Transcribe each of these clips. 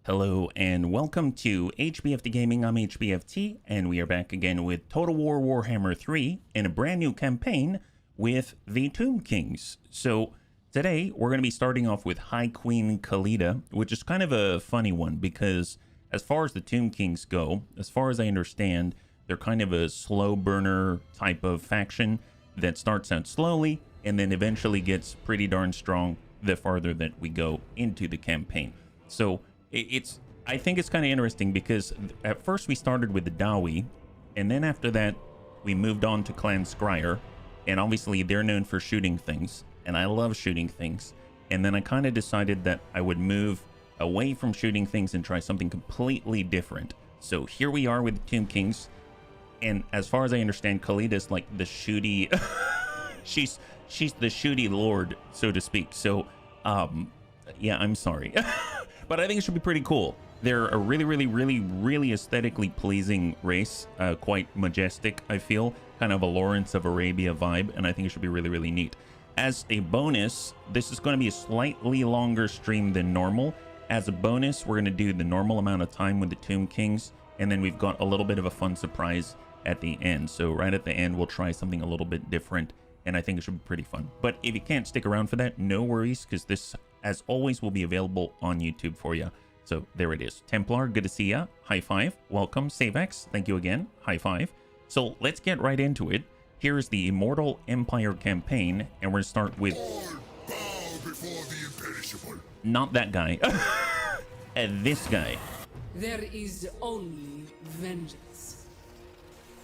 Hello and welcome to HBFT Gaming. I'm HBFT and we are back again with Total War Warhammer 3 in a brand new campaign with the Tomb Kings. So today we're going to be starting off with High Queen Khalida, which is kind of a funny one because as far as the Tomb Kings go, as far as I understand, they're kind of a slow burner type of faction that starts out slowly and then eventually gets pretty darn strong the farther that we go into the campaign. So I think it's kind of interesting because at first we started with the Dawi, and then after that we moved on to Clan Scryer, and obviously they're known for shooting things, and I love shooting things. And then I kind of decided that I would move away from shooting things and try something completely different. So here we are with the Tomb Kings, and as far as I understand, Khalida's like the shooty she's the shooty lord, so to speak. So yeah, I'm sorry. But I think it should be pretty cool. They're a really aesthetically pleasing race, quite majestic, I feel, kind of a Lawrence of Arabia vibe, and I think it should be really neat. As a bonus, this is going to be a slightly longer stream than normal. As a bonus, we're going to do the normal amount of time with the Tomb Kings, and then we've got a little bit of a fun surprise at the end. So right at the end, we'll try something a little bit different, and I think it should be pretty fun. But if you can't stick around for that, no worries, because this, as always, will be available on YouTube for you. So there it is. Templar, good to see ya. High five. Welcome. Savex, thank you again. High five. So let's get right into it. Here's the Immortal Empire campaign, and we're going to start with... Bow before the imperishable. Not that guy. This guy. There is only vengeance.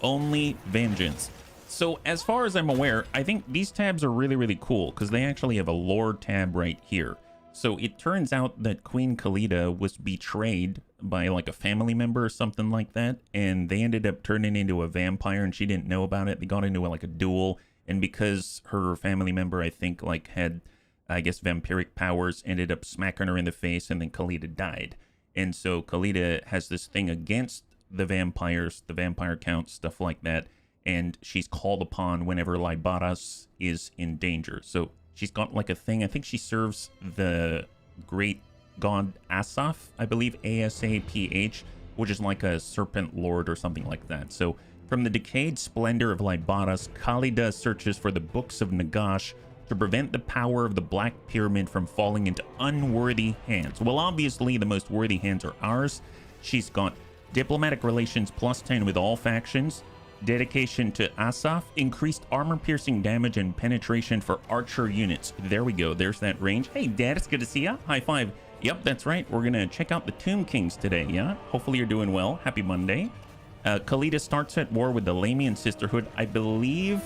Only vengeance. So as far as I'm aware, I think these tabs are really cool because they actually have a lore tab right here. So it turns out that Queen Khalida was betrayed by like a family member or something like that, and they ended up turning into a vampire and she didn't know about it. They got into like a duel, and because her family member, I think, like had, I guess, vampiric powers, ended up smacking her in the face, and then Khalida died. And so Khalida has this thing against the vampires, the vampire count, stuff like that, and she's called upon whenever Lybaras is in danger. So she's got like a thing. I think she serves the great god Asaph, I believe, Asaph, which is like a serpent lord or something like that. So from the decayed splendor of Lybaras, Khalida searches for the books of Nagash to prevent the power of the Black Pyramid from falling into unworthy hands. Well, obviously the most worthy hands are ours. She's got diplomatic relations +10 with all factions, dedication to Asaph, increased armor-piercing damage and penetration for archer units. There we go. There's that range. Hey, Dad, it's good to see ya. High five. Yep, that's right. We're going to check out the Tomb Kings today, yeah? Hopefully you're doing well. Happy Monday. Khalida starts at war with the Lamian Sisterhood. I believe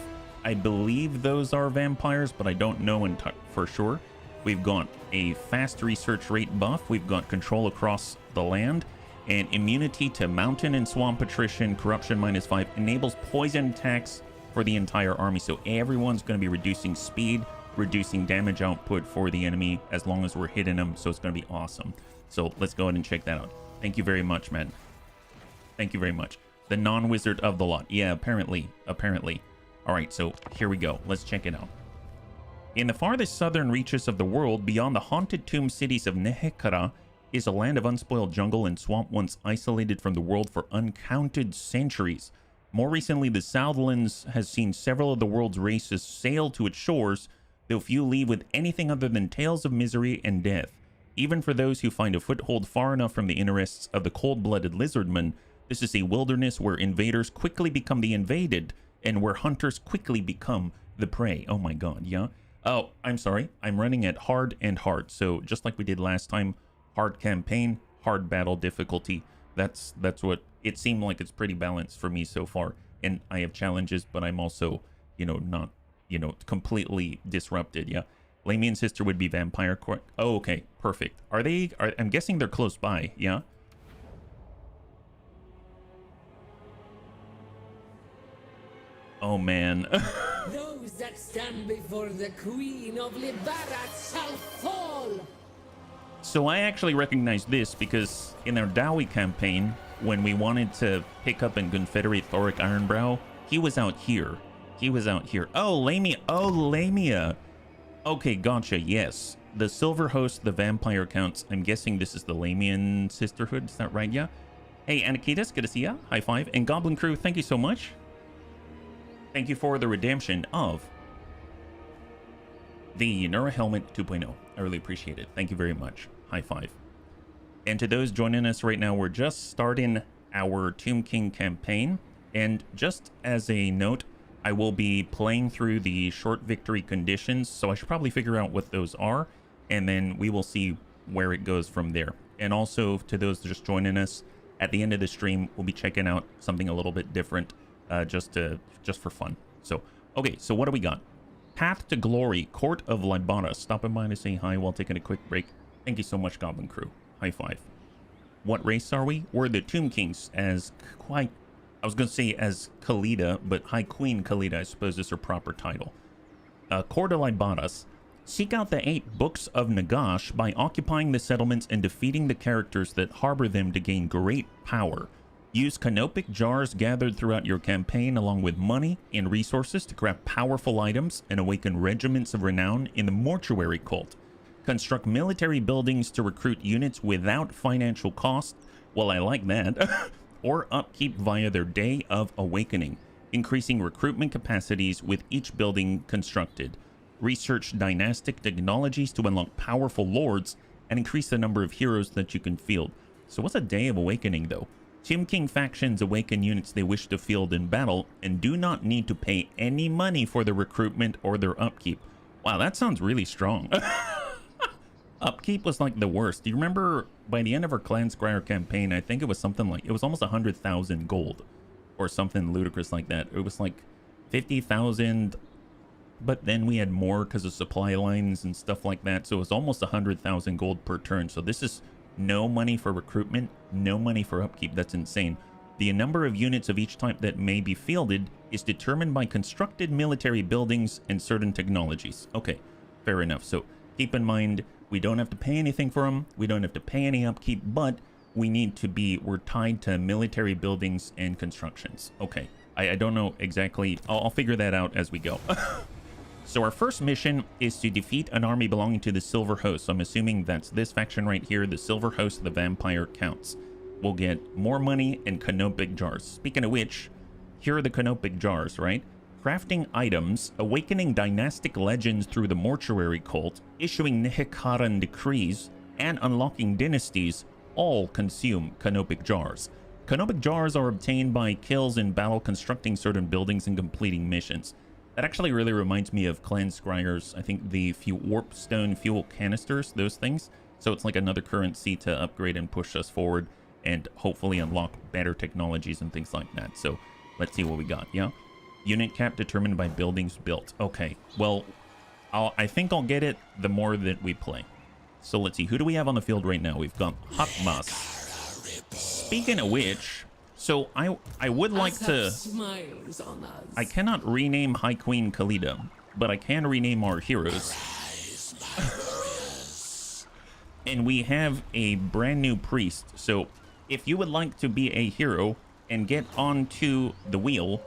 those are vampires, but I don't know for sure. We've got a fast research rate buff. We've got control across the land. And immunity to mountain and swamp attrition, corruption -5, enables poison attacks for the entire army. So everyone's going to be reducing speed, reducing damage output for the enemy as long as we're hitting them. So it's going to be awesome. So let's go ahead and check that out. Thank you very much, man. Thank you very much. The non-wizard of the lot. Yeah, apparently. All right, so here we go. Let's check it out. In the farthest southern reaches of the world, beyond the haunted tomb cities of Nehekara, is a land of unspoiled jungle and swamp once isolated from the world for uncounted centuries. More recently, the Southlands has seen several of the world's races sail to its shores, though few leave with anything other than tales of misery and death. Even for those who find a foothold far enough from the interests of the cold-blooded lizardmen, this is a wilderness where invaders quickly become the invaded, and where hunters quickly become the prey. Oh my god, yeah? Oh, I'm sorry. I'm running at hard and hard, so just like we did last time, hard campaign, hard battle difficulty. That's what it seemed like. It's pretty balanced for me so far, and I have challenges, but I'm also, not, completely disrupted. Yeah, Lamian sister would be vampire. Oh, okay, perfect. I'm guessing they're close by. Yeah. Oh man. Those that stand before the Queen of Lybaras shall fall. So I actually recognize this because in our Dawi campaign, when we wanted to pick up and confederate Thoric Ironbrow, he was out here. Oh, Lamia. Okay, gotcha. Yes. the Silver Host, the Vampire Counts. I'm guessing this is the Lamian Sisterhood. Is that right? Yeah. Hey, Anakitas, good to see ya. High five. And Goblin Crew, thank you so much. Thank you for the redemption of the Nura Helmet 2.0. I really appreciate it. Thank you very much. High five. And to those joining us right now, we're just starting our Tomb King campaign. And just as a note, I will be playing through the short victory conditions, so I should probably figure out what those are, and then we will see where it goes from there. And also, to those just joining us, at the end of the stream, we'll be checking out something a little bit different, just for fun. So, okay, so what do we got? Path to Glory, Court of Libana. Stopping by to say hi while taking a quick break. Thank you so much, Goblin Crew. High five. What race are we? We're the Tomb Kings, as quite... I was going to say as Khalida, but High Queen Khalida, I suppose, is her proper title. Court of Libadas. Seek out the 8 books of Nagash by occupying the settlements and defeating the characters that harbor them to gain great power. Use canopic jars gathered throughout your campaign along with money and resources to craft powerful items and awaken regiments of renown in the mortuary cult. Construct military buildings to recruit units without financial cost. Well, I like that. Or upkeep via their Day of Awakening, increasing recruitment capacities with each building constructed. Research dynastic technologies to unlock powerful lords and increase the number of heroes that you can field. So what's a Day of Awakening, though? Tomb King factions awaken units they wish to field in battle and do not need to pay any money for their recruitment or their upkeep. Wow, that sounds really strong. Upkeep was like the worst. Do you remember by the end of our Clan Scryer campaign, I think it was something like, it was almost 100,000 gold or something ludicrous like that. It was like 50,000, but then we had more because of supply lines and stuff like that. So it was almost 100,000 gold per turn. So this is no money for recruitment, no money for upkeep. That's insane. The number of units of each type that may be fielded is determined by constructed military buildings and certain technologies. Okay, fair enough. So keep in mind, we don't have to pay anything for them. We don't have to pay any upkeep, but we're tied to military buildings and constructions. Okay, I don't know exactly. I'll figure that out as we go. So our first mission is to defeat an army belonging to the Silver Host. So I'm assuming that's this faction right here, the Silver Host, the Vampire Counts. We'll get more money and canopic jars. Speaking of which, here are the canopic jars, right? Crafting items, awakening dynastic legends through the mortuary cult, issuing Nehekaran decrees, and unlocking dynasties all consume canopic jars. Canopic jars are obtained by kills in battle, constructing certain buildings and completing missions. That actually really reminds me of Clan Scryer's, I think the warpstone fuel canisters, those things. So it's like another currency to upgrade and push us forward and hopefully unlock better technologies and things like that. So let's see what we got, yeah? Unit cap determined by buildings built. Okay, well, I think I'll get it the more that we play. So let's see, who do we have on the field right now? We've got Hatmas. Speaking of which, so I would like to... I cannot rename High Queen Khalida, but I can rename our heroes. And we have a brand new priest. So if you would like to be a hero and get onto the wheel,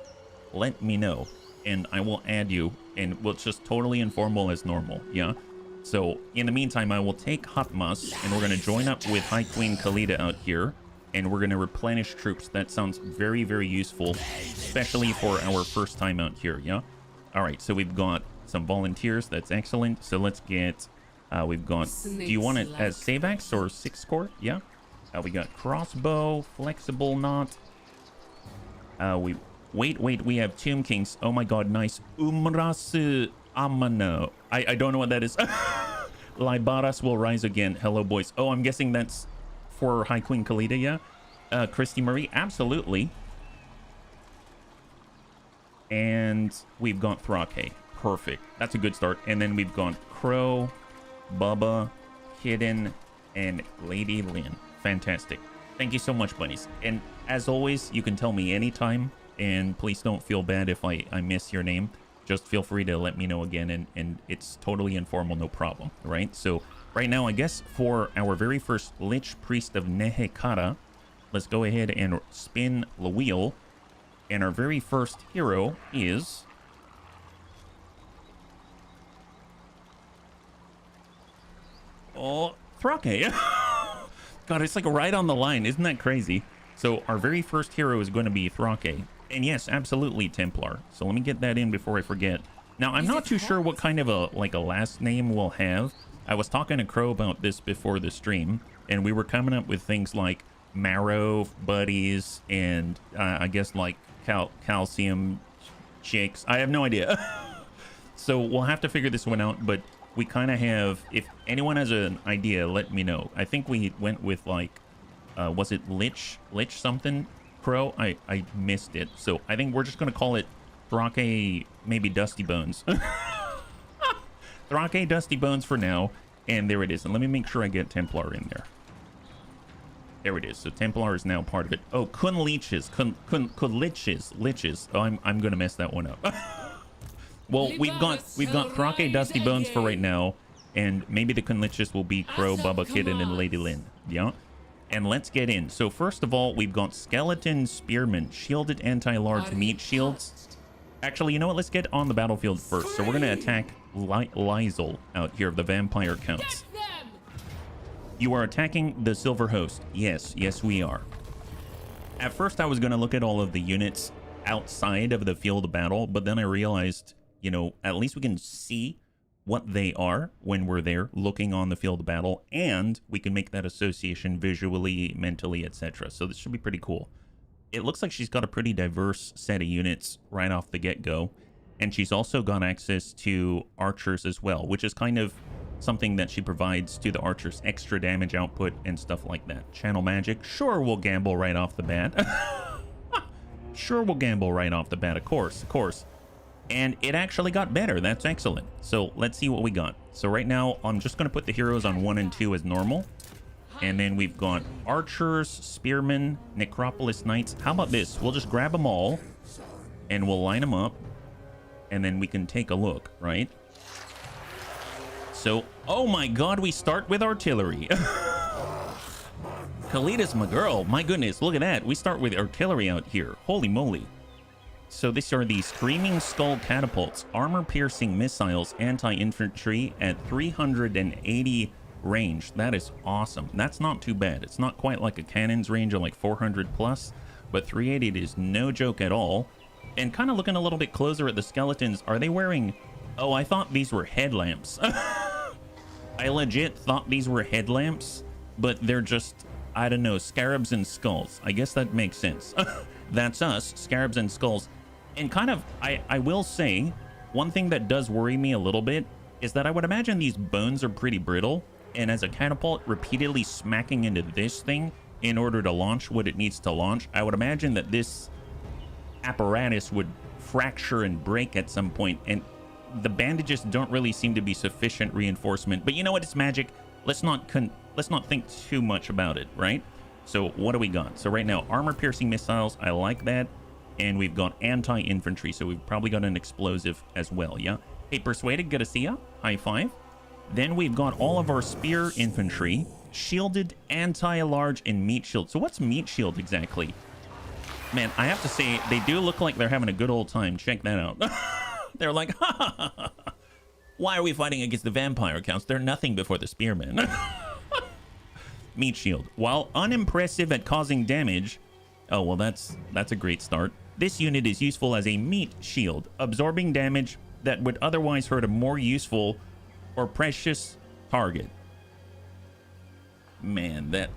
let me know and I will add you, and we'll just totally informal as normal, yeah? So in the meantime, I will take Hatmas and we're going to join up with High Queen Khalida out here and we're going to replenish troops. That sounds very, very useful, especially for our first time out here, yeah? All right, so we've got some volunteers. That's excellent. So let's get, we've got, do you want it as Savax or 6 core? Yeah. We got crossbow, flexible knot. Wait, we have Tomb Kings. Oh my god, nice. Umrasu Amano. I don't know what that is. Libaras will rise again. Hello, boys. Oh, I'm guessing that's for High Queen Khalida, yeah? Christy Marie, absolutely. And we've got Thrake. Perfect. That's a good start. And then we've got Crow, Bubba, Hidden, and Lady Lynn. Fantastic. Thank you so much, bunnies. And as always, you can tell me anytime. And please don't feel bad if I miss your name. Just feel free to let me know again, and it's totally informal, no problem, right? So right now, I guess for our very first Lich Priest of Nehekara, let's go ahead and spin the wheel. And our very first hero is... Oh, Thrake. God, it's like right on the line. Isn't that crazy? So our very first hero is going to be Thrake. And yes, absolutely Templar. So let me get that in before I forget. Now, I'm not too sure what kind of a last name we'll have. I was talking to Crow about this before the stream, and we were coming up with things like Marrow Buddies and I guess like Calcium Chicks. I have no idea. So we'll have to figure this one out, but we kind of have, if anyone has an idea, let me know. I think we went with like, was it Lich something, Crow? I missed it. So I think we're just going to call it Thrake, maybe Dusty Bones. Thrake Dusty Bones for now. And there it is. And let me make sure I get Templar in there. There it is. So Templar is now part of it. Oh, Liches. Liches. Oh, I'm going to mess that one up. Well, we've got Thrake Dusty Bones for right now, and maybe the Liches will be Crow, Bubba Kitten, and Lady Lynn. Yeah. And let's get in. So first of all, we've got Skeleton Spearmen, shielded anti-large meat shields. Actually, you know what? Let's get on the battlefield first. So we're going to attack Lizel out here of the Vampire Counts. You are attacking the Silver Host. Yes, we are. At first, I was going to look at all of the units outside of the field of battle, but then I realized, you know, at least we can see what they are when we're there looking on the field of battle, and we can make that association visually, mentally, etc. So this should be pretty cool. It looks like she's got a pretty diverse set of units right off the get-go, and she's also got access to archers as well, which is kind of something that she provides to the archers, extra damage output and stuff like that. Channel magic, sure, we'll gamble right off the bat. Sure, we'll gamble right off the bat, of course. And it actually got better. That's excellent. So let's see what we got. So right now, I'm just going to put the heroes on 1 and 2 as normal. And then we've got archers, spearmen, necropolis knights. How about this? We'll just grab them all and we'll line them up. And then we can take a look, right? So, oh my god, we start with artillery. Khalida's my girl. My goodness, look at that. We start with artillery out here. Holy moly. So these are the Screaming Skull Catapults, armor-piercing missiles, anti-infantry at 380 range. That is awesome. That's not too bad. It's not quite like a cannon's range of like 400 plus, but 380 is no joke at all. And kind of looking a little bit closer at the skeletons, are they wearing... Oh, I thought these were headlamps. I legit thought these were headlamps, but they're just, I don't know, scarabs and skulls. I guess that makes sense. That's us, scarabs and skulls. And kind of, I will say, one thing that does worry me a little bit is that I would imagine these bones are pretty brittle, and as a catapult repeatedly smacking into this thing in order to launch what it needs to launch, I would imagine that this apparatus would fracture and break at some point, and the bandages don't really seem to be sufficient reinforcement. But you know what? It's magic. Let's not think too much about it, right? So what do we got? So right now, armor-piercing missiles. I like that. And we've got anti-infantry, so we've probably got an explosive as well, yeah? Hey, Persuaded, good to see ya. High five. Then we've got all of our spear infantry, shielded, anti-large, and meat shield. So what's meat shield exactly? Man, I have to say, they do look like they're having a good old time. Check that out. They're like, ha, ha, ha, ha. Why are we fighting against the vampire counts? They're nothing before the spearmen. Meat shield. While unimpressive at causing damage... Oh, well, that's a great start. This unit is useful as a meat shield, absorbing damage that would otherwise hurt a more useful or precious target. Man, that...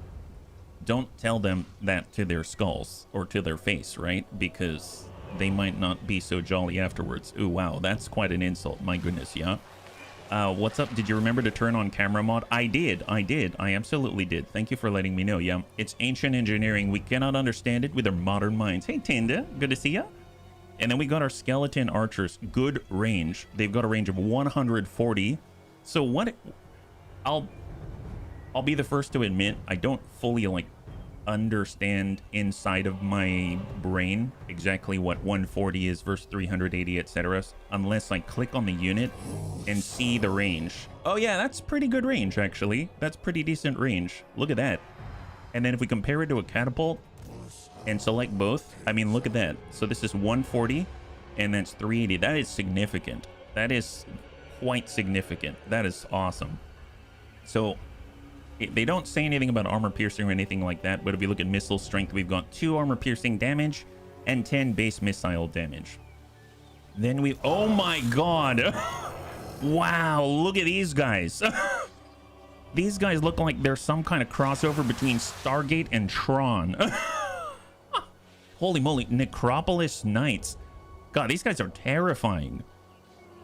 Don't tell them that to their skulls or to their face, right? Because they might not be so jolly afterwards. Ooh, wow, that's quite an insult. My goodness, yeah. What's up? Did you remember to turn on camera mod? I did. I absolutely did. Thank you for letting me know. Yeah, it's ancient engineering. We cannot understand it with our modern minds. Hey, Tinda, good to see ya. And then we got our skeleton archers. Good range. They've got a range of 140. So what... I'll be the first to admit, I don't fully, like, understand inside of my brain exactly what 140 is versus 380, etc., unless I click on the unit and see the range. Oh yeah, that's pretty good range, actually. That's pretty decent range. Look at that. And then if we compare it to a catapult and select both, I mean, look at that. So this is 140 and that's 380. That is significant. That is quite significant. That is awesome. So They don't say anything about armor piercing or anything like that, but if you look at missile strength, we've got 2 armor piercing damage and 10 base missile damage. Then we... Oh my god! Wow, look at these guys. These guys look like they're some kind of crossover between Stargate and Tron. Holy moly, Necropolis Knights. God, these guys are terrifying.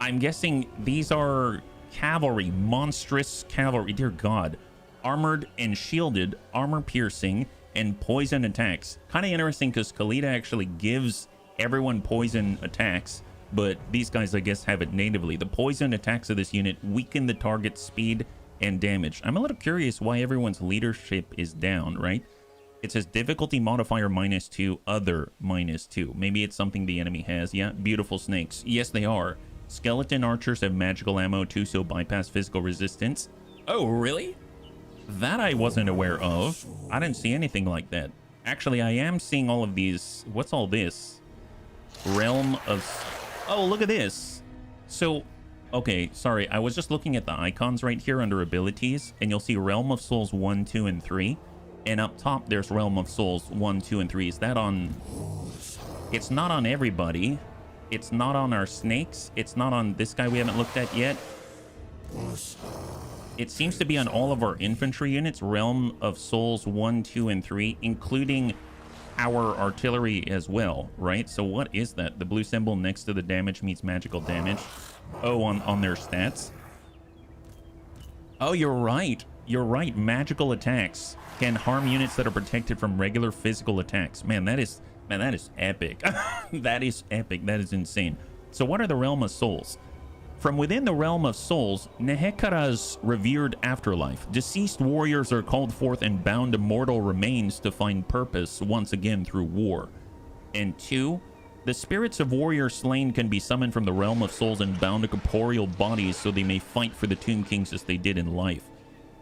I'm guessing these are cavalry, monstrous cavalry. Dear God. Armored and shielded, armor piercing, and poison attacks. Kind of interesting because Khalida actually gives everyone poison attacks, but these guys, I guess, have it natively. The poison attacks of this unit weaken the target's speed and damage. I'm a little curious why everyone's leadership is down, right? It says difficulty modifier -2, other -2. Maybe it's something the enemy has. Yeah, beautiful snakes. Yes, they are. Skeleton archers have magical ammo too, so bypass physical resistance. Oh, really? That I wasn't aware of. I didn't see anything like that. Actually, I am seeing all of these. What's all this? Realm of... Oh, look at this. So... Okay, sorry, I was just looking at the icons right here under abilities, and you'll see Realm of Souls 1, 2, and 3. And up top, there's Realm of Souls 1, 2, and 3. Is that on... It's not on everybody. It's not on our snakes. It's not on this guy we haven't looked at yet. It seems to be on all of our infantry units, Realm of Souls 1, 2, and 3, including our artillery as well, right? So what is that? The blue symbol next to the damage means magical damage. Oh, on their stats. Oh, you're right. You're right. Magical attacks can harm units that are protected from regular physical attacks. Man, that is epic. That is epic. That is insane. So what are the Realm of Souls? From within the Realm of Souls, Nehekara's revered afterlife, deceased warriors are called forth and bound to mortal remains to find purpose once again through war. And 2, the spirits of warriors slain can be summoned from the Realm of Souls and bound to corporeal bodies so they may fight for the Tomb Kings as they did in life.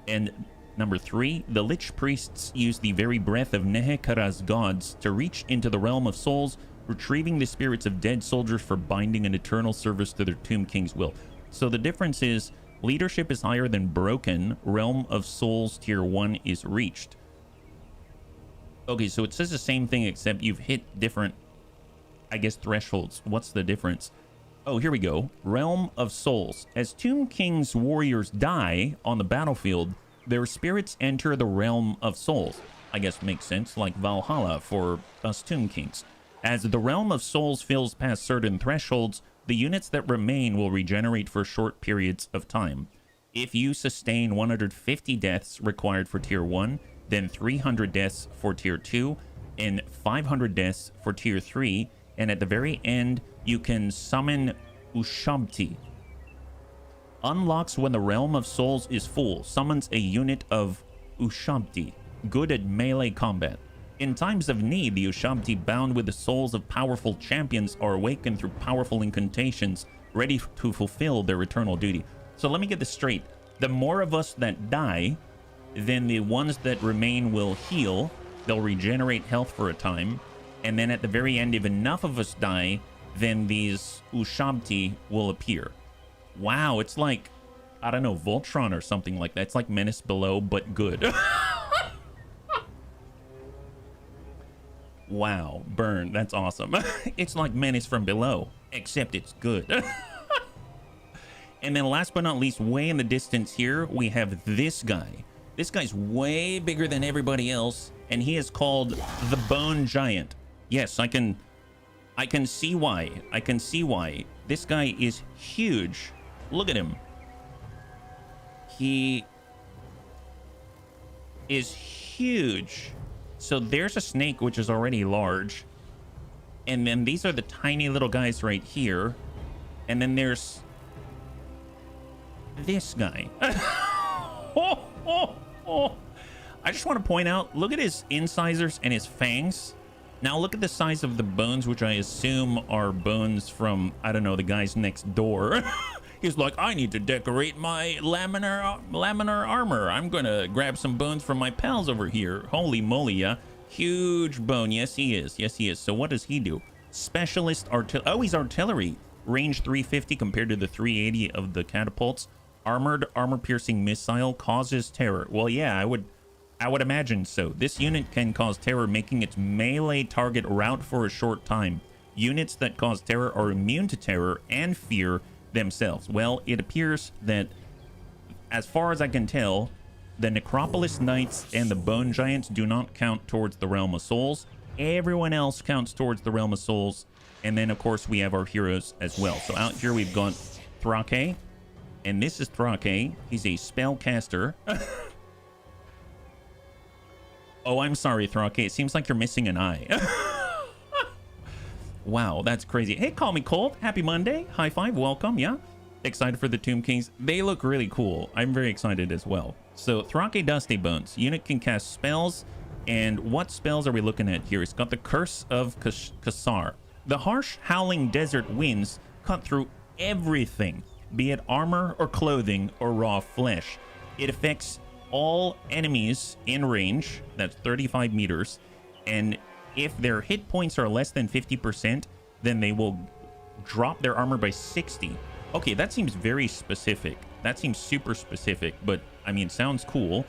And number 3, the Lich Priests use the very breath of Nehekara's gods to reach into the Realm of Souls, retrieving the spirits of dead soldiers for binding an eternal service to their Tomb King's will. So the difference is, leadership is higher than broken, Realm of Souls tier 1 is reached. Okay, so it says the same thing except you've hit different, I guess, thresholds. What's the difference? Oh, here we go. Realm of Souls. As Tomb King's warriors die on the battlefield, their spirits enter the Realm of Souls. I guess makes sense, like Valhalla for us Tomb Kings. As the Realm of Souls fills past certain thresholds, the units that remain will regenerate for short periods of time. If you sustain 150 deaths required for tier 1, then 300 deaths for tier 2, and 500 deaths for tier 3, and at the very end, you can summon Ushabti. Unlocks when the Realm of Souls is full, summons a unit of Ushabti, good at melee combat. In times of need, the Ushabti bound with the souls of powerful champions are awakened through powerful incantations, ready to fulfill their eternal duty. So let me get this straight. The more of us that die, then the ones that remain will heal. They'll regenerate health for a time. And then at the very end, if enough of us die, then these Ushabti will appear. Wow, it's like, I don't know, Voltron or something like that. It's like Menace Below, but good. Wow, burn. That's awesome. It's like Menace from Below, except it's good. And then last but not least, way in the distance here, we have this guy. This guy's way bigger than everybody else, and he is called the Bone Giant. Yes, I can see why. I can see why. This guy is huge. Look at him. He is huge. So there's a snake, which is already large. And then these are the tiny little guys right here. And then there's this guy. Oh, oh, oh. I just want to point out, look at his incisors and his fangs. Now look at the size of the bones, which I assume are bones from, I don't know, the guys next door. He's like, I need to decorate my laminar armor. I'm going to grab some bones from my pals over here. Holy moly, yeah. Huge bone. Yes, he is. Yes, he is. So what does he do? Specialist artillery. Oh, he's artillery. Range 350 compared to the 380 of the catapults. Armored armor-piercing missile causes terror. Well, yeah, I would imagine so. This unit can cause terror, making its melee target rout for a short time. Units that cause terror are immune to terror and fear themselves. Well, it appears that, as far as I can tell, the Necropolis Knights and the Bone Giants do not count towards the Realm of Souls. Everyone else counts towards the Realm of Souls. And then, of course, we have our heroes as well. So out here we've got Thrake. And this is Thrake. He's a spellcaster. Oh, I'm sorry, Thrake. It seems like you're missing an eye. Wow, that's crazy. Hey, call me Colt. Happy Monday. High five. Welcome. Yeah. Excited for the Tomb Kings. They look really cool. I'm very excited as well. So, Thrake Dusty Bones. Unit can cast spells. And what spells are we looking at here? It's got the Curse of Kassar. The harsh, howling desert winds cut through everything, be it armor or clothing or raw flesh. It affects all enemies in range. That's 35 meters. And if their hit points are less than 50%, then they will drop their armor by 60. Okay, that seems very specific. That seems super specific, but I mean, sounds cool.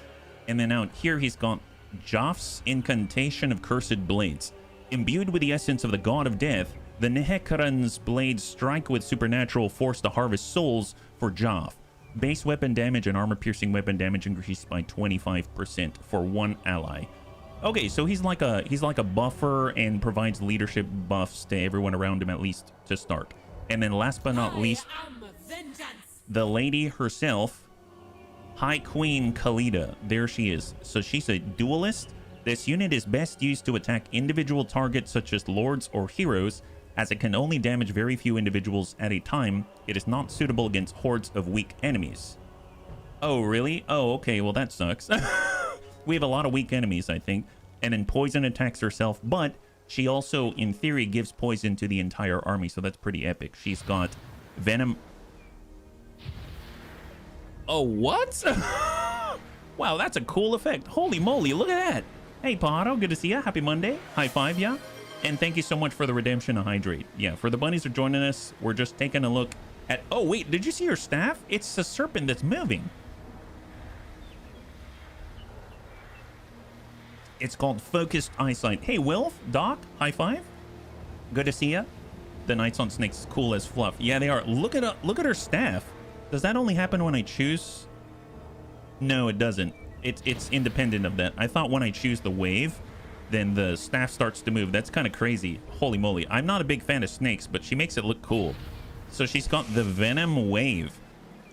And then out here, he's got Joff's Incantation of Cursed Blades. Imbued with the essence of the God of Death, the Nehekran's blades strike with supernatural force to harvest souls for Joff. Base weapon damage and armor-piercing weapon damage increased by 25% for one ally. Okay, so he's like a buffer and provides leadership buffs to everyone around him, at least to start. And then last but not least, the lady herself, High Queen Khalida. There she is. So she's a duelist. This unit is best used to attack individual targets such as lords or heroes, as it can only damage very few individuals at a time. It is not suitable against hordes of weak enemies. Oh, really? Oh, okay, well that sucks. We have a lot of weak enemies, I think. And then poison attacks herself, but she also, in theory, gives poison to the entire army, so that's pretty epic. She's got venom. Oh, what? Wow, that's a cool effect. Holy moly, look at that. Hey, Pato, good to see you. Happy Monday. High five, yeah? And thank you so much for the redemption of Hydrate. Yeah, for the bunnies who are joining us, we're just taking a look at... Oh, wait, did you see her staff? It's a serpent that's moving. It's called Focused Eyesight. Hey, Wilf, Doc, high five. Good to see ya. The Knights on Snakes is cool as fluff. Yeah, they are. Look at her staff. Does that only happen when I choose? No, it doesn't. It's independent of that. I thought when I choose the wave, then the staff starts to move. That's kind of crazy. Holy moly. I'm not a big fan of snakes, but she makes it look cool. So she's got the Venom Wave.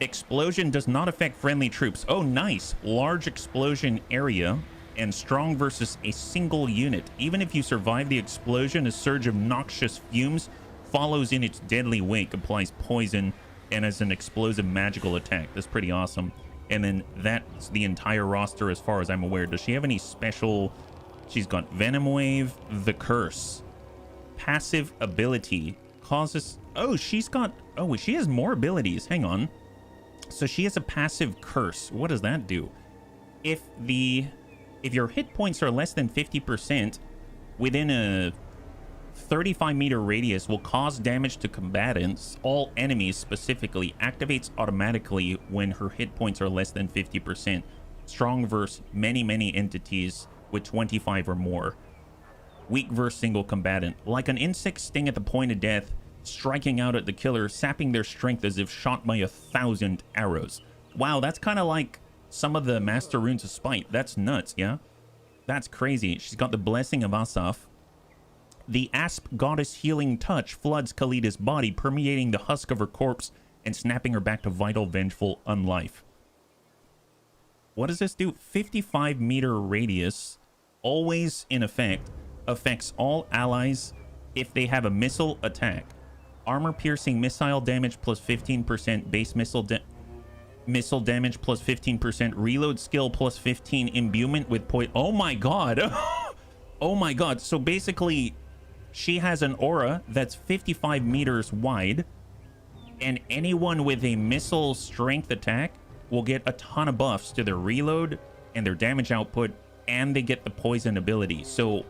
Explosion does not affect friendly troops. Oh, nice. Large explosion area and strong versus a single unit. Even if you survive the explosion, a surge of noxious fumes follows in its deadly wake, applies poison, and as an explosive magical attack. That's pretty awesome. And then that's the entire roster as far as I'm aware. Does she have any special... She's got Venom Wave, the Curse. Passive ability causes... Oh, she's got... Oh, she has more abilities. Hang on. So she has a passive curse. What does that do? If your hit points are less than 50% within a 35-meter radius will cause damage to combatants. All enemies specifically activates automatically when her hit points are less than 50%. Strong versus many entities with 25 or more. Weak versus single combatant. Like an insect sting at the point of death, striking out at the killer, sapping their strength as if shot by 1,000 arrows. Wow, that's kind of like some of the Master Runes of Spite. That's nuts, yeah? That's crazy. She's got the Blessing of Asaf. The Asp Goddess Healing Touch floods Khalida's body, permeating the husk of her corpse and snapping her back to vital, vengeful unlife. What does this do? 55-meter radius, always in effect, affects all allies if they have a missile attack. Armor-piercing missile damage plus 15%, base missile damage plus 15%, reload skill plus 15, imbuement with point... Oh my god! Oh my god, so basically... She has an aura that's 55 meters wide, and anyone with a missile strength attack will get a ton of buffs to their reload and their damage output, and they get the poison ability. So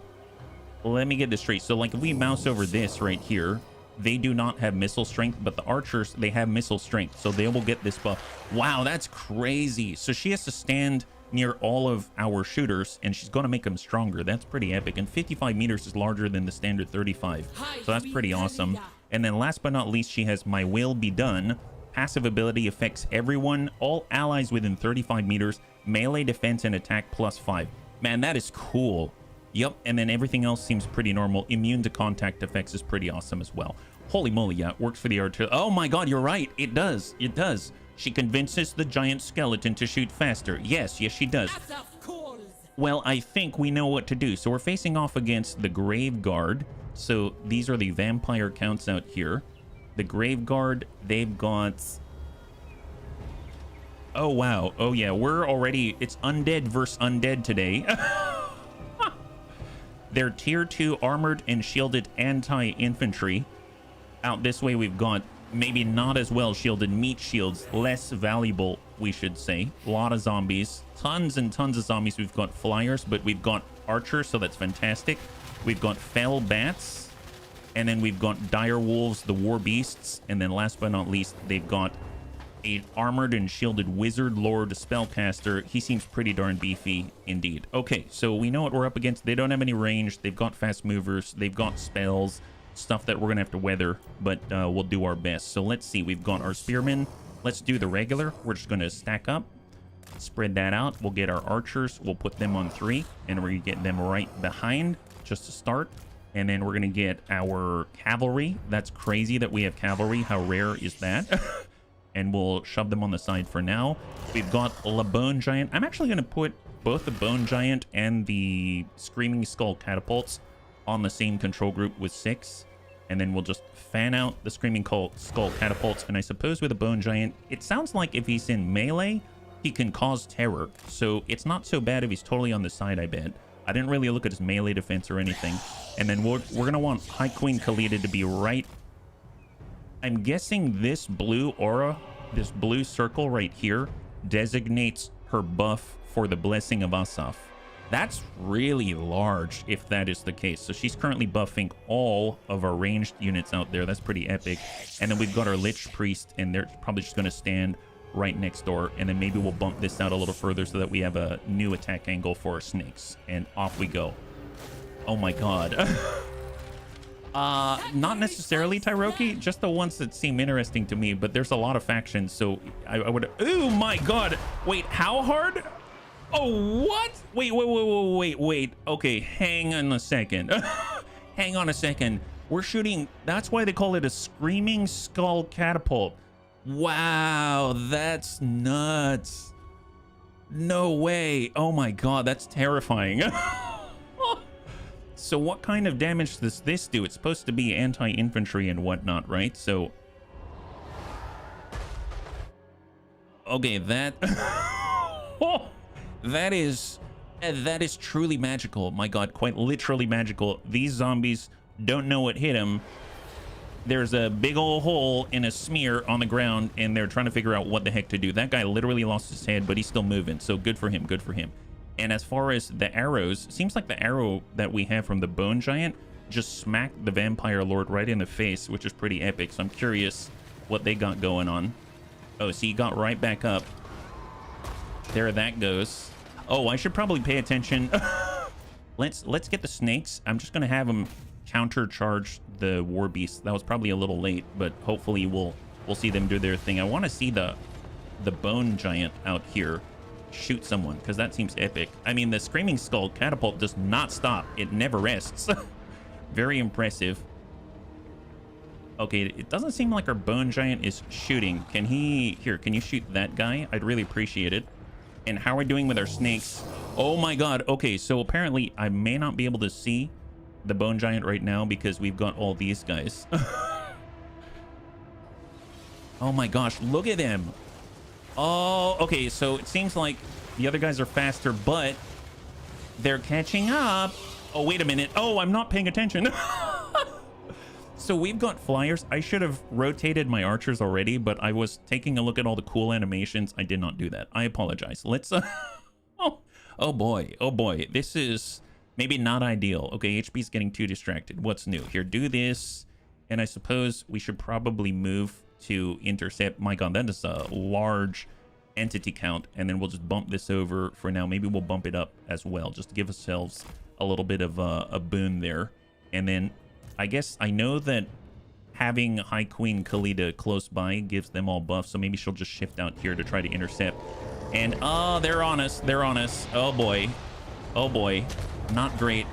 let me get this straight. So like if we mouse over this right here, they do not have missile strength, but the archers, they have missile strength, so they will get this buff. Wow, that's crazy. So she has to stand near all of our shooters, and she's going to make them stronger. That's pretty epic. And 55 meters is larger than the standard 35, so that's pretty awesome. And then last but not least, she has My Will Be Done. Passive ability affects everyone, all allies within 35 meters, melee defense and attack +5. Man, that is cool. Yep, and then everything else seems pretty normal. Immune to contact effects is pretty awesome as well. Holy moly, yeah, it works for the artillery. Oh my god, you're right. It does. It does. She convinces the giant skeleton to shoot faster. Yes, she does. Well, I think we know what to do. So we're facing off against the Grave Guard. So these are the vampire counts out here. The Grave Guard, they've got... Oh, wow. Oh, yeah, we're already... It's undead versus undead today. They're tier 2 armored and shielded anti-infantry. Out this way, we've got maybe not as well shielded meat shields, less valuable, we should say. A lot of zombies, tons and tons of zombies. We've got flyers, but we've got archers, so that's fantastic. We've got fell bats, and then we've got dire wolves, the war beasts, and then last but not least, they've got a armored and shielded wizard lord spellcaster. He seems pretty darn beefy indeed. Okay, so we know what we're up against. They don't have any range. They've got fast movers. They've got spells, stuff that we're gonna have to weather, but we'll do our best. So let's see. We've got our spearmen. Let's do the regular. We're just gonna stack up, spread that out. We'll get our archers. We'll put them on 3, and we're gonna get them right behind just to start. And then we're gonna get our cavalry. That's crazy that we have cavalry. How rare is that? And we'll shove them on the side for now. We've got the Bone Giant. I'm actually going to put both the Bone Giant and the Screaming Skull catapults on the same control group with 6. And then we'll just fan out the Screaming Skull catapults. And I suppose with a Bone Giant, it sounds like if he's in melee, he can cause terror. So it's not so bad if he's totally on the side, I bet. I didn't really look at his melee defense or anything. And then we're going to want High Queen Khalida to be right. I'm guessing this blue aura, this blue circle right here, designates her buff for the Blessing of Asaf. That's really large if that is the case. So she's currently buffing all of our ranged units out there. That's pretty epic. And then we've got our Lich Priest, and they're probably just going to stand right next door. And then maybe we'll bump this out a little further so that we have a new attack angle for our snakes. And off we go. Oh my god. Not necessarily Tyroki, just the ones that seem interesting to me, but there's a lot of factions, so I would... Oh my god! Wait, how hard? Oh, what? Wait. Okay, hang on a second. Hang on a second. We're shooting... That's why they call it a Screaming Skull catapult. Wow, that's nuts. No way. Oh my god, that's terrifying. So what kind of damage does this do? It's supposed to be anti-infantry and whatnot, right? So... Okay, that... that is truly magical. My god, quite literally magical. These zombies don't know what hit them. There's a big old hole in a smear on the ground, and they're trying to figure out what the heck to do. That guy literally lost his head, but he's still moving, so good for him, good for him. And as far as the arrows, seems like the arrow that we have from the Bone Giant just smacked the Vampire Lord right in the face, which is pretty epic. So I'm curious what they got going on. Oh, see, he got right back up. There that goes. Oh, I should probably pay attention. Let's get the snakes. I'm just going to have them countercharge the War Beast. That was probably a little late, but hopefully we'll see them do their thing. I want to see the Bone Giant out here shoot someone, because that seems epic. I mean, the Screaming Skull catapult does not stop. It never rests. Very impressive. Okay, it doesn't seem like our Bone Giant is shooting. Can you shoot that guy? I'd really appreciate it. And how are we doing with our snakes? Oh my god. Okay, so apparently I may not be able to see the Bone Giant right now because we've got all these guys. Oh my gosh, look at them. Oh, okay, so it seems like the other guys are faster, but they're catching up. Oh, wait a minute. Oh, I'm not paying attention. So we've got flyers. I should have rotated my archers already, but I was taking a look at all the cool animations. I did not do that. I apologize. Let's... Oh boy. This is maybe not ideal. Okay, HB's getting too distracted. What's new? Here, do this. And I suppose we should probably move to intercept. My god, that is a large entity count. And then we'll just bump this over for now. Maybe we'll bump it up as well, just to give ourselves a little bit of a boon there. And then I guess I know that having High Queen Khalida close by gives them all buffs. So maybe she'll just shift out here to try to intercept. And oh, they're on us. They're on us. Oh boy. Oh boy. Not great.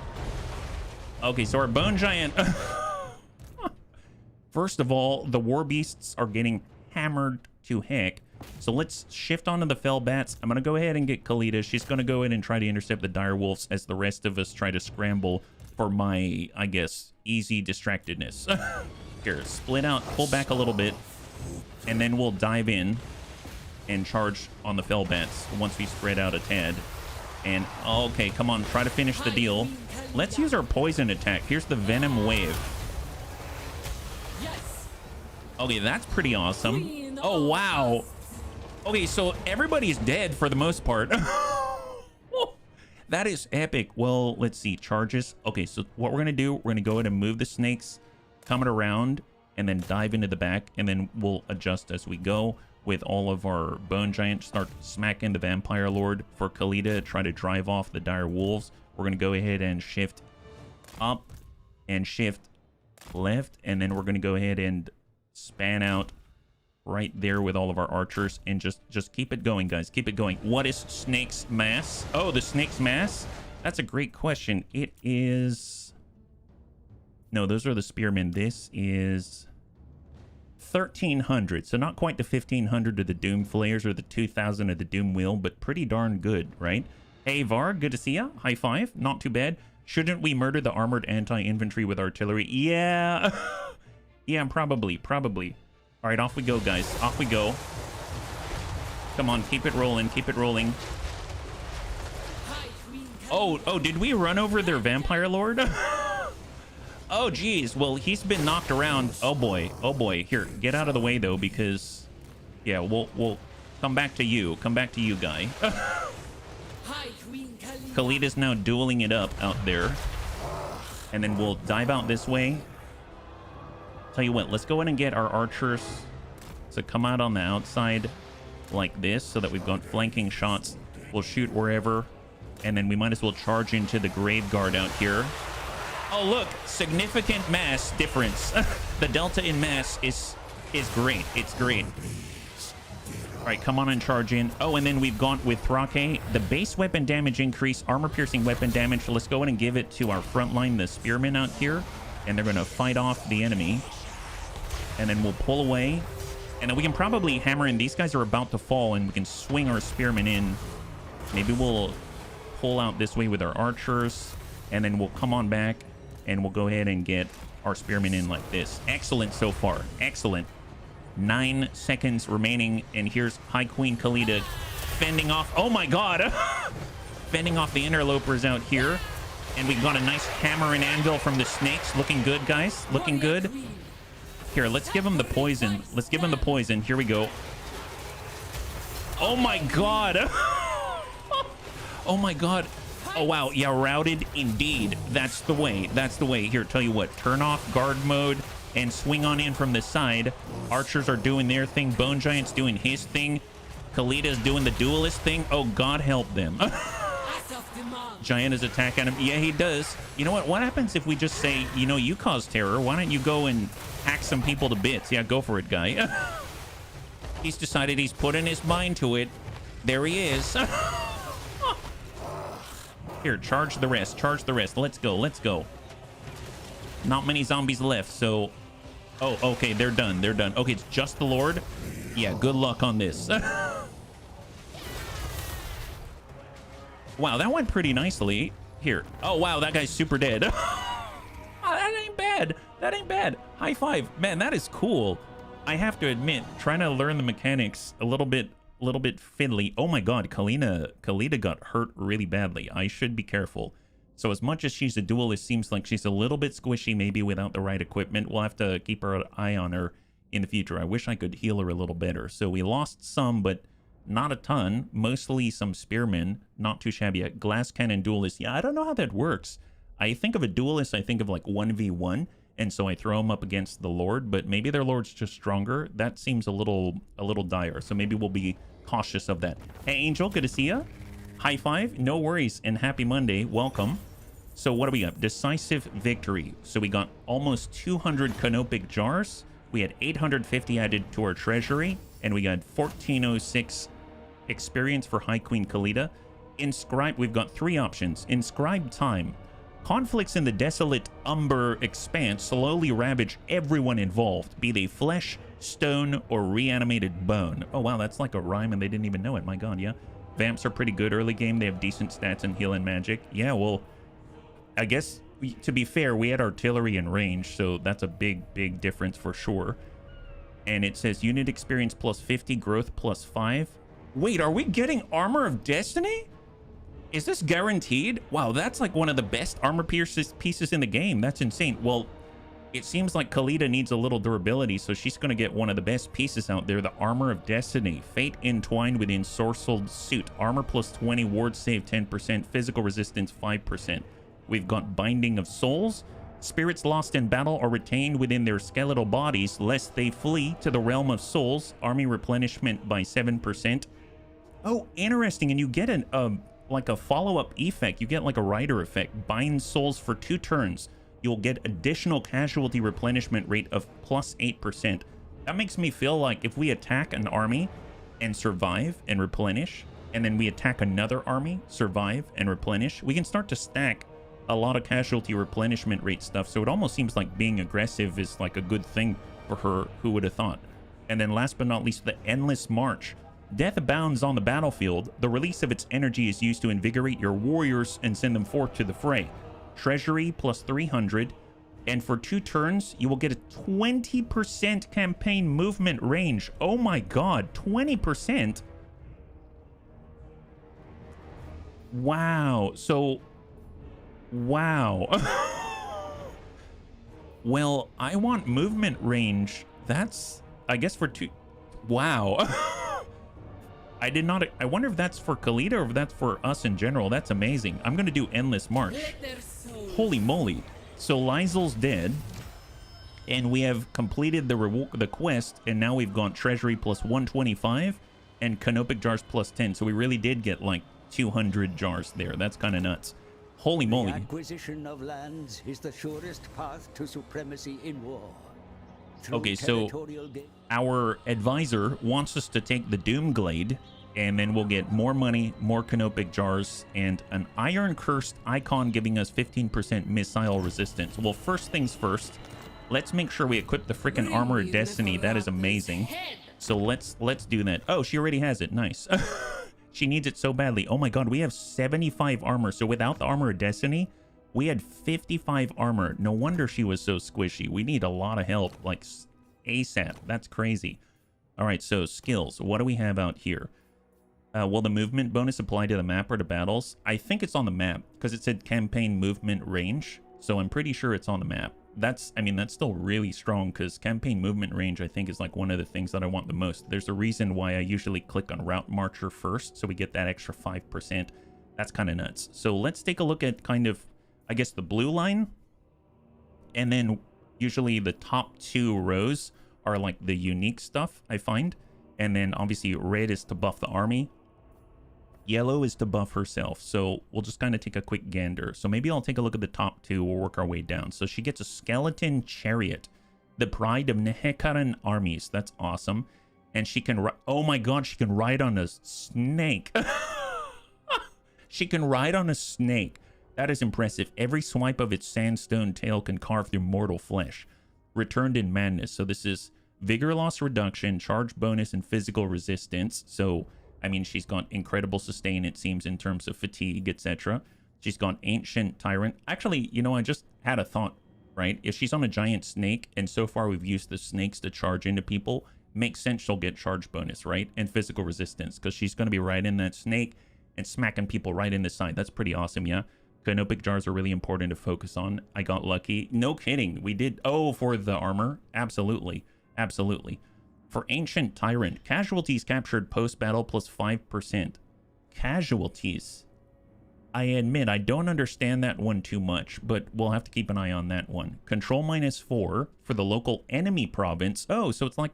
Okay, so our bone giant. First of all, the war beasts are getting hammered to heck. So let's shift onto the fell bats. I'm going to go ahead and get Khalida. She's going to go ahead and try to intercept the dire wolves as the rest of us try to scramble for my, I guess, easy distractedness. Here, split out, pull back a little bit, and then we'll dive in and charge on the fell bats once we spread out a tad. And okay, come on, try to finish the deal. Let's use our poison attack. Here's the venom wave. Okay, that's pretty awesome. Oh, wow. Okay, so everybody's dead for the most part. That is epic. Well, let's see. Charges. Okay, so what we're going to do, we're going to go ahead and move the snakes, come it around, and then dive into the back. And then we'll adjust as we go with all of our bone giants. Start smacking the vampire lord for Khalida. Try to drive off the dire wolves. We're going to go ahead and shift up and shift left. And then we're going to go ahead and span out right there with all of our archers and just keep it going, guys. Keep it going. What is Snake's mass? Oh, the Snake's mass? That's a great question. It is... No, those are the spearmen. This is 1,300. So not quite the 1,500 of the Doom Flayers or the 2,000 of the Doom Wheel, but pretty darn good, right? Hey, Var, good to see ya. High five. Not too bad. Shouldn't we murder the armored anti-infantry with artillery? Yeah. Yeah, probably. All right, off we go, guys. Off we go. Come on, keep it rolling. Keep it rolling. Oh, did we run over their vampire lord? Oh, geez. Well, he's been knocked around. Oh, boy. Oh, boy. Here, get out of the way, though, because... Yeah, we'll come back to you. Come back to you, guy. Khalida's now dueling it up out there. And then we'll dive out this way. Tell you what, let's go in and get our archers to come out on the outside like this so that we've got flanking shots. We'll shoot wherever, and then we might as well charge into the grave guard out here. Oh, look, significant mass difference. The delta in mass is great. It's great. All right, come on and charge in. Oh, and then we've gone with Thrake. The base weapon damage increase, armor-piercing weapon damage. So let's go in and give it to our front line, the spearmen out here, and they're going to fight off the enemy. And then we'll pull away. And then we can probably hammer in. These guys are about to fall, and we can swing our spearmen in. Maybe we'll pull out this way with our archers. And then we'll come on back, and we'll go ahead and get our spearmen in like this. Excellent so far. Excellent. 9 seconds remaining. And here's High Queen Khalida fending off. Oh, my God. Fending off the interlopers out here. And we got a nice hammer and anvil from the snakes. Looking good, guys. Looking good. Here, let's give him the poison. Let's give him the poison. Here we go. Oh my god. Oh my god. Oh wow. Yeah, routed indeed. That's the way. That's the way. Here, tell you what. Turn off guard mode and swing on in from the side. Archers are doing their thing. Bone Giant's doing his thing. Khalida's doing the duelist thing. Oh, God help them. Giant is attacking him. Yeah, he does. You know what? What happens if we just say, you know, you cause terror. Why don't you go and hack some people to bits? Yeah, go for it, guy. He's decided he's putting his mind to it. There he is. Here, charge the rest. Charge the rest. Let's go. Let's go. Not many zombies left, so... Oh, okay, they're done. They're done. Okay, it's just the Lord. Yeah, good luck on this. Wow, that went pretty nicely. Here. Oh, wow, that guy's super dead. Oh, that ain't bad. That ain't bad. High five. Man, that is cool. I have to admit, trying to learn the mechanics a little bit fiddly. Oh my god, Khalida got hurt really badly. I should be careful. So as much as she's a duelist, seems like she's a little bit squishy, maybe without the right equipment. We'll have to keep our eye on her in the future. I wish I could heal her a little better. So we lost some, but not a ton. Mostly some spearmen. Not too shabby. Glass cannon duelist. Yeah, I don't know how that works. I think of a duelist, I think of like 1v1. and so I throw them up against the Lord, but maybe their Lord's just stronger. That seems a little dire, so maybe we'll be cautious of that. Hey, Angel, good to see ya. High five, no worries, and happy Monday. Welcome. So what do we got? Decisive victory. So we got almost 200 canopic jars. We had 850 added to our treasury, and we got 1406 experience for High Queen Khalida. Inscribe, we've got 3 options. Inscribe time. Conflicts in the desolate Umber expanse slowly ravage everyone involved, be they flesh, stone, or reanimated bone. Oh wow, that's like a rhyme and they didn't even know it. My god, yeah. Vamps are pretty good early game. They have decent stats in heal and magic. Yeah, well, I guess, to be fair, we had artillery and range, so that's a big difference for sure. And it says unit experience plus 50, growth plus 5. Wait, are we getting Armor of Destiny? Is this guaranteed? Wow, that's like one of the best armor pieces in the game. That's insane. Well, it seems like Khalida needs a little durability, so she's going to get one of the best pieces out there, the Armor of Destiny. Fate entwined within Sorcelled Suit. Armor plus 20, ward save 10%, physical resistance 5%. We've got Binding of Souls. Spirits lost in battle are retained within their skeletal bodies, lest they flee to the realm of souls. Army replenishment by 7%. Oh, interesting. And you get an like a follow-up effect. You get like a rider effect. Bind souls for 2 turns. You'll get additional casualty replenishment rate of plus 8%. That makes me feel like if we attack an army and survive and replenish, and then we attack another army, survive and replenish, we can start to stack a lot of casualty replenishment rate stuff. So it almost seems like being aggressive is like a good thing for her. Who would have thought? And then last but not least, the Endless March. Death abounds on the battlefield. The release of its energy is used to invigorate your warriors and send them forth to the fray. Treasury plus 300. And for 2 turns, you will get a 20% campaign movement range. Oh my god, 20%? Wow. So, wow. Well, I want movement range. That's, I guess, for 2. Wow. I did not. I wonder if that's for Khalida or if that's for us in general. That's amazing. I'm going to do Endless March. Holy moly. So Lysel's dead. And we have completed the quest. And now we've got Treasury plus 125 and Canopic Jars plus 10. So we really did get like 200 jars there. That's kind of nuts. Holy moly. The acquisition of lands is the surest path to supremacy in war. Okay, so our advisor wants us to take the Doomglade, and then we'll get more money, more Canopic Jars, and an Iron Cursed icon giving us 15% missile resistance. Well, first things first, let's make sure we equip the freaking Armor of Destiny. That is amazing. So let's do that. Oh, she already has it. Nice. She needs it so badly. Oh my god, we have 75 armor. So without the Armor of Destiny, we had 55 armor. No wonder she was so squishy. We need a lot of help, like ASAP. That's crazy. All right, so skills. What do we have out here? Will the movement bonus apply to the map or to battles? I think it's on the map because it said campaign movement range. So I'm pretty sure it's on the map. That's, I mean, that's still really strong because campaign movement range, I think, is like one of the things that I want the most. There's a reason why I usually click on Route Marcher first, so we get that extra 5%. That's kind of nuts. So let's take a look at kind of, I guess, the blue line. And then usually the top 2 rows are like the unique stuff, I find. And then obviously red is to buff the army. Yellow is to buff herself. So we'll just kind of take a quick gander. So maybe I'll take a look at the top 2. We'll work our way down. So she gets a skeleton chariot, the pride of Nehekaran armies. That's awesome. And she can, oh my god, she can ride on a snake. She can ride on a snake. That is impressive. Every swipe of its sandstone tail can carve through mortal flesh. Returned in madness. So this is vigor loss reduction, charge bonus, and physical resistance. So, I mean, she's got incredible sustain, it seems, in terms of fatigue, etc. She's got ancient tyrant. Actually, you know, I just had a thought, right? If she's on a giant snake, and so far we've used the snakes to charge into people, makes sense she'll get charge bonus, right? And physical resistance, because she's going to be right in that snake and smacking people right in the side. That's pretty awesome, yeah? Canopic Jars are really important to focus on. I got lucky. No kidding. We did. Oh, for the armor. Absolutely. Absolutely. For Ancient Tyrant, casualties captured post-battle plus 5%. Casualties. I admit I don't understand that one too much, but we'll have to keep an eye on that one. Control -4 for the local enemy province. Oh, so it's like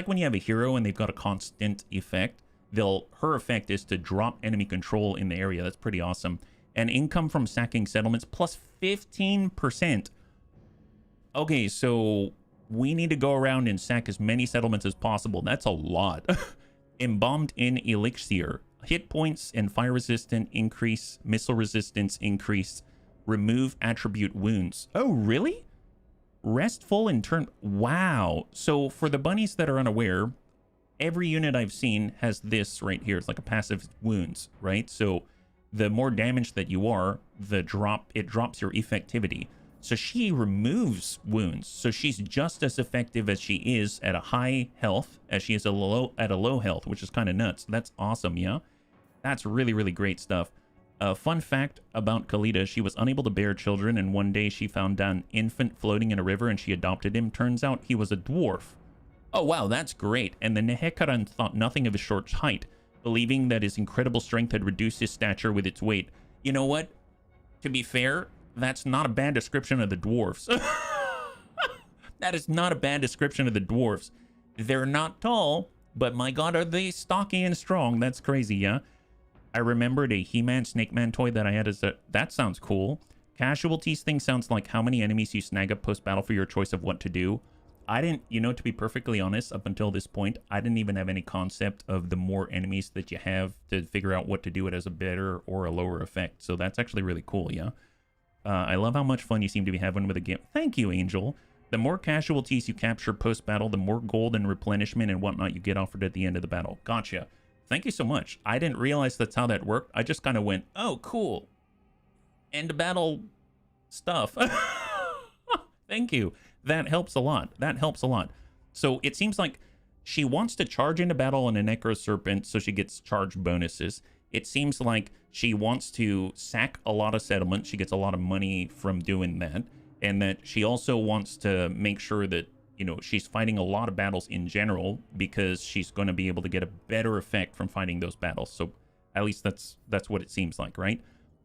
when you have a hero and they've got a constant effect. Her effect is to drop enemy control in the area. That's pretty awesome. And income from sacking settlements plus 15%. Okay, so we need to go around and sack as many settlements as possible. That's a lot. Embalmed in elixir. Hit points and fire resistance increase. Missile resistance increase. Remove attribute wounds. Oh, really? Restful in turn. Wow. So for the bunnies that are unaware, every unit I've seen has this right here. It's like a passive wounds, right? So the more damage that you are, it drops your effectivity. So she removes wounds. So she's just as effective as she is at a high health as she is at a low health, which is kind of nuts. That's awesome, yeah? That's really, really great stuff. Fun fact about Khalida, she was unable to bear children, and one day she found an infant floating in a river and she adopted him. Turns out he was a dwarf. Oh, wow, that's great. And the Nehekaran thought nothing of his short height, believing that his incredible strength had reduced his stature with its weight. You know what? To be fair, that's not a bad description of the dwarfs. That is not a bad description of the dwarfs. They're not tall, but my god, are they stocky and strong. That's crazy, yeah? I remembered a He-Man Snake Man toy that I had as a... That sounds cool. Casualties thing sounds like how many enemies you snag up post-battle for your choice of what to do. I didn't, to be perfectly honest, up until this point, I didn't even have any concept of the more enemies that you have to figure out what to do it as a better or a lower effect. So that's actually really cool, yeah? I love how much fun you seem to be having with the game. Thank you, Angel. The more casualties you capture post-battle, the more gold and replenishment and whatnot you get offered at the end of the battle. Gotcha. Thank you so much. I didn't realize that's how that worked. I just kind of went, oh, cool. End of battle stuff. Thank you. That helps a lot. That helps a lot. So it seems like she wants to charge into battle on a Necro Serpent, so she gets charge bonuses. It seems like she wants to sack a lot of settlements. She gets a lot of money from doing that. And that she also wants to make sure that, she's fighting a lot of battles in general because she's going to be able to get a better effect from fighting those battles. So at least that's what it seems like, right?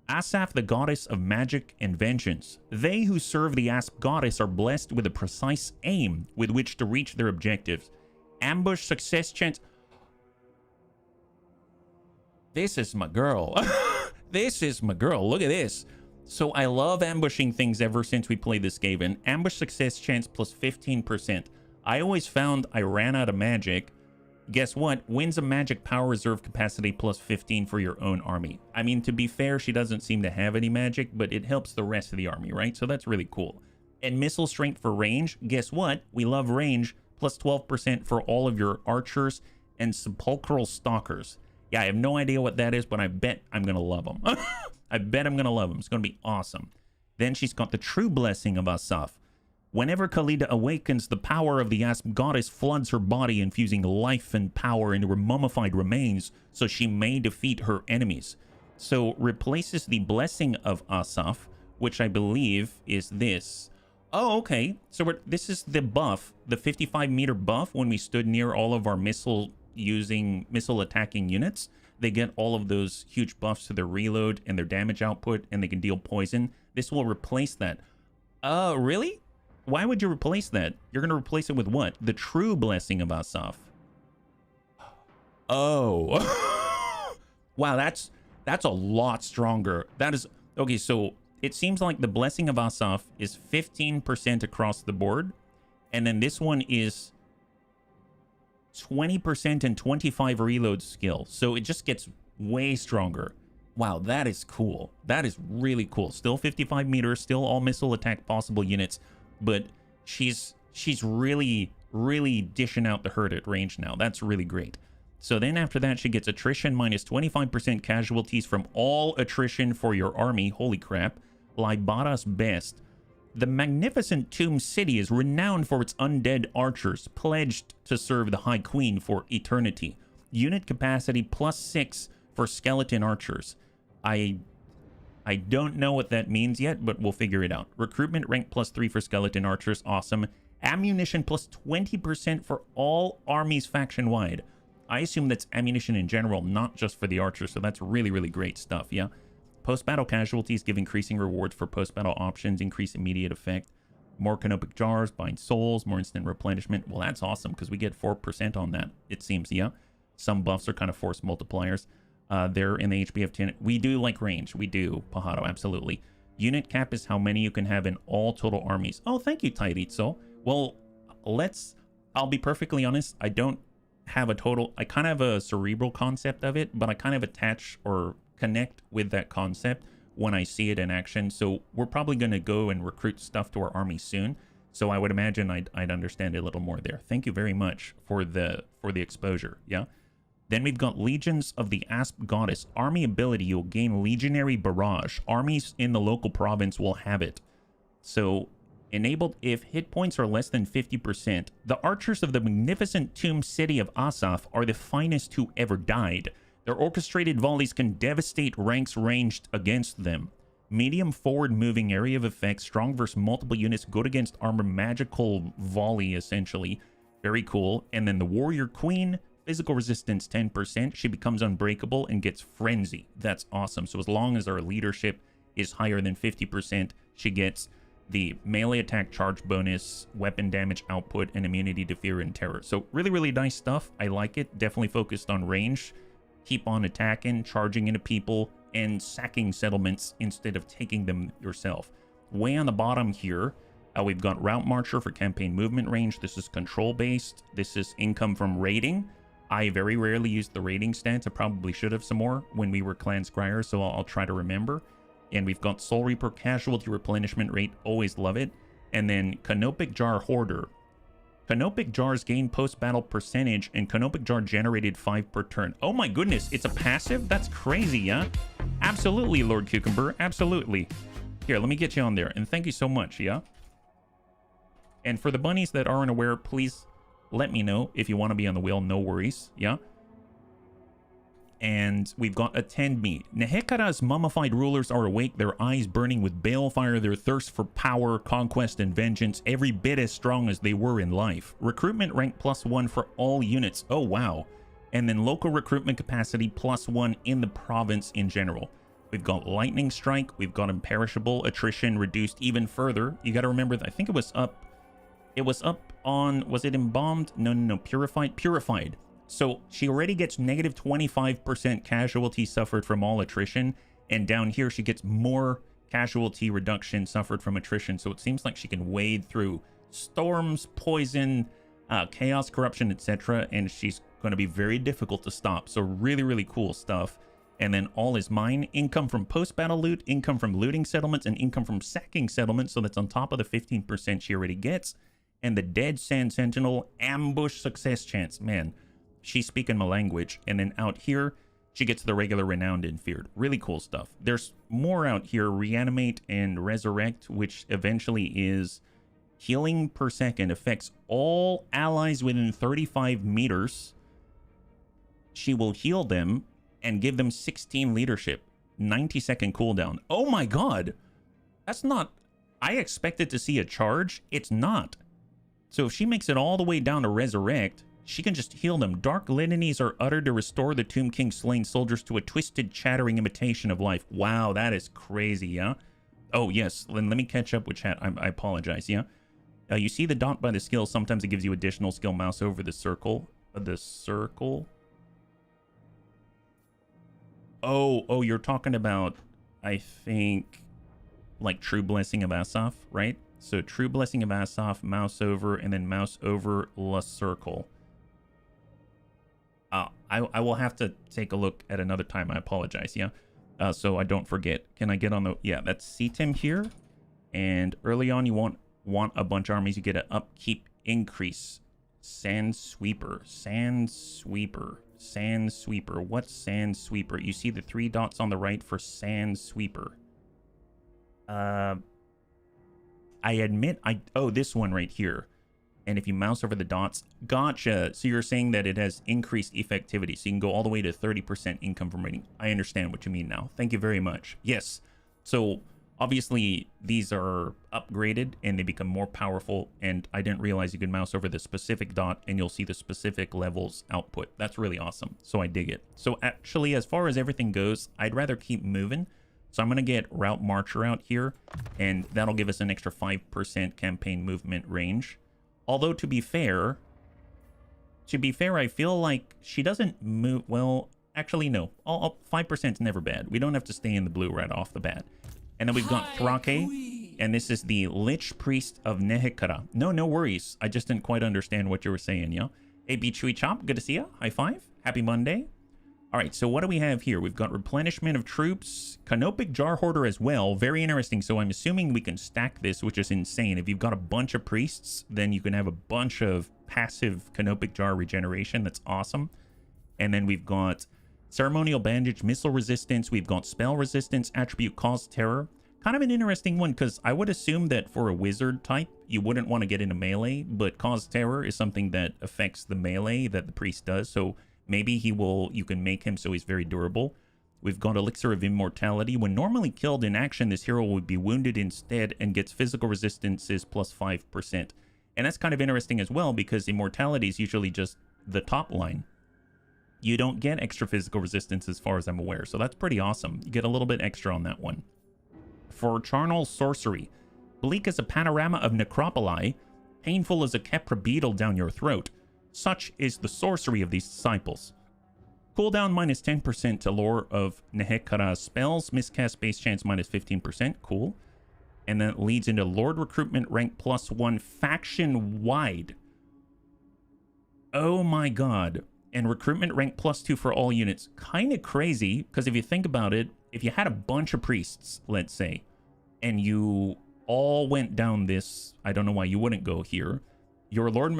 Asaph, the goddess of magic and vengeance. They who serve the Asp goddess are blessed with a precise aim with which to reach their objectives. Ambush, success chance. This is my girl. This is my girl. Look at this. So I love ambushing things ever since we played this game. And ambush success chance plus 15%. I always found I ran out of magic. Guess what? Wins a magic power reserve capacity plus 15 for your own army. I mean, to be fair, she doesn't seem to have any magic, but it helps the rest of the army, right? So that's really cool. And missile strength for range. Guess what? We love range. Plus 12% for all of your archers and sepulchral stalkers. Yeah, I have no idea what that is, but I bet I'm going to love them. I bet I'm going to love them. It's going to be awesome. Then she's got the true blessing of Asaph. Whenever Khalida awakens, the power of the Asp goddess floods her body, infusing life and power into her mummified remains so she may defeat her enemies. So replaces the blessing of Asaph, which I believe is this. Oh, okay. So this is the buff, the 55-meter buff when we stood near all of our missile attacking units. They get all of those huge buffs to their reload and their damage output, and they can deal poison. This will replace that. Really? Why would you replace that? You're going to replace it with what? The true blessing of Asaph. Oh. Wow, that's a lot stronger. That is... Okay, so it seems like the blessing of Asaph is 15% across the board. And then this one is 20% and 25 reload skill. So it just gets way stronger. Wow, that is cool. That is really cool. Still 55 meters, still all missile attack possible units. But she's really, really dishing out the hurt at range now. That's really great. So then after that, she gets attrition minus 25% casualties from all attrition for your army. Holy crap. Libata's best. The magnificent Tomb City is renowned for its undead archers, pledged to serve the High Queen for eternity. Unit capacity plus 6 for skeleton archers. I don't know what that means yet, but we'll figure it out. Recruitment rank plus 3 for skeleton archers. Awesome. Ammunition plus 20% for all armies faction-wide. I assume that's ammunition in general, not just for the archers, so that's really, really great stuff, yeah? Post-battle casualties give increasing rewards for post-battle options, increase immediate effect. More canopic jars, bind souls, more instant replenishment. Well, that's awesome because we get 4% on that, it seems, yeah. Some buffs are kind of force multipliers. They're in the HBFT. We do like range. We do, Pajaro, absolutely. Unit cap is how many you can have in all total armies. Oh, thank you, Tairizo. Well, I'll be perfectly honest. I don't have a total. I kind of have a cerebral concept of it, but I kind of attach or connect with that concept when I see it in action. So we're probably going to go and recruit stuff to our army soon. So I would imagine I'd understand a little more there. Thank you very much for the exposure. Yeah. Then we've got Legions of the Asp Goddess. Army ability, you'll gain Legionary Barrage. Armies in the local province will have it. So, enabled if hit points are less than 50%. The archers of the magnificent tomb city of Asaf are the finest who ever died. Their orchestrated volleys can devastate ranks ranged against them. Medium forward moving area of effect, strong versus multiple units, good against armor, magical volley essentially. Very cool. And then the Warrior Queen, physical resistance 10%. She becomes unbreakable and gets frenzy. That's awesome. So as long as our leadership is higher than 50%, she gets the melee attack charge bonus, weapon damage output, and immunity to fear and terror. So really, really nice stuff. I like it. Definitely focused on range. Keep on attacking, charging into people, and sacking settlements instead of taking them yourself. Way on the bottom here, we've got Route Marcher for campaign movement range. This is control based. This is income from raiding. I very rarely use the raiding stats. I probably should have some more when we were Clan Scryer, so I'll try to remember. And we've got Soul Reaper casualty replenishment rate. Always love it. And then Canopic Jar Hoarder. Canopic Jars gain post-battle percentage, and Canopic Jar generated 5 per turn. Oh my goodness, it's a passive? That's crazy, yeah? Absolutely, Lord Cucumber. Absolutely. Here, let me get you on there. And thank you so much, yeah? And for the bunnies that aren't aware, please let me know if you want to be on the wheel. No worries, yeah? And we've got Attend Me. Nehekara's mummified rulers are awake, their eyes burning with balefire, their thirst for power, conquest, and vengeance, every bit as strong as they were in life. Recruitment rank +1 for all units. Oh, wow. And then local recruitment capacity +1 in the province in general. We've got Lightning Strike. We've got Imperishable. Attrition reduced even further. You got to remember, I think it was up. It was up on, was it embalmed? No. Purified. Purified. So she already gets negative 25% casualty suffered from all attrition. And down here, she gets more casualty reduction suffered from attrition. So it seems like she can wade through storms, poison, chaos, corruption, etc. And she's going to be very difficult to stop. So really, really cool stuff. And then all is mine. Income from post-battle loot, income from looting settlements, and income from sacking settlements. So that's on top of the 15% she already gets. And the Dead Sand Sentinel ambush success chance. Man, she's speaking my language. And then out here, she gets the regular Renowned and Feared. Really cool stuff. There's more out here. Reanimate and Resurrect, which eventually is healing per second. Affects all allies within 35 meters. She will heal them and give them 16 leadership. 90-second cooldown. Oh my god! That's not... I expected to see a charge. It's not. So if she makes it all the way down to Resurrect, she can just heal them. Dark litanies are uttered to restore the Tomb King's slain soldiers to a twisted, chattering imitation of life. Wow, that is crazy, yeah? Oh, yes. Let me catch up with chat. I apologize, yeah? You see the dot by the skill. Sometimes it gives you additional skill. Mouse over the circle. The circle? Oh, you're talking about, I think, like True Blessing of Asaf, right? So True Blessing of Asaf, mouse over, and then mouse over La Circle. I will have to take a look at another time. I apologize, yeah? So I don't forget. Can I get on the... Yeah, that's CTIM here. And early on, you want a bunch of armies. You get an upkeep increase. Sand Sweeper. Sand Sweeper. Sand Sweeper. What's Sand Sweeper? You see the 3 dots on the right for Sand Sweeper. I admit oh, this one right here. And if you mouse over the dots, gotcha. So you're saying that it has increased effectivity. So you can go all the way to 30% income from raiding. I understand what you mean now. Thank you very much. Yes. So obviously these are upgraded and they become more powerful. And I didn't realize you could mouse over the specific dot and you'll see the specific levels output. That's really awesome. So I dig it. So actually, as far as everything goes, I'd rather keep moving. So I'm going to get Route Marcher out here, and that'll give us an extra 5% campaign movement range. Although, to be fair, I feel like she doesn't move... Well, actually, no. 5% is never bad. We don't have to stay in the blue right off the bat. And then we've got Thrake, and this is the Lich Priest of Nehekara. No worries. I just didn't quite understand what you were saying, yeah? Hey, Chewy Chop, good to see ya. High five. Happy Monday. All right, so what do we have here? We've got replenishment of troops, canopic jar hoarder as well. Very interesting. So I'm assuming we can stack this, which is insane. If you've got a bunch of priests, then you can have a bunch of passive canopic jar regeneration. That's awesome. And then we've got ceremonial bandage, missile resistance. We've got spell resistance, attribute cause terror. Kind of an interesting one, because I would assume that for a wizard type, you wouldn't want to get into melee, but cause terror is something that affects the melee that the priest does. So maybe you can make him so he's very durable. We've got Elixir of Immortality. When normally killed in action, this hero would be wounded instead and gets physical resistances plus 5%. And that's kind of interesting as well, because Immortality is usually just the top line. You don't get extra physical resistance as far as I'm aware, so that's pretty awesome. You get a little bit extra on that one. For Charnel Sorcery, bleak as a panorama of necropoli, painful as a Kepra beetle down your throat. Such is the sorcery of these disciples. Cooldown minus 10% to lore of Nehekara's spells. Miscast base chance minus 15%. Cool. And then it leads into Lord Recruitment rank +1 faction-wide. Oh my god. And recruitment rank +2 for all units. Kind of crazy, because if you think about it, if you had a bunch of priests, let's say, and you all went down this, I don't know why you wouldn't go here, your Lord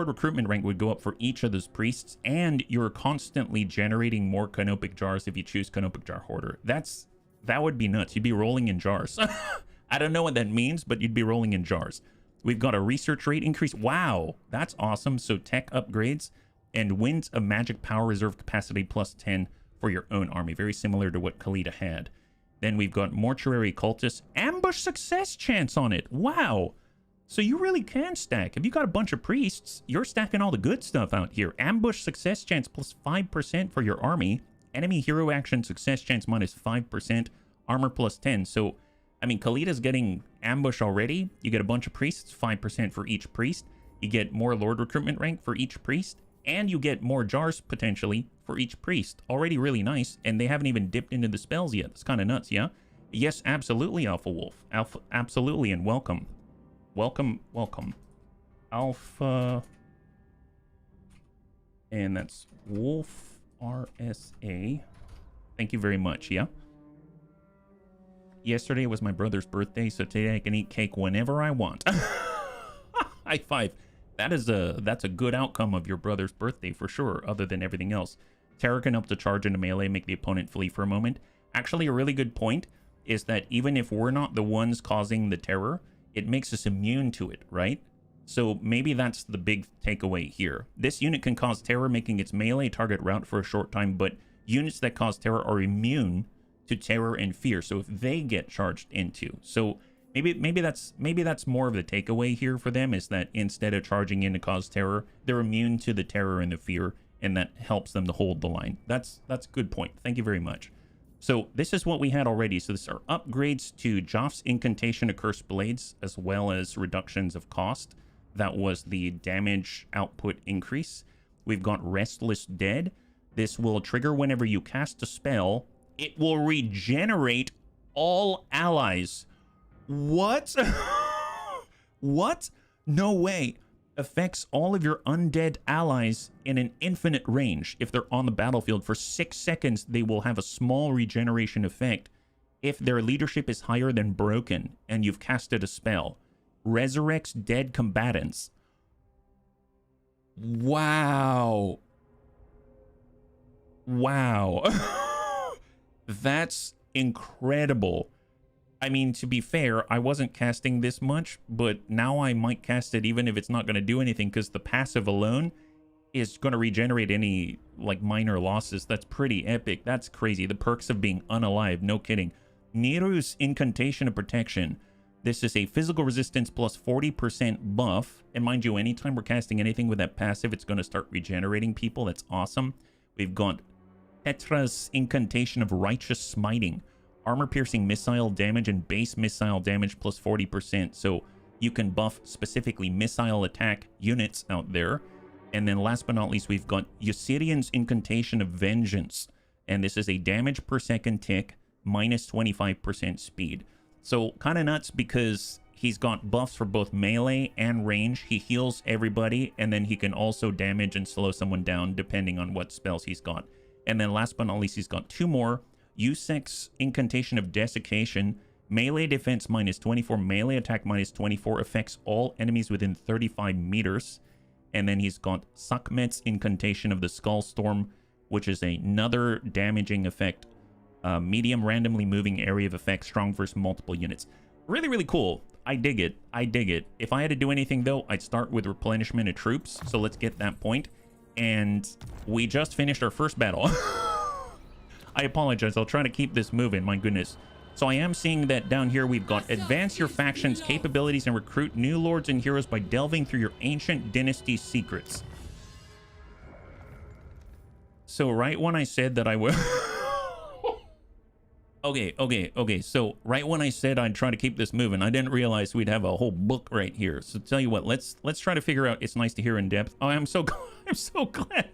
Recruitment rank would go up for each of those priests, and you're constantly generating more Canopic Jars if you choose Canopic Jar Hoarder. That would be nuts. You'd be rolling in jars. I don't know what that means, but you'd be rolling in jars. We've got a research rate increase. Wow, that's awesome. So tech upgrades and wins a magic power reserve capacity +10 for your own army. Very similar to what Khalida had. Then we've got Mortuary Cultist. Ambush success chance on it. Wow. So you really can stack. If you got a bunch of priests, you're stacking all the good stuff out here. Ambush success chance +5% for your army. Enemy hero action success chance -5%. Armor +10. So, I mean, Khalida's getting ambush already. You get a bunch of priests, 5% for each priest. You get more Lord Recruitment rank for each priest. And you get more jars, potentially, for each priest. Already really nice. And they haven't even dipped into the spells yet. That's kind of nuts, yeah? Yes, absolutely, Alpha Wolf. Absolutely, and welcome. Welcome. Alpha. And that's Wolf RSA. Thank you very much, yeah? Yesterday was my brother's birthday, so today I can eat cake whenever I want. High five. That's a good outcome of your brother's birthday for sure, other than everything else. Terror can help to charge into melee, make the opponent flee for a moment. Actually, a really good point is that even if we're not the ones causing the terror, it makes us immune to it, right? So maybe that's the big takeaway here. This unit can cause terror, making its melee target rout for a short time, but units that cause terror are immune to terror and fear, so if they get charged into. So maybe that's more of the takeaway here for them, is that instead of charging in to cause terror, they're immune to the terror and the fear, and that helps them to hold the line. That's a good point. Thank you very much. So this is what we had already. So these are upgrades to Joff's Incantation of Cursed Blades, as well as reductions of cost. That was the damage output increase. We've got Restless Dead. This will trigger whenever you cast a spell. It will regenerate all allies. What? What? No way. Affects all of your undead allies in an infinite range. If they're on the battlefield for 6 seconds, they will have a small regeneration effect if their leadership is higher than broken and you've casted a spell. Resurrects dead combatants. Wow. Wow. That's incredible. I mean, to be fair, I wasn't casting this much, but now I might cast it even if it's not going to do anything, because the passive alone is going to regenerate any, like, minor losses. That's pretty epic. That's crazy. The perks of being unalive. No kidding. Niru's Incantation of Protection. This is a physical resistance plus 40% buff. And mind you, anytime we're casting anything with that passive, it's going to start regenerating people. That's awesome. We've got Petra's Incantation of Righteous Smiting. armor-piercing missile damage and base missile damage plus 40%. So you can buff specifically missile attack units out there. And then last but not least, we've got Ysirian's Incantation of Vengeance. And this is a damage per second tick, minus 25% speed. So kind of nuts because he's got buffs for both melee and range. He heals everybody, and then he can also damage and slow someone down depending on what spells he's got. And then last but not least, he's got two more. Usek's Incantation of Desiccation. Melee defense minus 24, melee attack minus 24, affects all enemies within 35 meters. And then he's got Sakmet's Incantation of the Skull Storm, which is another damaging effect. Medium randomly moving area of effect, strong versus multiple units. Really, really cool. I dig it. I dig it. If I had to do anything, though, I'd start with replenishment of troops. So let's get that point. And we just finished our first battle. I apologize. I'll try to keep this moving. My goodness. So I am seeing that down here we've got advance your faction's capabilities and recruit new lords and heroes by delving through your ancient dynasty secrets. So right when I said that I would... Okay. So right when I said I'd try to keep this moving, I didn't realize we'd have a whole book right here. So tell you what, let's try to figure out. It's nice to hear in depth. Oh, I'm so glad.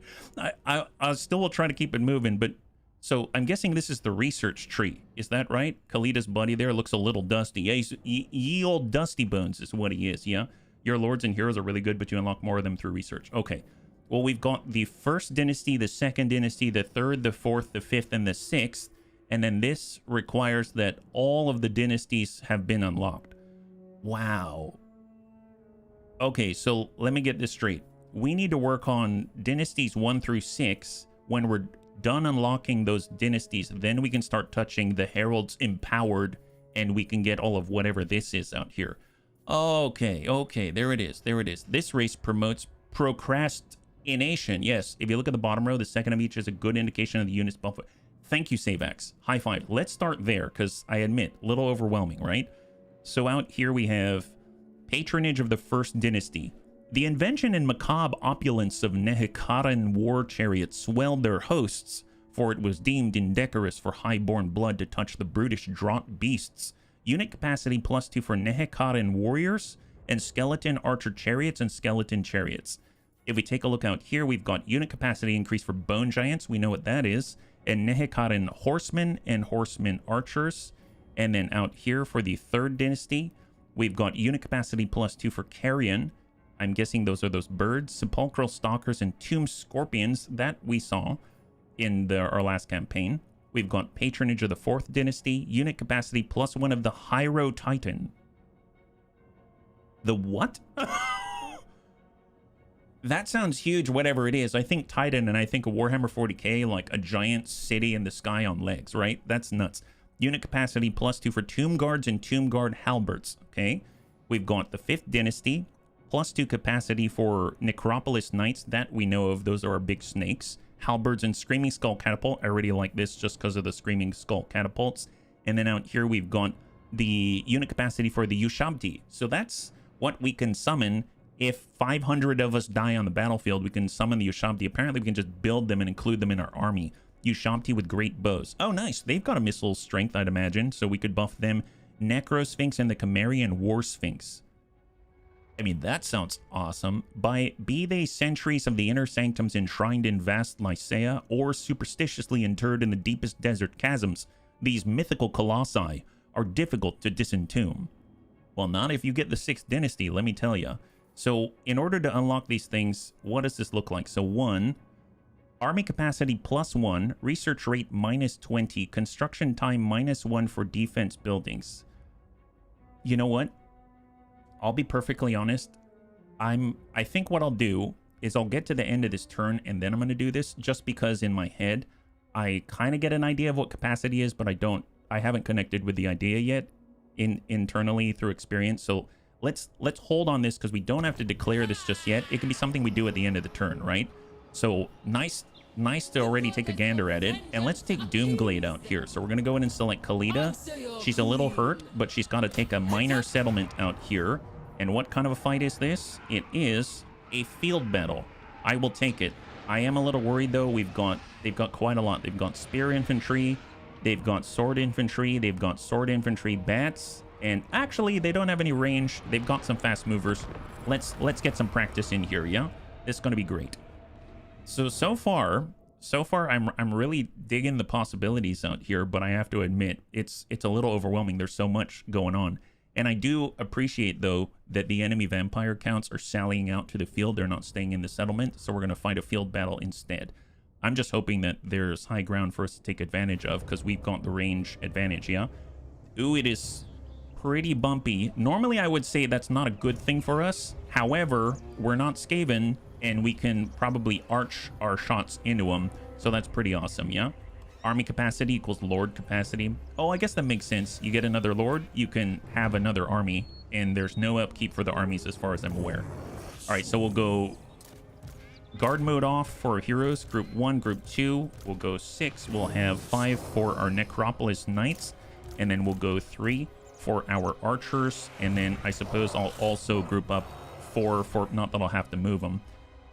I still will try to keep it moving, but so I'm guessing this is the research tree. Is that right? Khalida's buddy there looks a little dusty. Yeah, ye old dusty bones is what he is. Yeah, your lords and heroes are really good, but you unlock more of them through research. Okay. Well, we've got the first dynasty, the second dynasty, the third, the fourth, the fifth, and the sixth. And then this requires that all of the dynasties have been unlocked. Wow. Okay, so let me get this straight. We need to work on dynasties 1 through 6. When we're done unlocking those dynasties, then we can start touching the heralds empowered, and we can get all of whatever this is out here. Okay, there it is. This race promotes procrastination. Yes, if you look at the bottom row, the second of each is a good indication of the unit's buff. Thank you, SaveX. High five. Let's start there, because I admit, a little overwhelming, right? So out here we have patronage of the first dynasty. The invention and macabre opulence of Nehekaran war chariots swelled their hosts, for it was deemed indecorous for high-born blood to touch the brutish draught beasts. Unit capacity +2 for Nehekaran warriors, and skeleton archer chariots and skeleton chariots. If we take a look out here, we've got unit capacity increase for bone giants. We know what that is. And Nehekaran horsemen and horsemen archers. And then out here for the third dynasty, we've got unit capacity +2 for carrion. I'm guessing those are those birds, sepulchral stalkers, and tomb scorpions that we saw in our last campaign. We've got patronage of the fourth dynasty, unit capacity +1 of the Hyro Titan. The what? That sounds huge, whatever it is. I think Titan and I think a Warhammer 40k, like a giant city in the sky on legs, right? That's nuts. Unit capacity +2 for tomb guards and tomb guard halberds, okay? We've got the fifth dynasty, +2 capacity for Necropolis Knights, that we know of. Those are our big snakes. Halberds and Screaming Skull Catapult. I already like this just because of the Screaming Skull Catapults. And then out here we've got the unit capacity for the Ushabti. So that's what we can summon. If 500 of us die on the battlefield, we can summon the Ushabti. Apparently, we can just build them and include them in our army. Ushabti with great bows. Oh, nice. They've got a missile strength, I'd imagine, so we could buff them. Necrosphinx and the Chimerian War Sphinx. I mean, that sounds awesome. Be they centuries of the inner sanctums enshrined in vast Lycia, or superstitiously interred in the deepest desert chasms, these mythical colossi are difficult to disentomb. Well, not if you get the sixth dynasty, let me tell you. So in order to unlock these things, what does this look like? So 1, army capacity +1, research rate -20, construction time -1 for defense buildings. You know what? I'll be perfectly honest. I think what I'll do is I'll get to the end of this turn and then I'm going to do this, just because in my head, I kind of get an idea of what capacity is, but I haven't connected with the idea yet internally through experience. So let's hold on this because we don't have to declare this just yet. It can be something we do at the end of the turn, right? So nice to already take a gander at it. And let's take Doomglade out here. So we're going to go in and select Khalida. She's a little hurt, but she's got to take a minor settlement out here. And what kind of a fight is this? It is a field battle. I will take it. I am a little worried though. They've got quite a lot. They've got spear infantry. They've got sword infantry. They've got sword infantry bats. And actually, they don't have any range. They've got some fast movers. Let's get some practice in here, yeah? This is going to be great. So far, I'm really digging the possibilities out here, but I have to admit, it's a little overwhelming. There's so much going on. And I do appreciate, though, that the enemy vampire counts are sallying out to the field. They're not staying in the settlement, so we're going to fight a field battle instead. I'm just hoping that there's high ground for us to take advantage of, because we've got the range advantage, yeah? Ooh, it is pretty bumpy. Normally, I would say that's not a good thing for us. However, we're not Skaven, and we can probably arch our shots into them, so that's pretty awesome, yeah? Army capacity equals lord capacity. Oh, I guess that makes sense. You get another lord, you can have another army, and there's no upkeep for the armies as far as I'm aware. All right, so we'll go guard mode off for heroes. Group 1, group 2. We'll go 6. We'll have 5 for our Necropolis Knights, and then we'll go 3 for our archers, and then I suppose I'll also group up 4 for, not that I'll have to move them.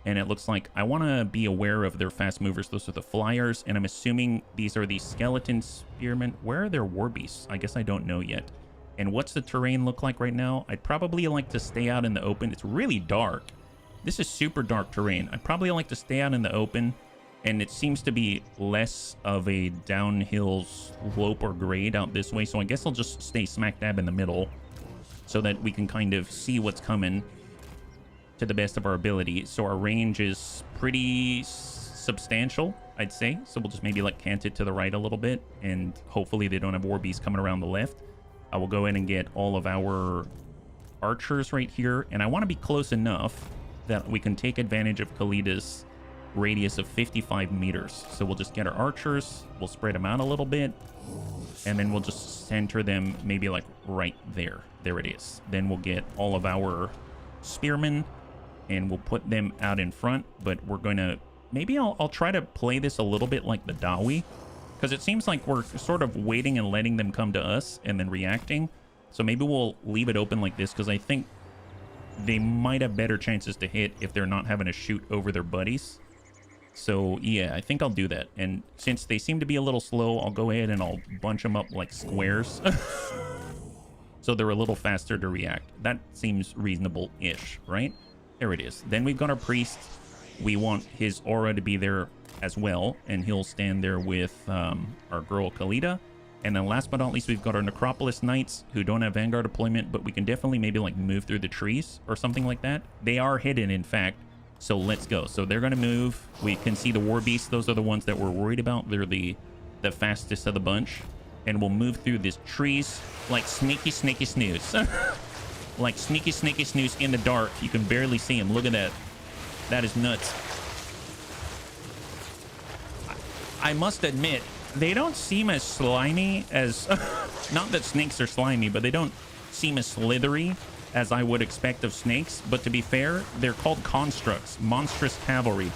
And it looks like I want to be aware of their fast movers. Those are the flyers, and I'm assuming these are the skeleton spearmen. Where are their war beasts? I guess I don't know yet. And what's the terrain look like right now? I'd probably like to stay out in the open. It's really dark. This is super dark terrain. I'd probably like to stay out in the open, and it seems to be less of a downhill slope or grade out this way. So I guess I'll just stay smack dab in the middle so that we can kind of see what's coming to the best of our ability. So our range is pretty substantial, I'd say. So we'll just maybe like cant it to the right a little bit, and hopefully they don't have war beasts coming around the left. I will go in and get all of our archers right here, and I want to be close enough that we can take advantage of Khalida's radius of 55 meters. So we'll just get our archers, we'll spread them out a little bit, and then we'll just center them maybe like right there. There it is. Then we'll get all of our spearmen, and we'll put them out in front, but we're going to... Maybe I'll try to play this a little bit like the Dawi, because it seems like we're sort of waiting and letting them come to us and then reacting. So maybe we'll leave it open like this, because I think they might have better chances to hit if they're not having to shoot over their buddies. So yeah, I think I'll do that. And since they seem to be a little slow, I'll go ahead and I'll bunch them up like squares. So they're a little faster to react. That seems reasonable-ish, right? There it is. Then we've got our priest. We want his aura to be there as well, and he'll stand there with our girl Khalida. And then last but not least, we've got our Necropolis Knights, who don't have Vanguard deployment, but we can definitely maybe like move through the trees or something like that. They are hidden, in fact. So let's go. So they're going to move. We can see the war beasts. Those are the ones that we're worried about. They're the fastest of the bunch. And we'll move through these trees like sneaky snooze. Like sneaky snooze in the dark. You can barely see them. Look at that. That is nuts. I must admit, they don't seem as slimy as... Not that snakes are slimy, but they don't seem as slithery as I would expect of snakes. But to be fair, they're called constructs, monstrous cavalry.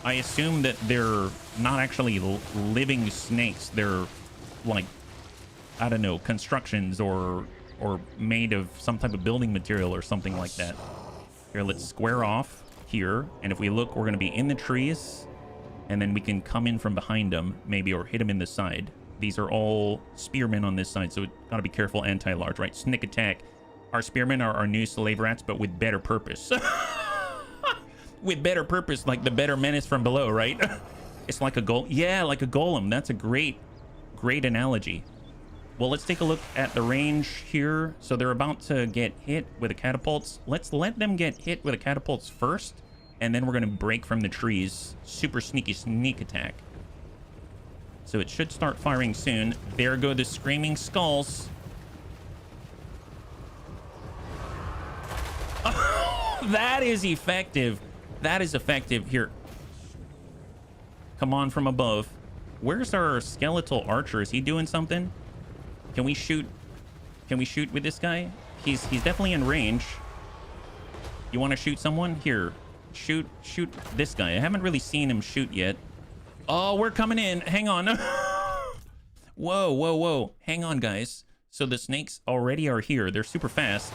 I assume that they're not actually living snakes. They're like, I don't know, constructions or made of some type of building material or something like that. Here, let's square off here. And if we look, we're going to be in the trees. And then we can come in from behind them, maybe, or hit them in the side. These are all spearmen on this side, so got to be careful anti-large, right? Sneak attack. Our spearmen are our new slave rats, but with better purpose. With better purpose, like the better menace from below, right? It's like a golem. Yeah, like a golem. That's a great analogy. Well, let's take a look at the range here. So they're about to get hit with the catapults. Let's let them get hit with the catapults first, and then we're going to break from the trees. Super sneaky sneak attack. So it should start firing soon. There go the screaming skulls. Oh, that is effective. That is effective. Here. Come on from above. Where's our skeletal archer? Is he doing something? Can we shoot? Can we shoot with this guy? He's definitely in range. You want to shoot someone? Here. Shoot this guy. I haven't really seen him shoot yet. Oh, we're coming in. Hang on. Whoa. Hang on, guys. So the snakes already are here. They're super fast.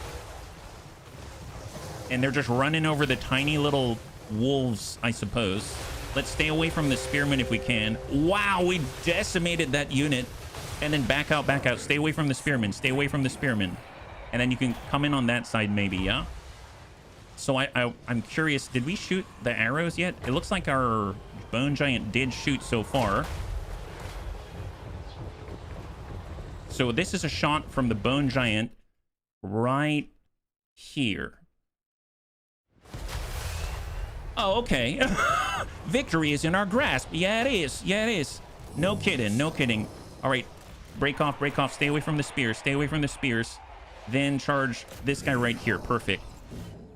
And they're just running over the tiny little wolves, I suppose. Let's stay away from the spearmen if we can. Wow, we decimated that unit. And then back out, back out. Stay away from the spearmen. Stay away from the spearmen. And then you can come in on that side maybe, yeah? So I'm curious, did we shoot the arrows yet? It looks like our bone giant did shoot so far. So this is a shot from the bone giant right here. Oh, okay. Victory is in our grasp. Yeah, it is. Yeah, it is. No kidding. No kidding. All right. Break off. Break off. Stay away from the spears. Stay away from the spears. Then charge this guy right here. Perfect.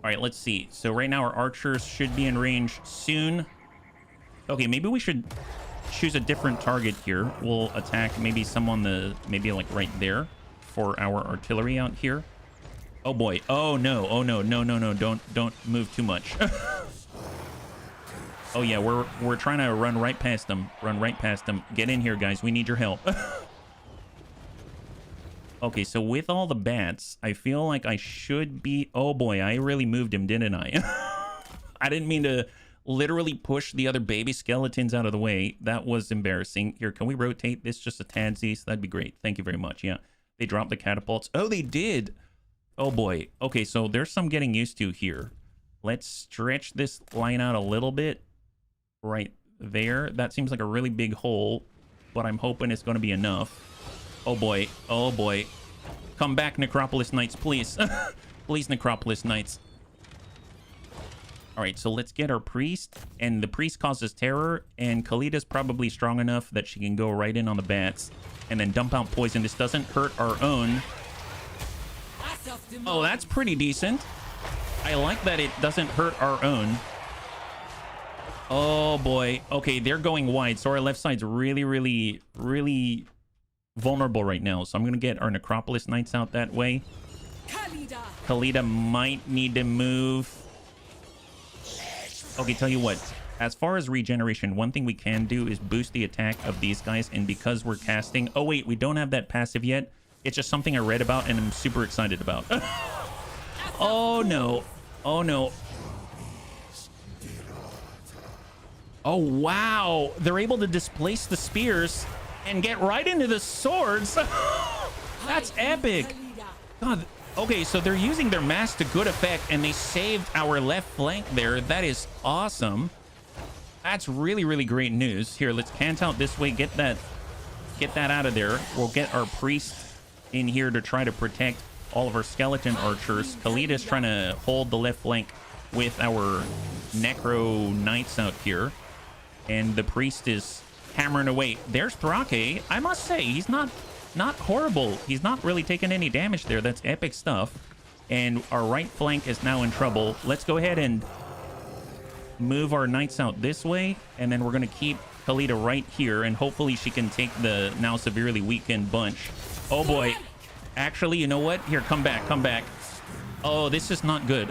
All right, let's see. So right now our archers should be in range soon. Okay, maybe we should choose a different target here. We'll attack maybe some on the, maybe like right there for our artillery out here. Oh boy. Oh no. Oh no. No, no, no. Don't move too much. Oh yeah, we're trying to run right past them. Run right past them. Get in here, guys. We need your help. Okay, so with all the bats, I feel like I should be... Oh boy, I really moved him, didn't I? I didn't mean to literally push the other baby skeletons out of the way. That was embarrassing. Here, can we rotate this just a tadsies? That'd be great. Thank you very much. Yeah, they dropped the catapults. Oh, they did. Oh boy. Okay, so there's some getting used to here. Let's stretch this line out a little bit. Right there. That seems like a really big hole, but I'm hoping it's going to be enough. Oh boy. Oh boy. Come back, Necropolis Knights, please. Please, Necropolis Knights. All right, so let's get our priest. And the priest causes terror. And Khalida's probably strong enough that she can go right in on the bats. And then dump out poison. This doesn't hurt our own. Oh, that's pretty decent. I like that it doesn't hurt our own. Oh boy. Okay, they're going wide. So our left side's really, really, really... vulnerable right now, so I'm gonna get our Necropolis Knights out that way. Khalida might need to move. Okay, tell you what, as far as regeneration, one thing we can do is boost the attack of these guys, and because we're casting... Oh wait, we don't have that passive yet. It's just something I read about and I'm super excited about. Oh no. Oh no. Oh wow, they're able to displace the spears and get right into the swords. That's epic. God. Okay, so they're using their mass to good effect, and they saved our left flank there. That is awesome. That's really, really great news. Here, let's cant out this way. Get that out of there. We'll get our priest in here to try to protect all of our skeleton archers. Khalida's trying to hold the left flank with our necro knights out here, and the priest is hammering away. There's Thrake. I must say, he's not horrible. He's not really taking any damage there. That's epic stuff. And our right flank is now in trouble. Let's go ahead and move our knights out this way, and then we're going to keep Khalida right here, and hopefully she can take the now severely weakened bunch. Oh boy. Actually, you know what? Here, come back, come back. Oh, this is not good.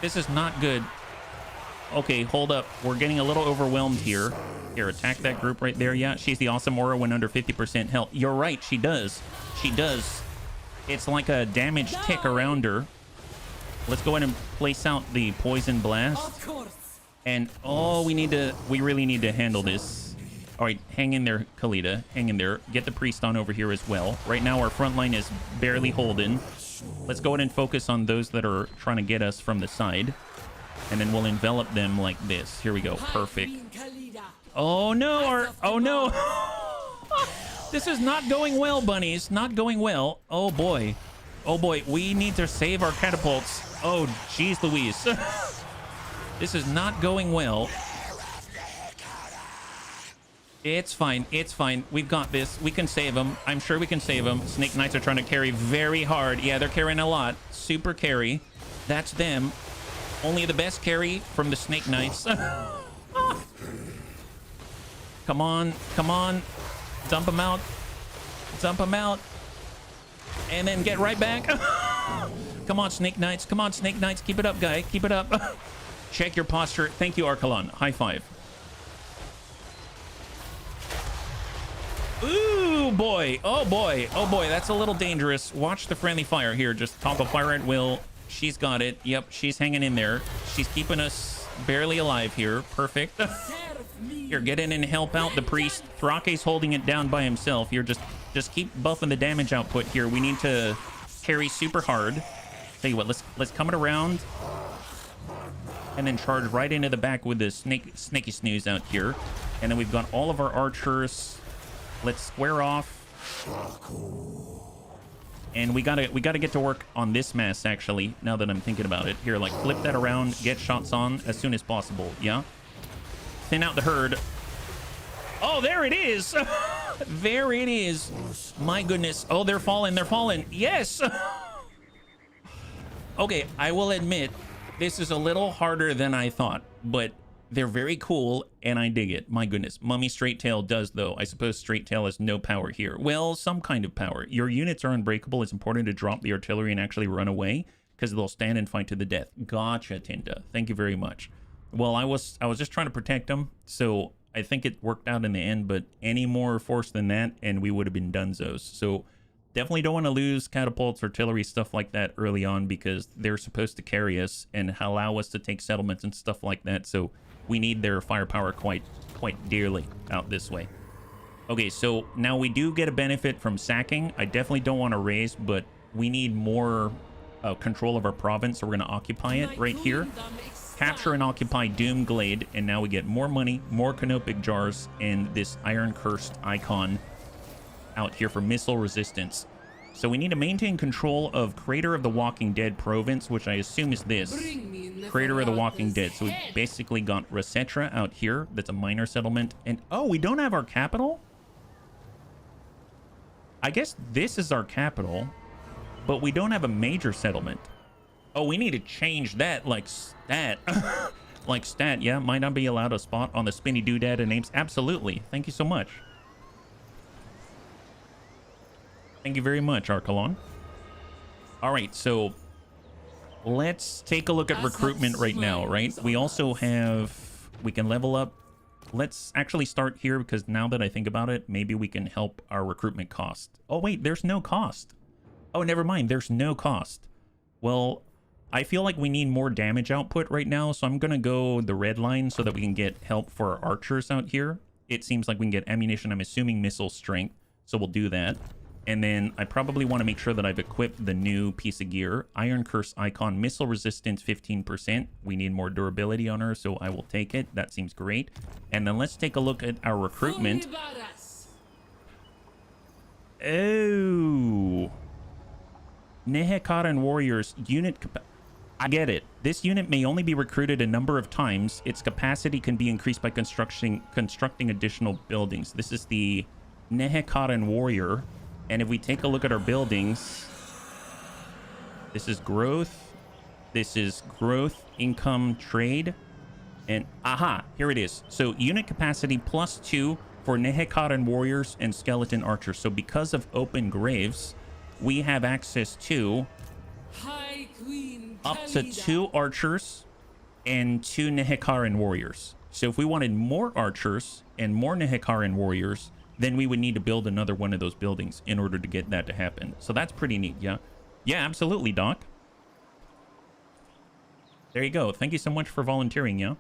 This is not good. Okay, hold up. We're getting a little overwhelmed here. Here, attack that group right there. Yeah, she's the awesome aura when under 50% health. You're right, she does. She does. It's like a damage tick around her. Let's go ahead and place out the poison blast. And oh, we really need to handle this. All right, hang in there, Khalida. Hang in there. Get the priest on over here as well. Right now, our front line is barely holding. Let's go ahead and focus on those that are trying to get us from the side. And then we'll envelop them like this. Here we go. Perfect. Oh no, oh no. This is not going well, bunnies. Not going well. Oh boy. Oh boy, we need to save our catapults. Oh, jeez Louise. This is not going well. It's fine. It's fine. We've got this. We can save them. I'm sure we can save them. Snake Knights are trying to carry very hard. Yeah, they're carrying a lot. Super carry. That's them. Only the best carry from the Snake Knights. Come on. Come on. Dump them out. Dump them out. And then get right back. Come on, Snake Knights. Come on, Snake Knights. Keep it up, guy. Keep it up. Check your posture. Thank you, Archelon. High five. Ooh, boy. Oh, boy. Oh, boy. That's a little dangerous. Watch the friendly fire here. Just toggle fire at will. She's got it. Yep, she's hanging in there. She's keeping us barely alive here. Perfect. Here, get in and help out the priest. Thrake's holding it down by himself. Here, just keep buffing the damage output here. We need to carry super hard. Tell you what, let's come it around and then charge right into the back with the snaky snooze out here. And then we've got all of our archers. Let's square off. And we gotta get to work on this mass, actually, now that I'm thinking about it. Here, like, flip that around, get shots on as soon as possible, yeah? Thin out the herd. Oh, there it is! There it is! My goodness. Oh, they're falling, Yes! Okay, I will admit, this is a little harder than I thought, but they're very cool, and I dig it. My goodness. Mummy Straight Tail does, though. I suppose Straight Tail has no power here. Well, some kind of power. Your units are unbreakable. It's important to drop the artillery and actually run away, because they'll stand and fight to the death. Gotcha, Tinda. Thank you very much. Well, I was just trying to protect them, so I think it worked out in the end, but any more force than that, and we would have been dunzos. So definitely don't want to lose catapults, artillery, stuff like that early on, because they're supposed to carry us and allow us to take settlements and stuff like that. So we need their firepower quite dearly out this way. Okay, so now we do get a benefit from sacking. I definitely don't want to raise, but we need more control of our province, so we're going to occupy it right here. Capture and occupy Doomglade, and now we get more money, more canopic jars, and this Iron Cursed icon out here for missile resistance. So we need to maintain control of Crater of the Walking Dead province, which I assume is this. Crater of the Walking Dead. So we basically got Resetra out here. That's a minor settlement. And, oh, we don't have our capital? I guess this is our capital, but we don't have a major settlement. Oh, we need to change that like stat. Like stat, yeah. Might not be allowed a spot on the spinny doodad and names. Absolutely. Thank you so much. Thank you very much, Archelon. All right, so let's take a look at recruitment right now, right? We also have, we can level up. Let's actually start here, because now that I think about it, maybe we can help our recruitment cost. Oh, wait, there's no cost. Oh, never mind. There's no cost. Well, I feel like we need more damage output right now, so I'm going to go the red line so that we can get help for our archers out here. It seems like we can get ammunition. I'm assuming missile strength, so we'll do that. And then I probably want to make sure that I've equipped the new piece of gear. Iron Curse icon, missile resistance 15%. We need more durability on her, so I will take it. That seems great. And then let's take a look at our recruitment. Oh. Nehekaran warriors unit I get it. This unit may only be recruited a number of times. Its capacity can be increased by constructing additional buildings. This is the Nehekaran warrior. And if we take a look at our buildings, this is growth. This is growth, income, trade. And aha, here it is. So unit capacity +2 for Nehekaran warriors and skeleton archers. So because of open graves, we have access to High Queen up to Khalida. 2 archers and 2 Nehekaran warriors. So if we wanted more archers and more Nehekaran warriors, then we would need to build another one of those buildings in order to get that to happen. So that's pretty neat, yeah? Yeah, absolutely, Doc. There you go. Thank you so much for volunteering, yeah?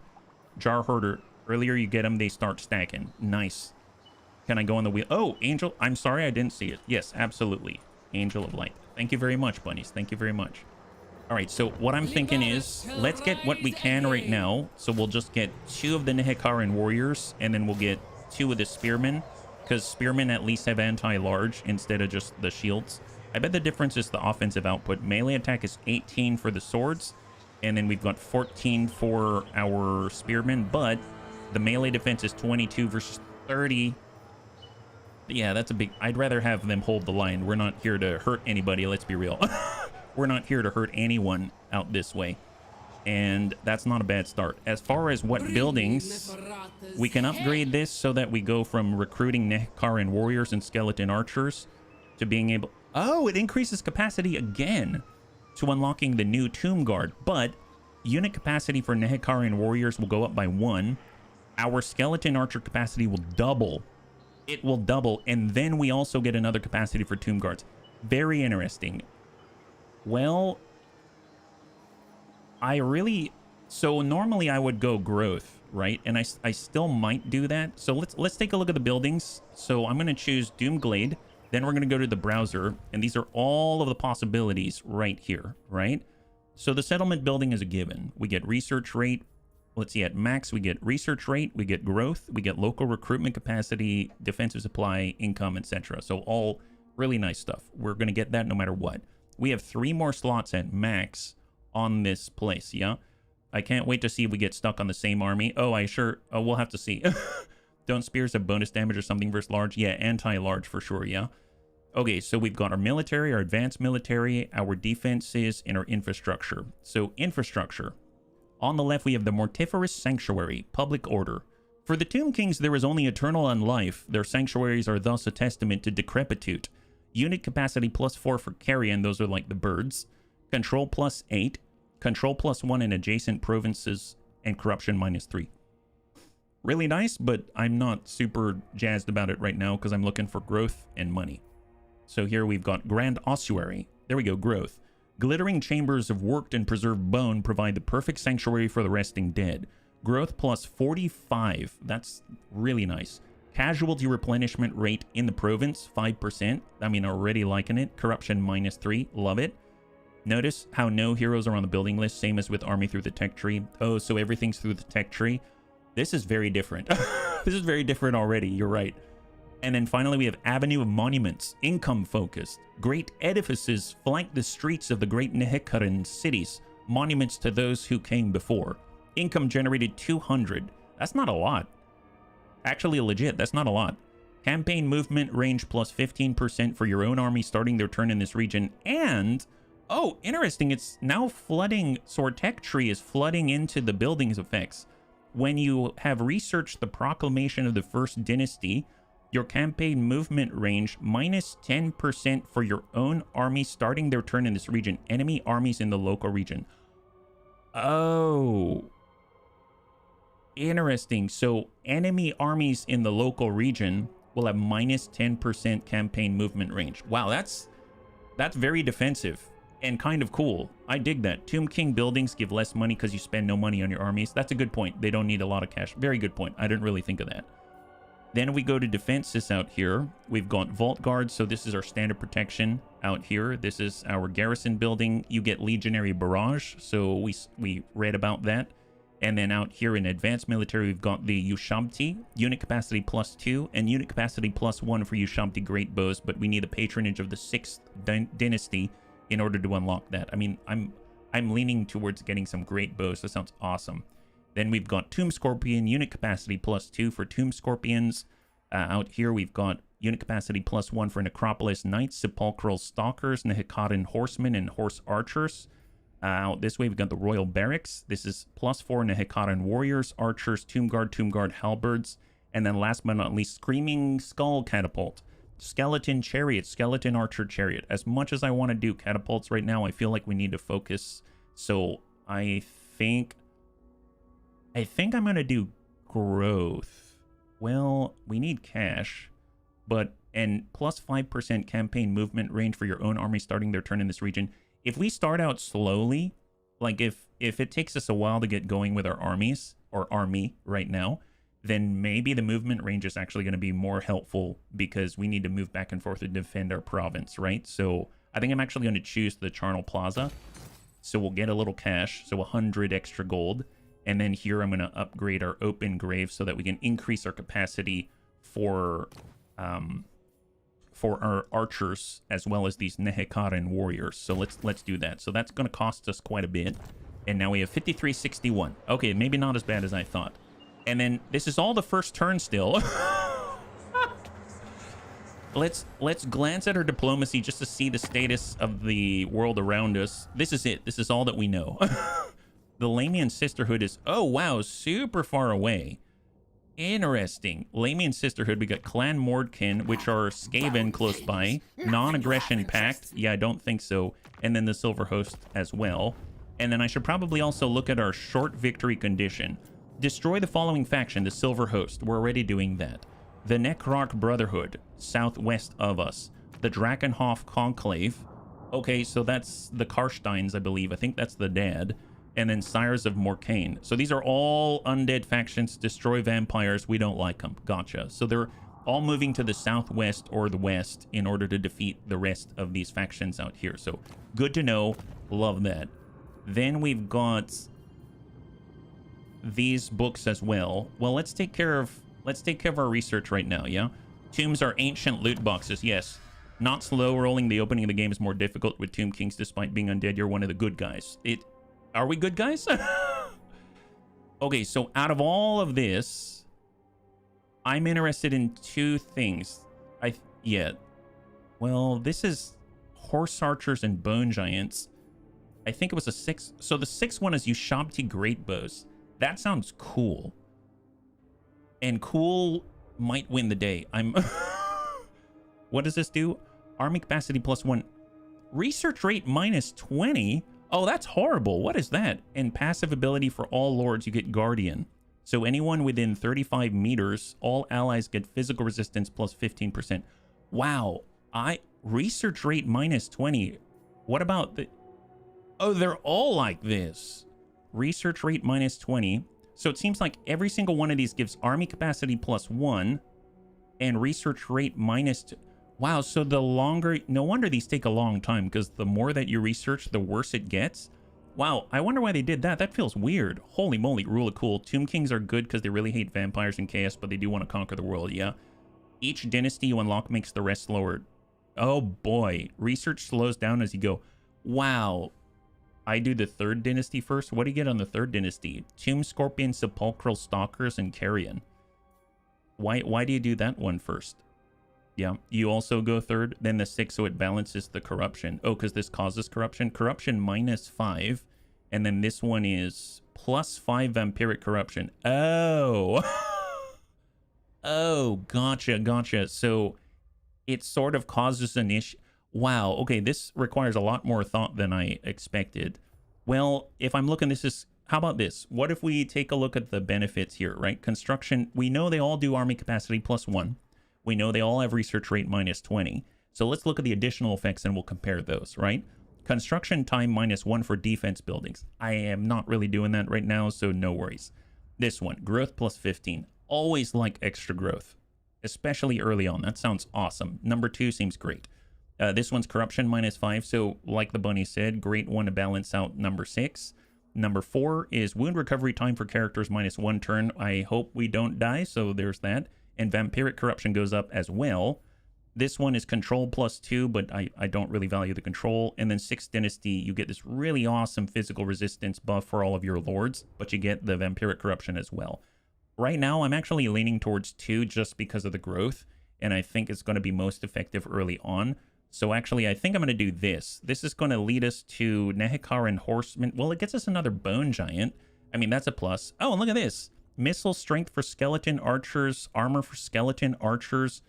Jar Hoarder. Earlier you get them, they start stacking. Nice. Can I go on the wheel? Oh, Angel. I'm sorry, I didn't see it. Yes, absolutely. Angel of Light. Thank you very much, bunnies. Thank you very much. All right, so what I'm thinking is, let's get what we can right now. So we'll just get 2 of the Nehekaran warriors, and then we'll get 2 of the spearmen, because spearmen at least have anti-large instead of just the shields. I bet the difference is the offensive output. Melee attack is 18 for the swords, and then we've got 14 for our spearmen, but the melee defense is 22 versus 30. Yeah, that's a big... I'd rather have them hold the line. We're not here to hurt anybody, let's be real. We're not here to hurt anyone out this way. And that's not a bad start. As far as what buildings, we can upgrade this so that we go from recruiting Nehekaran warriors and skeleton archers to being able... Oh, it increases capacity again to unlocking the new Tomb Guard. But unit capacity for Nehekaran warriors will go up by 1. Our skeleton archer capacity will double. It will double. And then we also get another capacity for Tomb Guards. Very interesting. Well... I really So normally I would go growth, right? And I still might do that. So let's take a look at the buildings. So I'm going to choose Doomglade. Then we're going to go to the browser. And these are all of the possibilities right here, right? So the settlement building is a given. We get research rate. Let's see, at max, we get research rate, we get growth, we get local recruitment capacity, defensive supply, income, etc. So all really nice stuff. We're going to get that no matter what. We have 3 more slots at max on this place, yeah? I can't wait to see if we get stuck on the same army. Oh, we'll have to see. Don't spears have bonus damage or something versus large? Yeah, anti-large for sure, yeah? Okay, so we've got our military, our advanced military, our defenses, and our infrastructure. So infrastructure. On the left, we have the Mortiferous Sanctuary, public order. For the Tomb Kings, there is only eternal and life. Their sanctuaries are thus a testament to decrepitude. Unit capacity +4 for carrion, those are like the birds. Control +8. Control +1 in adjacent provinces, and corruption -3. Really nice, but I'm not super jazzed about it right now because I'm looking for growth and money. So here we've got Grand Ossuary. There we go, growth. Glittering chambers of worked and preserved bone provide the perfect sanctuary for the resting dead. Growth +45. That's really nice. Casualty replenishment rate in the province, 5%. I mean, already liking it. Corruption -3. Love it. Notice how no heroes are on the building list, same as with Army through the tech tree. Oh, so everything's through the tech tree. This is very different. This is very different already. You're right. And then finally, we have Avenue of Monuments, income focused. Great edifices flank the streets of the great Nehekaran cities, monuments to those who came before. Income generated 200. That's not a lot. Actually, legit, that's not a lot. Campaign movement range +15% for your own army starting their turn in this region. And, oh, interesting, it's now flooding, so our tech tree is flooding into the buildings effects. When you have researched the proclamation of the First Dynasty, your campaign movement range -10% for your own army starting their turn in this region. Enemy armies in the local region. Oh. Interesting. So enemy armies in the local region will have -10% campaign movement range. Wow, that's very defensive and kind of cool. I dig that. Tomb King buildings give less money because you spend no money on your armies. That's a good point. They don't need a lot of cash. Very good point. I didn't really think of that. Then we go to defenses out here. We've got Vault Guards, so this is our standard protection out here. This is our garrison building. You get Legionary Barrage, so we read about that. And then out here in advanced military, we've got the Ushabti, unit capacity +2, and unit capacity +1 for Ushabti Great Bows, but we need the patronage of the 6th dynasty in order to unlock that. I mean, I'm leaning towards getting some Great Bows. That sounds awesome. Then we've got Tomb Scorpion, unit capacity +2 for Tomb Scorpions. Out here, we've got unit capacity +1 for Necropolis Knights, Sepulchral Stalkers, Nehekaran Horsemen, and Horse Archers. Out this way, we've got the Royal Barracks. This is +4 Nehekaran Warriors, Archers, Tomb Guard Halberds. And then last but not least, Screaming Skull Catapult. Skeleton Chariot, Skeleton Archer Chariot. As much as I want to do catapults right now, I feel like we need to focus. So I think I'm going to do growth. Well, we need cash, and +5% campaign movement range for your own army starting their turn in this region. If we start out slowly, like if it takes us a while to get going with our armies, or army right now, then maybe the movement range is actually going to be more helpful because we need to move back and forth to defend our province, right? So I think I'm actually going to choose the Charnel Plaza. So we'll get a little cash, so 100 extra gold. And then here I'm going to upgrade our open grave so that we can increase our capacity for our archers as well as these Nehekaran warriors. So let's do that. So that's going to cost us quite a bit. And now we have 5361. Okay, maybe not as bad as I thought. And then this is all the first turn still. Let's glance at our diplomacy just to see the status of the world around us. This is it. This is all that we know. The Lamian Sisterhood is, oh wow, super far away. Interesting. Lamian Sisterhood, we got Clan Mordkin, which are Skaven close by. Non-aggression pact, yeah, I don't think so. And then the Silver Host as well. And then I should probably also look at our short victory condition. Destroy the following faction, the Silver Host. We're already doing that. The Necrarch Brotherhood, southwest of us. The Drakenhof Conclave. Okay, so that's the Karsteins, I believe. I think that's the dad. and then Sires of Morcane. So these are all undead factions, destroy vampires. We don't like them. Gotcha. So they're all moving to the southwest or the west in order to defeat the rest of these factions out here. So good to know. Love that. Then we've got these books as well. Well, let's take care of our research right now, yeah? Tombs are ancient loot boxes, yes. Not slow rolling. The opening of the game is more difficult with Tomb Kings. Despite being undead, you're one of the good guys. Are we good guys? Okay, so out of all of this, I'm interested in two things. Well, this is Horse Archers and Bone Giants. I think it was a 6. So the 6th one is Ushabti Great Bows. That sounds cool. And cool might win the day. What does this do? Army capacity +1. Research rate -20. Oh, that's horrible. What is that? And passive ability for all lords, you get Guardian. So anyone within 35 meters, all allies get physical resistance +15%. Wow. Research rate -20. What about the... Oh, they're all like this. Research rate -20. So it seems like every single one of these gives army capacity +1 and research rate -2. Wow, so the longer... No wonder these take a long time, because the more that you research, the worse it gets. Wow, I wonder why they did that. That feels weird. Holy moly, rule of cool. Tomb Kings are good because they really hate vampires and chaos, but they do want to conquer the world, yeah? Each dynasty you unlock makes the rest slower. Oh boy, research slows down as you go. Wow. I do the 3rd dynasty first. What do you get on the 3rd dynasty? Tomb Scorpion, Sepulchral Stalkers, and Carrion. Why do you do that one first? Yeah, you also go 3rd, then the 6th, so it balances the corruption. Oh, because this causes corruption. Corruption -5, and then this one is +5 vampiric corruption. Oh. Oh, gotcha. So it sort of causes an issue. Wow, okay, this requires a lot more thought than I expected. Well, if I'm looking, how about this? What if we take a look at the benefits here, right? Construction, we know they all do army capacity +1. We know they all have research rate -20. So let's look at the additional effects and we'll compare those, right? Construction time -1 for defense buildings. I am not really doing that right now, so no worries. This one, growth +15. Always like extra growth, especially early on. That sounds awesome. Number 2 seems great. This one's corruption -5. So like the bunny said, great one to balance out number 6. Number 4 is wound recovery time for characters -1 turn. I hope we don't die, so there's that. And vampiric corruption goes up as well. This one is control +2, but I don't really value the control. And then 6th dynasty, you get this really awesome physical resistance buff for all of your lords, but you get the vampiric corruption as well. Right now, I'm actually leaning towards 2 just because of the growth, and I think it's going to be most effective early on. So actually, I think I'm going to do this. This is going to lead us to Nehekaran Horseman. Well, it gets us another Bone Giant. I mean, that's a plus. Oh, and look at this. Missile strength for skeleton archers, armor for skeleton archers,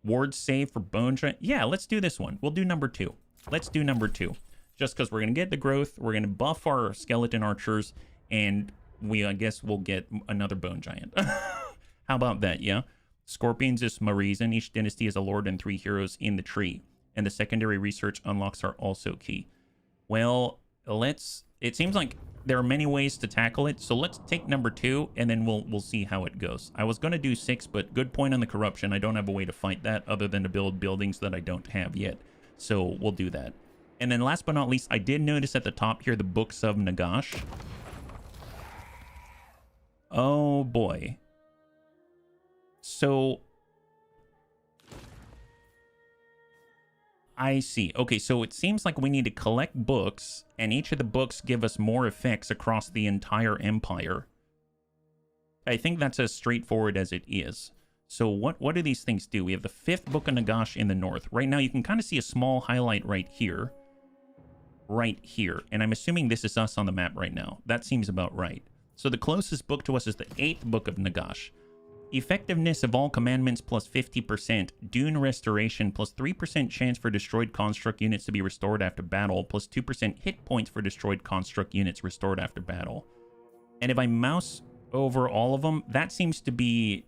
ward save for Bone Giant. Yeah, let's do this one. We'll do number 2. Let's do number 2. Just because we're going to get the growth, we're going to buff our skeleton archers, and I guess we'll get another Bone Giant. How about that, yeah? Scorpions is Marizen. Each dynasty has a lord and 3 heroes in the tree. And the secondary research unlocks are also key. Well, it seems like there are many ways to tackle it. So let's take number 2, and then we'll see how it goes. I was going to do 6, but good point on the corruption. I don't have a way to fight that other than to build buildings that I don't have yet. So we'll do that. And then last but not least, I did notice at the top here, the Books of Nagash. Oh boy. So I see. Okay, so it seems like we need to collect books, and each of the books give us more effects across the entire empire. I think that's as straightforward as it is. So what do these things do? We have the 5th Book of Nagash in the north. Right now, you can kind of see a small highlight right here. Right here. And I'm assuming this is us on the map right now. That seems about right. So the closest book to us is the 8th Book of Nagash. Effectiveness of all commandments +50%. Dune restoration +3% chance for destroyed construct units to be restored after battle. +2% hit points for destroyed construct units restored after battle. And if I mouse over all of them, that seems to be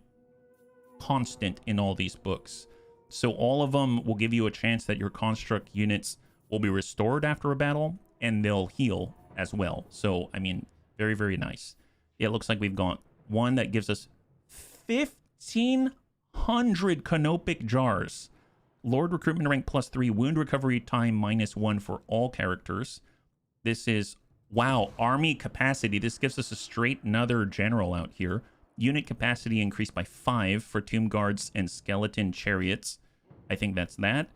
constant in all these books. So all of them will give you a chance that your construct units will be restored after a battle, and they'll heal as well. So, I mean, very, very nice. It looks like we've got one that gives us 1,500 canopic jars. Lord recruitment rank +3, wound recovery time -1 for all characters. This is, wow, army capacity. This gives us a straight another general out here. Unit capacity increased by 5 for tomb guards and skeleton chariots. I think that's that.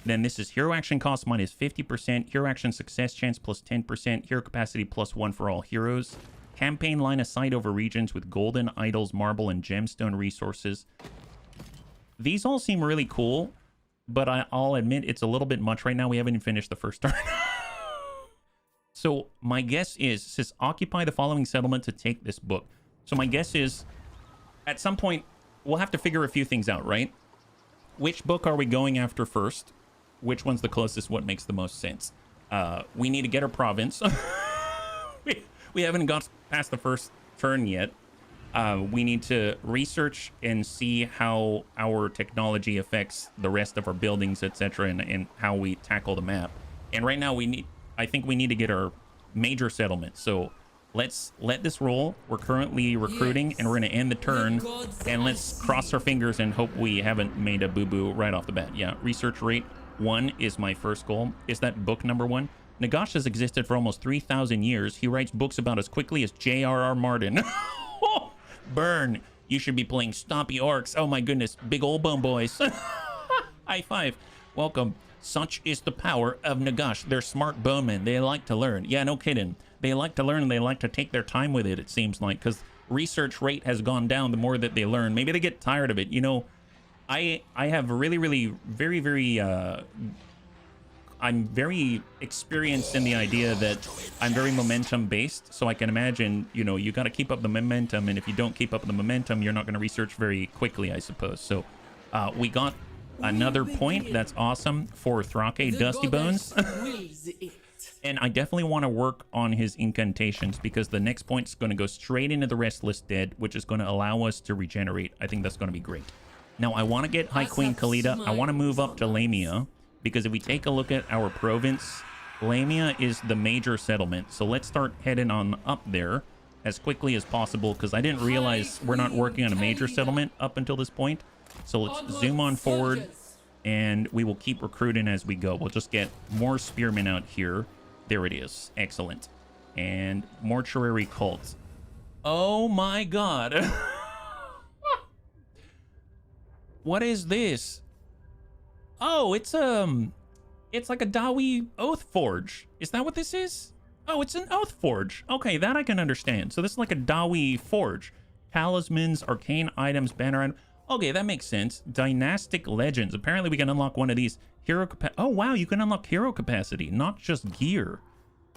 Then this is hero action cost -50%, hero action success chance +10%, hero capacity +1 for all heroes. Campaign line of sight over regions with golden idols, marble, and gemstone resources. These all seem really cool, but I'll admit it's a little bit much right now. We haven't even finished the first turn. So my guess is, it says occupy the following settlement to take this book. So my guess is, at some point, we'll have to figure a few things out, right? Which book are we going after first? Which one's the closest? What makes the most sense? We need to get our province. we haven't got past the first turn yet. We need to research and see how our technology affects the rest of our buildings, etc., and how we tackle the map. And right now, I think we need to get our major settlement. So let's let this roll. We're currently recruiting, and we're going to end the turn. And let's cross our fingers and hope we haven't made a boo-boo right off the bat. Yeah, research rate 1 is my first goal. Is that book number 1? Nagash has existed for almost 3,000 years. He writes books about as quickly as J.R.R. Martin. Burn. You should be playing Stompy Orcs. Oh my goodness. Big old bone boys. High five. Welcome. Such is the power of Nagash. They're smart bowmen. They like to learn. Yeah, no kidding. They like to learn and they like to take their time with it, it seems like, because research rate has gone down the more that they learn. Maybe they get tired of it. You know, I have really, very, I'm very experienced in the idea that I'm very momentum based. So I can imagine, you know, you got to keep up the momentum. And if you don't keep up the momentum, you're not going to research very quickly, I suppose. So we got another point. That's awesome for Thrake Dusty Bones. And I definitely want to work on his incantations, because the next point is going to go straight into the Restless Dead, which is going to allow us to regenerate. I think that's going to be great. Now, I want to get High Queen Khalida. I want to move up to Lamia, because if we take a look at our province, Lamia is the major settlement. So let's start heading on up there as quickly as possible, because I didn't realize we're not working on a major settlement up until this point. So let's zoom on forward, and we will keep recruiting as we go. We'll just get more spearmen out here. There it is. Excellent. And mortuary cult. Oh my god. What is this? Oh, it's like a Dawi Oath Forge. Is that what this is? Oh, it's an Oath Forge. Okay, that I can understand. So this is like a Dawi Forge. Talismans, arcane items, banner items. Okay, that makes sense. Dynastic Legends. Apparently we can unlock one of these. Hero capacity. Oh, wow, you can unlock hero capacity, not just gear.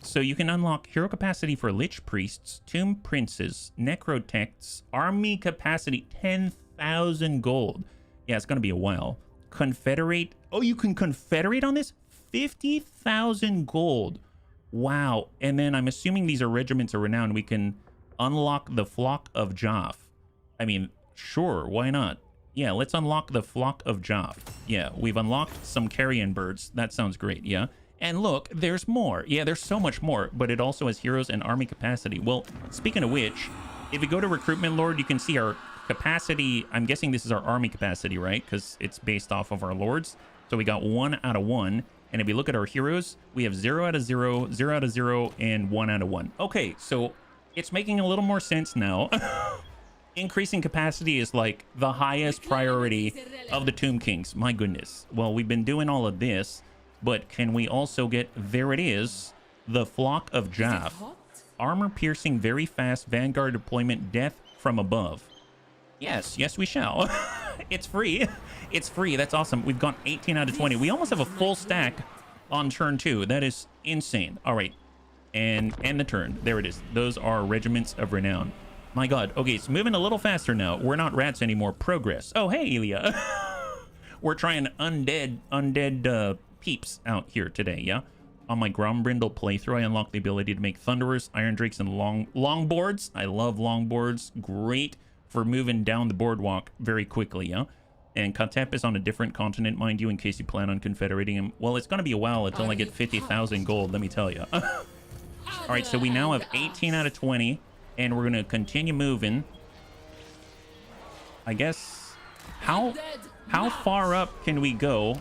So you can unlock hero capacity for Lich Priests, Tomb Princes, Necrotechs, army capacity, 10,000 gold. Yeah, it's going to be a while. Confederate. Oh, you can confederate on this? 50,000 gold. Wow. And then I'm assuming these are regiments of renown. We can unlock the Flock of Joff. I mean, sure, why not? Yeah, let's unlock the Flock of Joff. Yeah, we've unlocked some carrion birds. That sounds great, yeah? And look, there's more. Yeah, there's so much more, but it also has heroes and army capacity. Well, speaking of which, if you go to Recruitment Lord, you can see our capacity. I'm guessing this is our army capacity, right? Because it's based off of our lords. So we got 1 out of 1. And if we look at our heroes, we have 0 out of 0, 0 out of 0, and 1 out of 1. Okay, so it's making a little more sense now. Increasing capacity is like the highest priority of the Tomb Kings. My goodness. Well, we've been doing all of this, but can we also get, there it is, the Flock of Jaff. Armor piercing, very fast, Vanguard deployment, death from above. Yes, yes we shall. It's free. It's free. That's awesome. We've got 18 out of 20. We almost have a full stack on turn 2. That is insane. All right. And end the turn. There it is. Those are regiments of renown. My god. Okay, it's moving a little faster now. We're not rats anymore. Progress. Oh, hey, Elia. We're trying undead peeps out here today, yeah? On my Grombrindle playthrough, I unlocked the ability to make Thunderers, Iron Drakes, and longboards. I love longboards. Great for moving down the boardwalk very quickly, yeah? And Katep is on a different continent, mind you, in case you plan on confederating him. Well, it's going to be a while until I get 50,000 gold, let me tell you. All right, so we now have 18 out of 20, and we're gonna continue moving. I guess how far up can we go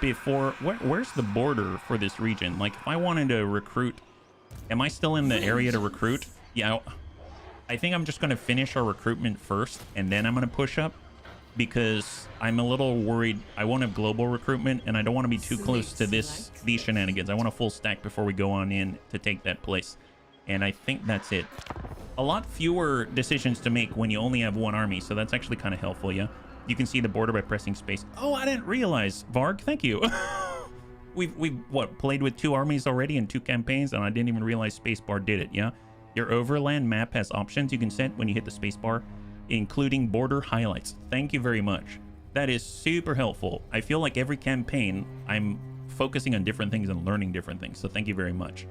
before where's the border for this region? Like, if I wanted to recruit, am I still in the area to recruit? Yeah, I think I'm just gonna finish our recruitment first, and then I'm gonna push up, because I'm a little worried. I want to have global recruitment, and I don't want to be too close to these shenanigans. I want a full stack before we go on in to take that place. And I think that's it. A lot fewer decisions to make when you only have one army, so that's actually kind of helpful, yeah? You can see the border by pressing space. Oh, I didn't realize. Varg, thank you. We've what, played with 2 armies already in 2 campaigns, and I didn't even realize spacebar did it, yeah? Your overland map has options you can set when you hit the spacebar, including border highlights. Thank you very much. That is super helpful. I feel like every campaign I'm focusing on different things and learning different things, so thank you very much.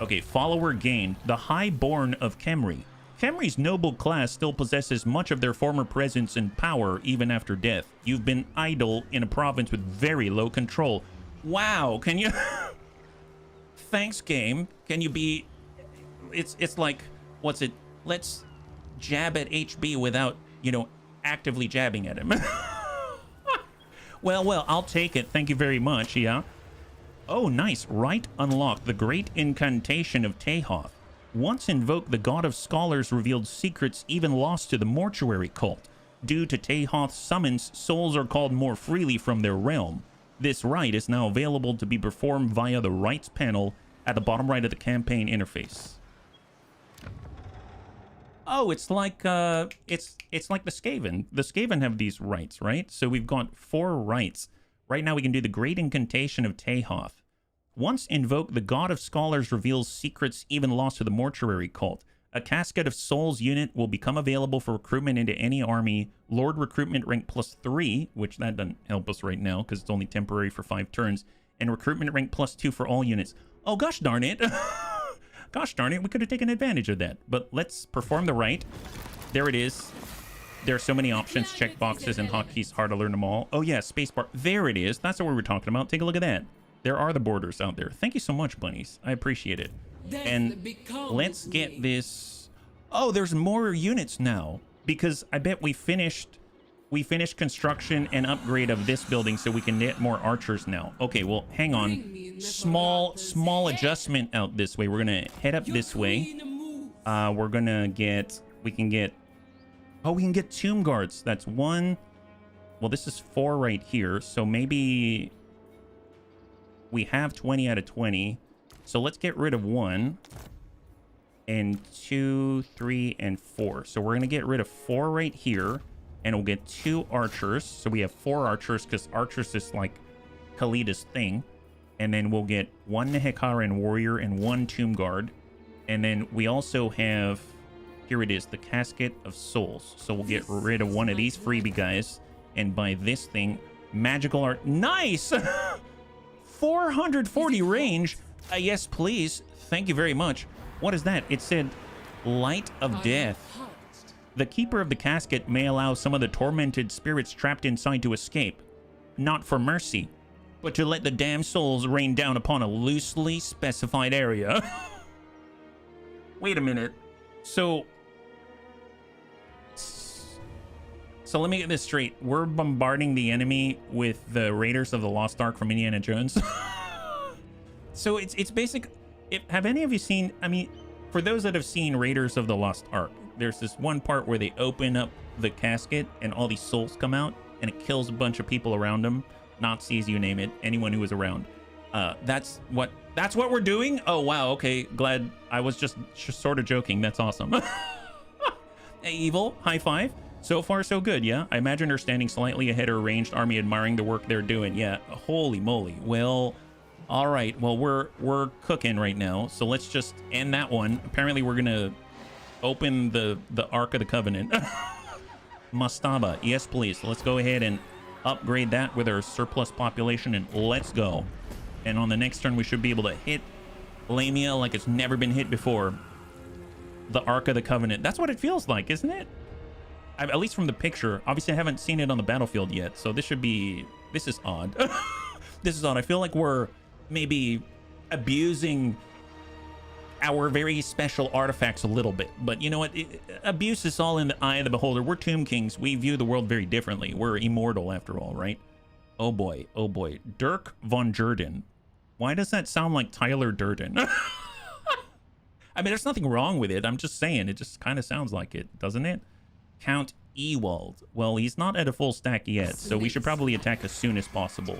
Okay, follower gained. The Highborn of Khemri. Khemri's noble class still possesses much of their former presence and power even after death. You've been idle in a province with very low control. Wow, can you... Thanks, game. Can you be... It's like, what's it? Let's jab at HB without, you know, actively jabbing at him. Well, I'll take it. Thank you very much, yeah. Oh, nice. Right unlocked. The great incantation of Tehoth. Once invoked, the god of scholars revealed secrets even lost to the mortuary cult. Due to Tehoth's summons, souls are called more freely from their realm. This rite is now available to be performed via the rites panel at the bottom right of the campaign interface. Oh, it's like it's like the Skaven. The Skaven have these rites, right? So we've got 4 rites. Right now we can do the Great Incantation of Tehoth. Once invoked, the God of Scholars reveals secrets even lost to the mortuary cult. A Casket of Souls unit will become available for recruitment into any army. Lord recruitment rank +3, which that doesn't help us right now because it's only temporary for 5 turns. And recruitment rank +2 for all units. Oh, gosh darn it. Gosh darn it, we could have taken advantage of that. But let's perform the rite. There it is. There are so many options, checkboxes, and hotkeys. Hard to learn them all. Oh, yeah, spacebar. There it is. That's what we were talking about. Take a look at that. There are the borders out there. Thank you so much, bunnies. I appreciate it. And let's get this... Oh, there's more units now. Because I bet we finished construction and upgrade of this building so we can get more archers now. Okay, well, hang on. Small adjustment out this way. We're going to head up this way. We're going to get... We can get 2 guards. That's 1. Well, this is 4 right here. So maybe we have 20 out of 20. So let's get rid of 1 and 2, 3, and 4. So we're going to get rid of 4 right here. And we'll get 2 archers. So we have 4 archers because archers is like Khalida's thing. And then we'll get 1 Nehekaran warrior and 1 tomb guard. And then we also have... Here it is, the Casket of Souls. So we'll get rid of 1 of these freebie guys and buy this thing. Magical art. Nice! 440 range. Yes, please. Thank you very much. What is that? It said Light of Death. The Keeper of the Casket may allow some of the tormented spirits trapped inside to escape. Not for mercy, but to let the damned souls rain down upon a loosely specified area. Wait a minute. So let me get this straight. We're bombarding the enemy with the Raiders of the Lost Ark from Indiana Jones. So it's basic. Have any of you seen, I mean, for those that have seen Raiders of the Lost Ark, there's this one part where they open up the casket and all these souls come out and it kills a bunch of people around them. Nazis, you name it, anyone who was around. That's what we're doing? Oh, wow, okay. Glad. I was just sort of joking. That's awesome. Hey, Evil, high five. So far, so good, yeah? I imagine her standing slightly ahead of her ranged army admiring the work they're doing. Yeah, holy moly. Well, all right. Well, we're cooking right now. So let's just end that one. Apparently, we're going to open the Ark of the Covenant. Mastaba. Yes, please. Let's go ahead and upgrade that with our surplus population, and let's go. And on the next turn, we should be able to hit Lamia like it's never been hit before. The Ark of the Covenant. That's what it feels like, isn't it? At least from the picture. Obviously, I haven't seen it on the battlefield yet, so this is odd. This is odd. I feel like we're maybe abusing our very special artifacts a little bit. But you know what? Abuse is all in the eye of the beholder. We're Tomb Kings. We view the world very differently. We're immortal after all, right? Oh boy. Oh boy. Dirk von Jordan. Why does that sound like Tyler Durden? I mean, there's nothing wrong with it. I'm just saying, it just kind of sounds like it, doesn't it? Count Ewald. Well, he's not at a full stack yet, so we should probably attack as soon as possible.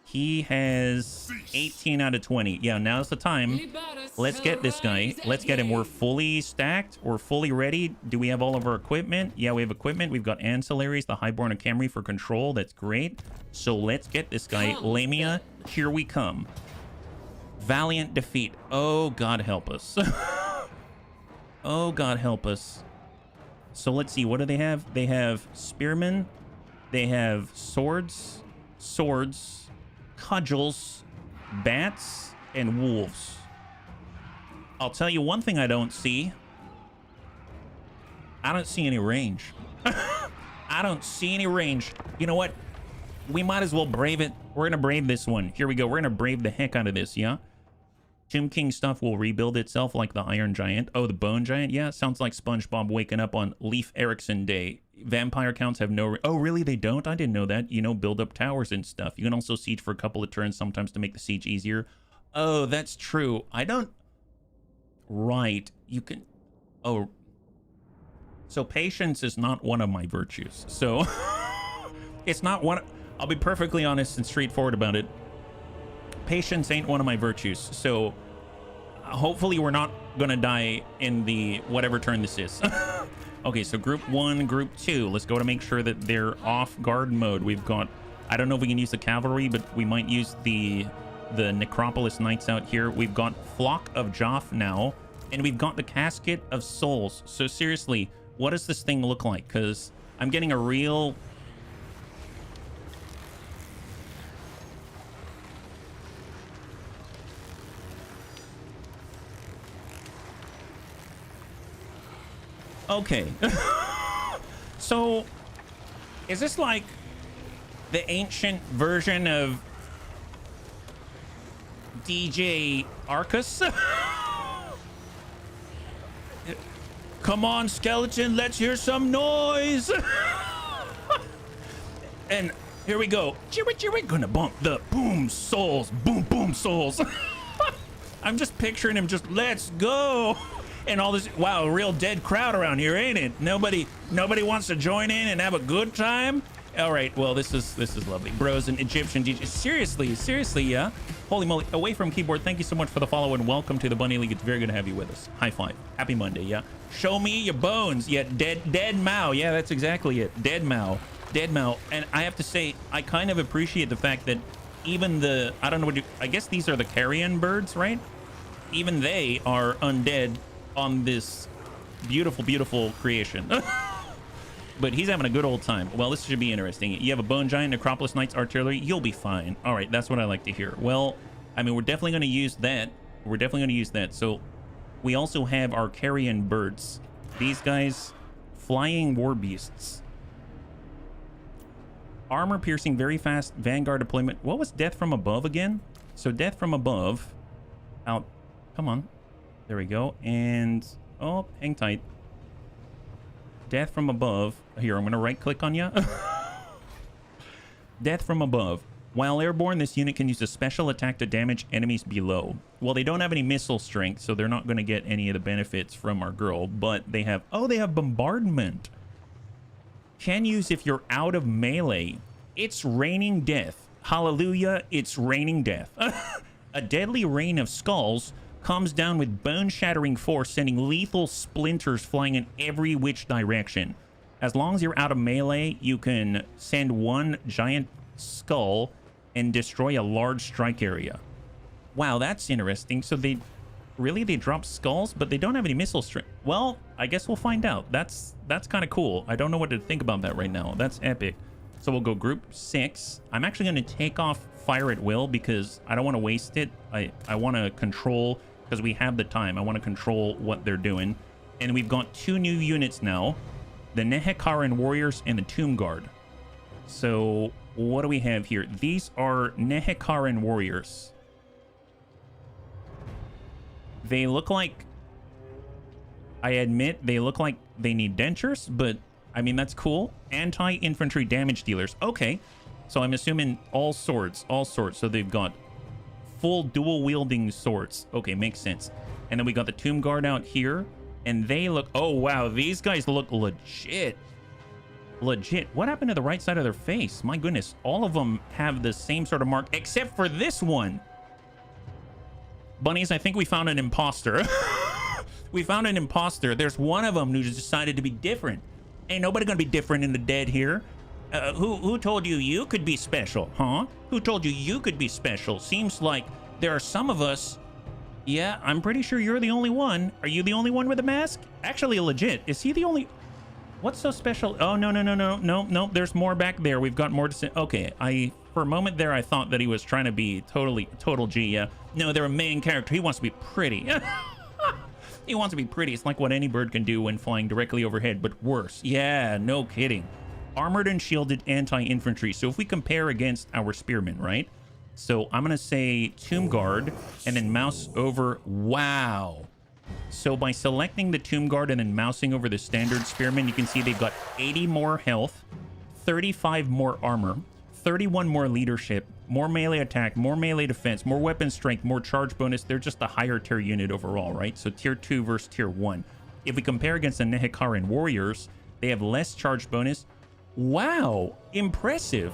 He has 18 out of 20. Yeah, now's the time. Let's get this guy. Let's get him. We're fully stacked. We're fully ready. Do we have all of our equipment? Yeah, we have equipment. We've got ancillaries, the Highborn of Camry for control. That's great. So let's get this guy. Lamia, here we come. Valiant defeat. Oh, God help us. Oh, God help us. So let's see. What do they have? They have spearmen. They have swords, cudgels, bats, and wolves. I'll tell you one thing I don't see. I don't see any range. I don't see any range. You know what? We might as well brave it. We're going to brave this one. Here we go. We're going to brave the heck out of this, yeah? Tomb King stuff will rebuild itself like the Iron Giant. Oh, the Bone Giant? Yeah, sounds like SpongeBob waking up on Leif Erikson Day. Vampire counts have no... Oh, really? They don't? I didn't know that. You know, build up towers and stuff. You can also siege for a couple of turns sometimes to make the siege easier. Oh, that's true. I don't... Right. You can... Oh. So patience is not one of my virtues. So it's not one... I'll be perfectly honest and straightforward about it. Patience ain't one of my virtues. So hopefully we're not gonna die in the whatever turn this is. Okay, so group 1, group 2. Let's go to make sure that they're off guard mode. We've got... I don't know if we can use the cavalry, but we might use the Necropolis Knights out here. We've got Flock of Joff now, and we've got the Casket of Souls. So seriously, what does this thing look like? Because I'm getting a real... Okay. So, is this like the ancient version of DJ Arcus? Come on, skeleton, let's hear some noise. And here we go. We're gonna bump the boom souls. Boom, boom souls. I'm just picturing him just, let's go. And all this, wow, a real dead crowd around here, ain't it? Nobody wants to join in and have a good time. All right, well, this is lovely. Bros and Egyptian DJ. Seriously, yeah. Holy moly. Away from keyboard, thank you so much for the follow and welcome to the Bunny League. It's very good to have you with us. High five. Happy Monday, yeah. Show me your bones. Yeah, dead Mao. Yeah, that's exactly it. Dead Mao. And I have to say, I kind of appreciate the fact that even the, I don't know what you, I guess these are the carrion birds, right? Even they are undead on this beautiful creation. But he's having a good old time. Well, this should be interesting. You have a Bone Giant, Necropolis Knights, Artillery. You'll be fine. All right, that's what I like to hear. Well, I mean, we're definitely going to use that. So we also have our carrion birds. These guys, flying war beasts. Armor piercing, very fast Vanguard deployment. What was Death from Above again? So Death from Above. Out. Come on. There we go. And, oh, hang tight. Death from Above. Here, I'm going to right-click on you. Death from Above. While airborne, this unit can use a special attack to damage enemies below. Well, they don't have any missile strength, so they're not going to get any of the benefits from our girl. But they have... Oh, they have bombardment. Can use if you're out of melee. It's raining death. Hallelujah, it's raining death. A deadly rain of skulls comes down with bone-shattering force, sending lethal splinters flying in every which direction. As long as you're out of melee, you can send one giant skull and destroy a large strike area. Wow, that's interesting. So they drop skulls, but they don't have any missile strength. Well, I guess we'll find out. That's kind of cool. I don't know what to think about that right now. That's epic. So we'll go group 6. I'm actually going to take off Fire at Will because I don't want to waste it. I want to control... because we have the time. I want to control what they're doing. And we've got 2 new units now. The Nehekaran Warriors and the Tomb Guard. So what do we have here? These are Nehekaran Warriors. They look like, I admit, they look like they need dentures, but I mean, that's cool. Anti-infantry damage dealers. Okay. So I'm assuming all swords, all sorts. So they've got full dual wielding swords. Okay, makes sense. And then we got the Tomb Guard out here, and they look, oh wow, these guys look legit. Legit. What happened to the right side of their face? My goodness, all of them have the same sort of mark, except for this one. Bunnies, I think we found an imposter. We found an imposter. There's one of them who decided to be different. Ain't nobody gonna be different in the dead here. Who told you you could be special, huh? Who told you you could be special? Seems like there are some of us. Yeah, I'm pretty sure you're the only one. Are you the only one with a mask? Actually, legit. Is he the only... What's so special? Oh, no. There's more back there. We've got more to say. Okay, for a moment there, I thought that he was trying to be total G, yeah. No, they're a main character. He wants to be pretty. He wants to be pretty. It's like what any bird can do when flying directly overhead, but worse. Yeah, no kidding. Armored and shielded anti-infantry. So if we compare against our spearmen, right? So I'm going to say Tomb Guard and then mouse over. Wow. So by selecting the Tomb Guard and then mousing over the standard spearmen, you can see they've got 80 more health, 35 more armor, 31 more leadership, more melee attack, more melee defense, more weapon strength, more charge bonus. They're just a higher tier unit overall, right? So tier 2 versus tier 1. If we compare against the Nehekaran warriors, they have less charge bonus. Wow, impressive.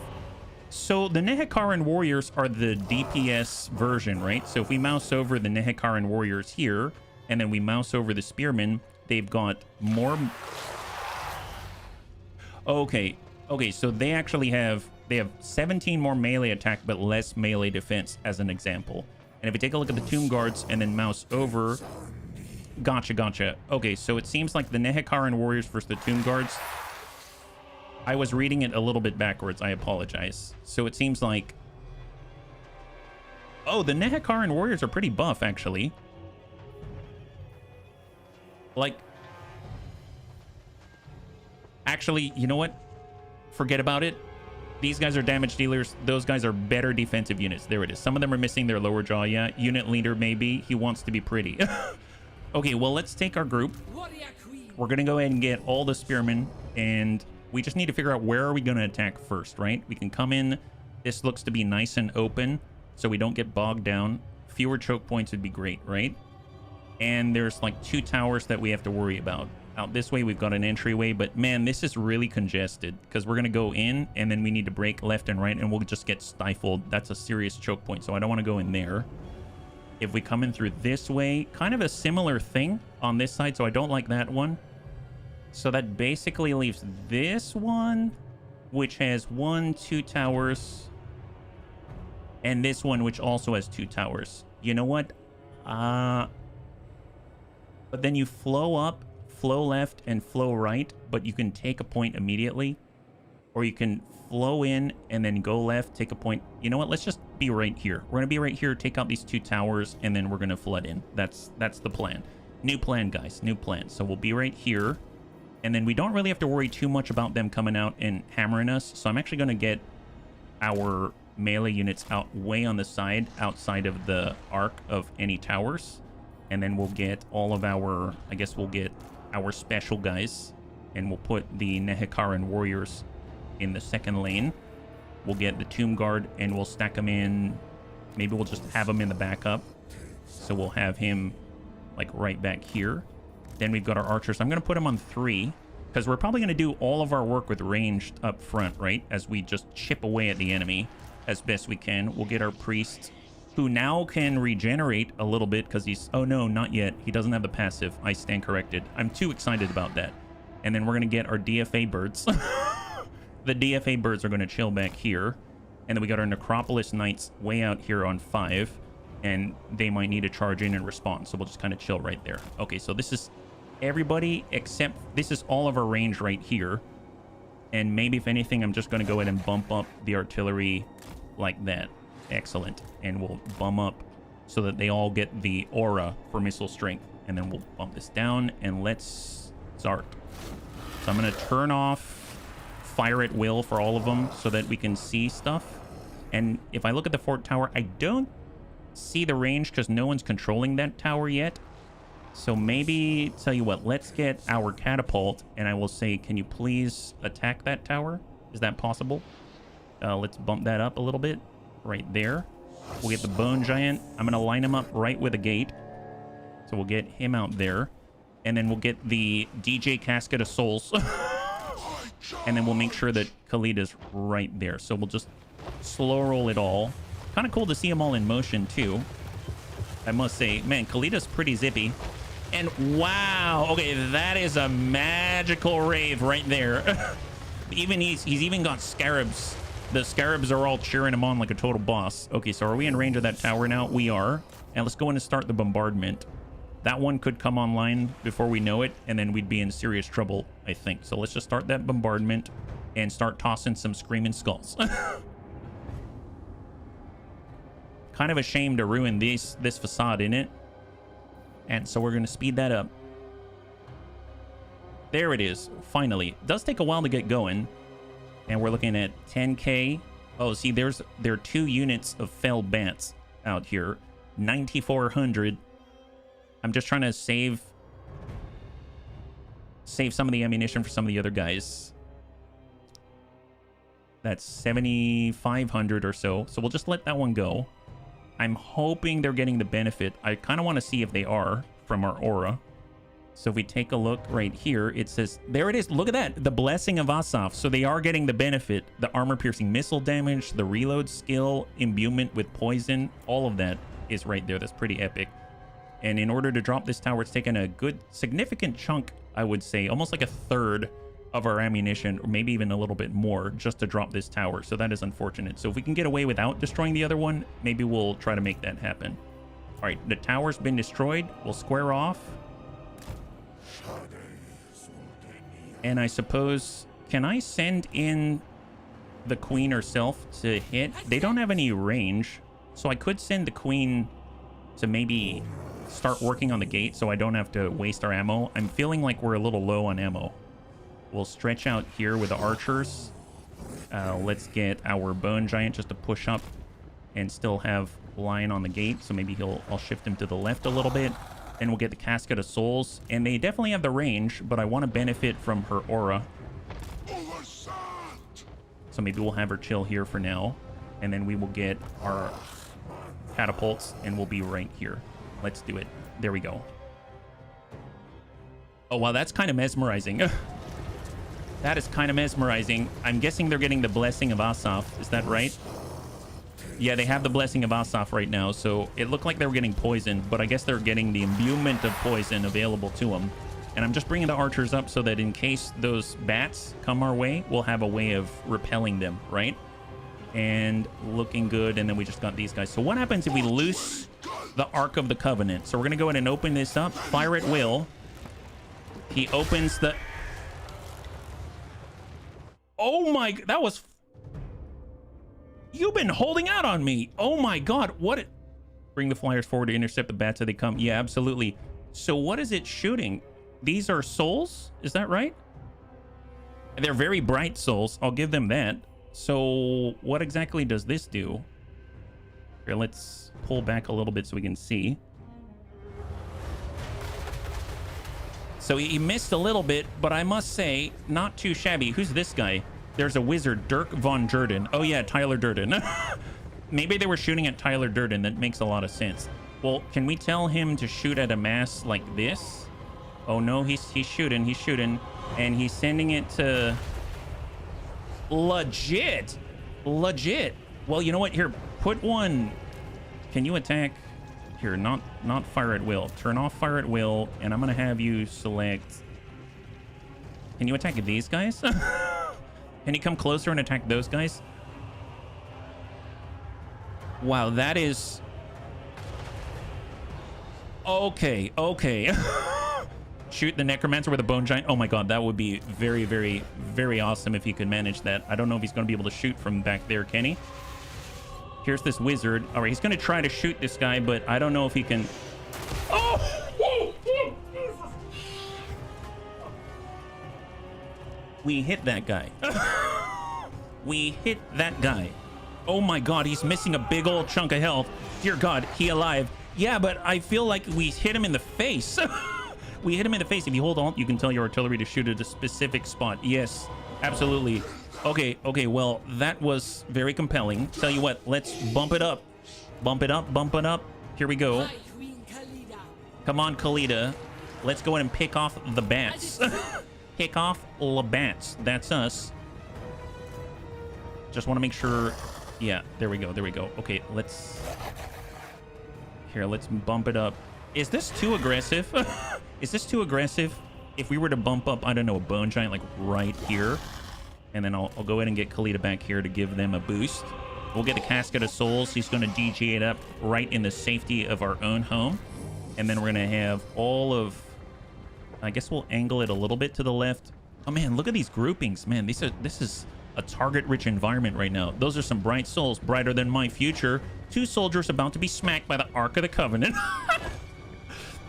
So the Nehekaran warriors are the DPS version, right? So if we mouse over the Nehekaran warriors here, and then we mouse over the spearmen, they've got more... Okay, so they actually have 17 more melee attack, but less melee defense, as an example. And if we take a look at the Tomb Guards and then mouse over... Gotcha. Okay, so it seems like the Nehekaran warriors versus the Tomb Guards... I was reading it a little bit backwards. I apologize. So it seems like... Oh, the Nehekaran warriors are pretty buff, actually. Like... Actually, you know what? Forget about it. These guys are damage dealers. Those guys are better defensive units. There it is. Some of them are missing their lower jaw. Yeah, unit leader maybe. He wants to be pretty. Okay, well, let's take our group. We're going to go ahead and get all the spearmen, and we just need to figure out where are we going to attack first, right? We can come in. This looks to be nice and open, so we don't get bogged down. Fewer choke points would be great, right? And there's like 2 towers that we have to worry about. Out this way, we've got an entryway, but man, this is really congested because we're going to go in and then we need to break left and right and we'll just get stifled. That's a serious choke point, so I don't want to go in there. If we come in through this way, kind of a similar thing on this side, so I don't like that one. So that basically leaves this one, which has 1, 2 towers, and this one, which also has 2 towers. You know what? But then you flow up, flow left, and flow right, but you can take a point immediately, or you can flow in and then go left, take a point. You know what? Let's just be right here. We're gonna be right here, take out these 2 towers, and then we're gonna flood in. That's the plan. New plan, guys. New plan. So we'll be right here. And then we don't really have to worry too much about them coming out and hammering us. So I'm actually going to get our melee units out way on the side, outside of the arc of any towers. And then we'll get all of our, I guess we'll get our special guys. And we'll put the Nehekaran warriors in the second lane. We'll get the Tomb Guard and we'll stack them in. Maybe we'll just have him in the backup. So we'll have him like right back here. Then we've got our archers. I'm going to put them on 3 because we're probably going to do all of our work with ranged up front, right? As we just chip away at the enemy as best we can. We'll get our priests, who now can regenerate a little bit because he's... Oh, no, not yet. He doesn't have the passive. I stand corrected. I'm too excited about that. And then we're going to get our DFA birds. The DFA birds are going to chill back here. And then we got our Necropolis Knights way out here on 5. And they might need to charge in and respond. So we'll just kind of chill right there. Okay, so this is... everybody except this is all of our range right here, and maybe if anything I'm just going to go ahead and bump up the artillery like that. Excellent. And we'll bump up so that they all get the aura for missile strength, and then we'll bump this down and let's start. So I'm going to turn off fire at will for all of them so that we can see stuff. And if I look at the fort tower, I don't see the range because no one's controlling that tower yet. So maybe, tell you what, let's get our catapult, and I will say, can you please attack that tower? Is that possible? Let's bump that up a little bit. Right there. We'll get the bone giant. I'm going to line him up right with a gate. So we'll get him out there. And then we'll get the DJ Casket of Souls. And then we'll make sure that Khalida's right there. So we'll just slow roll it all. Kind of cool to see them all in motion, too. I must say, man, Khalida's pretty zippy. And wow, okay, that is a magical rave right there. Even he's even got scarabs. The scarabs are all cheering him on like a total boss. Okay, so are we in range of that tower now? We are. And let's go in and start the bombardment. That one could come online before we know it, and then we'd be in serious trouble, I think. So let's just start that bombardment and start tossing some screaming skulls. Kind of a shame to ruin this facade, in it? And so we're going to speed that up. There it is, finally. It does take a while to get going. And we're looking at 10k. Oh, see, there are 2 units of felled bats out here. 9,400. I'm just trying to save some of the ammunition for some of the other guys. That's 7,500 or so. So we'll just let that one go. I'm hoping they're getting the benefit. I kind of want to see if they are from our aura. So if we take a look right here, it says, there it is. Look at that. The Blessing of Asaf. So they are getting the benefit. The armor-piercing missile damage, the reload skill, imbuement with poison. All of that is right there. That's pretty epic. And in order to drop this tower, it's taken a good, significant chunk, I would say, almost like a third of our ammunition, or maybe even a little bit more, just to drop this tower. So that is unfortunate. So if we can get away without destroying the other one, maybe we'll try to make that happen. All right, the tower's been destroyed. We'll square off. And I suppose, can I send in the queen herself to hit? They don't have any range, so I could send the queen to maybe start working on the gate so I don't have to waste our ammo. I'm feeling like we're a little low on ammo. We'll stretch out here with the archers. Let's get our bone giant just to push up and still have line on the gate. So maybe I'll shift him to the left a little bit. And we'll get the Casket of Souls. And they definitely have the range, but I want to benefit from her aura. So maybe we'll have her chill here for now. And then we will get our catapults and we'll be right here. Let's do it. There we go. Oh, wow, that's kind of mesmerizing. That is kind of mesmerizing. I'm guessing they're getting the Blessing of Asaf. Is that right? Yeah, they have the Blessing of Asaf right now. So it looked like they were getting poisoned, but I guess they're getting the imbuement of poison available to them. And I'm just bringing the archers up so that in case those bats come our way, we'll have a way of repelling them, right? And looking good. And then we just got these guys. So what happens if we loose the Ark of the Covenant? So we're going to go ahead and open this up. Fire at will. He opens the... Oh my... That was... You've been holding out on me. Oh my god. What... Bring the flyers forward to intercept the bats as they come. Yeah, absolutely. So what is it shooting? These are souls? Is that right? They're very bright souls. I'll give them that. So what exactly does this do? Here, let's pull back a little bit so we can see. So he missed a little bit, but I must say, not too shabby. Who's this guy? There's a wizard, Dirk von Durden. Oh yeah, Tyler Durden. Maybe they were shooting at Tyler Durden. That makes a lot of sense. Well, can we tell him to shoot at a mass like this? Oh no, he's shooting, and he's sending it to... Legit. Well, you know what? Here, put one. Can you attack? Here, not fire at will. Turn off fire at will, and I'm gonna have you select. Can you attack these guys? Can you come closer and attack those guys? Wow, that is... Okay. Shoot the necromancer with a bone giant. Oh my god, that would be very, very, very awesome if he could manage that. I don't know if he's going to be able to shoot from back there, can he? Here's this wizard. All right, he's going to try to shoot this guy, but I don't know if he can... Oh! We hit that guy. We hit that guy. Oh my god, he's missing a big old chunk of health. Dear God, he alive. Yeah, but I feel like we hit him in the face. We hit him in the face. If you hold on, you can tell your artillery to shoot at a specific spot. Yes, absolutely. Okay, well, that was very compelling. Tell you what, let's bump it up. Bump it up, bump it up. Here we go. High Queen Khalida. Come on, Khalida. Let's go ahead and pick off the bats. Pick off the bats. That's us. Just want to make sure. Yeah, there we go. There we go. Okay, let's bump it up. Is this too aggressive? Is this too aggressive? If we were to bump up, I don't know, a bone giant like right here, and then I'll go ahead and get Khalida back here to give them a boost. We'll get the Casket of Souls. He's going to DG it up right in the safety of our own home. And then we're going to have all of... I guess we'll angle it a little bit to the left. Oh, man, look at these groupings. Man, this is a target-rich environment right now. Those are some bright souls, brighter than my future. 2 soldiers about to be smacked by the Ark of the Covenant.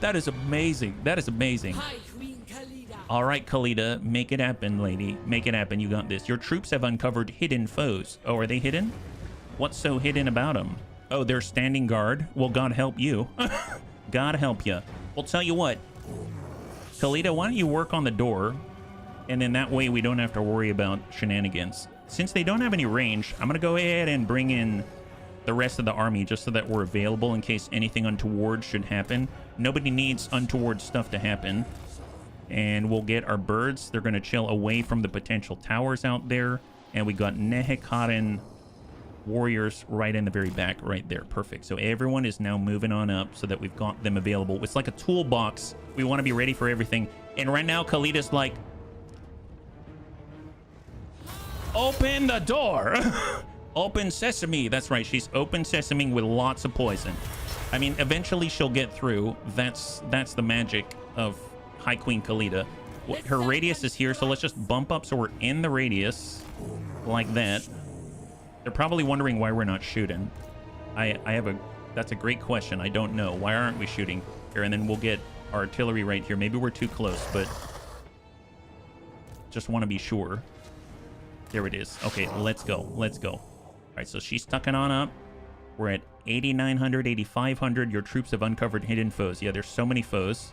That is amazing. That is amazing. High Queen Khalida. All right, Khalida, make it happen, lady. Make it happen. You got this. Your troops have uncovered hidden foes. Oh, are they hidden? What's so hidden about them? Oh, they're standing guard. Well, God help you. God help you. Well, tell you what. Khalida, why don't you work on the door? And then that way we don't have to worry about shenanigans. Since they don't have any range, I'm going to go ahead and bring in the rest of the army just so that we're available in case anything untoward should happen. Nobody needs untoward stuff to happen. And we'll get our birds. They're going to chill away from the potential towers out there. And we got Nehekaren warriors right in the very back right there. Perfect. So everyone is now moving on up so that we've got them available. It's like a toolbox. We want to be ready for everything. And right now, Khalida's like, open the door. Open sesame. That's right. She's open sesame with lots of poison. I mean, eventually she'll get through. That's the magic of High Queen Khalida. Her radius is here, so let's just bump up so we're in the radius like that. They're probably wondering why we're not shooting. That's a great question. I don't know. Why aren't we shooting here? And then we'll get our artillery right here. Maybe we're too close, but just want to be sure. There it is. Okay, let's go. Let's go. All right, so she's tucking on up. We're at 8,900, 8,500. Your troops have uncovered hidden foes. Yeah, there's so many foes.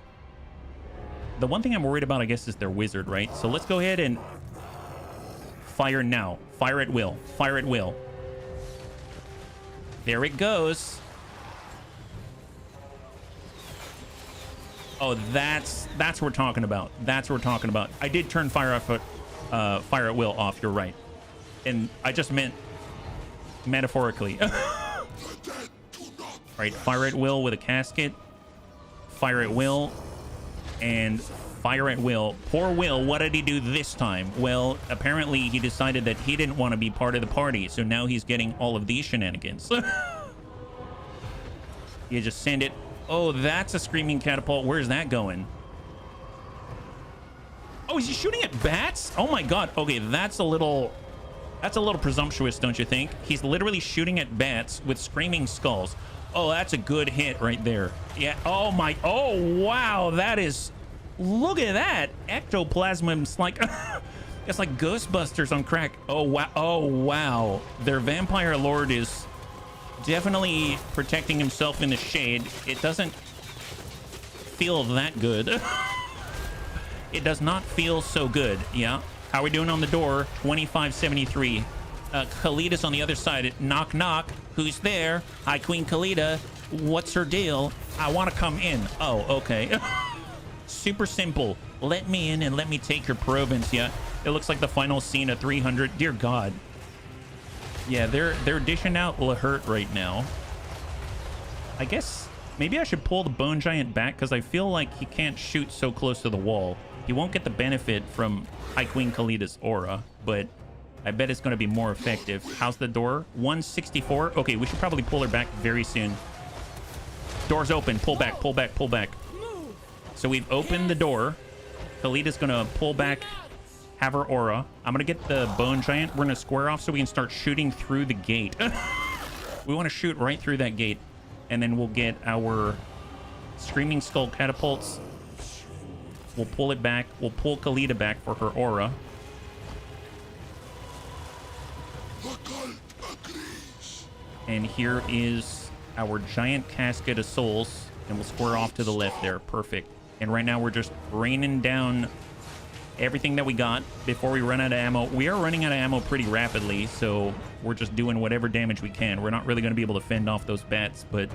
The one thing I'm worried about, I guess, is their wizard, right? So let's go ahead and fire now. Fire at will. Fire at will. There it goes. Oh, that's what we're talking about. That's what we're talking about. I did turn fire at will off. You're right. And I just meant metaphorically. Right, fire at will with a casket. Fire at will. And fire at will. Poor Will, what did he do this time? Well, apparently he decided that he didn't want to be part of the party, so now he's getting all of these shenanigans. You just send it. Oh, that's a screaming catapult. Where's that going? Oh, is he shooting at bats? Oh my God. Okay, that's a little presumptuous, don't you think? He's literally shooting at bats with screaming skulls. Oh, that's a good hit right there. Yeah. Oh my. Oh, wow. That is. Look at that. Ectoplasm. It's like it's like Ghostbusters on crack. Oh, wow. Oh, wow. Their vampire lord is definitely protecting himself in the shade. It doesn't feel that good. It does not feel so good. Yeah. How are we doing on the door? 2573. Khalida's on the other side. Knock, knock. Who's there? High Queen Khalida. What's her deal? I want to come in. Oh, okay. Super simple. Let me in and let me take your province. Yeah. It looks like the final scene of 300. Dear God. Yeah, they're dishing out Lahert right now. I guess maybe I should pull the Bone Giant back because I feel like he can't shoot so close to the wall. He won't get the benefit from High Queen Khalida's aura, but I bet it's going to be more effective. How's the door? 164. Okay, we should probably pull her back very soon. Door's open. Pull back, pull back, pull back. So we've opened the door. Khalida's going to pull back, have her aura. I'm going to get the Bone Giant. We're going to square off so we can start shooting through the gate. We want to shoot right through that gate. And then we'll get our Screaming Skull catapults. We'll pull it back. We'll pull Khalida back for her aura. And here is our giant casket of souls, and we'll square off to the left there. Perfect. And right now we're just raining down everything that we got before we run out of ammo. We are running out of ammo pretty rapidly, so we're just doing whatever damage we can. We're not really going to be able to fend off those bats, but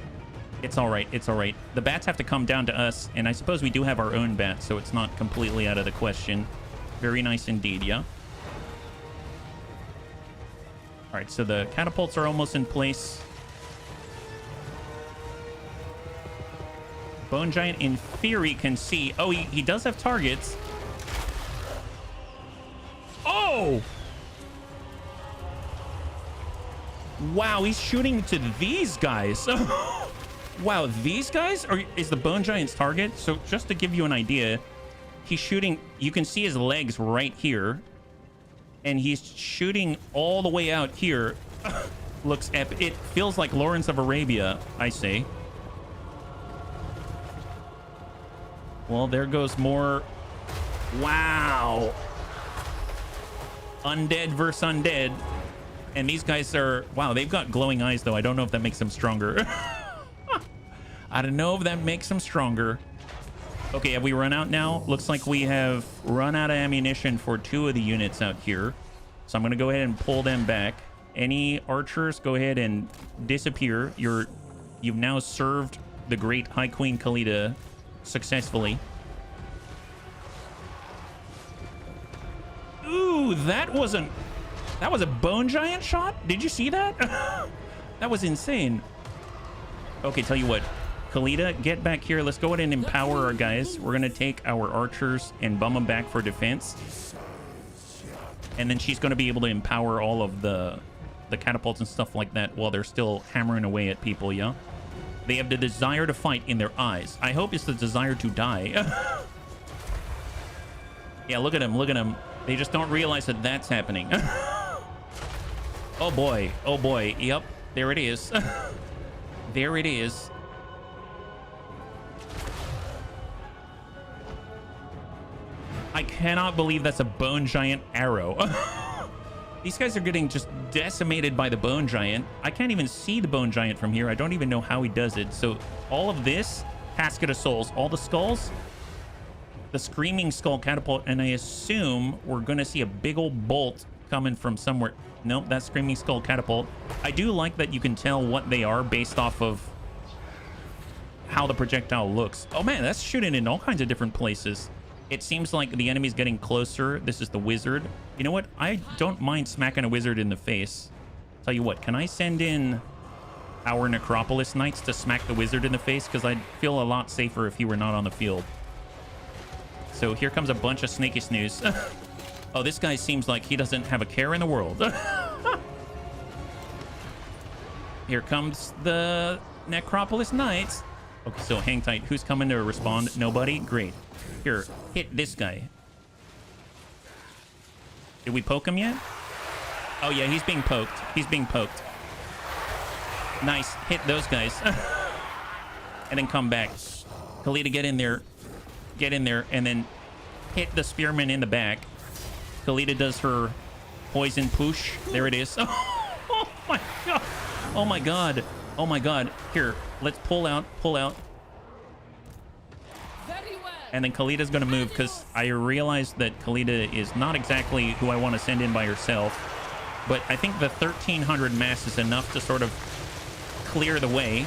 it's all right. It's all right. The bats have to come down to us, and I suppose we do have our own bats, so it's not completely out of the question. Very nice indeed, yeah? All right, so the catapults are almost in place. Bone Giant, in theory, can see... Oh, he does have targets. Oh! Wow, he's shooting to these guys. Wow, these guys is the Bone Giant's target. So just to give you an idea, he's shooting... You can see his legs right here. And he's shooting all the way out here. Looks epic. It feels like Lawrence of Arabia, I say. Well, there goes more. Wow. Undead versus undead. And these guys are... Wow, they've got glowing eyes, though. I don't know if that makes them stronger. I don't know if that makes them stronger. Okay, have we run out now? Looks like we have run out of ammunition for 2 of the units out here. So I'm going to go ahead and pull them back. Any archers, go ahead and disappear. You've now served the great High Queen Khalida successfully. Ooh, that was a Bone Giant shot? Did you see that? That was insane. Okay, tell you what. Khalida, get back here. Let's go ahead and empower our guys. We're going to take our archers and bum them back for defense. And then she's going to be able to empower all of the catapults and stuff like that while they're still hammering away at people, yeah? They have the desire to fight in their eyes. I hope it's the desire to die. Yeah, look at them. Look at them. They just don't realize that that's happening. Oh, boy. Oh, boy. Yep. There it is. There it is. I cannot believe that's a Bone Giant arrow. These guys are getting just decimated by the Bone Giant. I can't even see the Bone Giant from here. I don't even know how he does it. So all of this, Casket of Souls, all the skulls, the Screaming Skull catapult, and I assume we're going to see a big old bolt coming from somewhere. Nope, that's Screaming Skull catapult. I do like that you can tell what they are based off of how the projectile looks. Oh man, that's shooting in all kinds of different places. It seems like the enemy's getting closer. This is the wizard. You know what? I don't mind smacking a wizard in the face. Tell you what, can I send in our Necropolis Knights to smack the wizard in the face? Because I'd feel a lot safer if he were not on the field. So here comes a bunch of snaky snooze. Oh, this guy seems like he doesn't have a care in the world. Here comes the Necropolis Knights. Okay, so hang tight. Who's coming to respond? Nobody? Great. Here, hit this guy. Did we poke him yet? Oh, yeah, he's being poked. He's being poked. Nice. Hit those guys. And then come back. Khalida, get in there. Get in there. And then hit the spearman in the back. Khalida does her poison push. There it is. Oh, my God. Oh, my God. Oh, my God. Here, let's pull out. Pull out. And then Khalida's going to move because I realized that Khalida is not exactly who I want to send in by herself. But I think the 1,300 mass is enough to sort of clear the way.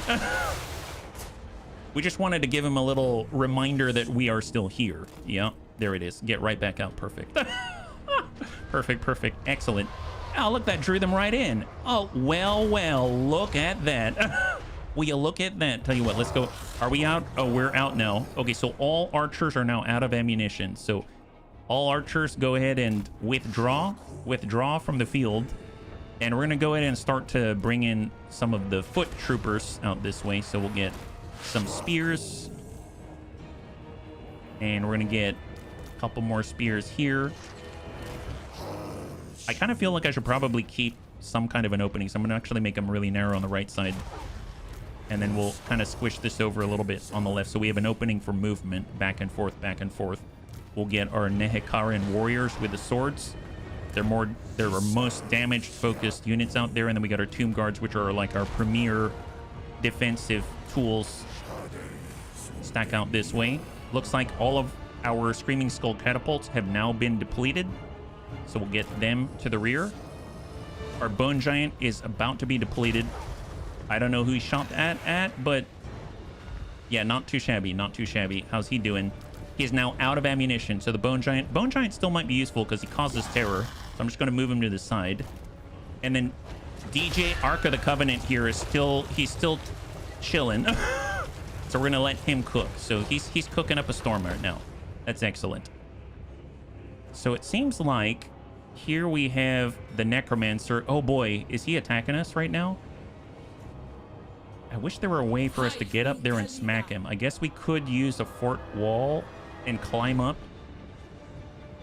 We just wanted to give him a little reminder that we are still here. Yeah, there it is. Get right back out. Perfect. Perfect, perfect. Excellent. Oh, look, that drew them right in. Oh, well, well, look at that. Will you look at that? Tell you what, let's go. Are we out? Oh, we're out now. Okay, so all archers are now out of ammunition. So all archers go ahead and withdraw from the field. And we're going to go ahead and start to bring in some of the foot troopers out this way. So we'll get some spears. And we're going to get a couple more spears here. I kind of feel like I should probably keep some kind of an opening. So I'm going to actually make them really narrow on the right side. And then we'll kind of squish this over a little bit on the left. So we have an opening for movement back and forth, back and forth. We'll get our Nehekaran warriors with the swords. They're our most damage focused units out there. And then we got our tomb guards, which are like our premier defensive tools stack out this way. Looks like all of our Screaming Skull catapults have now been depleted, so we'll get them to the rear. Our Bone Giant is about to be depleted. I don't know who he shot at, but yeah, not too shabby, not too shabby. How's he doing? He is now out of ammunition, so the Bone Giant still might be useful because he causes terror. So I'm just going to move him to the side. And then DJ Ark of the Covenant here is he's still chilling. So we're going to let him cook. So he's cooking up a storm right now. That's excellent. So it seems like here we have the Necromancer. Oh boy, is he attacking us right now? I wish there were a way for us to get up there and smack him. I guess we could use a fort wall and climb up.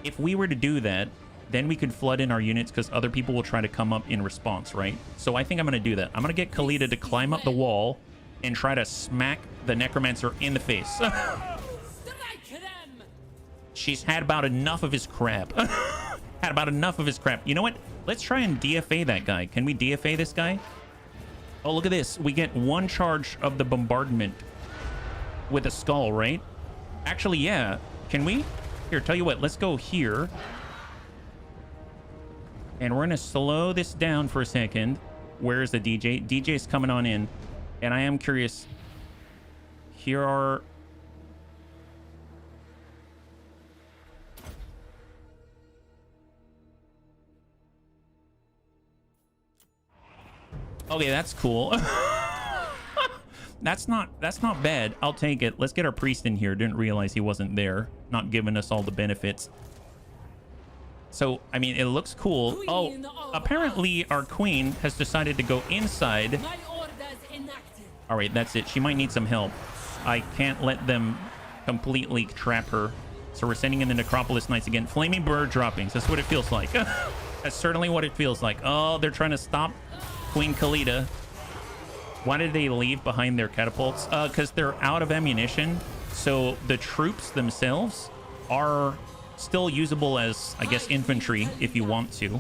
If we were to do that, then we could flood in our units because other people will try to come up in response, right? So I think I'm going to do that. I'm going to get Khalida to climb up the wall and try to smack the Necromancer in the face. She's had about enough of his crap. Had about enough of his crap. You know what? Let's try and DFA that guy. Can we DFA this guy? Oh, look at this. We get one charge of the bombardment with a skull, right? Actually, yeah. Can we? Here, tell you what. Let's go here. And we're going to slow this down for a second. Where's the DJ? DJ's coming on in. And I am curious. Here are... Okay, that's cool. That's not bad. I'll take it. Let's get our priest in here. Didn't realize he wasn't there. Not giving us all the benefits. So, I mean, it looks cool. Oh, apparently our queen has decided to go inside. All right, that's it. She might need some help. I can't let them completely trap her. So we're sending in the Necropolis Knights again. Flaming bird droppings. That's what it feels like. That's certainly what it feels like. Oh, they're trying to stop Queen Khalida. Why did they leave behind their catapults? Because they're out of ammunition. So the troops themselves are still usable as, I guess, infantry if you want to.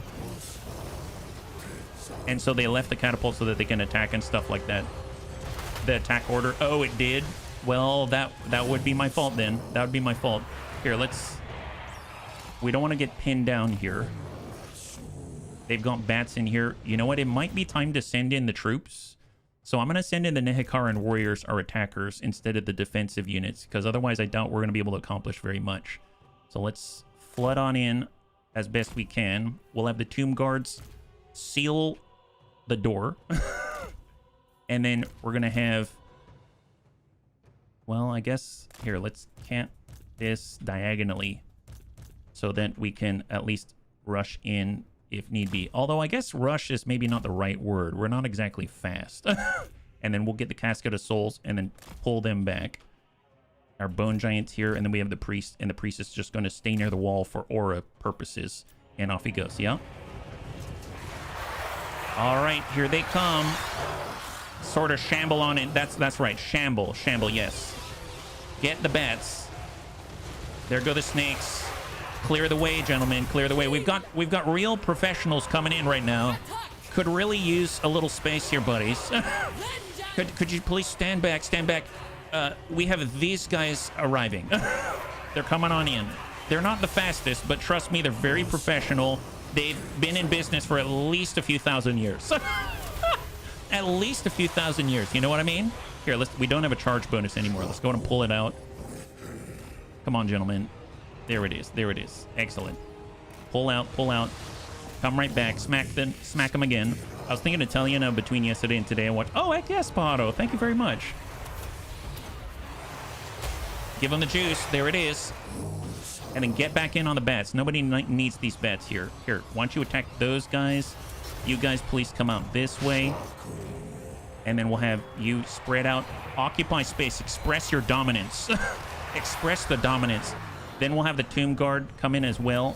And so they left the catapult so that they can attack and stuff like that. The attack order. Oh, it did? Well, that would be my fault then. That would be my fault. Here, let's... We don't want to get pinned down here. They've got bats in here. You know what? It might be time to send in the troops. So I'm going to send in the Nehikaran warriors, our attackers, instead of the defensive units, because otherwise I doubt we're going to be able to accomplish very much. So let's flood on in as best we can. We'll have the tomb guards seal the door. And then we're going to have... Well, I guess... Here, let's cant this diagonally so that we can at least rush in if need be. Although I guess rush is maybe not the right word. We're not exactly fast. And then we'll get the Casket of Souls and then pull them back. Our Bone Giant's here, and then we have the Priest, and the Priest is just going to stay near the wall for aura purposes. And off he goes, yeah? All right, here they come. Sort of shamble on it. That's right, shamble, yes. Get the bats. There go the snakes. Clear the way, gentlemen. Clear the way. We've got real professionals coming in right now. Could really use a little space here, buddies. Could you please stand back? Stand back. We have these guys arriving. They're coming on in. They're not the fastest, but trust me, they're very professional. They've been in business for at least a few thousand years. At least a few thousand years. You know what I mean? Here, we don't have a charge bonus anymore. Let's go ahead and pull it out. Come on, gentlemen. There it is. There it is. Excellent. Pull out. Pull out. Come right back. Smack them again. I was thinking of telling you between yesterday and today I watched... Oh, heck yes, Pato. Thank you very much. Give them the juice. There it is. And then get back in on the bats. Nobody needs these bats here. Here, why don't you attack those guys? You guys please come out this way. And then we'll have you spread out. Occupy space. Express your dominance. Express the dominance. Then we'll have the Tomb Guard come in as well.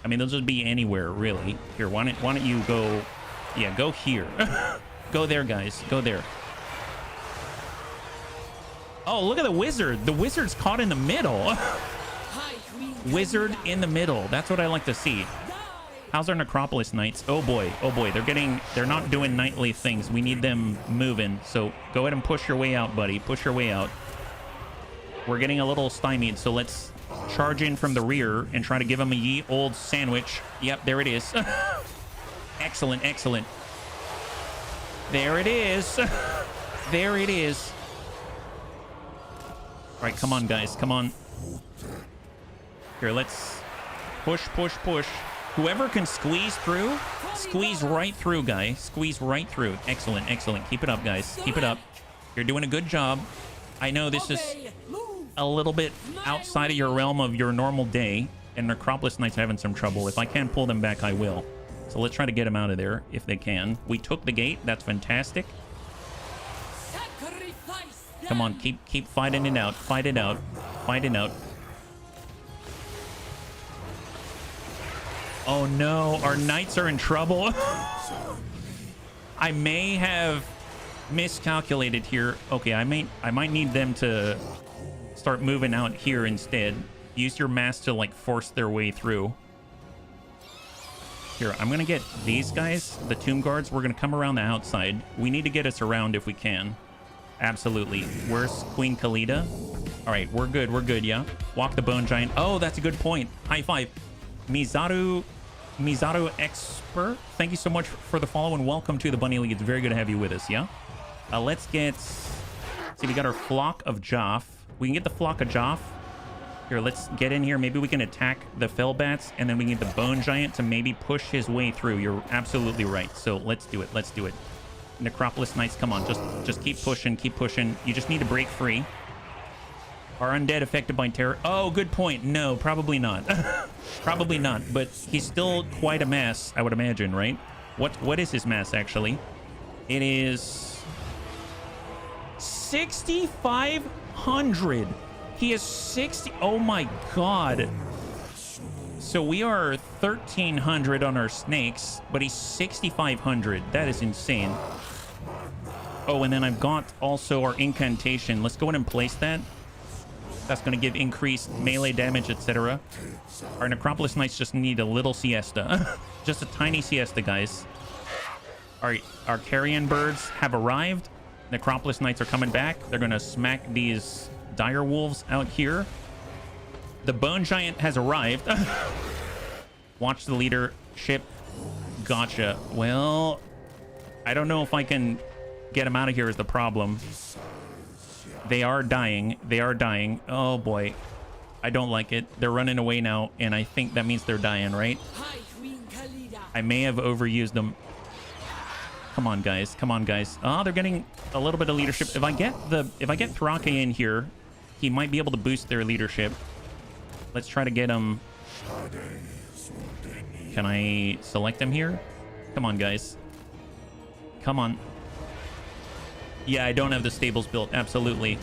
I mean, those would be anywhere, really. Here, why don't you go... Yeah, go here. Go there, guys. Go there. Oh, look at the wizard. The wizard's caught in the middle. Wizard in the middle. That's what I like to see. How's our Necropolis Knights? Oh boy, they're not doing knightly things. We need them moving. So go ahead and push your way out, buddy. Push your way out. We're getting a little stymied, so let's charge in from the rear and try to give them a ye old sandwich. Yep, there it is. Excellent, excellent. There it is. There it is. All right, come on, guys. Come on. Here, let's push, push, push. Whoever can squeeze through, squeeze right through, guys. Squeeze right through. Excellent, excellent. Keep it up, guys. Keep it up. You're doing a good job. I know this is a little bit outside of your realm of your normal day, and Necropolis Knights are having some trouble. If I can pull them back, I will. So let's try to get them out of there if they can. We took the gate. That's fantastic. Come on, keep fighting it out. Fight it out. Fight it out. Oh no, our knights are in trouble. I may have miscalculated here. Okay, I might need them to start moving out here instead. Use your mass to like force their way through. Here, I'm gonna get these guys, the Tomb Guards. We're gonna come around the outside. We need to get us around if we can. Absolutely. Where's Queen Khalida? All right, we're good, yeah. Walk the Bone Giant. Oh, that's a good point. High five. Mizaru Expert, thank you so much for the follow and welcome to the Bunny League. It's very good to have you with us, yeah? Let's get... See, we got our Flock of Joff. We can get the Flock of Joff. Here, let's get in here. Maybe we can attack the Fellbats, and then we can get the Bone Giant to maybe push his way through. You're absolutely right. So let's do it. Let's do it. Necropolis Knights, come on. Just keep pushing. Keep pushing. You just need to break free. Are undead affected by terror? Oh, good point. No, probably not. Probably not. But he's still quite a mass, I would imagine, right? What is his mass, actually? It is 6,500. He is 60. Oh my god. So we are 1,300 on our snakes, but he's 6,500. That is insane. Oh, and then I've got also our incantation. Let's go ahead and place that. That's going to give increased melee damage, etc. Our Necropolis Knights just need a little siesta. Just a tiny siesta, guys. Our carrion birds have arrived. Necropolis Knights are coming back. They're going to smack these dire wolves out here. The Bone Giant has arrived. Watch the leadership. Gotcha. Well, I don't know if I can get him out of here is the problem. They are dying. They are dying. Oh, boy. I don't like it. They're running away now, and I think that means they're dying, right? High Queen Khalida. I may have overused them. Come on, guys. Come on, guys. Oh, they're getting a little bit of leadership. If I get Thrake in here, he might be able to boost their leadership. Let's try to get him. Can I select him here? Come on, guys. Come on. Yeah, I don't have the stables built. Absolutely.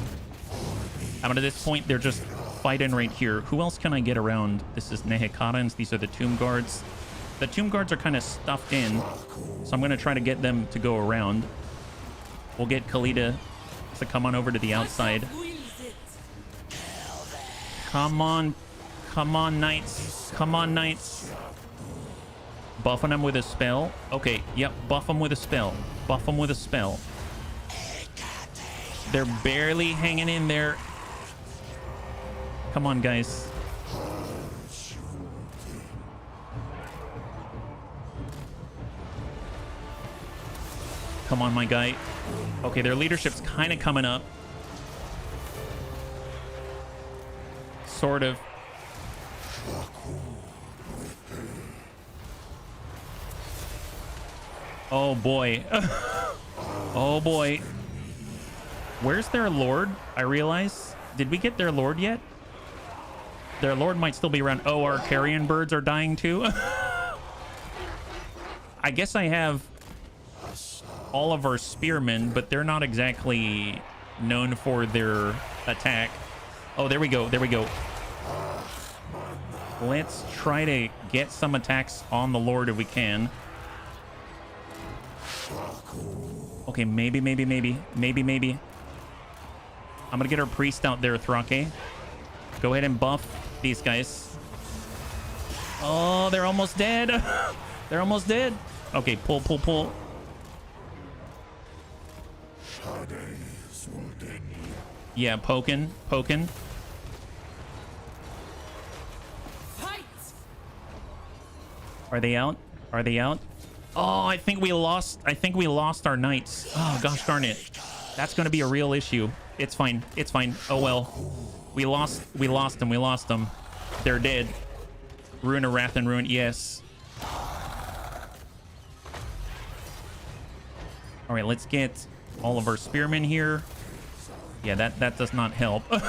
I mean, at this point, they're just fighting right here. Who else can I get around? This is Nehekatans. These are the Tomb Guards. The Tomb Guards are kind of stuffed in, so I'm going to try to get them to go around. We'll get Khalida to come on over to the outside. Come on. Come on, Knights. Come on, Knights. Buffing them with a spell. Okay, yep, buff them with a spell. Buff them with a spell. They're barely hanging in there. Come on, guys. Come on, my guy. Okay, their leadership's kind of coming up. Sort of. Oh, boy. Oh, boy. Where's their lord? I realize. Did we get their lord yet? Their lord might still be around. Oh, our carrion birds are dying too. I guess I have all of our spearmen, but they're not exactly known for their attack. Oh, there we go. There we go. Let's try to get some attacks on the lord if we can. Okay, maybe. I'm gonna get our priest out there, Thrake. Go ahead and buff these guys. Oh, they're almost dead. They're almost dead. Okay, pull, pull, pull. Yeah, poking, poking. Fight! Are they out? Are they out? Oh, I think we lost. I think we lost our knights. Oh, gosh darn it. That's going to be a real issue. It's fine. It's fine. Oh, well. We lost them. We lost them. They're dead. Ruin of Wrath and Ruin. Yes. All right, let's get all of our spearmen here. Yeah, that does not help. As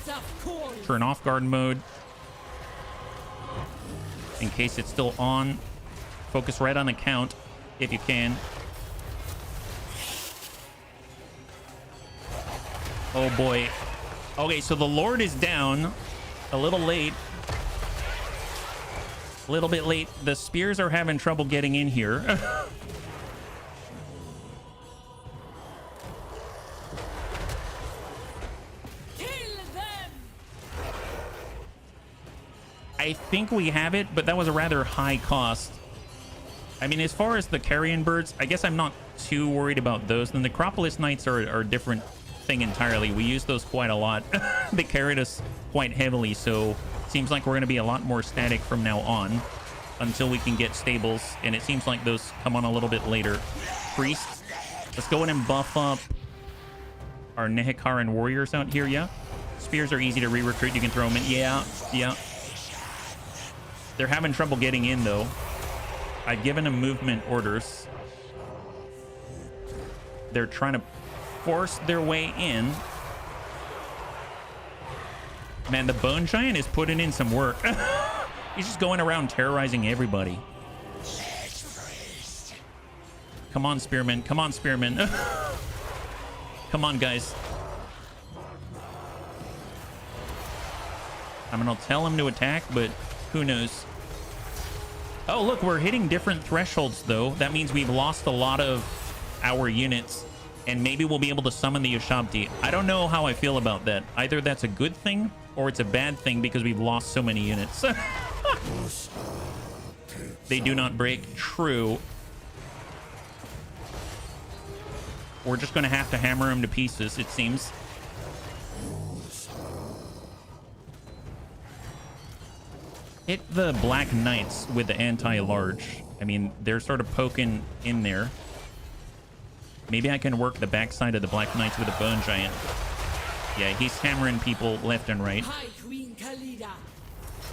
of course. Turn off guard mode. In case it's still on. Focus right on the count if you can. Oh boy. Okay, so the Lord is down. A little late. A little bit late. The spears are having trouble getting in here. Kill them! I think we have it, but that was a rather high cost. I mean, as far as the carrion birds, I guess I'm not too worried about those. The Necropolis Knights are a different thing entirely. We use those quite a lot. They carried us quite heavily, so seems like we're going to be a lot more static from now on until we can get stables, and it seems like those come on a little bit later. Priests, let's go in and buff up our Nehekaran warriors out here. Yeah, spears are easy to re-recruit. You can throw them in. Yeah, yeah. They're having trouble getting in though. I've given them movement orders. They're trying to force their way in. Man, the Bone Giant is putting in some work. He's just going around terrorizing everybody. Come on, Spearman. Come on, Spearman. Come on, guys. I'm going to tell him to attack, but who knows? Oh, look, we're hitting different thresholds, though. That means we've lost a lot of our units, and maybe we'll be able to summon the Ushabti. I don't know how I feel about that. Either that's a good thing, or it's a bad thing because we've lost so many units. They do not break. True. We're just going to have to hammer them to pieces, it seems. Hit the Black Knights with the anti-large. I mean, they're sort of poking in there. Maybe I can work the backside of the Black Knights with a Bone Giant. Yeah, he's hammering people left and right. High Queen Khalida.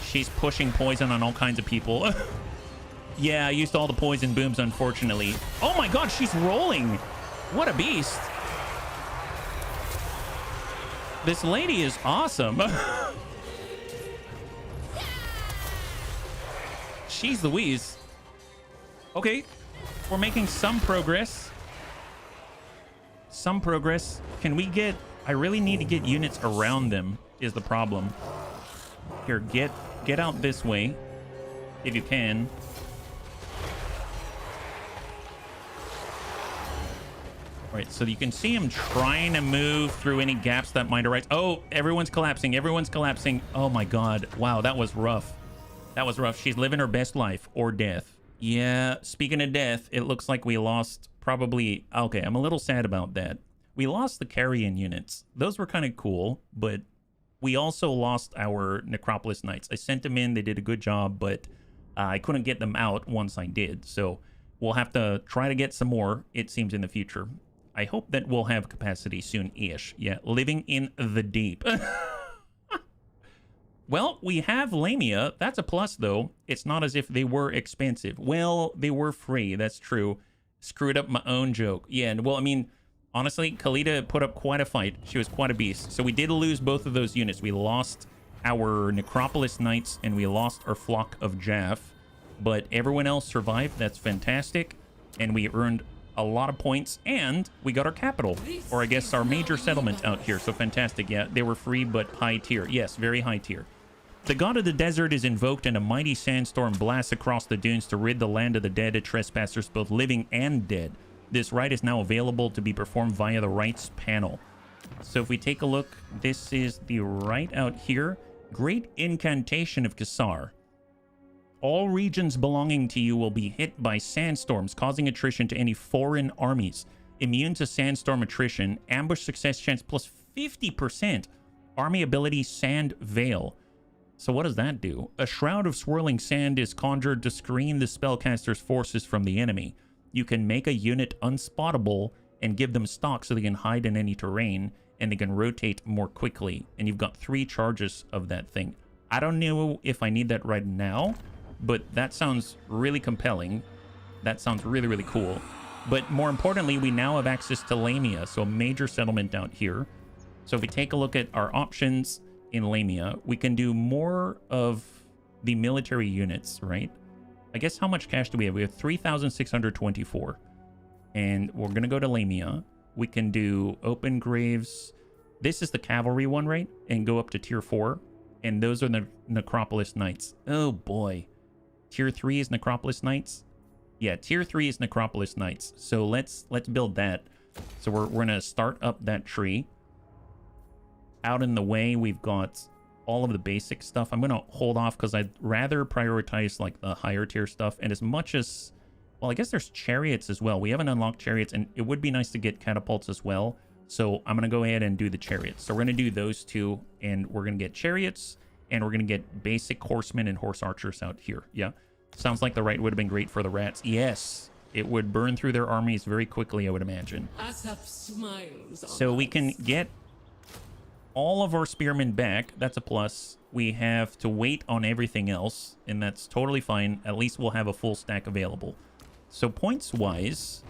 She's pushing poison on all kinds of people. Yeah, I used all the poison booms, unfortunately. Oh my god, she's rolling! What a beast. This lady is awesome. She's Louise. Okay, we're making some progress. Some progress. Can we get... I really need to get units around them is the problem. Here, get out this way if you can. All right, so you can see him trying to move through any gaps that might arise. Oh, everyone's collapsing. Everyone's collapsing. Oh my god. Wow, that was rough. That was rough. She's living her best life or death. Yeah, speaking of death, it looks like we lost probably... Okay, I'm a little sad about that. We lost the carrion units. Those were kind of cool, but we also lost our Necropolis Knights. I sent them in. They did a good job, but I couldn't get them out once I did. So we'll have to try to get some more, it seems, in the future. I hope that we'll have capacity soon-ish. Yeah, living in the deep. Well, we have Lamia. That's a plus, though. It's not as if they were expensive. Well, they were free. That's true. Screwed up my own joke. Yeah, well, I mean... Honestly, Khalida put up quite a fight. She was quite a beast. So we did lose both of those units. We lost our Necropolis Knights and we lost our Flock of Jaff. But everyone else survived. That's fantastic. And we earned a lot of points. And we got our capital. Or I guess our major settlement out here. So fantastic. Yeah, they were free but high tier. Yes, very high tier. The god of the desert is invoked and a mighty sandstorm blasts across the dunes to rid the land of the dead of trespassers, both living and dead. This rite is now available to be performed via the rites panel. So if we take a look, this is the rite out here. Great Incantation of Kassar. All regions belonging to you will be hit by sandstorms, causing attrition to any foreign armies. Immune to sandstorm attrition. Ambush success chance plus 50%. Army ability Sand Veil. So what does that do? A shroud of swirling sand is conjured to screen the spellcaster's forces from the enemy. You can make a unit unspottable and give them stock so they can hide in any terrain, and they can rotate more quickly. And you've got 3 charges of that thing. I don't know if I need that right now, but that sounds really compelling. That sounds really, really cool. But more importantly, we now have access to Lamia, so a major settlement out here. So if we take a look at our options in Lamia, we can do more of the military units, right? I guess how much cash do we have? We have 3,624. And we're going to go to Lamia. We can do Open Graves. This is the cavalry one, right? And go up to tier 4. And those are the Necropolis Knights. Oh boy. Tier 3 is Necropolis Knights. Yeah, tier 3 is Necropolis Knights. So let's build that. So we're going to start up that tree. Out in the way, we've got all of the basic stuff. I'm going to hold off because I'd rather prioritize like the higher tier stuff. And as much as, well, I guess there's chariots as well. We haven't unlocked chariots, and it would be nice to get catapults as well. So I'm going to go ahead and do the chariots. So we're going to do those two, and we're going to get chariots, and we're going to get basic horsemen and horse archers out here. Yeah. Sounds like the right would have been great for the rats. Yes. It would burn through their armies very quickly, I would imagine. Asaph smiles on So we us. can get all of our spearmen back. That's a plus. We have to wait on everything else, and that's totally fine. At least we'll have a full stack available. So points-wise,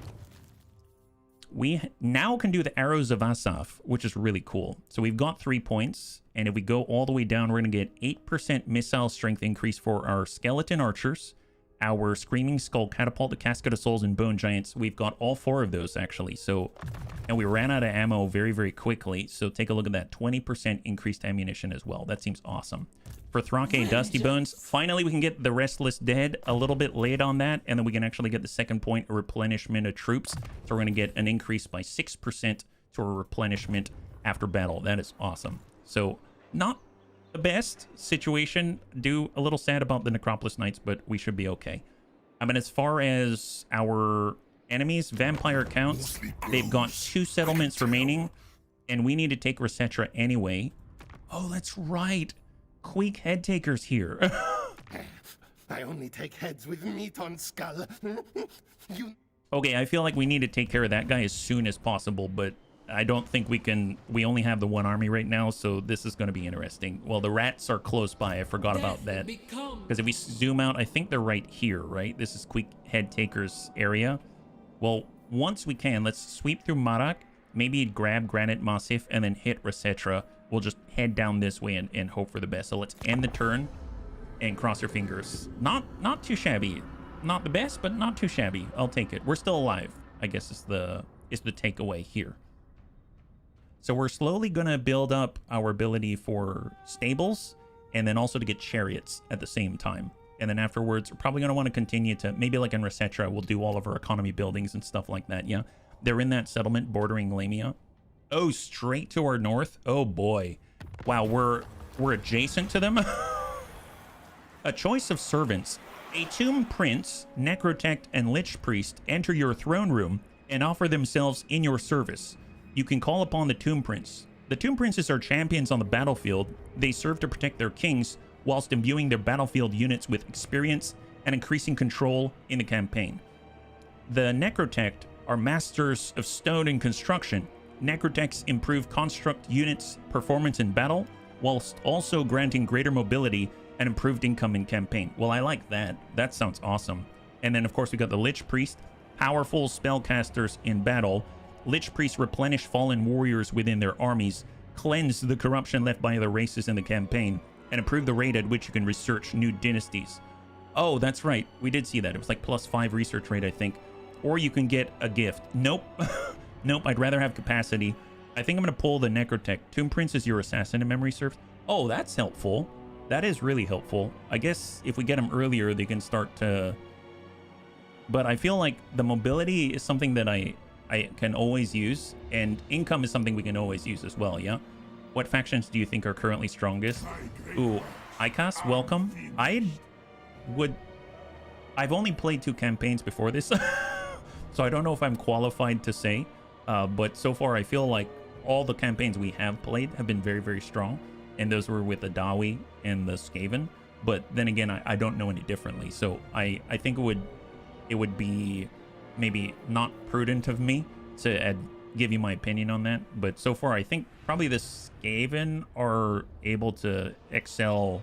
we now can do the Arrows of Asaph, which is really cool. So we've got 3 points, and if we go all the way down, we're going to get 8% missile strength increase for our skeleton archers, our Screaming Skull Catapult, the Casket of Souls, and Bone Giants. We've got all 4 of those, actually. So, and we ran out of ammo very, very quickly. So take a look at that. 20% increased ammunition as well. That seems awesome. For Thrake Dusty Bones, finally we can get the Restless Dead. A little bit late on that, and then we can actually get the second point, a replenishment of troops. So we're going to get an increase by 6% to a replenishment after battle. That is awesome. So not the best situation. Do a little sad about the Necropolis Knights, but we should be okay. I mean, as far as our enemies, vampire counts, they've got 2 settlements remaining, and we need to take Resetra anyway. Oh, that's right. Queek Headtaker's here. I only take heads with meat on skull. You... Okay, I feel like we need to take care of that guy as soon as possible, but I don't think we can. We only have the 1 army right now, so this is going to be interesting. Well, the rats are close by. I forgot about that. Because if we zoom out, I think they're right here, right? This is Queek Headtaker's area. Well, once we can, let's sweep through Marak, maybe grab Granite Massif, and then hit Resetra. We'll just head down this way and hope for the best. So let's end the turn and cross your fingers. Not too shabby. Not the best, but not too shabby. I'll take it. We're still alive, I guess is the takeaway here. So we're slowly going to build up our ability for stables and then also to get chariots at the same time. And then afterwards, we're probably going to want to continue to, maybe like in Resetra, we'll do all of our economy buildings and stuff like that. Yeah, they're in that settlement bordering Lamia. Oh, straight to our north. Oh boy. Wow, we're adjacent to them. A choice of servants. A tomb prince, necrotect, and lich priest enter your throne room and offer themselves in your service. You can call upon the tomb prince. The tomb princes are champions on the battlefield. They serve to protect their kings whilst imbuing their battlefield units with experience and increasing control in the campaign. The necrotect are masters of stone and construction. Necrotects improve construct units' performance in battle, whilst also granting greater mobility and improved income in campaign. Well, I like that. That sounds awesome. And then, of course, we got the Lich Priest, powerful spellcasters in battle. Lich Priests replenish fallen warriors within their armies, cleanse the corruption left by other races in the campaign, and improve the rate at which you can research new dynasties. Oh, that's right. We did see that. It was like +5 research rate, I think. Or you can get a gift. Nope. Nope, I'd rather have capacity. I think I'm going to pull the Necrotech. Tomb Prince is your assassin in memory serves. Oh, that's helpful. That is really helpful. I guess if we get them earlier, they can start to... But I feel like the mobility is something that I can always use, and income is something we can always use as well, yeah? What factions do you think are currently strongest? Ooh, ICAS, welcome. I've only played 2 campaigns before this, so I don't know if I'm qualified to say, but so far I feel like all the campaigns we have played have been very, very strong, and those were with the Dawi and the Skaven. But then again, I don't know any differently, so I think it would be maybe not prudent of me to give you my opinion on that. But so far, I think probably the Skaven are able to excel.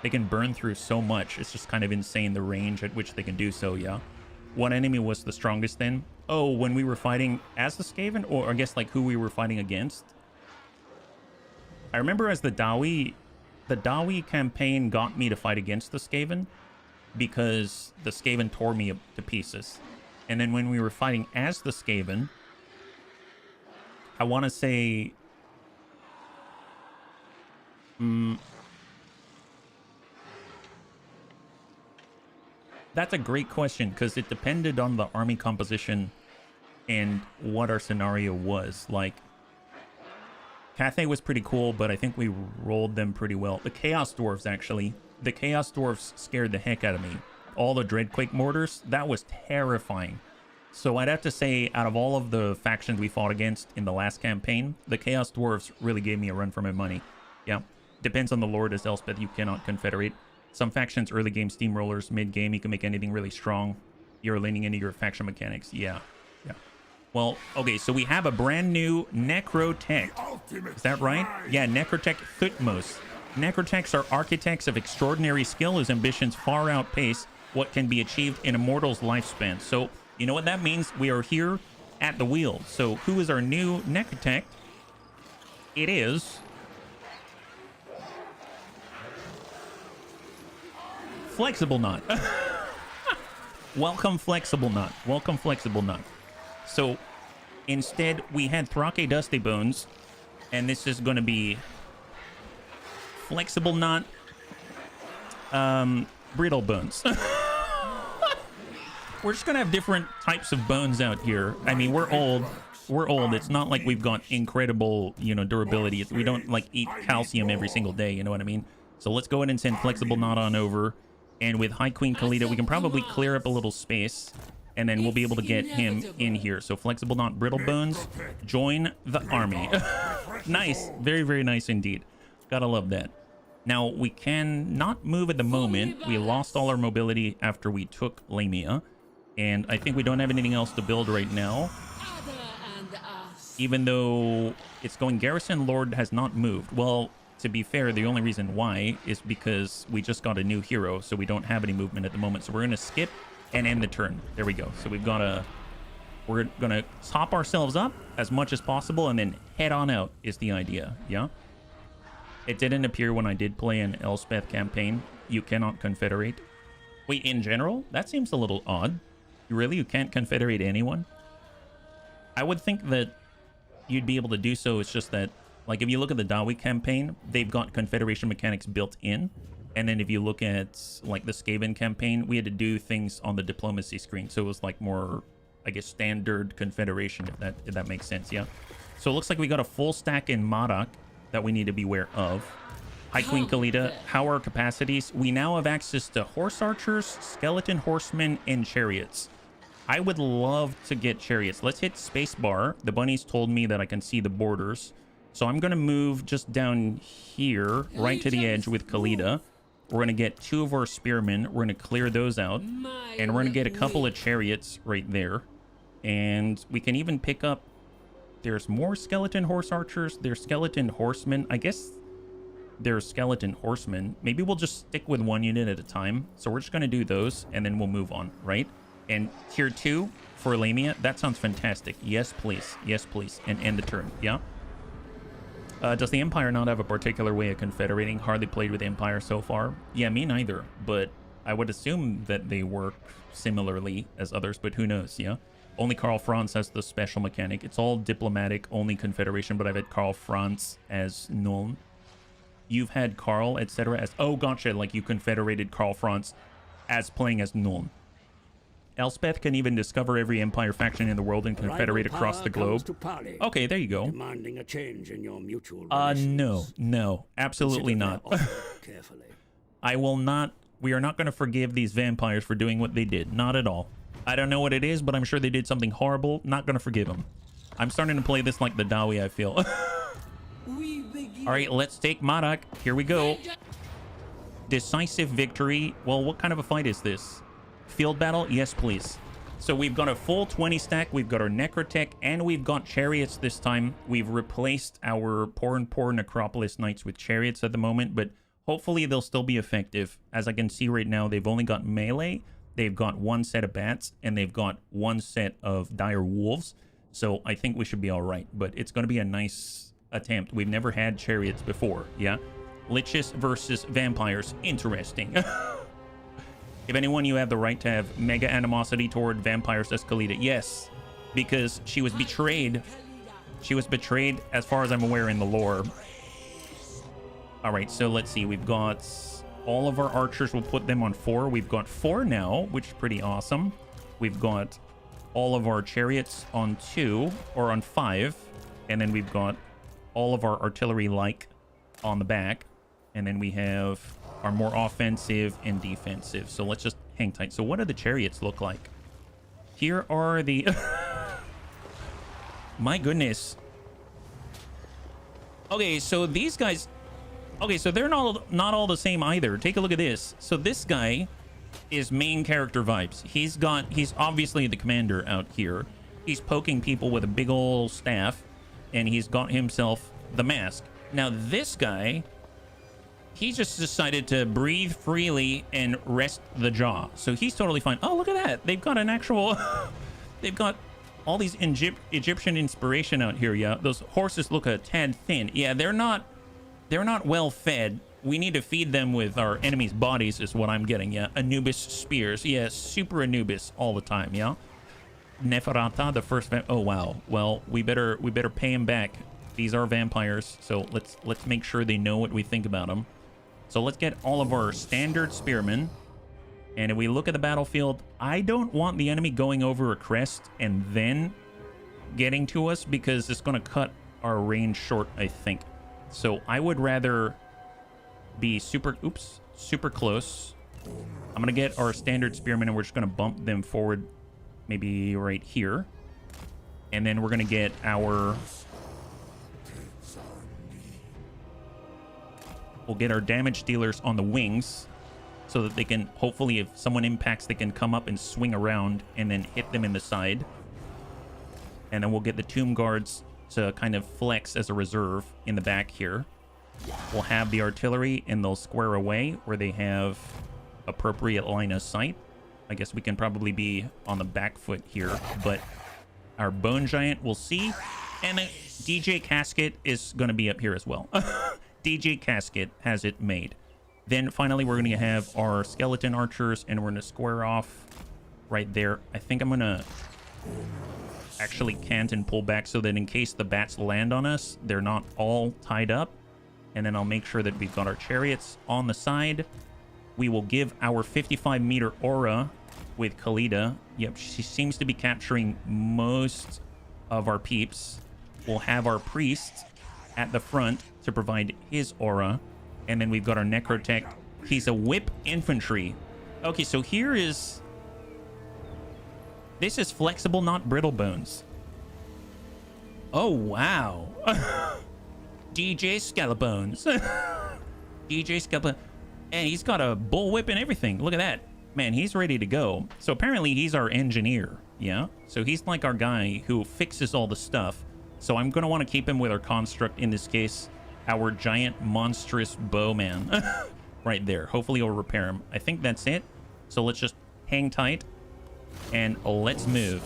They can burn through so much. It's just kind of insane the range at which they can do so, yeah. What enemy was the strongest then? Oh, when we were fighting as the Skaven? Or I guess like who we were fighting against? I remember as the Dawi campaign got me to fight against the Skaven because the Skaven tore me to pieces. And then when we were fighting as the Skaven, I want to say... That's a great question, because it depended on the army composition and what our scenario was. Like, Cathay was pretty cool, but I think we rolled them pretty well. The Chaos Dwarves, actually. The Chaos Dwarves scared the heck out of me. All the Dreadquake mortars, that was terrifying. So I'd have to say, out of all of the factions we fought against in the last campaign, the Chaos Dwarves really gave me a run for my money. Yeah. Depends on the Lord, as Elspeth, you cannot confederate. Some factions, early game steamrollers, mid game, you can make anything really strong. You're leaning into your faction mechanics. Yeah. Yeah. Well, okay, so we have a brand new Necrotech. Is that right? Yeah, Necrotech Thutmose. Necrotechs are architects of extraordinary skill whose ambitions far outpace what can be achieved in a mortal's lifespan. So, you know what that means? We are here at the wheel. So, who is our new Necrotech? It is... Flexible Knot. Welcome, Flexible Knot. Welcome, Flexible Knot. So, instead, we had Thrake Dusty Bones, and this is going to be Flexible Knot, Brittle Bones. We're just going to have different types of bones out here. I mean, we're old. We're old. It's not like we've got incredible, durability. We don't, like, eat calcium every single day, you know what I mean? So let's go ahead and send Flexible Knot on over. And with High Queen Khalida, we can probably clear up a little space, and then we'll be able to get him in here. So Flexible Knot, Brittle Bones, join the army. Nice. Very, very nice indeed. Gotta love that. Now, we can not move at the moment. We lost all our mobility after we took Lamia, and I think we don't have anything else to build right now. Even though it's going Garrison Lord has not moved. Well... To be fair, the only reason why is because we just got a new hero, so we don't have any movement at the moment. So we're going to skip and end the turn. There we go. So we're going to top ourselves up as much as possible and then head on out is the idea. Yeah. It didn't appear when I did play an Elspeth campaign. You cannot confederate. Wait, in general? That seems a little odd. You can't confederate anyone? I would think that you'd be able to do so. It's just that, like, if you look at the Dawi campaign, they've got confederation mechanics built in. And then if you look at, like, the Skaven campaign, we had to do things on the diplomacy screen. So it was, like, more, I guess, standard confederation, if that makes sense, yeah? So it looks like we got a full stack in Madak that we need to be aware of. High Queen Khalida, how are our capacities? We now have access to horse archers, skeleton horsemen, and chariots. I would love to get chariots. Let's hit spacebar. The bunnies told me that I can see the borders. So I'm going to move just down here, right to the edge with Khalida. We're going to get 2 of our spearmen. We're going to clear those out. And we're going to get a couple of chariots right there. And we can even pick up... There's more skeleton horse archers. There's skeleton horsemen. I guess there's skeleton horsemen. Maybe we'll just stick with 1 unit at a time. So we're just going to do those, and then we'll move on, right? And tier 2 for Lamia. That sounds fantastic. Yes, please. Yes, please. And end the turn. Yeah? Does the Empire not have a particular way of confederating? Hardly played with Empire so far. Yeah, me neither. But I would assume that they work similarly as others, but who knows, yeah? Only Karl Franz has the special mechanic. It's all diplomatic, only confederation, but I've had Karl Franz as Nuln. You've had Karl, etc. as... Oh, gotcha, like you confederated Karl Franz as playing as Nuln. Elspeth can even discover every Empire faction in the world and confederate Rival across power the globe. comes to parley, Okay, there you go. demanding a change in your mutual relations. No, absolutely Consider not. their offer carefully. I will not. We are not going to forgive these vampires for doing what they did. Not at all. I don't know what it is, but I'm sure they did something horrible. Not going to forgive them. I'm starting to play this like the Dawi, I feel. All right, let's take Marak. Here we go. Decisive victory. Well, what kind of a fight is this? Field battle? Yes, please. So we've got a full 20 stack. We've got our Necrotech, and we've got chariots this time. We've replaced our poor Necropolis Knights with chariots at the moment, but hopefully they'll still be effective. As I can see right now, they've only got melee. They've got one set of bats, and they've got one set of dire wolves. So I think we should be all right, but it's going to be a nice attempt. We've never had chariots before, yeah? Liches versus vampires. Interesting. If anyone, you have the right to have mega animosity toward vampires, says Khalida. Yes, because she was betrayed. She was betrayed, as far as I'm aware, in the lore. All right, so let's see. We've got all of our archers. We'll put them on 4. We've got 4 now, which is pretty awesome. We've got all of our chariots on 2, or on 5. And then we've got all of our artillery like on the back. And then we have our more offensive and defensive. So let's just hang tight. So what do the chariots look like? Here are the... My goodness. Okay, so these guys... Okay, so they're not all the same either. Take a look at this. So this guy is main character vibes. He's obviously the commander out here. He's poking people with a big old staff. And he's got himself the mask. Now this guy... He just decided to breathe freely and rest the jaw. So he's totally fine. Oh, look at that. They've got an actual... They've got all these Egyptian inspiration out here, yeah? Those horses look a tad thin. Yeah, they're not well fed. We need to feed them with our enemies' bodies is what I'm getting, yeah? Anubis spears. Yeah, super Anubis all the time, yeah? Neferata, the first... Oh, wow. Well, we better pay him back. These are vampires, so let's make sure they know what we think about them. So let's get all of our standard spearmen. And if we look at the battlefield, I don't want the enemy going over a crest and then getting to us because it's going to cut our range short, I think. So I would rather be super close. I'm going to get our standard spearmen and we're just going to bump them forward maybe right here. And then we're going to get our... We'll get our damage dealers on the wings so that they can, hopefully, if someone impacts, they can come up and swing around and then hit them in the side. And then we'll get the tomb guards to kind of flex as a reserve in the back here. We'll have the artillery and they'll square away where they have appropriate line of sight. I guess we can probably be on the back foot here, but our bone giant we'll see. And the DJ Casket is going to be up here as well. DJ Casket has it made. Then finally, we're going to have our skeleton archers, and we're going to square off right there. I think I'm going to actually cant and pull back so that in case the bats land on us, they're not all tied up. And then I'll make sure that we've got our chariots on the side. We will give our 55-meter aura with Khalida. Yep, she seems to be capturing most of our peeps. We'll have our priest at the front to provide his aura. And then we've got our Necrotech. He's a whip infantry. Okay, so here is... This is flexible, not brittle bones. Oh, wow. DJ Skelepones. DJ Skelepones. And he's got a bullwhip and everything. Look at that. Man, he's ready to go. So apparently he's our engineer. Yeah? So he's like our guy who fixes all the stuff. So I'm going to want to keep him with our construct, in this case, our giant monstrous bowman. Right there. Hopefully he'll repair him. I think that's it. So let's just hang tight and let's move.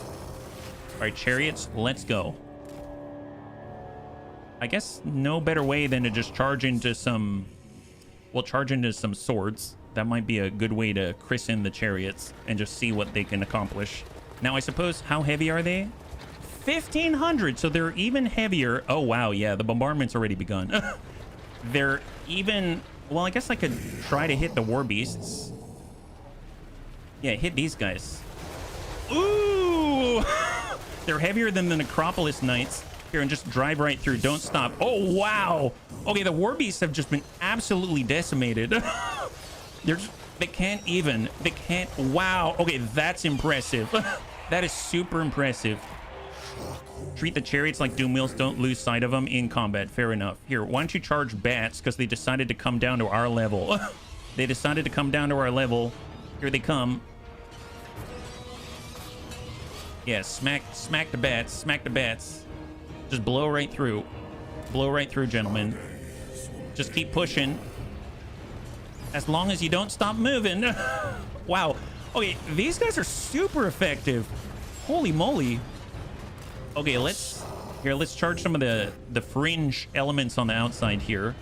All right, chariots, let's go. I guess no better way than to just charge into some... We'll charge into some swords. That might be a good way to christen the chariots and just see what they can accomplish. Now, I suppose, how heavy are they? 1,500, so they're even heavier. Oh, wow, yeah, the bombardment's already begun. They're even... Well, I guess I could try to hit the war beasts. Yeah, hit these guys. Ooh! They're heavier than the Necropolis Knights. Here, and just drive right through. Don't stop. Oh, wow. Okay, the War Beasts have just been absolutely decimated. They can't even. They can't. Wow. Okay, that's impressive. That is super impressive. Treat the chariots like doom wheels. Don't lose sight of them in combat. Fair enough. Here, why don't you charge bats? Because they decided to come down to our level. They decided to come down to our level. Here they come. Yeah, smack the bats. Smack the bats. Just blow right through. Blow right through, gentlemen. Just keep pushing. As long as you don't stop moving. Wow. Okay, these guys are super effective. Holy moly. Okay, let's charge some of the fringe elements on the outside here.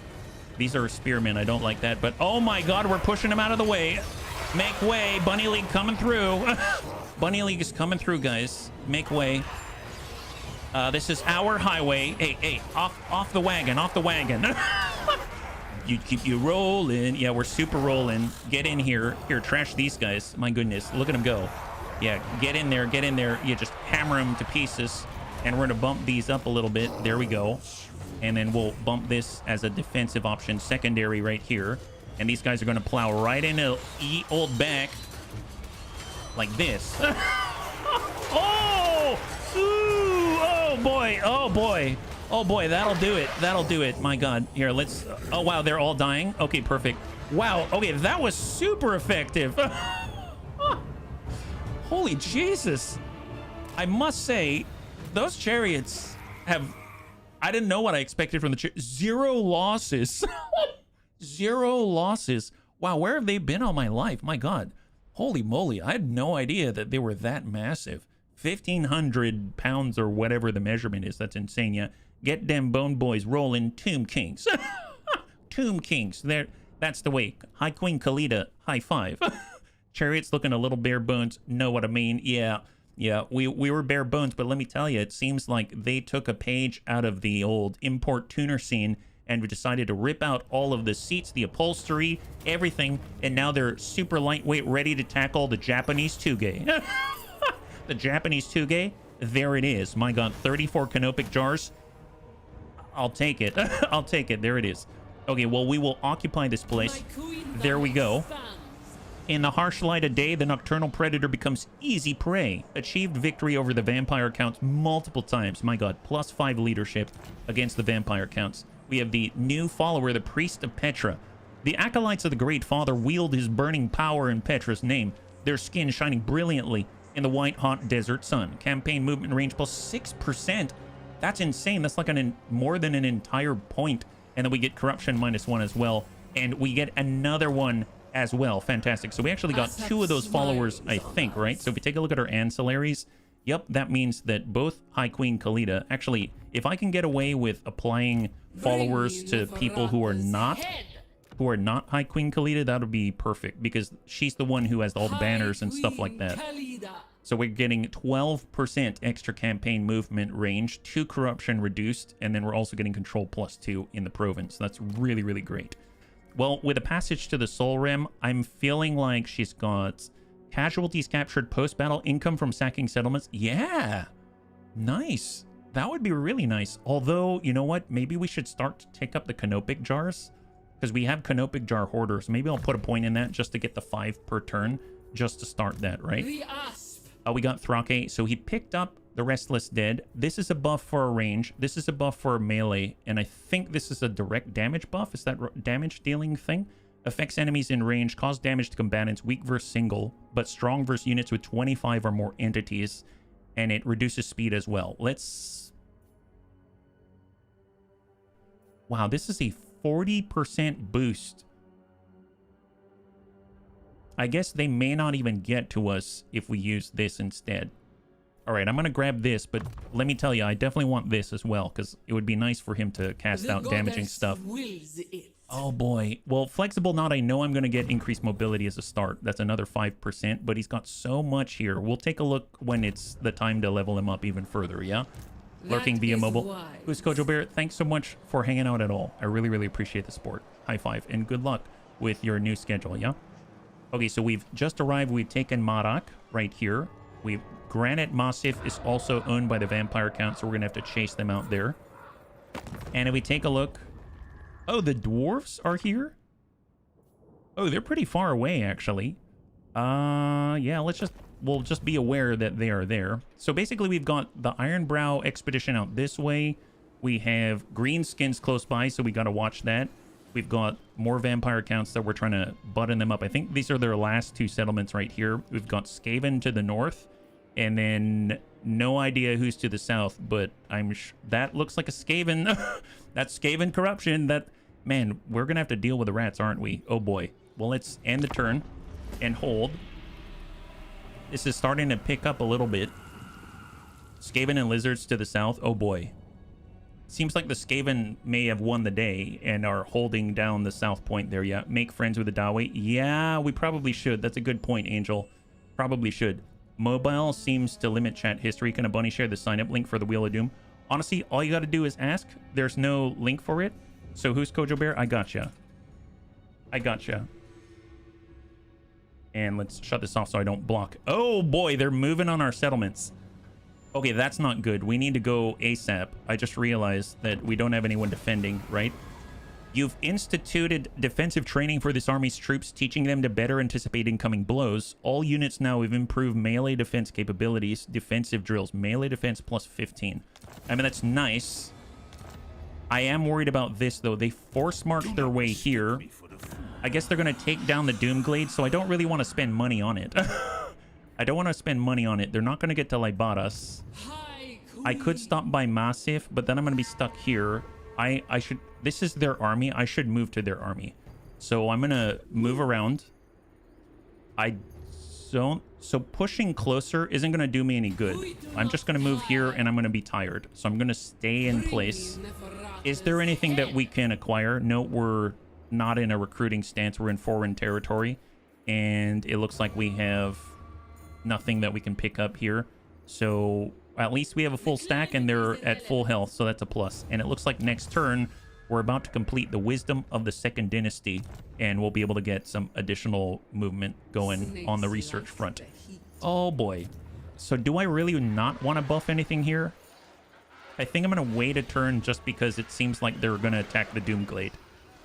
These are spearmen. I don't like that, but oh my god, we're pushing them out of the way. Make way. Bunny League coming through. Bunny League is coming through, guys. Make way. This is our highway. Hey, off the wagon, off the wagon. You keep you rolling. Yeah, we're super rolling. Get in here. Here, trash these guys. My goodness, look at them go. Yeah, get in there, get in there. You just hammer them to pieces. And we're gonna bump these up a little bit. There we go. And then we'll bump this as a defensive option, secondary right here. And these guys are gonna plow right into old back like this. Oh! Ooh! Oh boy! Oh boy! Oh boy! That'll do it. That'll do it. My God! Here, let's. Oh wow! They're all dying. Okay, perfect. Wow. Okay, that was super effective. Holy Jesus! I must say, those chariots have. I didn't know what I expected from the 0 losses. 0 losses. Wow, where have they been all my life? My God. Holy moly, I had no idea that they were that massive. 1,500 pounds or whatever the measurement is. That's insane, yeah. Get them bone boys rolling. Tomb Kings. Tomb Kings. That's the way. High Queen Khalida, high five. Chariots looking a little bare bones. Know what I mean? Yeah. Yeah, we were bare bones, but let me tell you, it seems like they took a page out of the old import tuner scene and we decided to rip out all of the seats, the upholstery, everything, and now they're super lightweight, ready to tackle the Japanese Tuge. The Japanese Tuge, there it is. My God, 34 canopic jars. I'll take it. I'll take it. There it is. Okay, well, we will occupy this place. There we go. In the harsh light of day, the nocturnal predator becomes easy prey. Achieved victory over the vampire counts multiple times. My God, +5 leadership against the vampire counts. We have the new follower, the Priest of Petra. The acolytes of the Great Father wield his burning power in Petra's name, their skin shining brilliantly in the white-hot desert sun. Campaign movement range +6%. That's insane. That's like more than an entire point. And then we get corruption -1 as well. And we get another one as well. Fantastic. So we actually got 2 of those followers, I think, right? So if we take a look at our ancillaries, yep, that means that both High Queen Khalida, actually, if I can get away with applying followers to people who are not High Queen Khalida, that would be perfect because she's the one who has all the banners and stuff like that. So we're getting 12% extra campaign movement range, 2 corruption reduced, and then we're also getting control +2 in the province. That's really, really great. Well, with a passage to the Soul Rim, I'm feeling like she's got casualties captured post-battle, income from sacking settlements. Yeah, nice. That would be really nice. Although, you know what? Maybe we should start to take up the canopic jars because we have canopic jar hoarders. Maybe I'll put a point in that just to get the 5 per turn, just to start that, right? We got Thrake, so he picked up the Restless Dead. This is a buff for a range. This is a buff for a melee. And I think this is a direct damage buff. Is that damage dealing thing? Affects enemies in range, cause damage to combatants, weak versus single, but strong versus units with 25 or more entities. And it reduces speed as well. Let's... Wow, this is a 40% boost. I guess they may not even get to us if we use this instead. All right, I'm going to grab this, but let me tell you, I definitely want this as well, because it would be nice for him to cast out damaging stuff. Oh, boy. Well, Flexible Knot, I know I'm going to get increased mobility as a start. That's another 5%, but he's got so much here. We'll take a look when it's the time to level him up even further, yeah? Lurking via mobile. Who's Kojo Bear? Thanks so much for hanging out at all. I really, really appreciate the support. High five, and good luck with your new schedule, yeah? Okay, so we've just arrived. We've taken Marak right here. We've Granite Massif is also owned by the Vampire Count, so we're going to have to chase them out there. And if we take a look... Oh, the dwarves are here? Oh, they're pretty far away, actually. Yeah, we'll just be aware that they are there. So basically, we've got the Ironbrow expedition out this way. We have greenskins close by, so we got to watch that. We've got more vampire counts that we're trying to button them up. I think these are their last two settlements right here. We've got Skaven to the north, and then no idea who's to the south, but that looks like a Skaven. That's Skaven corruption. Man, we're gonna have to deal with the rats, aren't we? Oh boy. Well, let's end the turn and hold. This is starting to pick up a little bit. Skaven and lizards to the south. Oh boy. Seems like the Skaven may have won the day and are holding down the south point there. Yeah, make friends with the Dawi. Yeah, we probably should. That's a good point, Angel. Probably should. Mobile seems to limit chat history. Can a bunny share the sign-up link for the Wheel of Doom? Honestly, all you got to do is ask. There's no link for it. So who's Kojo Bear? I gotcha. I gotcha. And let's shut this off so I don't block. Oh boy, they're moving on our settlements. Okay, that's not good. We need to go ASAP. I just realized that we don't have anyone defending, right? You've instituted defensive training for this army's troops, teaching them to better anticipate incoming blows. All units now have improved melee defense capabilities. Defensive drills. Melee defense plus 15. I mean, that's nice. I am worried about this, though. They force-marched their way here. I guess they're going to take down the Doomglade, so I don't really want to spend money on it. I don't want to spend money on it. They're not going to get to Lybaras. I could stop by Massif, but then I'm going to be stuck here. I should... This is their army. I should move to their army. So I'm going to move around. So pushing closer isn't going to do me any good. I'm just going to move here, and I'm going to be tired. So I'm going to stay in place. Is there anything that we can acquire? No, we're not in a recruiting stance. We're in foreign territory. And it looks like we have nothing that we can pick up here. So at least we have a full stack, and they're at full health. So that's a plus. And it looks like next turn, we're about to complete the Wisdom of the Second Dynasty. And we'll be able to get some additional movement going on the research front. Oh boy. So do I really not want to buff anything here? I think I'm going to wait a turn just because it seems like they're going to attack the Doomglade.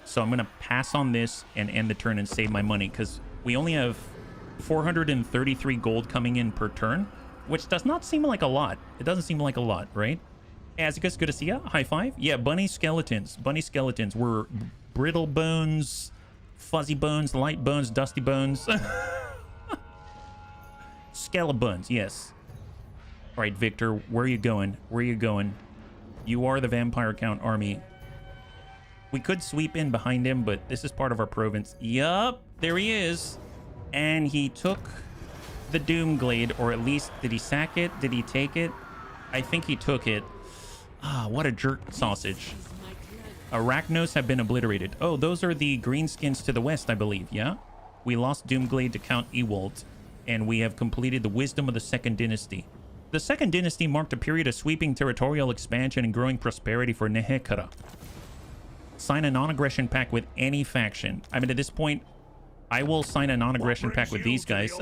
So I'm going to pass on this and end the turn and save my money, because we only have 433 gold coming in per turn, which does not seem like a lot. It doesn't seem like a lot, right? Azicus, good to see ya. High five. Yeah, bunny skeletons. Bunny skeletons were brittle bones, fuzzy bones, light bones, dusty bones. Skelebuns, yes. All right, Victor, where are you going? Where are you going? You are the Vampire Count army. We could sweep in behind him, but this is part of our province. Yup, there he is. And he took the Doomglade, or at least, did he sack it? Did he take it? I think he took it. Ah, what a jerk sausage. Arachnos have been obliterated. Oh, those are the greenskins to the west, I believe, yeah? We lost Doomglade to Count Ewald, and we have completed the Wisdom of the Second Dynasty. The Second Dynasty marked a period of sweeping territorial expansion and growing prosperity for Nehekara. Sign a non-aggression pact with any faction. I mean, at this point, I will sign a non-aggression pact with these guys.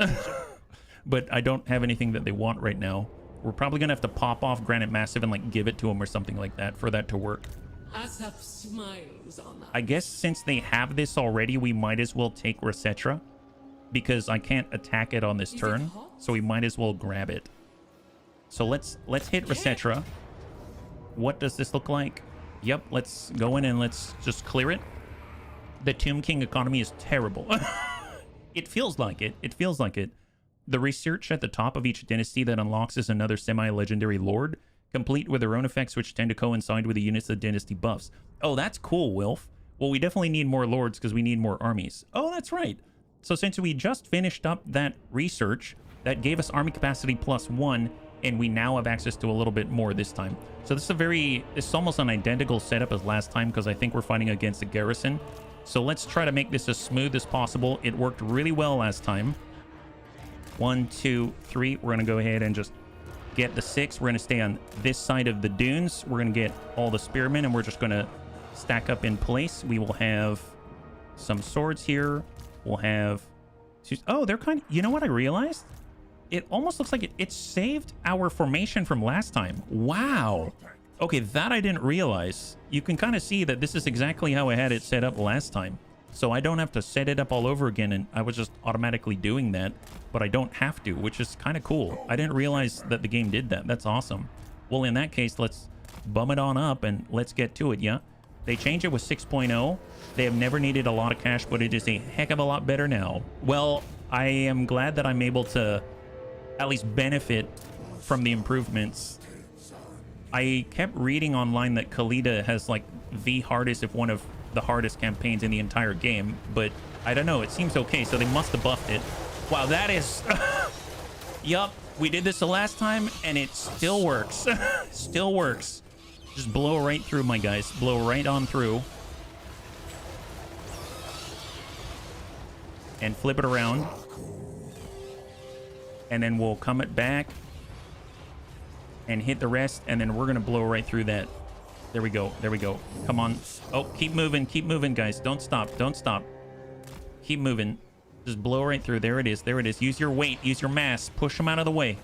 But I don't have anything that they want right now. We're probably going to have to pop off Granite Massive and, like, give it to them or something like that for that to work. Asaf smiles on us. I guess since they have this already, we might as well take Resetra, because I can't attack it on this turn, so we might as well grab it. So let's hit Resetra. What does this look like? Yep, let's go in and let's just clear it. The Tomb King economy is terrible. It feels like it. It feels like it. The research at the top of each dynasty that unlocks is another semi-legendary lord, complete with their own effects which tend to coincide with the units the dynasty buffs. Oh, that's cool, Wilf. Well, we definitely need more lords because we need more armies. Oh, that's right. So since we just finished up that research, that gave us army capacity +1, and we now have access to a little bit more this time. So this is almost an identical setup as last time, because I think we're fighting against a garrison. So let's try to make this as smooth as possible. It worked really well last time. 1, 2, 3. We're going to go ahead and just get the 6. We're going to stay on this side of the dunes. We're going to get all the spearmen, and we're just going to stack up in place. We will have some swords here. We'll have... Oh, they're kind of... You know what I realized? it almost looks like it saved our formation from last time. Wow. Okay, that I didn't realize. You can kind of see that this is exactly how I had it set up last time. So I don't have to set it up all over again, and I was just automatically doing that, but I don't have to, which is kind of cool. I didn't realize that the game did that. That's awesome. Well, in that case, let's bum it on up and let's get to it, yeah? They changed it with 6.0. They have never needed a lot of cash, but it is a heck of a lot better now. Well, I am glad that I'm able to at least benefit from the improvements. I kept reading online that Khalida has like the hardest, if one of the hardest campaigns in the entire game, but I don't know, it seems okay, so they must have buffed it. Wow, that is yup, we did this the last time and it still works. Still works. Just blow right through, my guys. Blow right on through and flip it around, and then we'll come it back and hit the rest, and then we're gonna blow right through that. There we go. There we go. Come on. Oh, keep moving. Keep moving, guys. Don't stop. Don't stop. Keep moving. Just blow right through. There it is. There it is. Use your weight. Use your mass. Push them out of the way.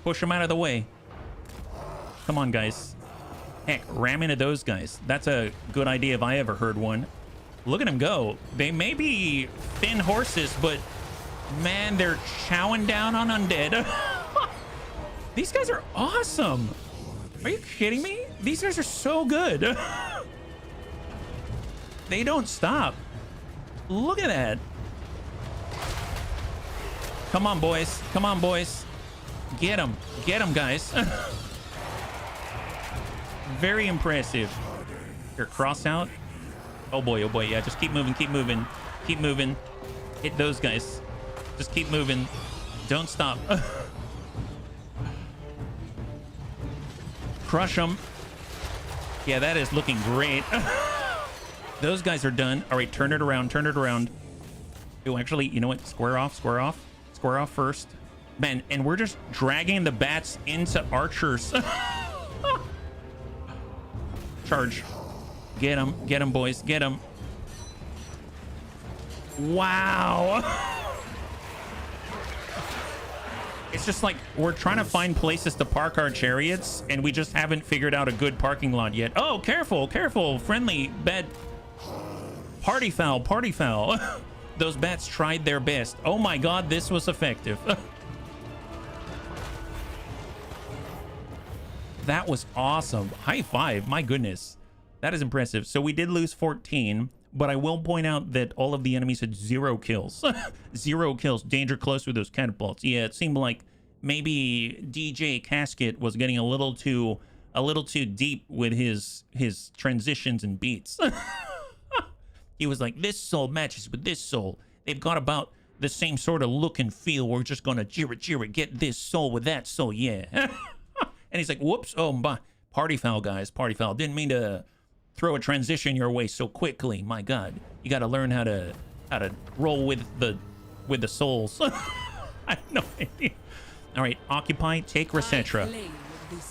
Push them out of the way. Come on, guys. Heck, ram into those guys. That's a good idea if I ever heard one. Look at them go. They may be thin horses, but man, they're chowing down on undead. These guys are awesome. Are you kidding me? These guys are so good. They don't stop. Look at that. Come on, boys. Come on, boys. Get them. Get them, guys. Very impressive. Here, cross out. Oh boy, oh boy. Yeah, just keep moving, keep moving. Keep moving. Hit those guys. Just keep moving. Don't stop. Crush them. Yeah, that is looking great. Those guys are done. All right, turn it around, turn it around. Oh, actually, you know what? Square off, square off. Square off first. Man, and we're just dragging the bats into archers. Charge. Get them, boys, get them. Wow. It's just like we're trying to find places to park our chariots, and we just haven't figured out a good parking lot yet. Oh, careful, careful. Friendly bat. Party foul, party foul. Those bats tried their best. Oh my god, this was effective. That was awesome. High five. My goodness. That is impressive. So we did lose 14, but I will point out that all of the enemies had 0 kills. 0 kills. Danger close with those catapults. Yeah, it seemed like maybe DJ Casket was getting a little too deep with his transitions and beats. He was like, this soul matches with this soul. They've got about the same sort of look and feel. We're just gonna jira get this soul with that soul, yeah. And he's like, whoops, oh my, party foul, guys, party foul. Didn't mean to throw a transition your way so quickly. My god, you got to learn how to roll with the souls. I have no idea. All right, occupy, take Resetra.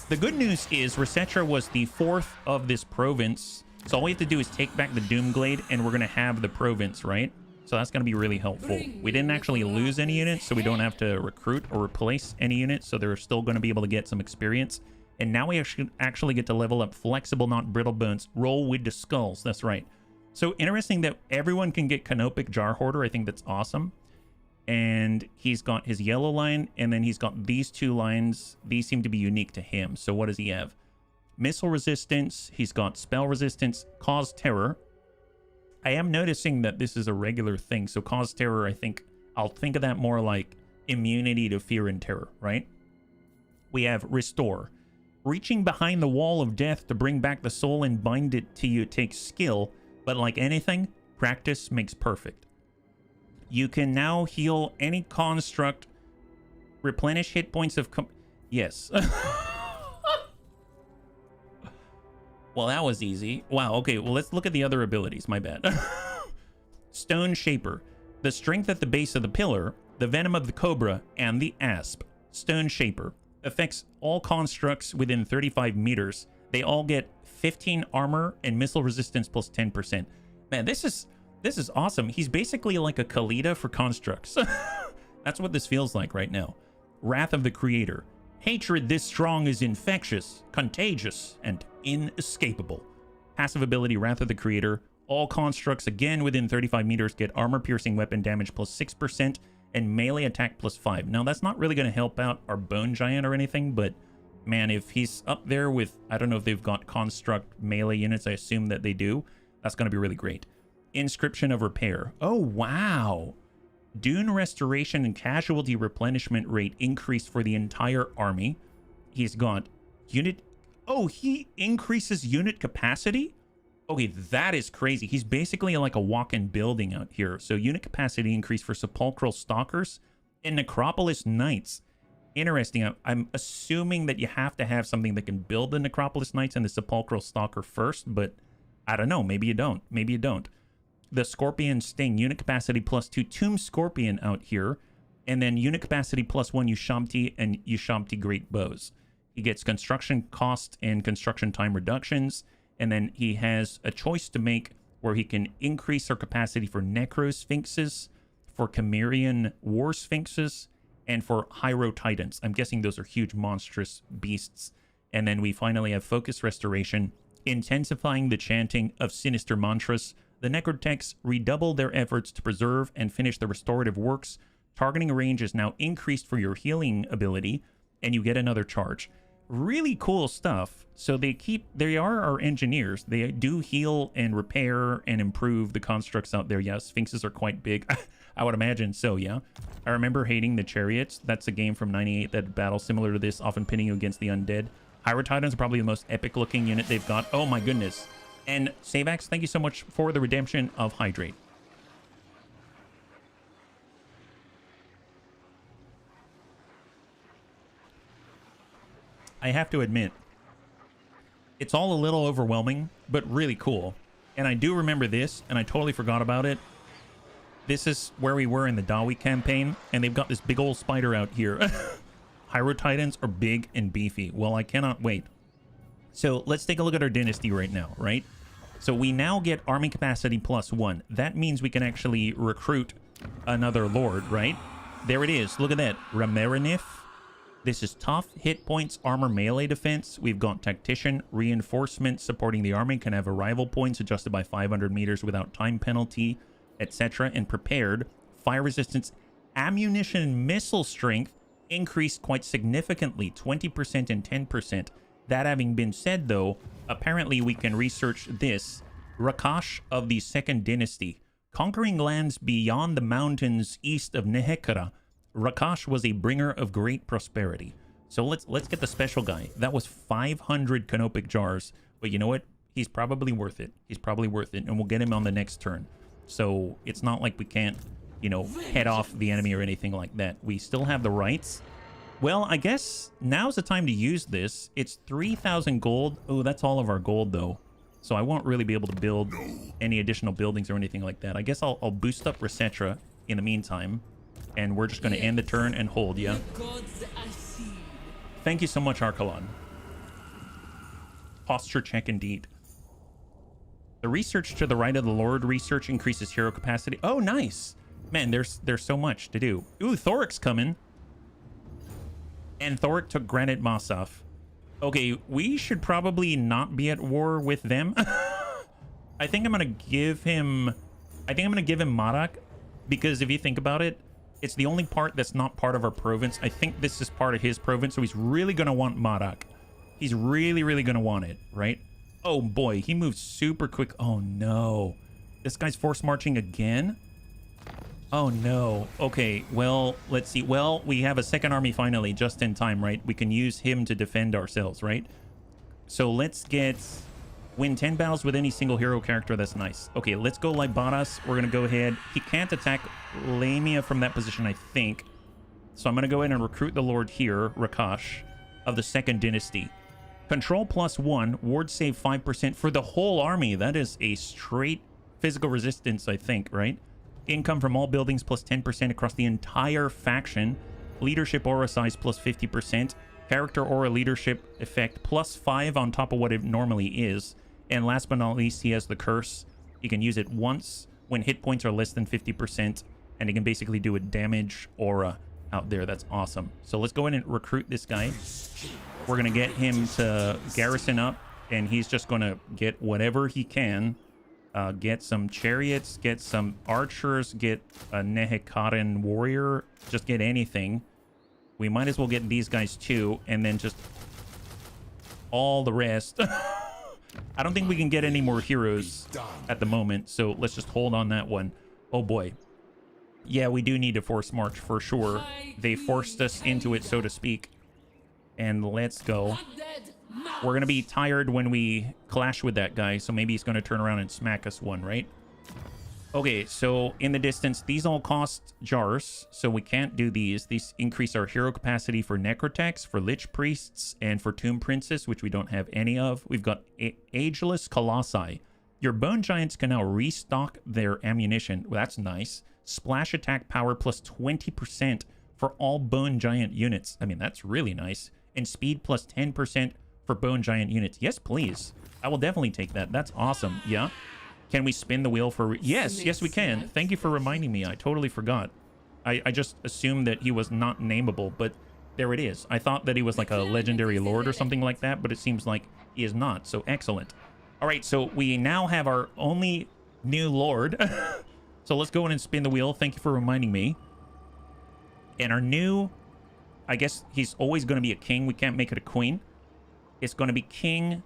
The good news is Resetra was the 4th of this province, so all we have to do is take back the Doomglade, and we're gonna have the province, right? So that's gonna be really helpful. We didn't actually lose any units, so we don't have to recruit or replace any units, so they're still gonna be able to get some experience. And now we actually get to level up Flexible, Not Brittle Bones. Roll with the skulls. That's right. So interesting that everyone can get Canopic Jar Hoarder. I think that's awesome. And he's got his yellow line, and then he's got these 2 lines. These seem to be unique to him. So what does he have? Missile resistance. He's got spell resistance. Cause terror. I am noticing that this is a regular thing. So cause terror, I think I'll think of that more like immunity to fear and terror, right? We have restore. Reaching behind the wall of death to bring back the soul and bind it to you takes skill, but like anything, practice makes perfect. You can now heal any construct, replenish hit points of... Yes. Well, that was easy. Wow, okay, well, let's look at the other abilities. My bad. Stone Shaper. The strength at the base of the pillar, the venom of the cobra, and the asp. Stone Shaper. Affects all constructs within 35 meters. They all get 15 armor and missile resistance plus 10%. Man, this is awesome. He's basically like a Khalida for constructs. That's what this feels like right now. Wrath of the Creator. Hatred this strong is infectious, contagious, and inescapable. Passive ability, Wrath of the Creator. All constructs, again within 35 meters, get armor-piercing weapon damage plus 6% and melee attack plus 5. Now, that's not really going to help out our Bone Giant or anything, but man, if he's up there with, I don't know if they've got construct melee units, I assume that they do. That's going to be really great. Inscription of Repair. Oh, wow. Dune restoration and casualty replenishment rate increased for the entire army. He's got unit... Oh, he increases unit capacity? Okay, that is crazy. He's basically like a walk-in building out here. So unit capacity increase for Sepulchral Stalkers and Necropolis Knights. Interesting. I'm assuming that you have to have something that can build the Necropolis Knights and the Sepulchral Stalker first, but I don't know. Maybe you don't. Maybe you don't. The Scorpion Sting, unit capacity +2, Tomb Scorpion out here, and then unit capacity +1, Ushabti and Ushabti Great Bows. He gets construction cost and construction time reductions, and then he has a choice to make where he can increase our capacity for Necro Sphinxes, for Chimerian War Sphinxes, and for Hyro Titans. I'm guessing those are huge monstrous beasts. And then we finally have Focus Restoration, intensifying the chanting of sinister mantras. The Necrotechs redouble their efforts to preserve and finish the restorative works. Targeting range is now increased for your healing ability, and you get another charge. Really cool stuff. So they are our engineers. They do heal and repair and improve the constructs out there. Yeah, Sphinxes are quite big. I would imagine so, yeah. I remember hating the Chariots. That's a game from 98 that battle similar to this, often pinning you against the undead. Hyro Titans are probably the most epic looking unit they've got. Oh my goodness. And Savax, thank you so much for the redemption of Hydrate. I have to admit, it's all a little overwhelming, but really cool. And I do remember this, and I totally forgot about it. This is where we were in the Dawi campaign, and they've got this big old spider out here. Hyro Titans are big and beefy. Well, I cannot wait. So let's take a look at our dynasty right now, right? So we now get army capacity +1. That means we can actually recruit another lord, right? There it is. Look at that. Ramarinif. This is tough. Hit points, armor, melee defense. We've got tactician, reinforcement supporting the army, can have arrival points adjusted by 500 meters without time penalty, etc. And prepared. Fire resistance, ammunition, and missile strength increased quite significantly, 20% and 10%. That having been said, though, apparently we can research this. Rakash of the Second Dynasty. Conquering lands beyond the mountains east of Nehekara, Rakash was a bringer of great prosperity. So let's get the special guy. That was 500 canopic jars. But you know what? He's probably worth it. He's probably worth it. And we'll get him on the next turn. So it's not like we can't, you know, head off the enemy or anything like that. We still have the rights. Well, I guess now's the time to use this. It's 3,000 gold. Oh, that's all of our gold, though. So I won't really be able to build any additional buildings or anything like that. I guess I'll boost up Resetra in the meantime. And we're just going to end the turn and hold, yeah? Thank you so much, Archelon. Posture check indeed. The research to the right of the Lord research increases hero capacity. Oh, nice. Man, there's so much to do. Ooh, Thoric's coming. And Thoric took Granite Massaf. Okay, we should probably not be at war with them. I think I'm going to give him... Marak. Because if you think about it, it's the only part that's not part of our province. I think this is part of his province, so he's really going to want Marak. He's really, really going to want it, right? Oh, boy, he moves super quick. Oh, no. This guy's force marching again? Oh, no. Okay, well, let's see. Well, we have a second army finally, just in time, right? We can use him to defend ourselves, right? So let's get... Win 10 battles with any single hero character. That's nice. Okay, let's go Libaras. We're going to go ahead. He can't attack Lamia from that position, I think. So I'm going to go ahead and recruit the Lord here, Rakash, of the Second Dynasty. Control +1. Ward save 5% for the whole army. That is a straight physical resistance, I think, right? Income from all buildings +10% across the entire faction. Leadership aura size +50%. Character aura leadership effect +5 on top of what it normally is. And last but not least, he has the curse. You can use it once when hit points are less than 50%, and he can basically do a damage aura. out there. That's awesome. So let's go in and recruit this guy. We're going to get him to garrison up, and he's just going to get whatever he can. Get some chariots, get some archers, get a Nehekaran warrior, just get anything. We might as well get these guys too, and then just all the rest. I don't think we can get any more heroes at the moment, so let's just hold on that one. Oh boy. Yeah, we do need a forced march for sure. They forced us into it, so to speak. And let's go. We're going to be tired when we clash with that guy, so maybe he's going to turn around and smack us one, right? Okay, so in the distance, these all cost jars, so we can't do these. These increase our hero capacity for necrotex, for lich priests, and for tomb princes, which we don't have any of. We've got ageless colossi. Your bone giants can now restock their ammunition. Well, that's nice. Splash attack power plus 20% for all bone giant units. I mean, that's really nice. And speed plus 10% for bone giant units. Yes, please. I will definitely take that. That's awesome. Yeah. Can we spin the wheel for... Yes, yes, we can. Thank you for reminding me. I totally forgot. I just assumed that he was not nameable, but there it is. I thought that he was like a legendary lord or something like that, but it seems like he is not. So excellent. All right, so we now have our only new lord. So let's go in and spin the wheel. Thank you for reminding me. And our new... I guess he's always going to be a king. We can't make it a queen. It's going to be King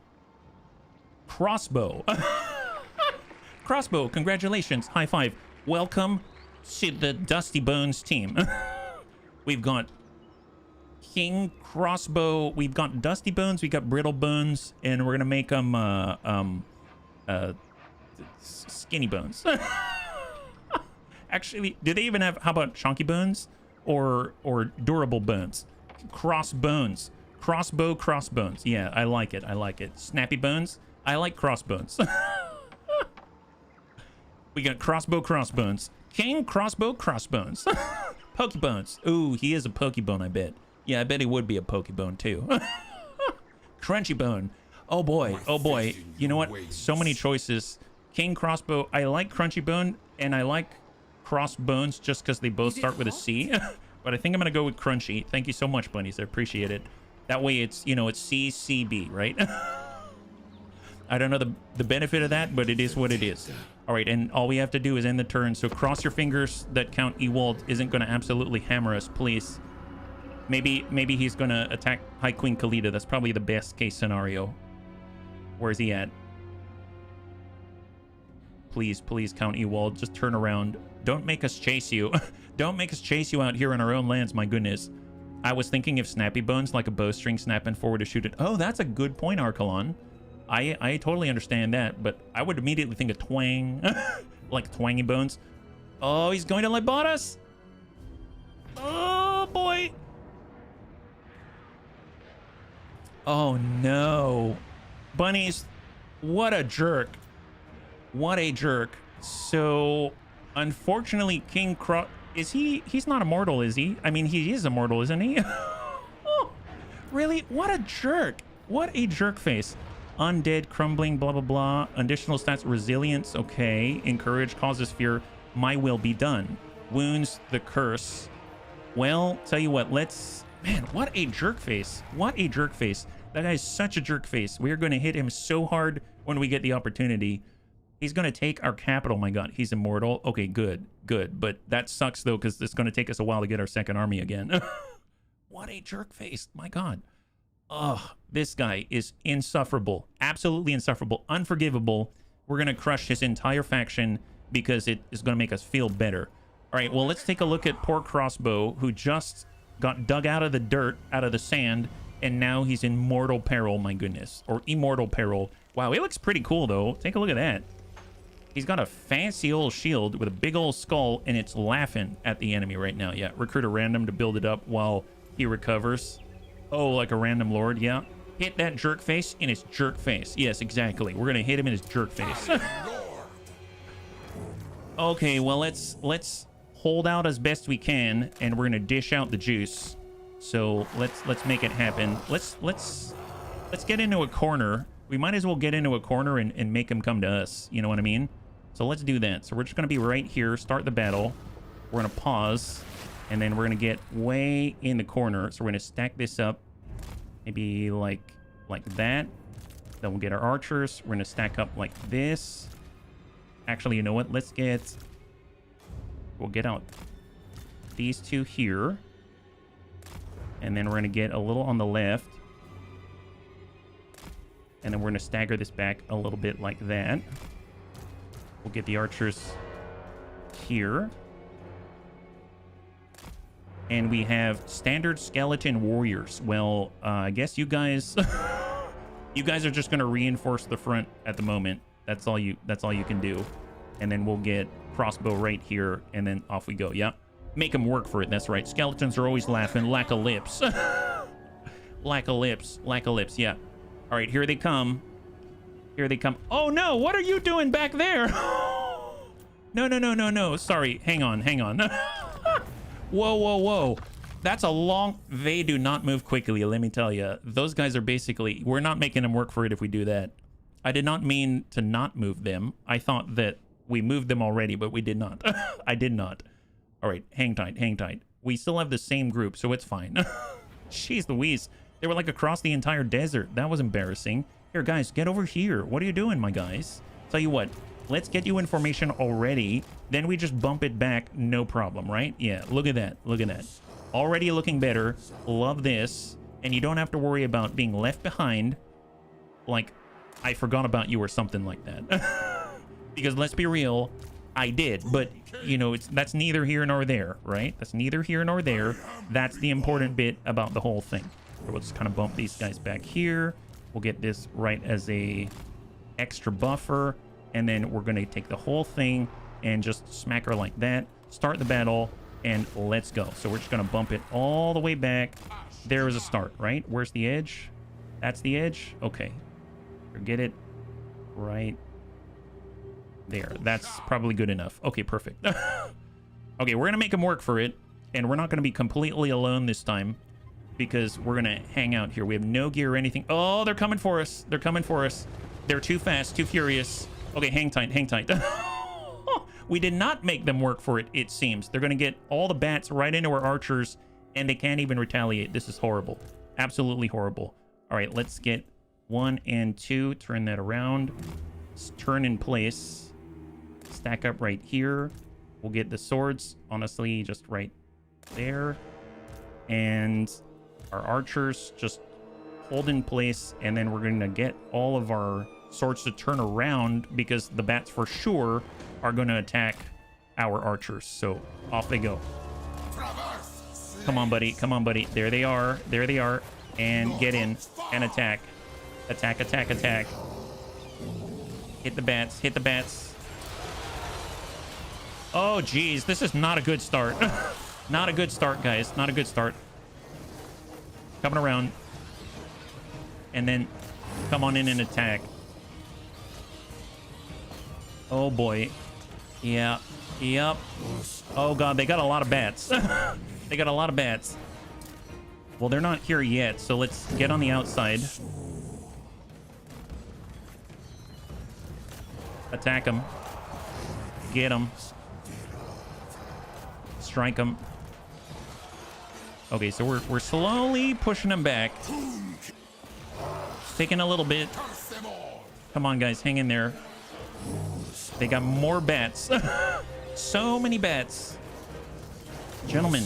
Crossbow. Crossbow, congratulations. High five. Welcome to the Dusty Bones team. We've got King Crossbow. We've got Dusty Bones. We've got Brittle Bones. And we're going to make them Skinny Bones. Actually, do they even have... How about Chunky Bones? Or Durable Bones? Crossbones. Crossbow Crossbones. Yeah, I like it. I like it. Snappy Bones. I like Crossbones. We got Crossbow Crossbones. King Crossbow Crossbones. Pokebones. Ooh, he is a Pokebone, I bet. Yeah, I bet he would be a Pokebone, too. Crunchy Bone. Oh, boy. Oh, boy. You know what? So many choices. King Crossbow. I like Crunchy Bone, and I like Crossbones just because they both start with a C. But I think I'm going to go with Crunchy. Thank you so much, bunnies. I appreciate it. That way it's, you know, it's CCB, right? I don't know the benefit of that, but it is what it is. All right, and all we have to do is end the turn. So cross your fingers that Count Ewald isn't going to absolutely hammer us, please. Maybe he's going to attack High Queen Khalida. That's probably the best case scenario. Where's he at? Please, please, Count Ewald, just turn around. Don't make us chase you. Don't make us chase you out here on our own lands, my goodness. I was thinking of Snappy Bones, like a bowstring snapping forward to shoot it. Oh, that's a good point, Archelon. I totally understand that, but I would immediately think of Twang. Like Twangy Bones. Oh, he's going to Libot us. Oh, boy. Oh, no. Bunnies, what a jerk. What a jerk. So, unfortunately, King Cross... He's not immortal, is he? I mean, he is immortal, isn't he? Oh, really? What a jerk. What a jerk face. Undead, crumbling, blah, blah, blah. Additional stats, resilience, okay. Encourage, causes fear. My will be done. Wounds, the curse. Well, tell you what, let's... Man, what a jerk face. What a jerk face. That guy's such a jerk face. We are going to hit him so hard when we get the opportunity. He's going to take our capital. My God, he's immortal. Okay, good, good. But that sucks, though, because it's going to take us a while to get our second army again. What a jerk face. My God. Ugh, this guy is insufferable. Absolutely insufferable. Unforgivable. We're going to crush his entire faction because it is going to make us feel better. All right, well, let's take a look at poor Crossbow, who just got dug out of the dirt, out of the sand, and now he's in mortal peril, my goodness. Or immortal peril. Wow, he looks pretty cool, though. Take a look at that. He's got a fancy old shield with a big old skull, and it's laughing at the enemy right now. Yeah, recruit a random to build it up while he recovers. Oh, like a random lord, yeah. Hit that jerk face in his jerk face. Yes, exactly. We're going to hit him in his jerk face. Okay, well, let's hold out as best we can, and we're going to dish out the juice. So let's make it happen. Let's get into a corner. We might as well get into a corner and make him come to us. You know what I mean? So let's do that. So we're just going to be right here, start the battle. We're going to pause, And then we're going to get way in the corner. So we're going to stack this up. Maybe like that. Then we'll get our archers. We're going to stack up like this. Actually, you know what? We'll get out these two here. And then we're going to get a little on the left. And then we're going to stagger this back a little bit like that. We'll get the archers here. And we have standard skeleton warriors. Well, I guess you guys you guys are just going to reinforce the front at the moment. That's all you can do. And then we'll get crossbow right here and then off we go. Yeah. Make them work for it. That's right. Skeletons are always laughing. Lack of lips. Lack of lips. Lack of lips. Yeah. All right, here they come. Here they come. Oh no, what are you doing back there? No. Sorry. Hang on. Whoa. That's a long... They do not move quickly, let me tell you. Those guys are basically... We're not making them work for it if we do that. I did not mean to not move them. I thought that we moved them already, but we did not. I did not. All right, hang tight. We still have the same group, so it's fine. Jeez Louise. They were like across the entire desert. That was embarrassing. Here, guys, get over here. What are you doing, my guys? Tell you what. Let's get you in formation already. Then we just bump it back. No problem, right? Yeah, look at that. Already looking better. Love this. And you don't have to worry about being left behind. Like, I forgot about you or something like that. Because let's be real, I did. But, you know, that's neither here nor there, right? That's neither here nor there. That's the important bit about the whole thing. So we'll just kind of bump these guys back here. We'll get this right as a extra buffer. And then we're going to take the whole thing and just smack her like that. Start the battle, and let's go. So we're just going to bump it all the way back. There is a start, right? Where's the edge? That's the edge? Okay. Get it right there. That's probably good enough. Okay, perfect. Okay, we're going to make them work for it. And we're not going to be completely alone this time, because we're going to hang out here. We have no gear or anything. Oh, they're coming for us. They're too fast, too furious. Okay, hang tight. We did not make them work for it, it seems. They're going to get all the bats right into our archers, and they can't even retaliate. This is horrible. Absolutely horrible. All right, let's get 1 and 2. Turn that around. Turn in place. Stack up right here. We'll get the swords, honestly, just right there. And our archers just hold in place, and then we're going to get all of our swords to turn around, because the bats for sure are going to attack our archers. So off they go. Come on, buddy. There they are. And get in and attack. Attack. Hit the bats. Oh, geez. This is not a good start. Not a good start, guys. Not a good start. Coming around. And then come on in and attack. Oh, boy. Yeah. Yep. Oh, God. They got a lot of bats. Well, they're not here yet, so let's get on the outside. Attack them. Get them. Strike them. Okay, so we're slowly pushing them back. It's taking a little bit. Come on, guys. Hang in there. They got more bats. So many bats. Gentlemen,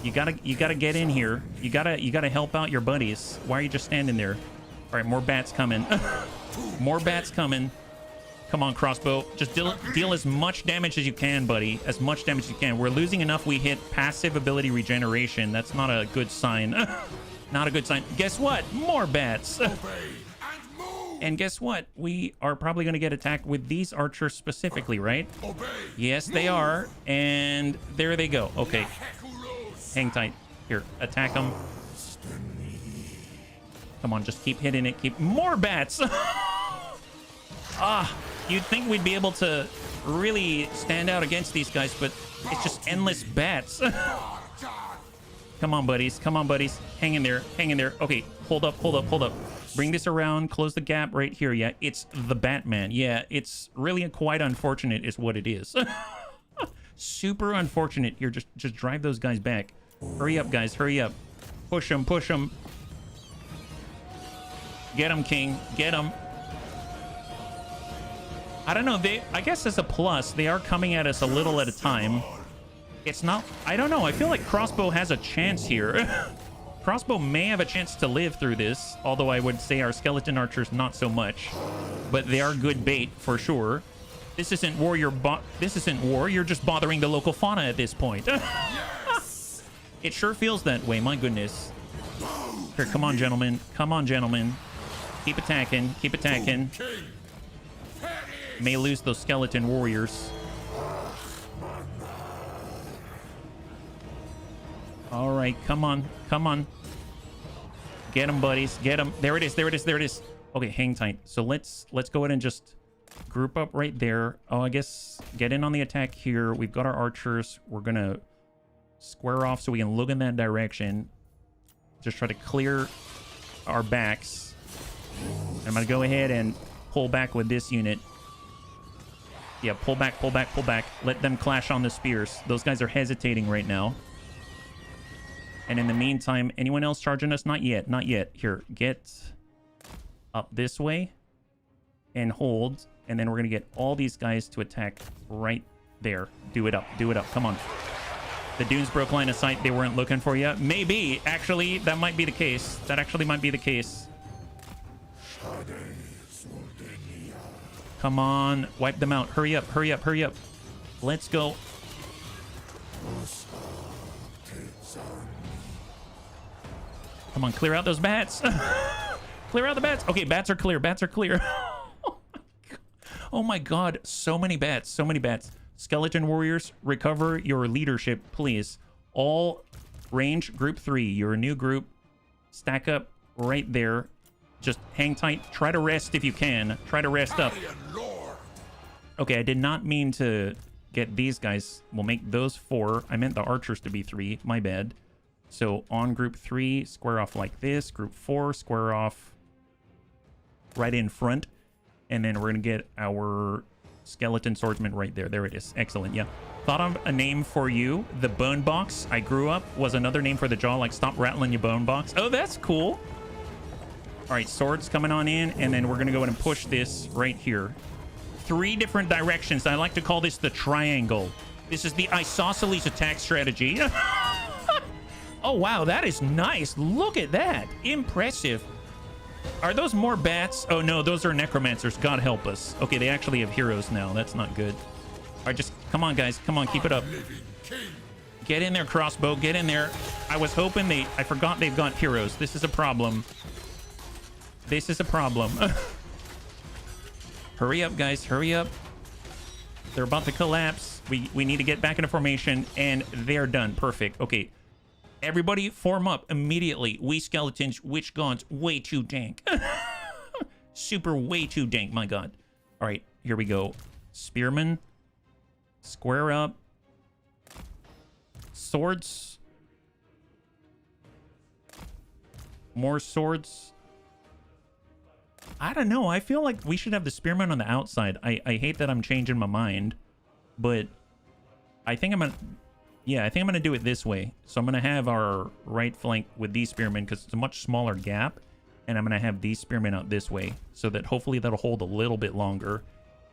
you gotta get in here. You gotta help out your buddies. Why are you just standing there? All right, more bats coming. More bats coming. Come on, crossbow. Just deal as much damage as you can, buddy. As much damage as you can. We're losing enough. We hit passive ability regeneration. That's not a good sign. Not a good sign. Guess what? More bats. And guess what? We are probably going to get attacked with these archers specifically, right? Yes, they are. And there they go. Okay. Hang tight. Here, attack them. Come on, just keep hitting it. Keep more bats. You'd think we'd be able to really stand out against these guys, but it's just endless bats. Come on, buddies. Hang in there. Okay, hold up. Bring this around. Close the gap right here. Yeah, it's the Batman. Yeah, it's really quite unfortunate is what it is. Super unfortunate. Here, just drive those guys back. Hurry up, guys. Hurry up. Push them. Push them. Get them, King. Get them. I don't know. I guess as a plus, they are coming at us a little at a time. It's not... I don't know. I feel like Crossbow has a chance here. Crossbow may have a chance to live through this, although I would say our skeleton archers not so much. But they are good bait for sure. This isn't war. This isn't war. You're just bothering the local fauna at this point. It sure feels that way. My goodness. Here, come on, gentlemen. Come on, gentlemen. Keep attacking. Keep attacking. May lose those skeleton warriors. All right, come on. Come on. Get them, buddies. Get them. There it is. There it is. There it is. Okay, hang tight. So let's go ahead and just group up right there. Oh, I guess get in on the attack here. We've got our archers. We're going to square off so we can look in that direction. Just try to clear our backs. I'm going to go ahead and pull back with this unit. Yeah, pull back, pull back, pull back. Let them clash on the spears. Those guys are hesitating right now. And in the meantime, anyone else charging us? Not yet, not yet. Here, get up this way and hold. And then we're going to get all these guys to attack right there. Do it up, do it up. Come on. The dunes broke line of sight. They weren't looking for you. Maybe. Actually, that might be the case. That actually might be the case. Come on. Wipe them out. Hurry up, hurry up, hurry up. Let's go. Come on, clear out those bats. Clear out the bats. Okay, bats are clear. Bats are clear. Oh my god, so many bats, so many bats. Skeleton warriors, recover your leadership, please. All range group 3. You're a new group. Stack up right there. Just hang tight. Try to rest if you can. Try to rest up. Okay, I did not mean to get these guys. We'll make those 4. I meant the archers to be 3. My bad. So on group 3, square off like this. Group 4, square off right in front. And then we're going to get our skeleton swordsman right there. There it is. Excellent. Yeah. Thought of a name for you. The bone box. I grew up was another name for the jaw. Like, stop rattling your bone box. Oh, that's cool. All right. Swords coming on in. And then we're going to go ahead and push this right here. 3 different directions. I like to call this the triangle. This is the isosceles attack strategy. Oh, wow. That is nice. Look at that. Impressive. Are those more bats? Oh, no. Those are necromancers. God help us. Okay, they actually have heroes now. That's not good. All right, just come on, guys. Come on. Keep it up. Get in there, crossbow. Get in there. I was hoping I forgot they've got heroes. This is a problem. This is a problem. Hurry up, guys. Hurry up. They're about to collapse. We need to get back into formation, and they're done. Perfect. Okay. Everybody form up immediately. We skeletons, witch gods, way too dank. Super way too dank, my god. All right, here we go. Spearmen. Square up. Swords. More swords. I don't know. I feel like we should have the spearmen on the outside. I hate that I'm changing my mind, but I think I'm gonna... Yeah, I think I'm going to do it this way. So I'm going to have our right flank with these spearmen because it's a much smaller gap. And I'm going to have these spearmen out this way so that hopefully that'll hold a little bit longer.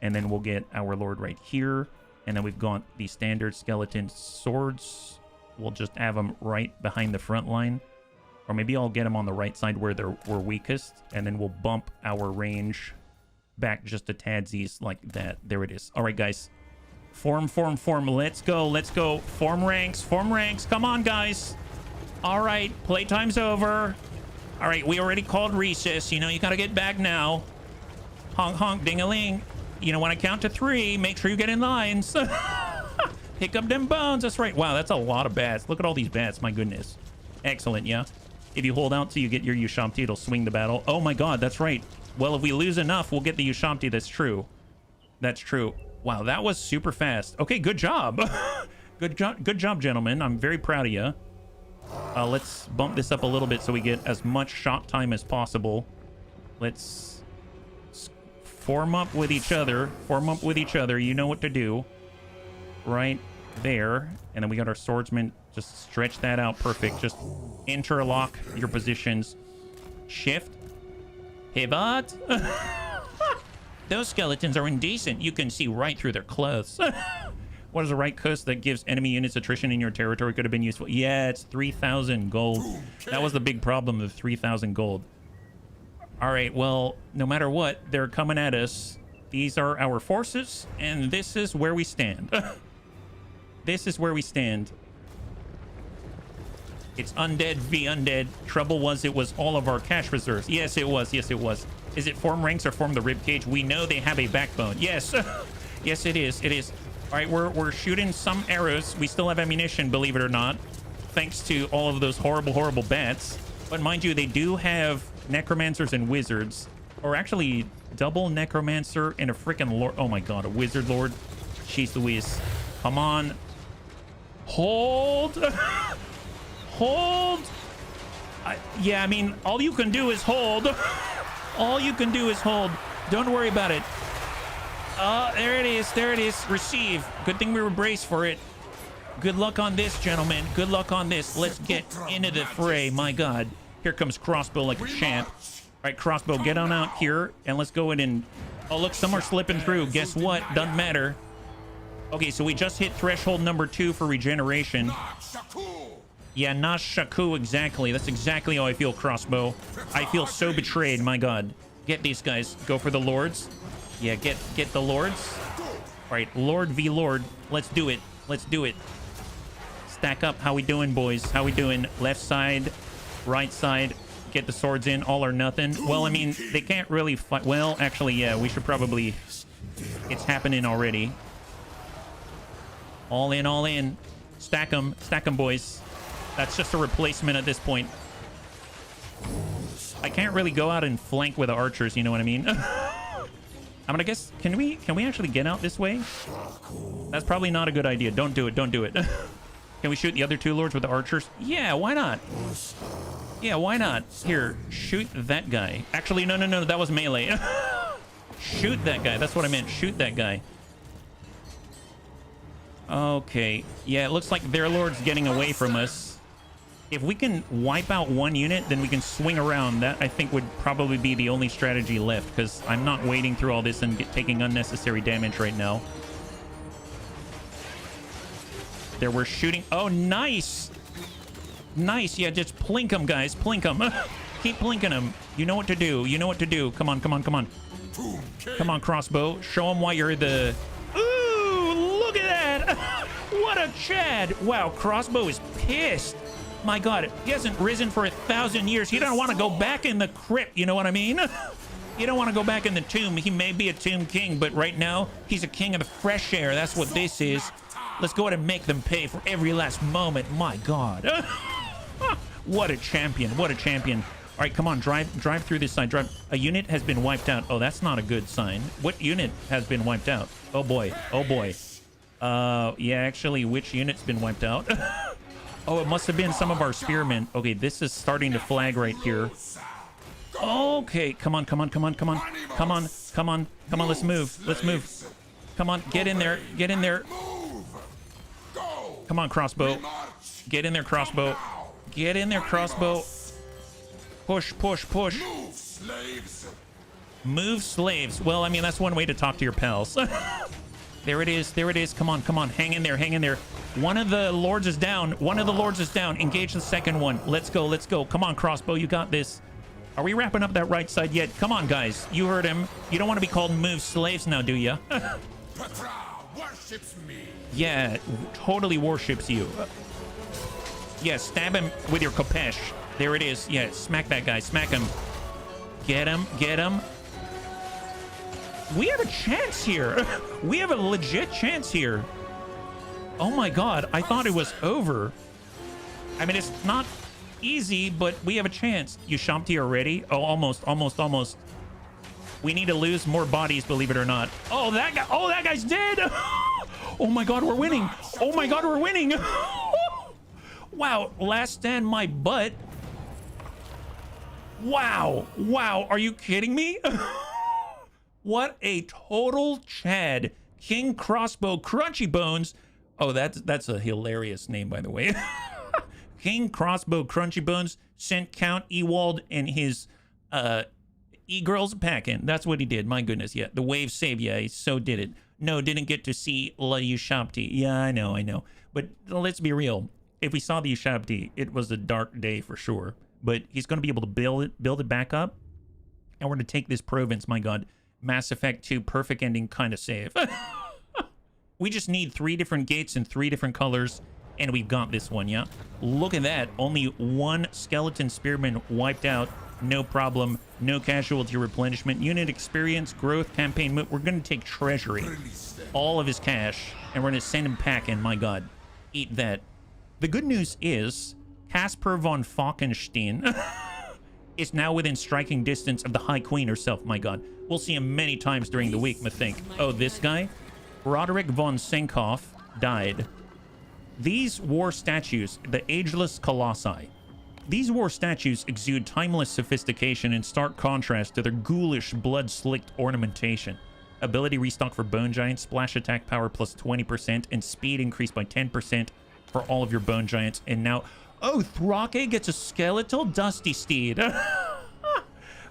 And then we'll get our lord right here. And then we've got the standard skeleton swords. We'll just have them right behind the front line. Or maybe I'll get them on the right side where we're weakest. And then we'll bump our range back just a tadsies like that. There it is. All right, guys. Form, form, form. Let's go. Let's go. Form ranks. Form ranks. Come on, guys. All right. Playtime's over. All right. We already called recess. You know, you got to get back now. Honk, honk, ding-a-ling. You know, when I count to 3, make sure you get in lines. Pick up them bones. That's right. Wow, that's a lot of bats. Look at all these bats. My goodness. Excellent, yeah. If you hold out till you get your Ushabti, it'll swing the battle. Oh, my God. That's right. Well, if we lose enough, we'll get the Ushabti. That's true. That's true. Wow, that was super fast. Okay, good job. Good job, gentlemen. I'm very proud of you. Let's bump this up a little bit so we get as much shot time as possible. Let's form up with each other. Form up with each other. You know what to do. Right there. And then we got our swordsman. Just stretch that out. Perfect. Just interlock your positions. Shift. Pivot. Those skeletons are indecent. You can see right through their clothes. What is the right coast that gives enemy units attrition in your territory could have been useful? Yeah, it's 3,000 gold. That was the big problem of 3,000 gold. All right, well, no matter what, they're coming at us. These are our forces, and this is where we stand. This is where we stand. It's undead v undead. Trouble was, it was all of our cash reserves. Yes, it was. Yes, it was. Is it form ranks or form the ribcage? We know they have a backbone. Yes. Yes, it is. It is. All right, we're shooting some arrows. We still have ammunition, believe it or not, thanks to all of those horrible, horrible bats. But mind you, they do have necromancers and wizards, or actually double necromancer and a freaking lord. Oh my god, a wizard lord. Jeez Louise. Come on. Hold. Hold. Yeah, I mean, all you can do is hold. All you can do is hold. Don't worry about it. There it is. There it is. Receive. Good thing we were braced for it. Good luck on this, gentlemen. Good luck on this. Let's get into the fray. My god. Here comes Crossbow like a champ. All right, Crossbow, get on out here, and let's go in and... Oh, look, some are slipping through. Guess what? Doesn't matter. Okay, so we just hit threshold number 2 for regeneration. Yeah, Nash Shaku, exactly. That's exactly how I feel, Crossbow. I feel so betrayed, my god. Get these guys. Go for the lords. Yeah, get the lords. All right, Lord v Lord. Let's do it. Let's do it. Stack up. How we doing, boys? How we doing? Left side, right side. Get the swords in, all or nothing. Well, I mean, they can't really fight. Well, actually, yeah, we should probably... It's happening already. All in, all in. Stack them, boys. That's just a replacement at this point. I can't really go out and flank with the archers, you know what I mean? I'm gonna guess, can we actually get out this way? That's probably not a good idea. Don't do it, don't do it. Can we shoot the other 2 lords with the archers? Yeah, why not? Yeah, why not? Here, shoot that guy. Actually, no, that was melee. Shoot that guy. That's what I meant. Shoot that guy. Okay. Yeah, it looks like their lord's getting away from us. If we can wipe out 1 unit, then we can swing around. That, I think, would probably be the only strategy left, because I'm not wading through all this and taking unnecessary damage right now. There we're shooting. Oh, nice! Nice. Yeah, just plink them, guys. Plink them. Keep plinking them. You know what to do. You know what to do. Come on, come on, come on. Come on, Crossbow. Show them why you're the... Ooh, look at that! What a Chad! Wow, Crossbow is pissed. My god, he hasn't risen for 1,000 years. He don't want to go back in the crypt, you know what I mean? You don't want to go back in the tomb. He may be a tomb king, but right now, he's a king of the fresh air. That's what this is. Let's go ahead and make them pay for every last moment. My god. What a champion. What a champion. All right, come on, drive through this side. Drive. A unit has been wiped out. Oh, that's not a good sign. What unit has been wiped out? Oh boy. Oh boy. Yeah, actually, which unit's been wiped out? Oh, it must have been some of our spearmen. Okay, this is starting to flag right here. Okay, come on, come on, come on, come on. Come on, come on, come on, let's move. Let's move. Come on, get in there. Get in there. Come on, Crossbow. Get in there, Crossbow. Get in there, Crossbow. Push, push, push. Move, slaves. Move, slaves. Well, I mean, that's one way to talk to your pals. There it is. There it is. Come on, come on. Hang in there. Hang in there. One of the lords is down. One of the lords is down. Engage the second one. Let's go. Let's go. Come on, Crossbow. You got this. Are we wrapping up that right side yet? Come on, guys. You heard him. You don't want to be called move slaves now, do you? Petra worships me. Yeah, totally worships you. Yeah, stab him with your Kopesh. There it is. Yeah, smack that guy. Smack him. Get him. Get him. We have a chance here. We have a legit chance here. Oh my god, I thought it was over. I mean, it's not easy, but we have a chance. You Shamti already? Oh, almost, almost, almost. We need to lose more bodies, believe it or not. Oh, that guy. Oh, that guy's dead. Oh my god, we're winning. Oh my god, we're winning. Wow, last stand my butt. Wow. Wow, are you kidding me? What a total Chad. King Crossbow Crunchy Bones. Oh, that's a hilarious name, by the way. King Crossbow Crunchy Bones sent Count Ewald and his e-girls packing. That's what he did. My goodness, yeah. The wave saved ya. He so did it. No, didn't get to see La Ushabti. Yeah, I know. But let's be real. If we saw the Ushabti, it was a dark day for sure. But he's going to be able to build it back up. And we're going to take this province, my god. Mass Effect 2 perfect ending kind of save. We just need 3 different gates in 3 different colors. And we've got this one, yeah? Look at that. Only 1 skeleton spearman wiped out. No problem. No casualty replenishment. Unit experience, growth, campaign mode. We're going to take treasury. All of his cash. And we're going to send him packing. My god. Eat that. The good news is Casper von Falkenstein is now within striking distance of the High Queen herself. My god. We'll see him many times during the week, I think. Oh, this guy? Roderick von Senkhoff died. These war statues, the ageless colossi, these war statues exude timeless sophistication in stark contrast to their ghoulish, blood-slicked ornamentation. Ability restock for bone giants, splash attack power plus 20%, and speed increased by 10% for all of your bone giants. And now, oh, Thrake gets a skeletal dusty steed.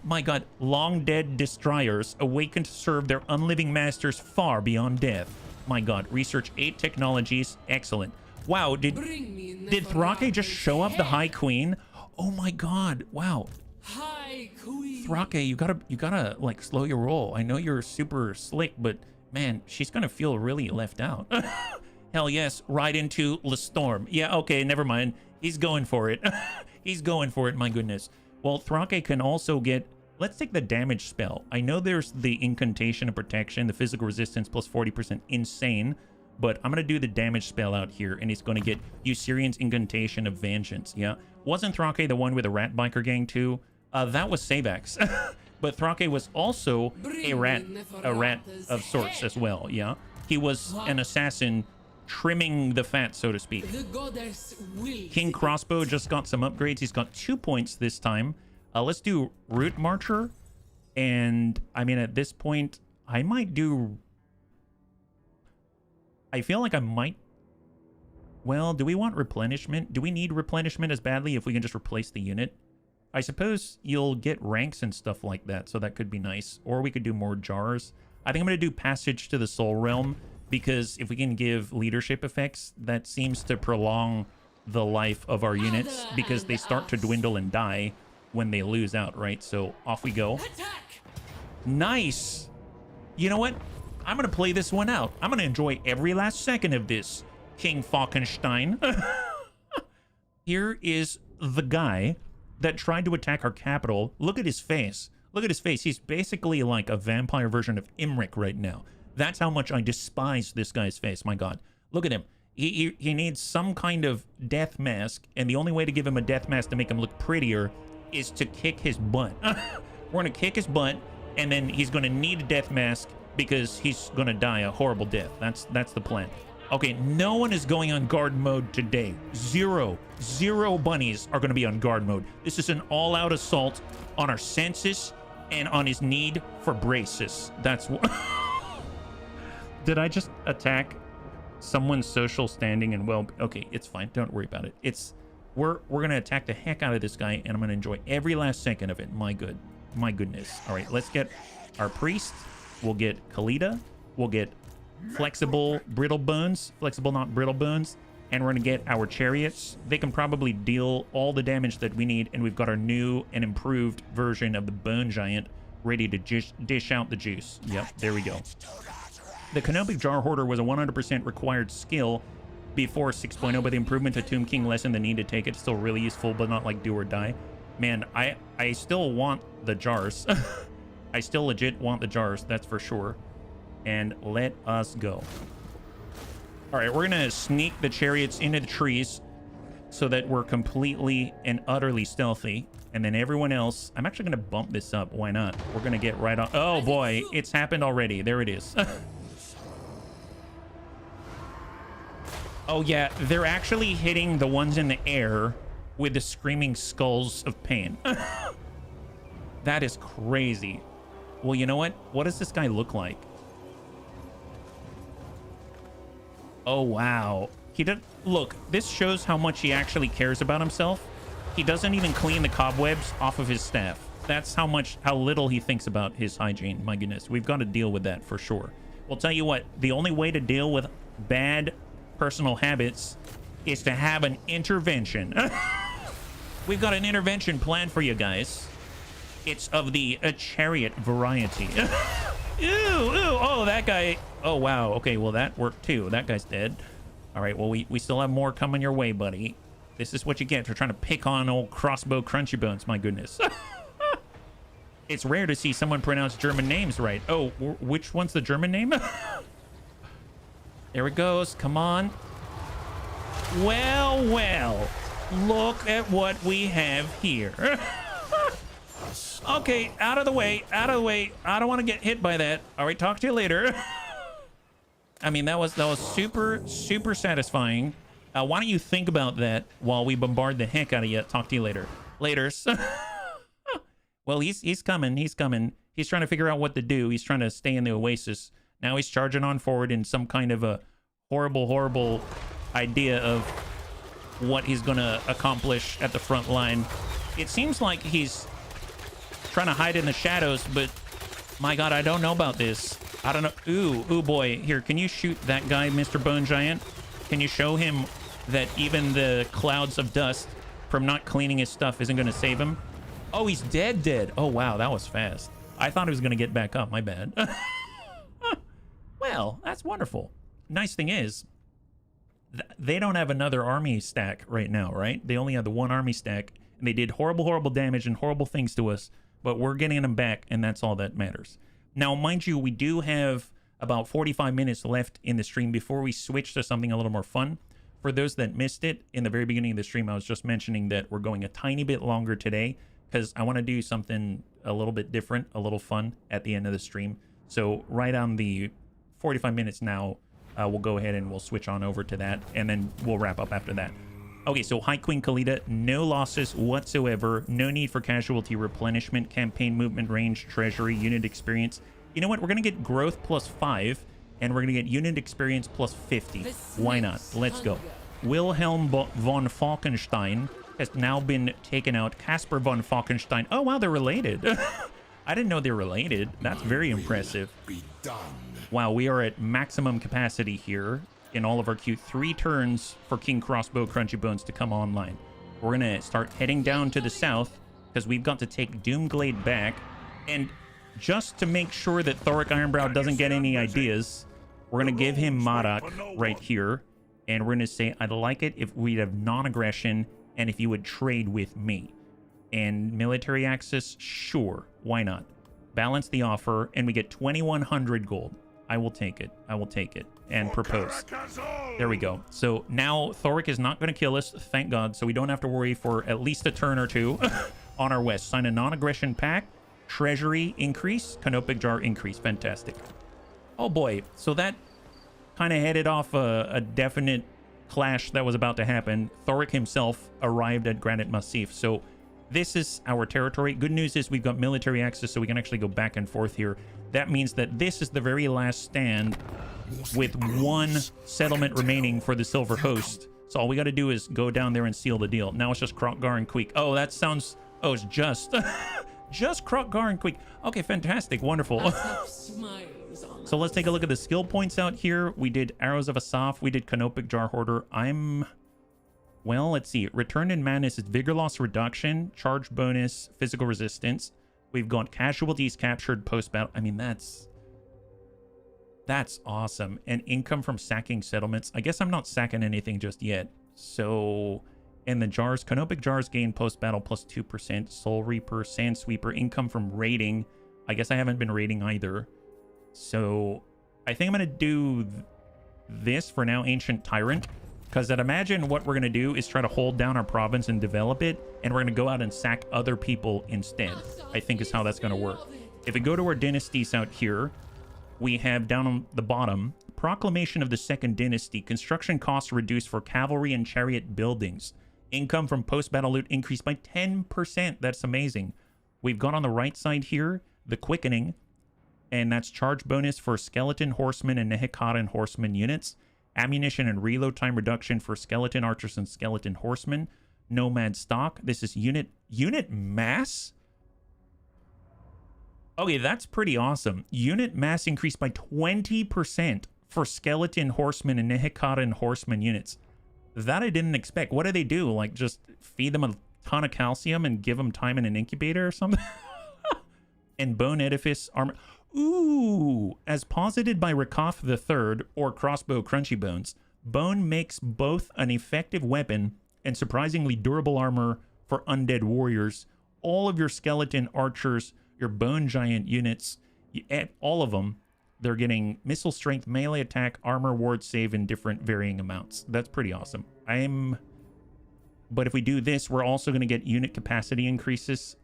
My god, long dead destroyers awaken to serve their unliving masters far beyond death. My god, research 8 technologies, excellent. Wow, did Thrake just show up the High Queen? Oh my god, wow. High Queen. Thrake, you gotta like slow your roll. I know you're super slick, but man, she's gonna feel really left out. Hell yes, right into the storm. Yeah, okay, never mind. He's going for it. He's going for it, my goodness. Well, Thrake can also get... Let's take the damage spell. I know there's the incantation of protection, the physical resistance plus 40%, insane. But I'm going to do the damage spell out here, and it's going to get Usirian's incantation of vengeance, yeah? Wasn't Thrake the one with the rat biker gang too? That was Sabax. But Thrake was also a rat of sorts as well, yeah? He was an assassin trimming the fat, so to speak. The goddess will King Crossbow just got some upgrades. He's got 2 points this time. Let's do Root Marcher. And, I mean, at this point, I might do... I feel like I might... Well, do we want replenishment? Do we need replenishment as badly if we can just replace the unit? I suppose you'll get ranks and stuff like that, so that could be nice. Or we could do more jars. I think I'm going to do Passage to the Soul Realm, because if we can give leadership effects, that seems to prolong the life of our units, because they start to dwindle and die when they lose out, right? So off we go. attack. Nice! You know what? I'm going to play this one out. I'm going to enjoy every last second of this, King Falkenstein. Here is the guy that tried to attack our capital. Look at his face. Look at his face. He's basically like a vampire version of Imric right now. That's how much I despise this guy's face. My god. Look at him. He needs some kind of death mask, and the only way to give him a death mask to make him look prettier is to kick his butt. We're going to kick his butt, and then he's going to need a death mask because he's going to die a horrible death. That's the plan. Okay, no one is going on guard mode today. Zero bunnies are going to be on guard mode. This is an all-out assault on our senses and on his need for braces. That's what... Did I just attack someone's social standing and well... Okay, it's fine. Don't worry about it. We're going to attack the heck out of this guy, and I'm going to enjoy every last second of it. My goodness. All right, let's get our priest. We'll get Khalida. We'll get flexible not brittle bones. And we're going to get our chariots. They can probably deal all the damage that we need, and we've got our new and improved version of the Bone Giant ready to dish out the juice. Yep, there we go. The Canopic Jar Hoarder was a 100% required skill before 6.0, but the improvement to Tomb King lessened the need to take it. Still really useful, but not like do or die. Man, I still want the jars. I still legit want the jars, that's for sure. And let us go. All right, we're going to sneak the chariots into the trees so that we're completely and utterly stealthy. And then everyone else, I'm actually going to bump this up. Why not? We're going to get right on. Oh boy, it's happened already. There it is. Oh yeah, they're actually hitting the ones in the air with the screaming skulls of pain. That is crazy. Well, you know what? What does this guy look like? Oh, wow. He did. Look, this shows how much he actually cares about himself. He doesn't even clean the cobwebs off of his staff. That's how little he thinks about his hygiene. My goodness, we've got to deal with that for sure. We'll tell you what, the only way to deal with bad personal habits is to have an intervention. We've got an intervention planned for you guys. It's of the chariot variety. Ooh, oh, that guy. Oh, wow. Okay, well, that worked too. That guy's dead. All right, well, we still have more coming your way, buddy. This is what you get for trying to pick on old crossbow crunchy bones. My goodness. It's rare to see someone pronounce German names right. Oh, which one's the German name? There it goes. Come on. Well, well. Look at what we have here. Okay, out of the way. Out of the way. I don't want to get hit by that. All right, talk to you later. I mean, that was super, super satisfying. Why don't you think about that while we bombard the heck out of you? Talk to you later. Laters. Well, he's coming. He's coming. He's trying to figure out what to do. He's trying to stay in the oasis. Now he's charging on forward in some kind of a horrible, horrible idea of what he's going to accomplish at the front line. It seems like he's trying to hide in the shadows, but my God, I don't know about this. I don't know. Ooh, boy. Here, can you shoot that guy, Mr. Bone Giant? Can you show him that even the clouds of dust from not cleaning his stuff isn't going to save him? Oh, he's dead. Oh, wow, that was fast. I thought he was going to get back up. My bad. Well, that's wonderful. Nice thing is, they don't have another army stack right now, right? They only have the one army stack, and they did horrible, horrible damage and horrible things to us, but we're getting them back, and that's all that matters. Now, mind you, we do have about 45 minutes left in the stream before we switch to something a little more fun. For those that missed it, in the very beginning of the stream, I was just mentioning that we're going a tiny bit longer today because I want to do something a little bit different, a little fun at the end of the stream. So right on the 45 minutes now, we'll go ahead and we'll switch on over to that, and then we'll wrap up after that. Okay, so High Queen Khalida, no losses whatsoever, no need for casualty replenishment, campaign movement range, treasury, unit experience. You know what? We're going to get growth +5, and we're going to get unit experience +50. Why not? Let's go. Wilhelm von Falkenstein has now been taken out. Caspar von Falkenstein. Oh, wow, they're related. I didn't know they're related. That's very impressive. Be done. Wow, we are at maximum capacity here in all of our queue. 3 turns for King Crossbow Crunchy Bones to come online. We're going to start heading down to the south because we've got to take Doomglade back. And just to make sure that Thoric Ironbrow doesn't get any ideas, we're going to give him Madak right here. And we're going to say, I'd like it if we'd have non-aggression and if you would trade with me. And military access, sure, why not? Balance the offer, and we get 2,100 gold. I will take it. I will take it. And propose. There we go. So now Thoric is not going to kill us, thank God, so we don't have to worry for at least a turn or two on our west. Sign a non-aggression pact. Treasury increase. Canopic jar increase. Fantastic. Oh boy. So that kind of headed off a definite clash that was about to happen. Thoric himself arrived at Granite Massif. So this is our territory. Good news is we've got military access, so we can actually go back and forth here. That means that this is the very last stand with 1 settlement remaining for the Silver Host. So all we got to do is go down there and seal the deal. Now it's just Krokgar and Queek. Oh, that sounds... Oh, it's just... just Krokgar and Queek. Okay, fantastic. Wonderful. So let's take a look at the skill points out here. We did Arrows of Asaf. We did Canopic Jar Hoarder. Well, let's see. Return in Madness is Vigor Loss Reduction, Charge Bonus, Physical Resistance. We've got Casualties Captured Post-Battle. I mean, that's awesome. And income from sacking settlements. I guess I'm not sacking anything just yet. So, and the jars, Canopic Jars gain post-battle +2%. Soul Reaper, Sand Sweeper, income from raiding. I guess I haven't been raiding either. So, I think I'm going to do this for now, Ancient Tyrant. Because I'd imagine what we're going to do is try to hold down our province and develop it. And we're going to go out and sack other people instead. I think is how that's going to work. If we go to our dynasties out here, we have down on the bottom, Proclamation of the Second Dynasty. Construction costs reduced for cavalry and chariot buildings. Income from post-battle loot increased by 10%. That's amazing. We've got on the right side here, the Quickening. And that's charge bonus for skeleton horsemen and Nehekatan horsemen units. Ammunition and reload time reduction for skeleton archers and skeleton horsemen. Nomad stock. This is unit mass. Okay, that's pretty awesome. Unit mass increased by 20% for skeleton horsemen and Nehekaran horseman units. That I didn't expect. What do they do? Like, just feed them a ton of calcium and give them time in an incubator or something? And bone edifice armor. Ooh, as posited by Rakaf III or Crossbow Crunchy Bones, bone makes both an effective weapon and surprisingly durable armor for undead warriors. All of your skeleton archers, your bone giant units, all of them, they're getting missile strength, melee attack, armor, ward save in different varying amounts. That's pretty awesome. But if we do this, we're also going to get unit capacity increases.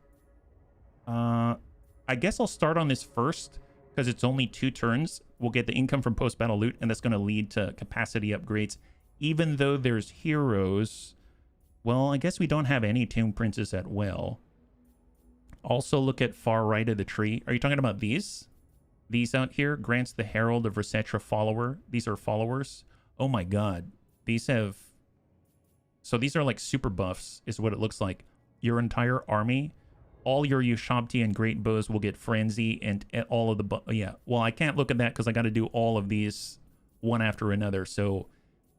I guess I'll start on this first because it's only 2 turns. We'll get the income from post-battle loot, and that's going to lead to capacity upgrades. Even though there's heroes, well, I guess we don't have any Tomb Princes at well. Also look at far right of the tree. Are you talking about these? These out here? Grants the Herald of Resetra follower. These are followers. Oh my god. These have... So these are like super buffs, is what it looks like. Your entire army, all your Ushabti and Great Bows will get Frenzy and all of the... Yeah, well, I can't look at that because I got to do all of these one after another. So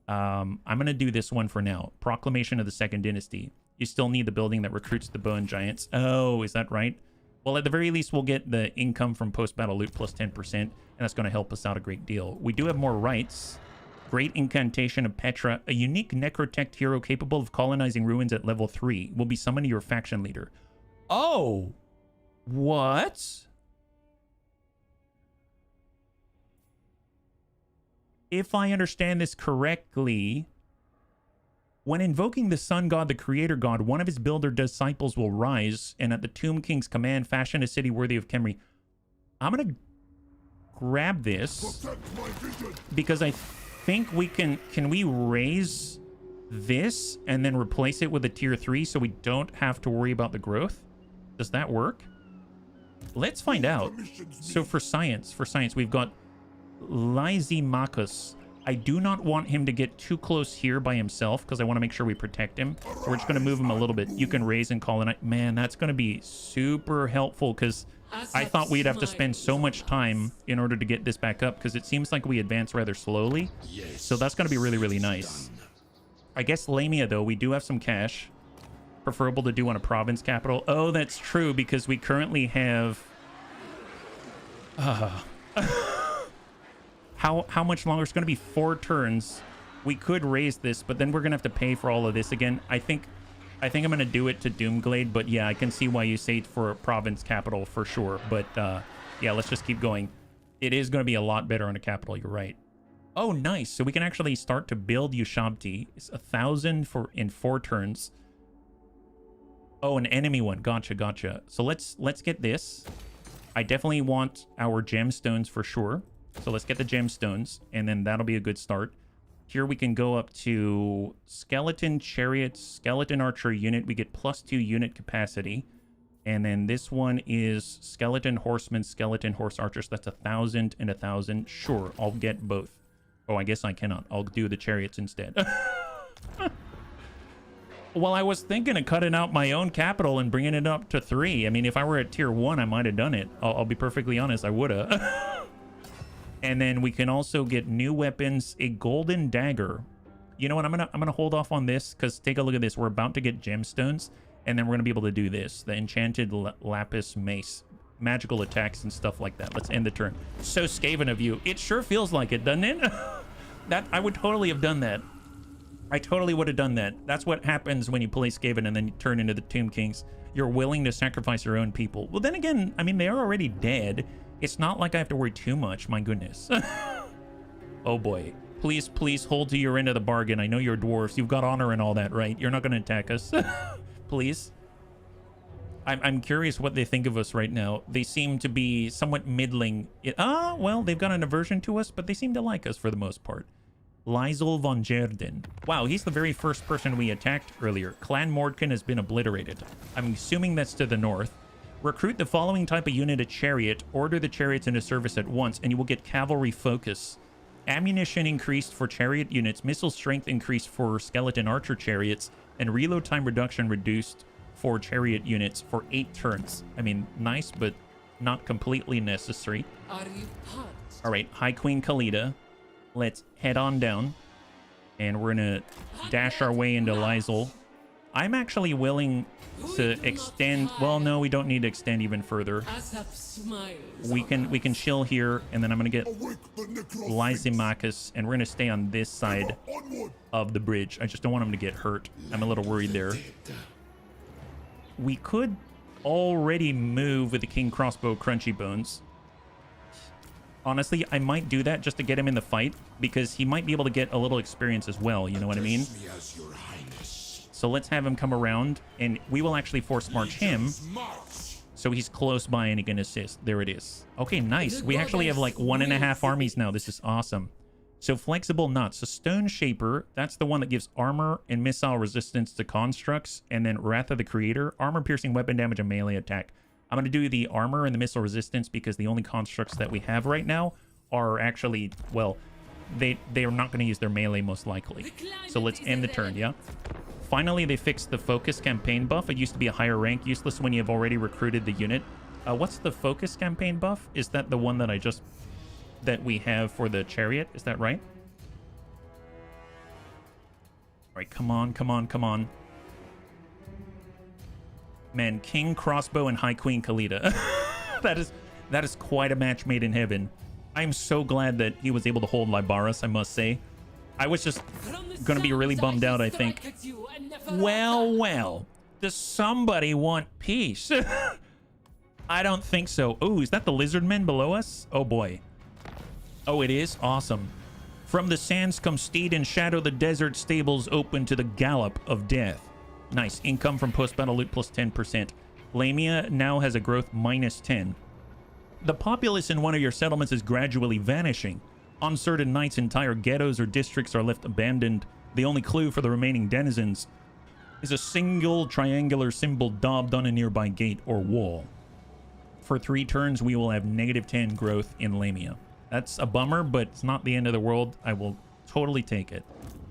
I'm going to do this one for now. Proclamation of the Second Dynasty. You still need the building that recruits the Bone Giants. Oh, is that right? Well, at the very least, we'll get the income from post-battle loot plus 10%, and that's going to help us out a great deal. We do have more rights. Great Incantation of Petra. A unique necrotect hero capable of colonizing ruins at level 3 will be summoned to your faction leader. Oh! What? If I understand this correctly... When invoking the Sun God, the Creator God, one of his builder disciples will rise, and at the Tomb King's command, fashion a city worthy of Khemri. I'm going to grab this, because I think we can we raise this and then replace it with a tier 3 so we don't have to worry about the growth? Does that work? Let's find out. So for science, we've got Lysimachus. I do not want him to get too close here by himself because I want to make sure we protect him. So we're just going to move him a little bit. You can raise and colonize. Man, that's going to be super helpful because I thought we'd have to spend so much time in order to get this back up because it seems like we advance rather slowly. So that's going to be really, really nice. I guess Lamia, though, we do have some cash. Preferable to do on a province capital. Oh, that's true because we currently have... How much longer? It's going to be 4 turns. We could raise this, but then we're going to have to pay for all of this again. I think I'm going to do it to Doomglade, but yeah, I can see why you say it for a province capital for sure. But yeah, let's just keep going. It is going to be a lot better on a capital. You're right. Oh, nice. So we can actually start to build Ushabti. It's 1,000 in 4 turns. Oh, an enemy one. Gotcha. So let's get this. I definitely want our gemstones for sure. So let's get the gemstones, and then that'll be a good start. Here we can go up to skeleton chariot, skeleton archer unit. We get +2 unit capacity. And then this one is skeleton horseman, skeleton horse archers. That's 1,000 and 1,000. Sure, I'll get both. Oh, I guess I cannot. I'll do the chariots instead. Well, I was thinking of cutting out my own capital and bringing it up to 3. I mean, if I were at tier 1, I might have done it. I'll be perfectly honest. I would have. And then we can also get new weapons, a golden dagger. You know what? I'm gonna hold off on this because take a look at this. We're about to get gemstones, and then we're gonna be able to do this, the enchanted lapis mace, magical attacks and stuff like that. Let's end the turn. So Skaven of you. It sure feels like it, doesn't it? That I would totally have done that. I totally would have done that. That's what happens when you play Skaven and then you turn into the Tomb Kings. You're willing to sacrifice your own people. Well, then again, I mean, they are already dead. It's not like I have to worry too much. My goodness. Oh, boy. Please hold to your end of the bargain. I know you're dwarves. You've got honor and all that, right? You're not going to attack us. Please. I'm curious what they think of us right now. They seem to be somewhat middling. Well, they've got an aversion to us, but they seem to like us for the most part. Lysel von Jerden. Wow, he's the very first person we attacked earlier. Clan Mordkin has been obliterated. I'm assuming that's to the north. Recruit the following type of unit: a chariot. Order the chariots into service at once, and you will get cavalry focus. ammunition increased for chariot units, missile strength increased for skeleton archer chariots, and reload time reduction reduced for chariot units for 8 turns. I mean, nice, but not completely necessary. Are you pumped? All right, High Queen Khalida. Let's head on down. And we're going to dash our way into Lysol. I'm actually willing to extend. Well, no, we don't need to extend even further. Asap smiles. We can chill here, and then I'm going to get Awake the necro. Lysimachus, and we're going to stay on this side Onward. of the bridge. I just don't want him to get hurt. I'm a little worried there. We could already move with the King Crossbow Crunchy Bones. Honestly, I might do that just to get him in the fight, because he might be able to get a little experience as well, you know what I mean? Address me as your highness. So let's have him come around, and we will actually force march him, March. so he's close by and he can assist. There it is. Okay, nice. We actually have like 1.5 armies now. This is awesome. So flexible nuts. So Stone Shaper, that's the one that gives armor and missile resistance to constructs, and then Wrath of the Creator, armor piercing weapon damage and melee attack. I'm going to do the armor and the missile resistance because the only constructs that we have right now are actually, well, they are not going to use their melee most likely. So let's end the turn, yeah? Finally, they fixed the focus campaign buff. It used to be a higher rank, useless when you've already recruited the unit. What's the focus campaign buff? Is that the one that we have for the chariot? Is that right? All right, come on, come on, come on. Man, King Crossbow and High Queen Khalida. that is quite a match made in heaven. I'm so glad that he was able to hold Libaris, I must say. I was just gonna be really bummed out, I think. Well, does somebody want peace? I don't think so. Oh, is that the lizard men below us? Oh boy. Oh, it is? Awesome. From the sands come steed and shadow, the desert stables open to the gallop of death. Nice. Income from post-battle loot plus 10%. Lamia now has a growth minus 10. The populace in one of your settlements is gradually vanishing. On certain nights, entire ghettos or districts are left abandoned. The only clue for the remaining denizens is a single triangular symbol daubed on a nearby gate or wall. For 3 turns, we will have negative 10 growth in Lamia. That's a bummer, but it's not the end of the world. I will totally take it.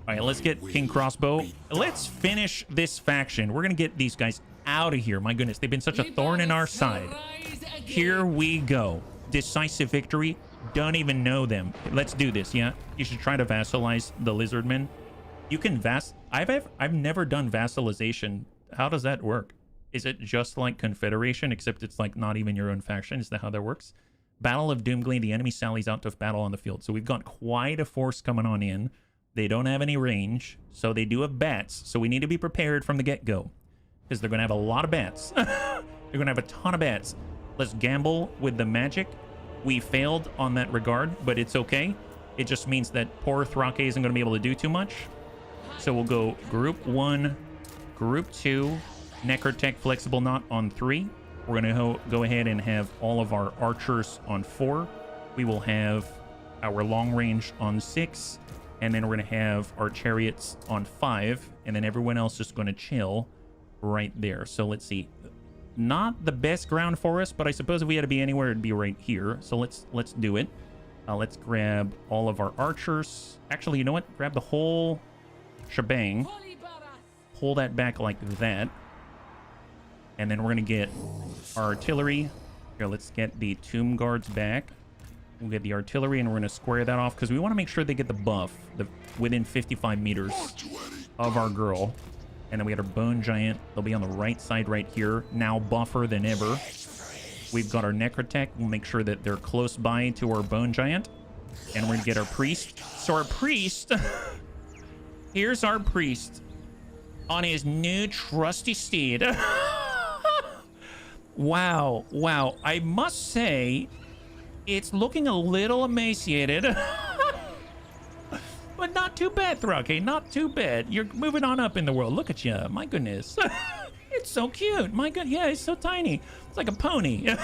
All right, let's get King Crossbow. Let's finish this faction. We're going to get these guys out of here. My goodness, they've been such a thorn in our side. Here we go. Decisive victory. Don't even know them. Let's do this, yeah? You should try to vassalize the lizardmen. You can I've never done vassalization. How does that work? Is it just like Confederation, except it's like not even your own faction? Is that how that works? Battle of Doomglen. The enemy sallies out to battle on the field. So we've got quite a force coming on in. They don't have any range, so they do have bats. So we need to be prepared from the get-go, because they're going to have a lot of bats. They're going to have a ton of bats. Let's gamble with the magic. We failed on that regard, but it's okay. It just means that poor Thrake isn't going to be able to do too much. So we'll go Group 1, Group 2, Necrotech Flexible Knot on 3. We're going to go ahead and have all of our archers on 4. We will have our long range on 6. And then we're going to have our chariots on 5. And then everyone else just going to chill right there. So let's see. Not the best ground for us, but I suppose if we had to be anywhere, it'd be right here. So let's do it. Let's grab all of our archers. Actually, you know what? Grab the whole shebang. Pull that back like that. And then we're going to get our artillery. Here, let's get the tomb guards back. We'll get the artillery, and we're going to square that off because we want to make sure they get the buff within 55 meters of our girl. And then we got our bone giant. They'll be on the right side right here. Now buffer than ever. We've got our necrotech. We'll make sure that they're close by to our bone giant. And we're going to get our priest. So our priest... Here's our priest on his new trusty steed. Wow. Wow. I must say... It's looking a little emaciated. But not too bad, Thrake. Not too bad. You're moving on up in the world. Look at you. My goodness. It's so cute. My god. Yeah, it's so tiny. It's like a pony.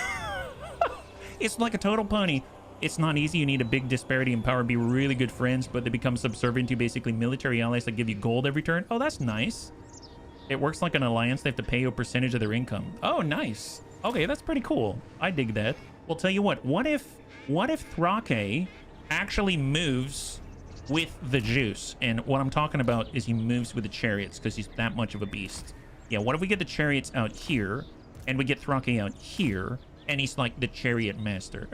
It's like a total pony. It's not easy. You need a big disparity in power. Be really good friends, but they become subservient to basically military allies that give you gold every turn. Oh, that's nice. It works like an alliance. They have to pay you a percentage of their income. Oh, nice. Okay, that's pretty cool. I dig that. Well, tell you what if Thrake actually moves with the juice. And what I'm talking about is he moves with the chariots because he's that much of a beast. Yeah, what if we get the chariots out here and we get Thrake out here and he's like the chariot master?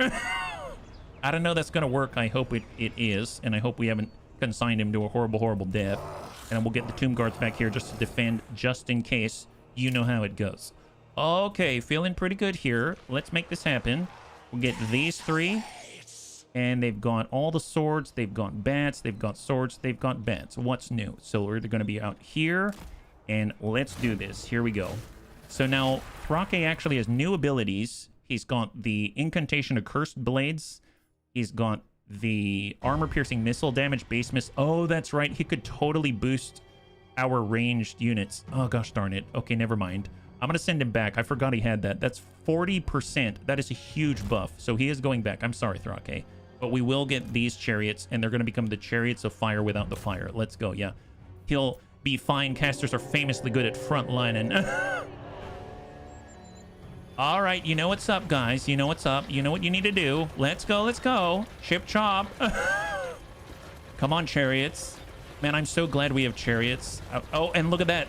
I don't know that's going to work. I hope it is. And I hope we haven't consigned him to a horrible, horrible death. And we'll get the tomb guards back here just to defend, just in case. You know how it goes. Okay, feeling pretty good here. Let's make this happen. We'll get these three. And they've got all the swords. They've got bats. They've got swords. They've got bats. What's new? So we're going to be out here. And let's do this. Here we go. So now Thrake actually has new abilities. He's got the Incantation of Cursed Blades. He's got the armor-piercing missile damage, base miss. Oh, that's right. He could totally boost our ranged units. Oh, gosh darn it. Okay, never mind. I'm going to send him back. I forgot he had that. That's 40%. That is a huge buff. So he is going back. I'm sorry, Thrake. But we will get these chariots, and they're going to become the chariots of fire without the fire. Let's go. Yeah. He'll be fine. Casters are famously good at frontlining. All right, you know what's up, guys. You know what's up. You know what you need to do. Let's go, let's go. Chip chop. Come on, chariots. Man, I'm so glad we have chariots. Oh, and look at that.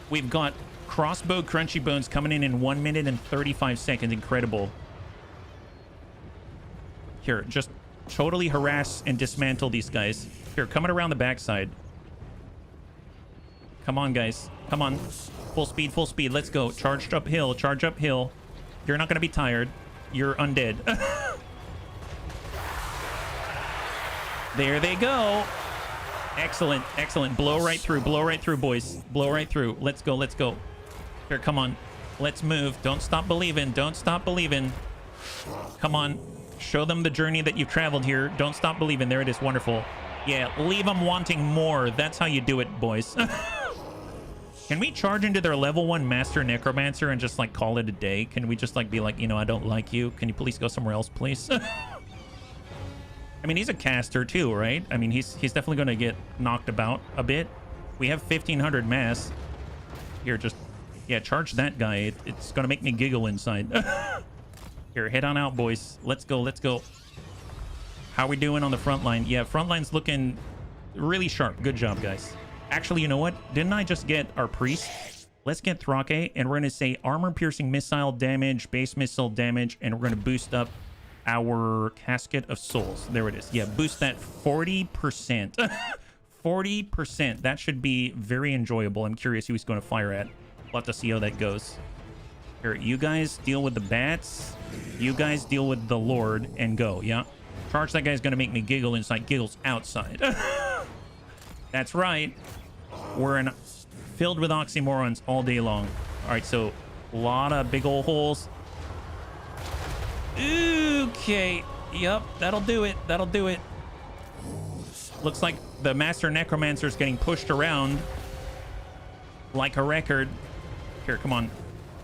We've got crossbow crunchy bones coming in 1 minute and 35 seconds. Incredible. Here, just totally harass and dismantle these guys. Here, coming around the backside. Come on, guys. Come on. Full speed, full speed. Let's go. Charged uphill, charge uphill. You're not going to be tired. You're undead. There they go. Excellent, excellent. Blow right through, boys. Blow right through. Let's go, let's go. Here, come on. Let's move. Don't stop believing. Don't stop believing. Come on. Show them the journey that you've traveled here. Don't stop believing. There it is. Wonderful. Yeah, leave them wanting more. That's how you do it, boys. Can we charge into their level 1 Master Necromancer and just, like, call it a day? Can we just, like, be like, you know, I don't like you. Can you please go somewhere else, please? I mean, he's a caster, too, right? I mean, he's definitely going to get knocked about a bit. We have 1,500 mass. Here, just, yeah, charge that guy. It's going to make me giggle inside. Here, head on out, boys. Let's go, let's go. How are we doing on the front line? Yeah, front line's looking really sharp. Good job, guys. Actually, you know what? Didn't I just get our priest? Let's get Thrake, and we're going to say armor-piercing missile damage, base missile damage, and we're going to boost up our Casket of Souls. There it is. Yeah, boost that 40%. 40%. That should be very enjoyable. I'm curious who he's going to fire at. We'll have to see how that goes. Here, you guys deal with the bats. You guys deal with the Lord, and go. Yeah. Charge that guy's going to make me giggle inside, giggles outside. That's right. We're filled with oxymorons all day long. All right, so a lot of big old holes. Okay. Yep, that'll do it. That'll do it. Looks like the Master Necromancer is getting pushed around like a record. Here, come on.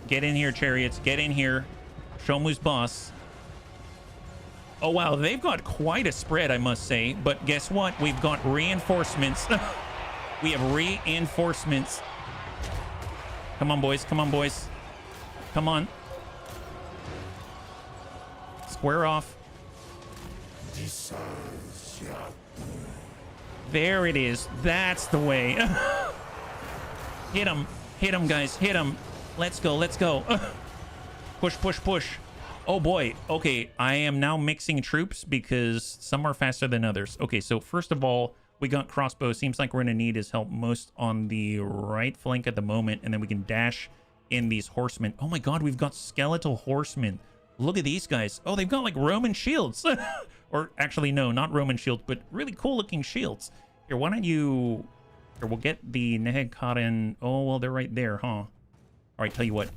Get in here, chariots. Get in here. Show 'em who's boss. Oh, wow. They've got quite a spread, I must say. But guess what? We've got reinforcements. We have reinforcements. Come on, boys. Come on, boys. Come on. Square off. There it is. That's the way. Hit him. Hit him, guys. Hit him. Let's go. Let's go. Push, push, push. Oh boy. Okay, I am now mixing troops because some are faster than others. Okay, so first of all, we got crossbow. Seems like we're gonna need his help most on the right flank at the moment, and then we can dash in these horsemen. Oh my god, we've got skeletal horsemen. Look at these guys. Oh, they've got like Roman shields. Or actually, no, not Roman shields, but really cool looking shields. Here, why don't you... Here, we'll get the Nehekaren. Oh, well, they're right there, huh? All right, tell you what.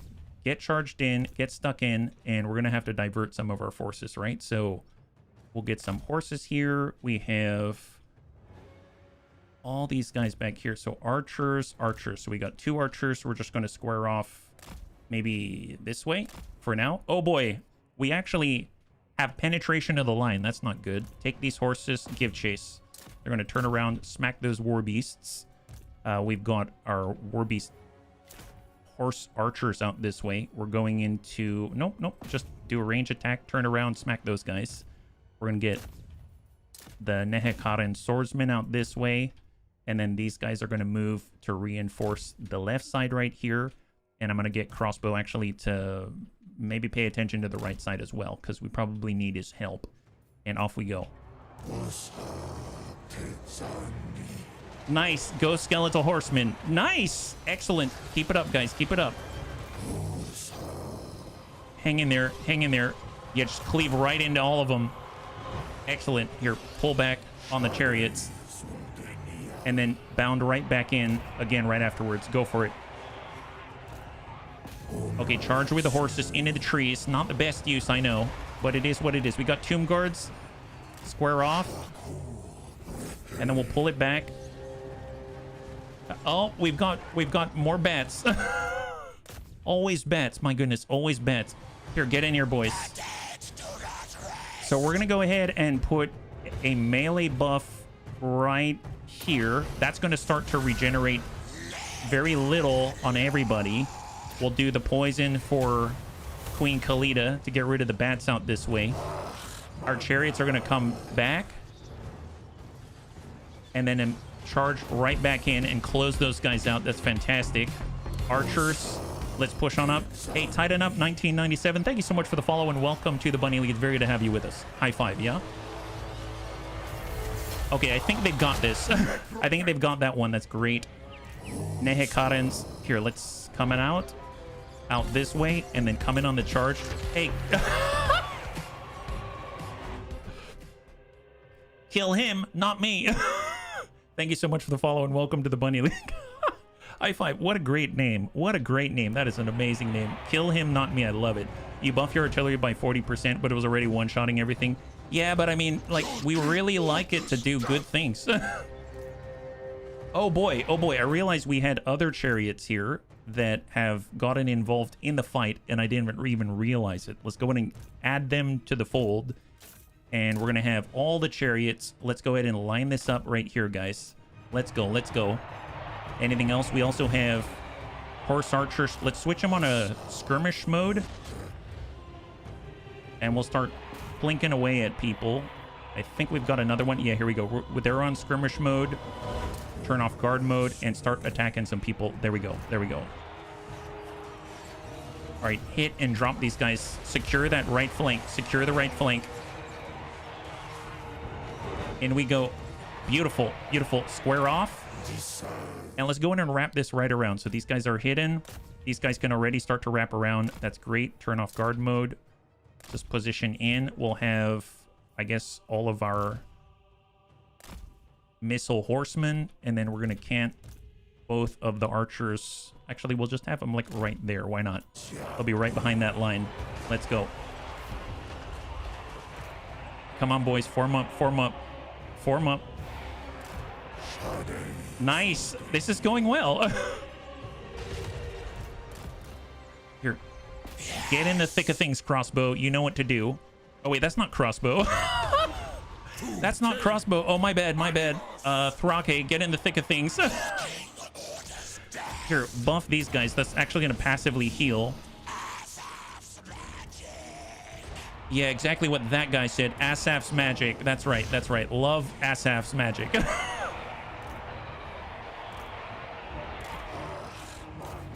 Get charged in, get stuck in, and we're going to have to divert some of our forces, right? So we'll get some horses here. We have all these guys back here. So archers. So we got 2 archers. We're just going to square off maybe this way for now. Oh, boy. We actually have penetration of the line. That's not good. Take these horses, give chase. They're going to turn around, smack those war beasts. We've got our war beast horse archers out this way. We're going into... Nope. Just do a range attack, turn around, smack those guys. We're going to get the Nehekaren swordsman out this way. And then these guys are going to move to reinforce the left side right here. And I'm going to get Crossbow actually to maybe pay attention to the right side as well, because we probably need his help. And off we go. Nice. Go Skeletal Horseman. Nice. Excellent. Keep it up, guys. Keep it up. Hang in there. Hang in there. Yeah, just cleave right into all of them. Excellent. Here, pull back on the chariots. And then bound right back in again right afterwards. Go for it. Okay, charge with the horses into the trees. Not the best use, I know, but it is what it is. We got tomb guards. Square off. And then we'll pull it back. Oh, we've got more bats. Always bats. My goodness, always bats. Here, get in here, boys. So we're going to go ahead and put a melee buff right here. That's going to start to regenerate very little on everybody. We'll do the poison for Queen Khalida to get rid of the bats out this way. Our chariots are going to come back. And then charge right back in and close those guys out. That's fantastic. Archers, let's push on up. Hey, Titan Up 1997, thank you so much for the follow and welcome to the Bunny League. It's very good to have you with us. High five, yeah? Okay, I think they've got this. I think they've got that one. That's great. Nehekarens. Here, let's come out this way and then come in on the charge. Hey. Kill him, not me. Thank you so much for the follow and welcome to the Bunny League. High five. What a great name. What a great name. That is an amazing name. Kill him, not me. I love it. You buff your artillery by 40%, but it was already one-shotting everything. Yeah, but I mean, like, we really like it to do good things. Oh boy. I realized we had other chariots here that have gotten involved in the fight, and I didn't even realize it. Let's go ahead and add them to the fold. And we're going to have all the chariots. Let's go ahead and line this up right here, guys. Let's go. Let's go. Anything else? We also have horse archers. Let's switch them on a skirmish mode. And we'll start blinking away at people. I think we've got another one. Yeah, here we go. They're on skirmish mode. Turn off guard mode and start attacking some people. There we go. There we go. All right, hit and drop these guys. Secure that right flank. Secure the right flank. In we go. Beautiful, beautiful. Square off. And let's go in and wrap this right around. So these guys are hidden. These guys can already start to wrap around. That's great. Turn off guard mode. Just position in. We'll have, I guess, all of our missile horsemen. And then we're going to cant both of the archers. Actually, we'll just have them like right there. Why not? They'll be right behind that line. Let's go. Come on, boys. Form up. Form up. Form up. Nice. This is going well. Here. Get in the thick of things, Crossbow. You know what to do. Oh, wait. That's not Crossbow. That's not Crossbow. Oh, my bad. My bad. Thrake, get in the thick of things. Here, buff these guys. That's actually going to passively heal. Yeah, exactly what that guy said. Asaf's magic. That's right. That's right. Love Asaf's magic.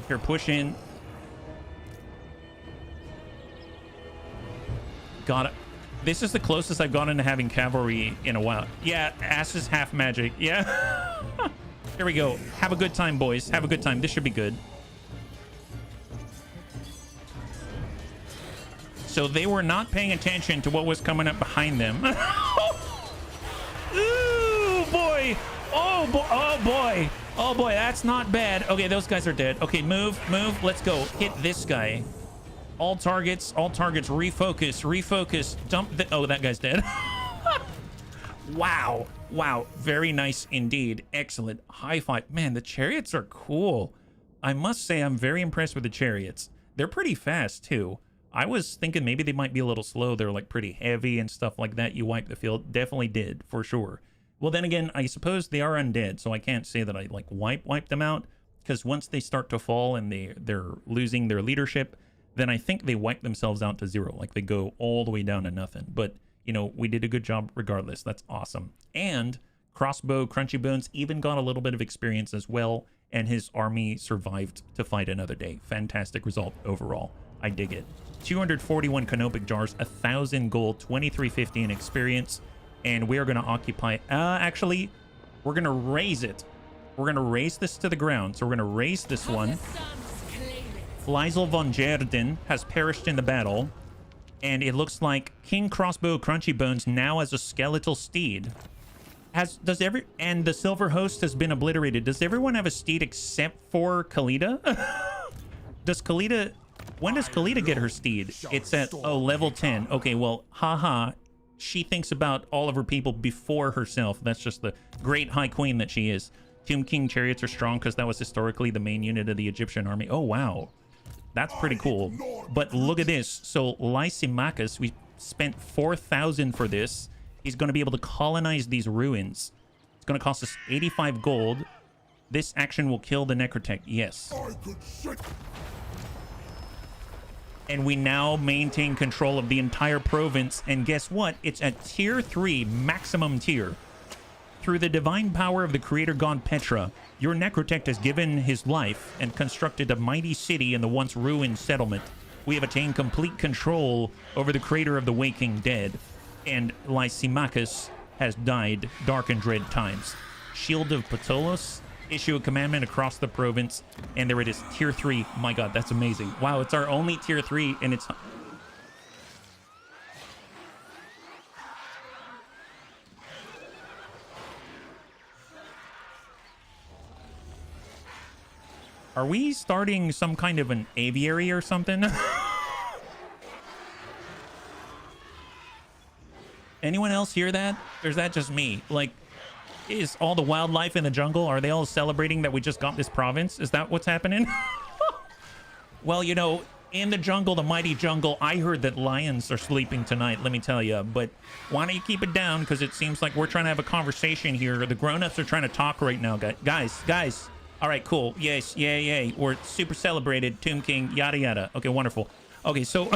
Here, push in. Got it. This is the closest I've gotten to having cavalry in a while. Yeah, Ass is half magic. Yeah. Here we go. Have a good time, boys. Have a good time. This should be good. So they were not paying attention to what was coming up behind them. Ooh, boy. Oh, boy. Oh, boy. Oh, boy. That's not bad. Okay, those guys are dead. Okay, move. Move. Let's go. Hit this guy. All targets. All targets. Refocus. Refocus. Dump the... Oh, that guy's dead. Wow. Wow. Very nice indeed. Excellent. High five. Man, the chariots are cool. I must say I'm very impressed with the chariots. They're pretty fast, too. I was thinking maybe they might be a little slow. They're like pretty heavy and stuff like that. You wipe the field. Definitely did, for sure. Well, then again, I suppose they are undead, so I can't say that I like wipe them out, because once they start to fall and they're losing their leadership, then I think they wipe themselves out to zero. Like they go all the way down to nothing. But you know, we did a good job regardless. That's awesome. And crossbow Crunchy Bones even got a little bit of experience as well, and his army survived to fight another day. Fantastic result overall. I dig it. 241 canopic jars, 1,000 gold, 2350 in experience, and we are going to occupy... actually, we're going to raise it. We're going to raise this to the ground. So we're going to raise this one. Liesel von Jerden has perished in the battle, and it looks like King Crossbow Crunchy Bones now has a skeletal steed. And the Silver Host has been obliterated. Does everyone have a steed except for Khalida? Does Khalida... When does Khalida get her steed? It's at, level 10. Okay, well, haha. She thinks about all of her people before herself. That's just the great High Queen that she is. Tomb King chariots are strong because that was historically the main unit of the Egyptian army. Oh, wow. That's pretty cool. But look at this. So, Lysimachus, we spent 4,000 for this. He's going to be able to colonize these ruins. It's going to cost us 85 gold. This action will kill the Necrotech. Yes. And we now maintain control of the entire province. And guess what? It's at tier 3, maximum tier. Through the divine power of the creator god Petra, your Necrotect has given his life and constructed a mighty city in the once ruined settlement. We have attained complete control over the creator of the waking dead. And Lysimachus has died dark and dread times. Shield of Ptolos, issue a commandment across the province, and there it is, tier 3. My god, that's amazing. Wow, it's our only tier 3, and it's... Are we starting some kind of an aviary or something? Anyone else hear that? Or is that just me? Like, is all the wildlife in the jungle, are they all celebrating that we just got this province? Is that what's happening? Well, you know, in the jungle, the mighty jungle, I heard that lions are sleeping tonight, let me tell you. But why don't you keep it down? Because it seems like we're trying to have a conversation here. The grown-ups are trying to talk right now. Guys. All right, cool. Yes, yay. We're super celebrated. Tomb King, yada, yada. Okay, wonderful. Okay, so...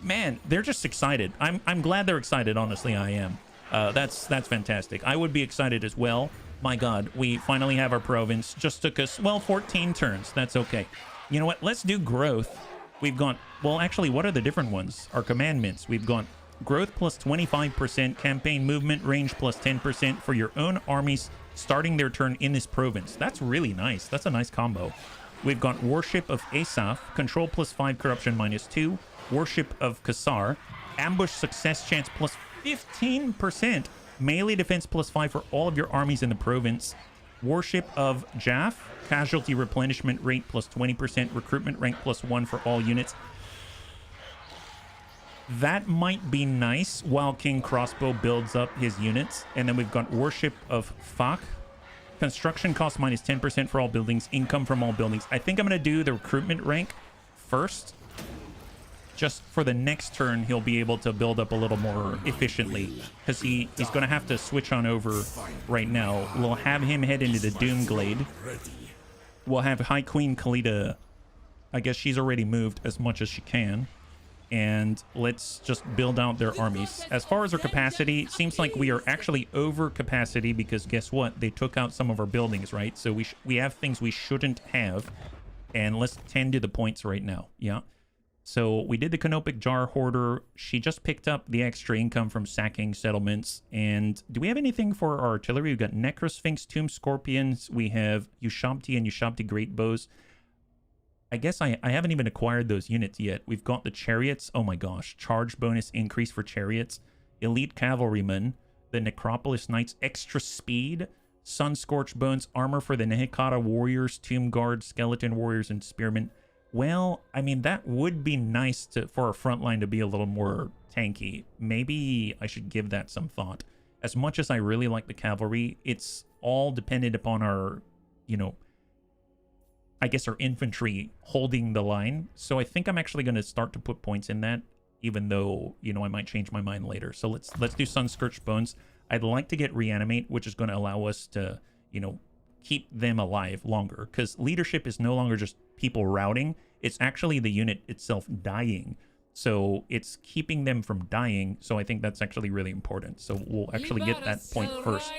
Man, they're just excited. I'm glad they're excited, honestly, I am. That's fantastic. I would be excited as well. My god, we finally have our province. Just took us, well, 14 turns. That's okay. You know what? Let's do growth. We've got, well, actually, what are the different ones? Our commandments. We've got growth plus 25%, campaign movement range plus 10% for your own armies starting their turn in this province. That's really nice. That's a nice combo. We've got worship of Asaph, control plus 5, corruption minus 2, worship of Kassar, ambush success chance plus 15%, melee defense plus 5 for all of your armies in the province, worship of Jaff, casualty replenishment rate plus 20%, recruitment rank plus 1 for all units. That might be nice while King Crossbow builds up his units. And then we've got worship of Fak, construction cost minus 10% for all buildings, income from all buildings. I think I'm going to do the recruitment rank first. Just for the next turn, he'll be able to build up a little more efficiently, because he's going to have to switch on over right now. We'll have him head into the Doomglade. We'll have High Queen Khalida. I guess she's already moved as much as she can. And let's just build out their armies. As far as our capacity, it seems like we are actually over capacity, because guess what? They took out some of our buildings, right? So we have things we shouldn't have. And let's tend to the points right now. Yeah. So we did the Canopic Jar Hoarder. She just picked up the extra income from sacking settlements. And do we have anything for our artillery? We've got Necrosphinx, Tomb Scorpions. We have Ushabti and Ushabti Great Bows. I guess I haven't even acquired those units yet. We've got the Chariots. Oh my gosh. Charge bonus increase for Chariots. Elite Cavalrymen. The Necropolis Knights. Extra speed. Sun-Scorched Bones. Armor for the Nehekara Warriors. Tomb Guards. Skeleton Warriors. And Spearmen. Well, I mean, that would be nice for our front line to be a little more tanky. Maybe I should give that some thought. As much as I really like the cavalry, it's all dependent upon our, you know, I guess our infantry holding the line. So I think I'm actually going to start to put points in that, even though, you know, I might change my mind later. So let's do Sun-Scorched Bones. I'd like to get Reanimate, which is going to allow us to, you know, keep them alive longer, because leadership is no longer just people routing. It's actually the unit itself dying. So it's keeping them from dying. So I think that's actually really important. So we'll actually get that point first.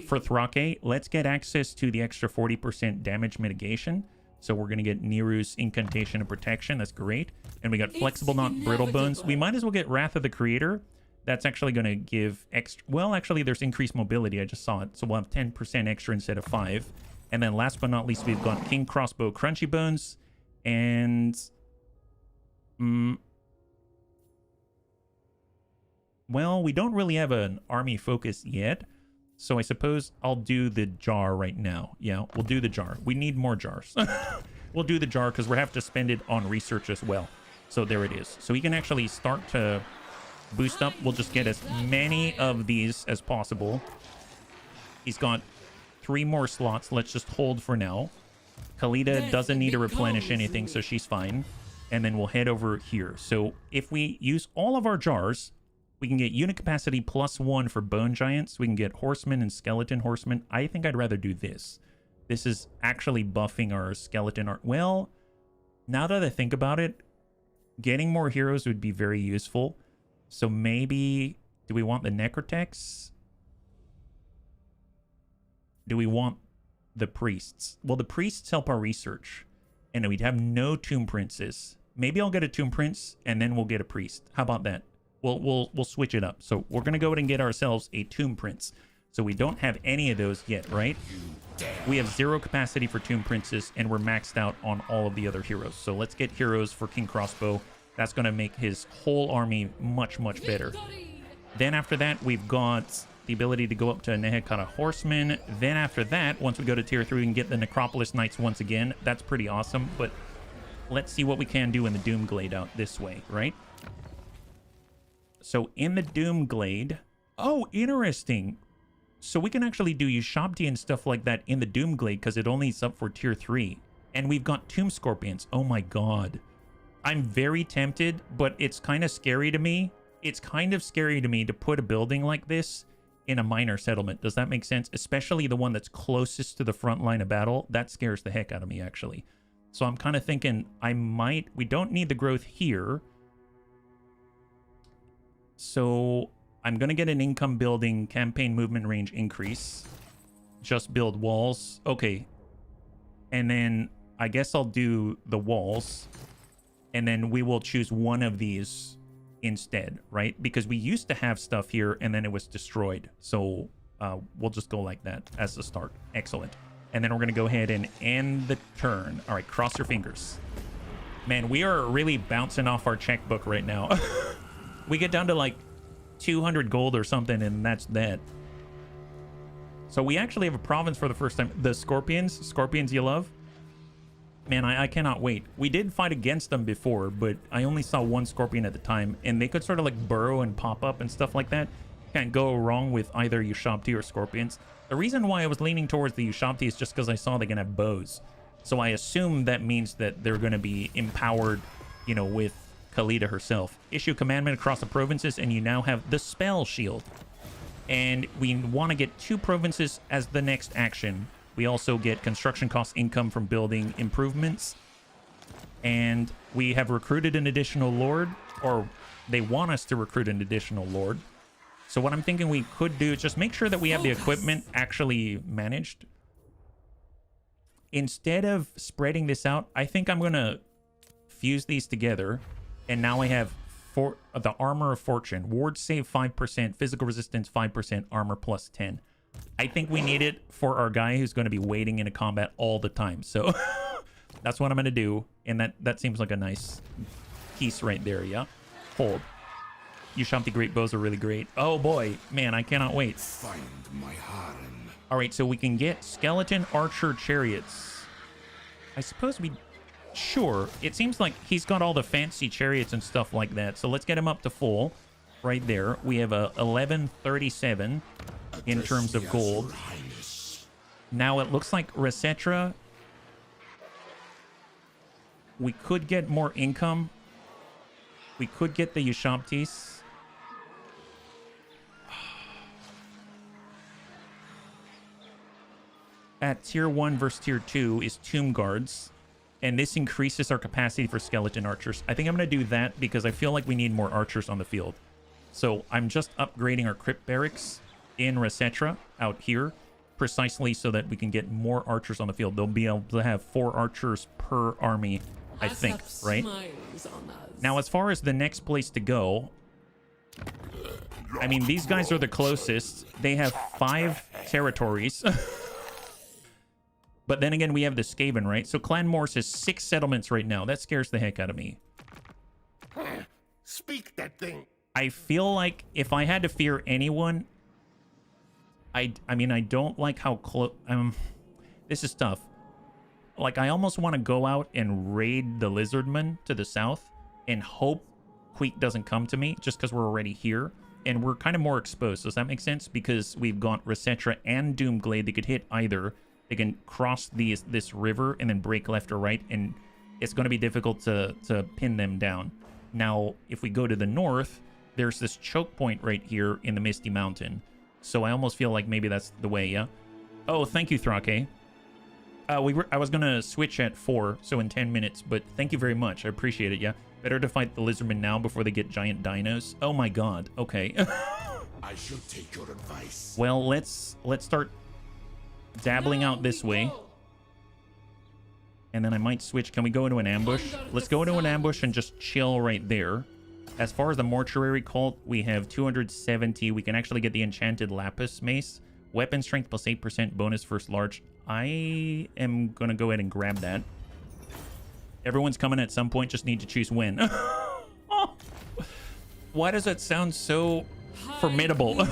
For Thrake, let's get access to the extra 40% damage mitigation. So we're going to get Niru's Incantation of Protection. That's great. And we got Flexible Not Brittle Bones. We might as well get Wrath of the Creator. That's actually going to give extra... Well, actually, there's increased mobility. I just saw it. So we'll have 10% extra instead of 5. And then last but not least, we've got King Crossbow Crunchy Bones. And... well, we don't really have an army focus yet. So I suppose I'll do the jar right now. Yeah, we'll do the jar. We need more jars. We'll do the jar because we have to spend it on research as well. So there it is. So he can actually start to boost up. We'll just get as many of these as possible. He's got 3 more slots. Let's just hold for now. Khalida doesn't need to replenish anything, so she's fine. And then we'll head over here. So if we use all of our jars... we can get unit capacity +1 for bone giants. We can get horsemen and skeleton horsemen. I think I'd rather do this. This is actually buffing our skeleton art. Well, now that I think about it, getting more heroes would be very useful. So maybe, do we want the Necrotex? Do we want the priests? Well, the priests help our research. And we'd have no tomb princes. Maybe I'll get a tomb prince and then we'll get a priest. How about that? We'll switch it up. So we're gonna go ahead and get ourselves a tomb prince. So we don't have any of those yet, right? We have 0 capacity for tomb princes, and we're maxed out on all of the other heroes. So let's get heroes for King Crossbow. That's gonna make his whole army much better. Then after that, we've got the ability to go up to Nehekara Horsemen. Then after that, once we go to tier 3, we can get the Necropolis Knights once again. That's pretty awesome. But let's see what we can do in the Doomglade out this way, right? So in the Doomglade... oh, interesting. So we can actually do Ushabti and stuff like that in the Doomglade because it only is up for tier 3. And we've got Tomb Scorpions. Oh my god. I'm very tempted, but it's kind of scary to me. It's kind of scary to me to put a building like this in a minor settlement. Does that make sense? Especially the one that's closest to the front line of battle. That scares the heck out of me, actually. So I'm kind of thinking I might... we don't need the growth here. So I'm going to get an income building campaign movement range increase. Just build walls. Okay. And then I guess I'll do the walls. And then we will choose one of these instead, right? Because we used to have stuff here and then it was destroyed. So we'll just go like that as the start. Excellent. And then we're going to go ahead and end the turn. All right, cross your fingers. Man, we are really bouncing off our checkbook right now. We get down to like 200 gold or something, and that's that. So we actually have a province for the first time. The Scorpions. Scorpions you love? Man, I cannot wait. We did fight against them before, but I only saw one Scorpion at the time, and they could sort of like burrow and pop up and stuff like that. Can't go wrong with either Ushabti or Scorpions. The reason why I was leaning towards the Ushabti is just because I saw they can have bows. So I assume that means that they're going to be empowered, you know, with Khalida herself. Issue commandment across the provinces, and you now have the spell shield. And we want to get 2 provinces as the next action. We also get construction cost income from building improvements. And we have recruited an additional lord, or they want us to recruit an additional lord. So what I'm thinking we could do is just make sure that we have the equipment actually managed. Instead of spreading this out, I think I'm going to fuse these together. And now I have the Armor of Fortune. Ward save 5%, physical resistance 5%, armor plus 10. I think we need it for our guy who's going to be waiting in a combat all the time. So that's what I'm going to do. And that seems like a nice piece right there, yeah? Hold. Ushabti Great Bows are really great. Oh boy, man, I cannot wait. Find my harem. All right, so we can get Skeleton Archer Chariots. I suppose we... sure, it seems like he's got all the fancy chariots and stuff like that. So let's get him up to full right there. We have a 1137 in terms of gold. Now it looks like Resetra. We could get more income. We could get the Ushabtis. At tier 1 versus tier 2 is Tomb Guards. And this increases our capacity for skeleton archers. I think I'm going to do that because I feel like we need more archers on the field. So I'm just upgrading our crypt barracks in Resetra out here, precisely so that we can get more archers on the field. They'll be able to have 4 archers per army, I think, right? Now, as far as the next place to go, I mean, these guys are the closest. They have 5 territories. But then again, we have the Skaven, right? So Clan Morse has 6 settlements right now. That scares the heck out of me. Speak that thing. I feel like if I had to fear anyone, I mean, I don't like how close... this is tough. Like, I almost want to go out and raid the Lizardmen to the south and hope Queek doesn't come to me just because we're already here. And we're kind of more exposed. Does that make sense? Because we've got Resetra and Doomglade. They could hit either. They can cross this river and then break left or right, and it's going to be difficult to pin them down. Now, if we go to the north, there's this choke point right here in the Misty Mountain. So I almost feel like maybe that's the way, yeah? Oh, thank you, Thrake. I was going to switch at 4, so in 10 minutes, but thank you very much. I appreciate it, yeah? Better to fight the Lizardmen now before they get giant dinos. Oh my god, okay. I shall take your advice. Well, let's start dabbling out this way, and then I might switch. Can we go into an ambush? Let's go into an ambush and just chill right there. As far as the mortuary cult, we have 270. We can actually get the enchanted lapis mace. Weapon strength plus 8% bonus first large. I am gonna go ahead and grab that. Everyone's coming at some point, just need to choose when. Why does that sound so formidable?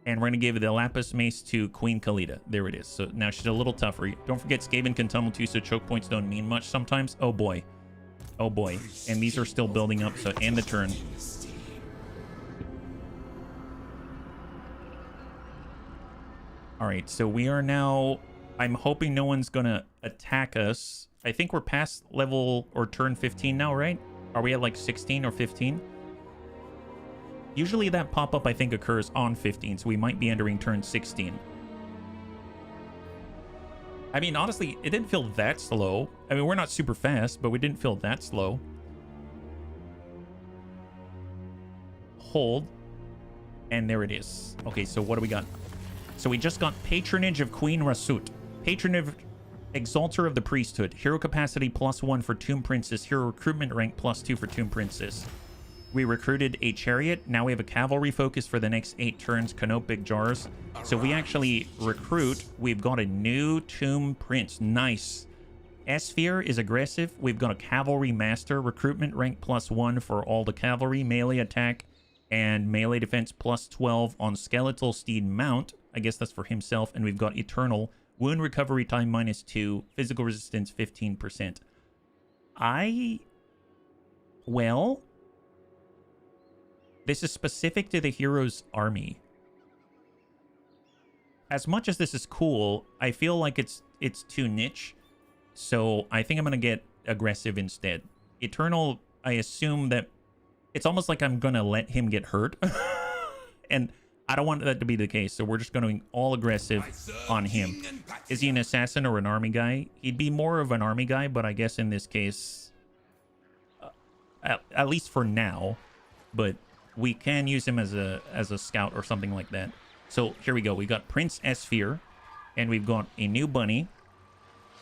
And we're going to give the Lapis Mace to Queen Khalida. There it is. So now she's a little tougher. Don't forget, Skaven can tumble too, so choke points don't mean much sometimes. Oh boy. Oh boy. And these are still building up, so end the turn. Alright, so we are now... I'm hoping no one's going to attack us. I think we're past level or turn 15 now, right? Are we at like 16 or 15? Usually that pop-up, I think, occurs on 15, so we might be entering turn 16. I mean, honestly, it didn't feel that slow. I mean, we're not super fast, but we didn't feel that slow. Hold. And there it is. Okay, so what do we got? So we just got Patronage of Queen Rasut. Patronage Exalter of the Priesthood. Hero capacity +1 for Tomb Princess. Hero recruitment rank +2 for Tomb Princess. We recruited a chariot. Now we have a cavalry focus for the next 8 turns. Canopic jars. So we actually recruit. We've got a new Tomb Prince. Nice. Esphere is aggressive. We've got a cavalry master. Recruitment rank +1 for all the cavalry. Melee attack and melee defense +12 on skeletal steed mount. I guess that's for himself. And we've got eternal. Wound recovery time -2. Physical resistance 15%. Well... This is specific to the hero's army. As much as this is cool, I feel like it's too niche. So I think I'm going to get aggressive instead. Eternal, I assume that it's almost like I'm going to let him get hurt. And I don't want that to be the case. So we're just going all aggressive on him. Is he an assassin or an army guy? He'd be more of an army guy, but I guess in this case, at least for now. But... we can use him as a scout or something like that. So here we go. We got Prince Esphere, and we've got a new bunny.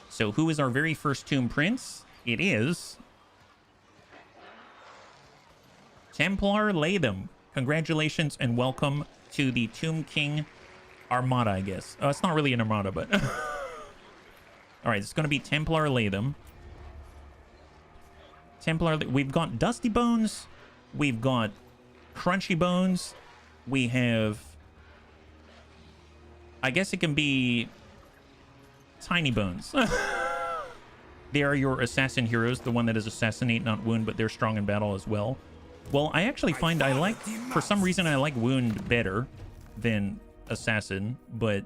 So who is our very first Tomb Prince? It is Templar Latham. Congratulations and welcome to the Tomb King Armada, I guess. It's not really an armada, but... All right, it's going to be Templar Latham. We've got Dusty Bones. We've got Crunchy Bones. We have... I guess it can be... Tiny Bones. They are your assassin heroes. The one that is assassinate, not wound, but they're strong in battle as well. Well, I actually find I like... For some reason, I like wound better than assassin. But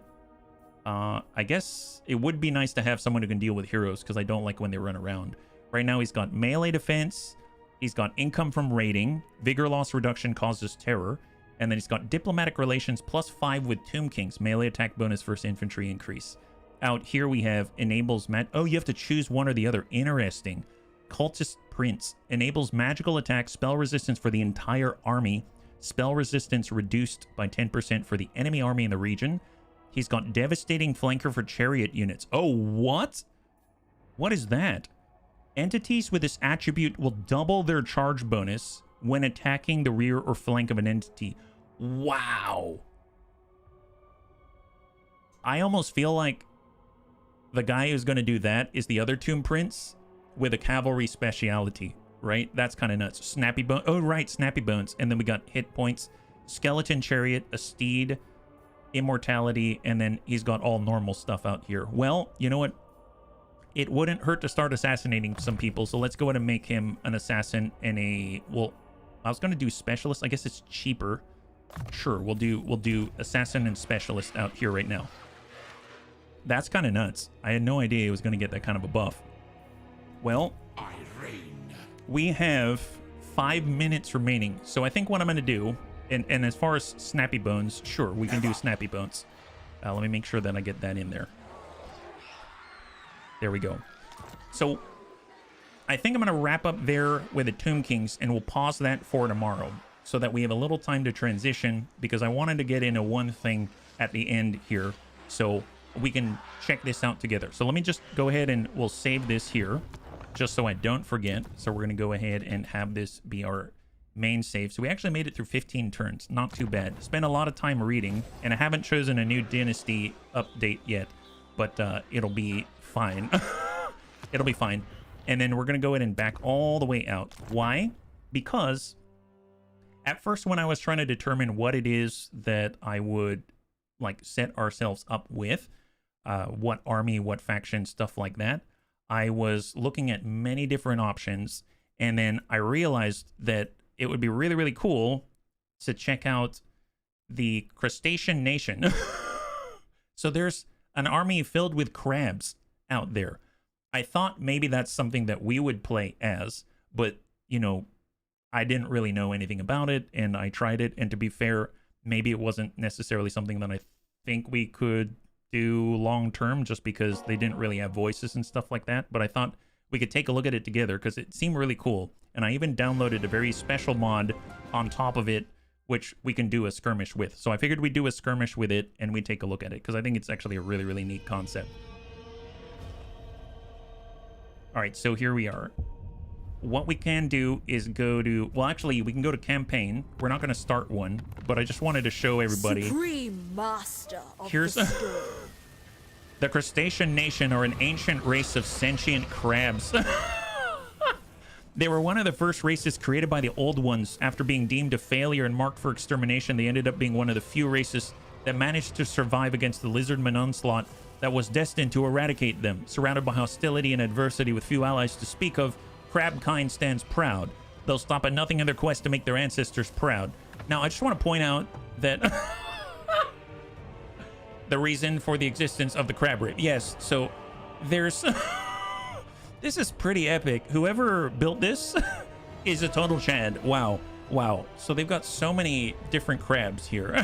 I guess it would be nice to have someone who can deal with heroes, because I don't like when they run around. Right now, he's got melee defense... He's got income from raiding. Vigor loss reduction causes terror. And then he's got diplomatic relations +5 with Tomb Kings. Melee attack bonus versus infantry increase. Out here we have enables oh, you have to choose one or the other. Interesting. Cultist Prince enables magical attack spell resistance for the entire army. Spell resistance reduced by 10% for the enemy army in the region. He's got devastating flanker for chariot units. Oh, what? What is that? Entities with this attribute will double their charge bonus when attacking the rear or flank of an entity. Wow. I almost feel like the guy who's going to do that is the other Tomb Prince with a cavalry speciality, right? That's kind of nuts. Snappy Bone. Oh, right, Snappy Bones. And then we got hit points, Skeleton Chariot, a Steed, Immortality, and then he's got all normal stuff out here. Well, you know what? It wouldn't hurt to start assassinating some people, so let's go ahead and make him an assassin and a... Well, I was going to do specialist. I guess it's cheaper. Sure, we'll do assassin and specialist out here right now. That's kind of nuts. I had no idea he was going to get that kind of a buff. Well, I reign. we have 5 minutes remaining, so I think what I'm going to do, and as far as Snappy Bones, sure, we can do Snappy Bones. Let me make sure that I get that in there. There we go. So I think I'm going to wrap up there with the Tomb Kings, and we'll pause that for tomorrow so that we have a little time to transition, because I wanted to get into one thing at the end here so we can check this out together. So let me just go ahead and we'll save this here just so I don't forget. So we're going to go ahead and have this be our main save. So we actually made it through 15 turns. Not too bad. Spent a lot of time reading, and I haven't chosen a new dynasty update yet, but it'll be fine. It'll be fine. And then we're going to go ahead and back all the way out. Why? Because at first when I was trying to determine what it is that I would like set ourselves up with, what army, what faction, stuff like that, I was looking at many different options, and then I realized that it would be really, really cool to check out the Crustacean Nation. So there's an army filled with crabs out there. I thought maybe that's something that we would play as, but, you know, I didn't really know anything about it, and I tried it, and to be fair, maybe it wasn't necessarily something that I think we could do long term, just because they didn't really have voices and stuff like that. But I thought we could take a look at it together because it seemed really cool, and I even downloaded a very special mod on top of it which we can do a skirmish with. So I figured we'd do a skirmish with it and we'd take a look at it because I think it's actually a really, really neat concept. All right, so here we are. What we can do is go to, well, actually, we can go to campaign. We're not going to start one, but I just wanted to show everybody. Supreme master of Here's the storm. The Crustacean Nation are an ancient race of sentient crabs. They were one of the first races created by the Old Ones. After being deemed a failure and marked for extermination, they ended up being one of the few races that managed to survive against the lizardman onslaught that was destined to eradicate them. Surrounded by hostility and adversity with few allies to speak of, Crabkind stands proud. They'll stop at nothing in their quest to make their ancestors proud. Now, I just want to point out that the reason for the existence of the crab race. Yes, so there's... This is pretty epic. Whoever built this is a total Chad. Wow. Wow. So they've got so many different crabs here.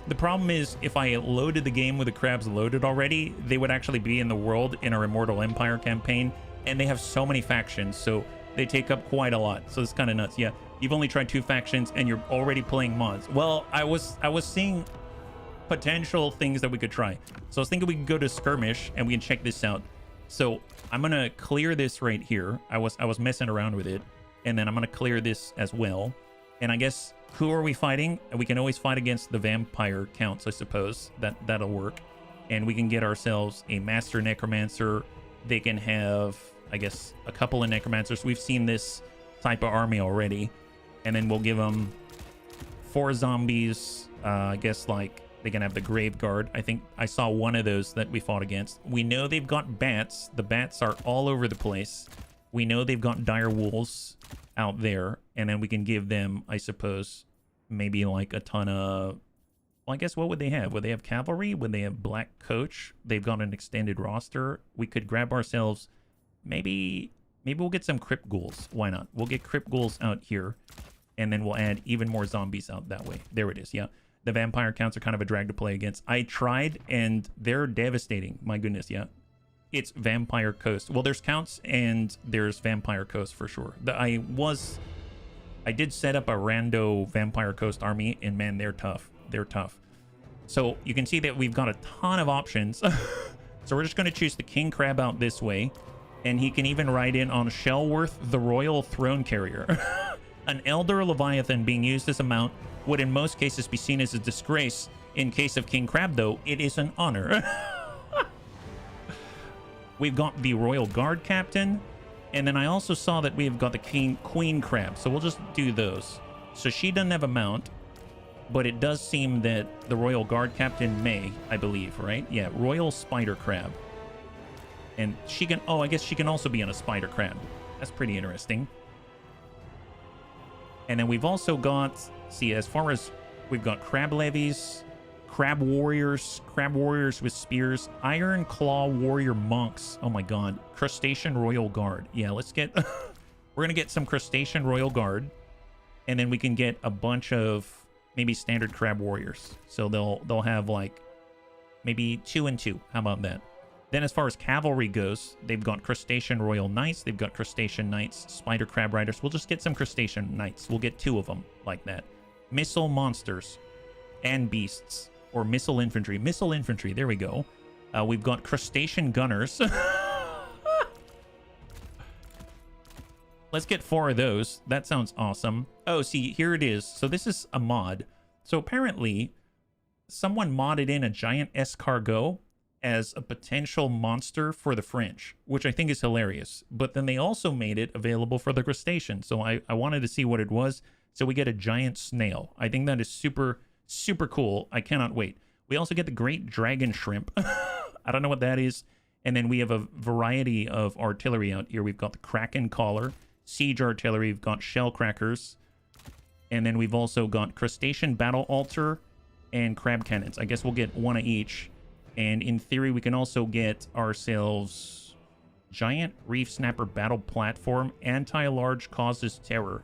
The problem is, if I loaded the game with the crabs loaded already, they would actually be in the world in our Immortal Empire campaign, and they have so many factions, so they take up quite a lot. So it's kind of nuts. Yeah, you've only tried 2 factions, and you're already playing mods. Well, I was seeing potential things that we could try. So I was thinking we could go to Skirmish, and we can check this out. So I'm gonna clear this right here. I was messing around with it, and then I'm gonna clear this as well. And I guess, who are we fighting? We can always fight against the vampire counts, I suppose. That'll work. And we can get ourselves a master necromancer. They can have, I guess, a couple of necromancers. We've seen this type of army already. And then we'll give them 4 zombies. I guess, like, they can have the grave guard. I think I saw one of those that we fought against. We know they've got bats. The bats are all over the place. We know they've got dire wolves out there. And then we can give them, I suppose, maybe like a ton of... Well, I guess what would they have? Would they have cavalry? Would they have black coach? They've got an extended roster. We could grab ourselves... Maybe we'll get some crypt ghouls. Why not? We'll get crypt ghouls out here. And then we'll add even more zombies out that way. There it is, yeah. The vampire counts are kind of a drag to play against. I tried, and they're devastating. My goodness, yeah. It's Vampire Coast. Well, there's counts, and there's Vampire Coast for sure. I did set up a rando Vampire Coast army, and man, they're tough. They're tough. So you can see that we've got a ton of options. So we're just going to choose the King Crab out this way, and he can even ride in on Shelworth, the Royal Throne Carrier. An Elder Leviathan being used as a mount would in most cases be seen as a disgrace. In case of King Crab, though, it is an honor. We've got the Royal Guard Captain, and then I also saw that we've got the Queen Crab, so we'll just do those. So she doesn't have a mount, but it does seem that the Royal Guard Captain may, I believe, right? Yeah, Royal Spider Crab. And she can, oh, I guess she can also be on a Spider Crab. That's pretty interesting. And then we've also got, see, as far as we've got Crab Levies, Crab Warriors with spears, Iron Claw Warrior Monks. Oh my god. Crustacean Royal Guard. Yeah, let's get, we're gonna get some Crustacean Royal Guard, and then we can get a bunch of maybe standard Crab Warriors. So they'll have like maybe 2 and 2. How about that? Then as far as cavalry goes, they've got Crustacean Royal Knights, they've got Crustacean Knights, Spider Crab Riders. We'll just get some Crustacean Knights. We'll get 2 of them like that. Missile Monsters and Beasts, or Missile Infantry. Missile Infantry, there we go. We've got Crustacean Gunners. Let's get 4 of those. That sounds awesome. Oh, see, here it is. So this is a mod. So apparently, someone modded in a giant escargot as a potential monster for the French, which I think is hilarious. But then they also made it available for the crustacean. So I wanted to see what it was. So we get a giant snail. I think that is super, super cool. I cannot wait. We also get the Great Dragon Shrimp. I don't know what that is. And then we have a variety of artillery out here. We've got the Kraken Collar, Siege Artillery, we've got Shell Crackers, and then we've also got Crustacean Battle Altar and Crab Cannons. I guess we'll get 1 of each. And in theory, we can also get ourselves Giant Reef Snapper Battle Platform, Anti-Large Causes Terror,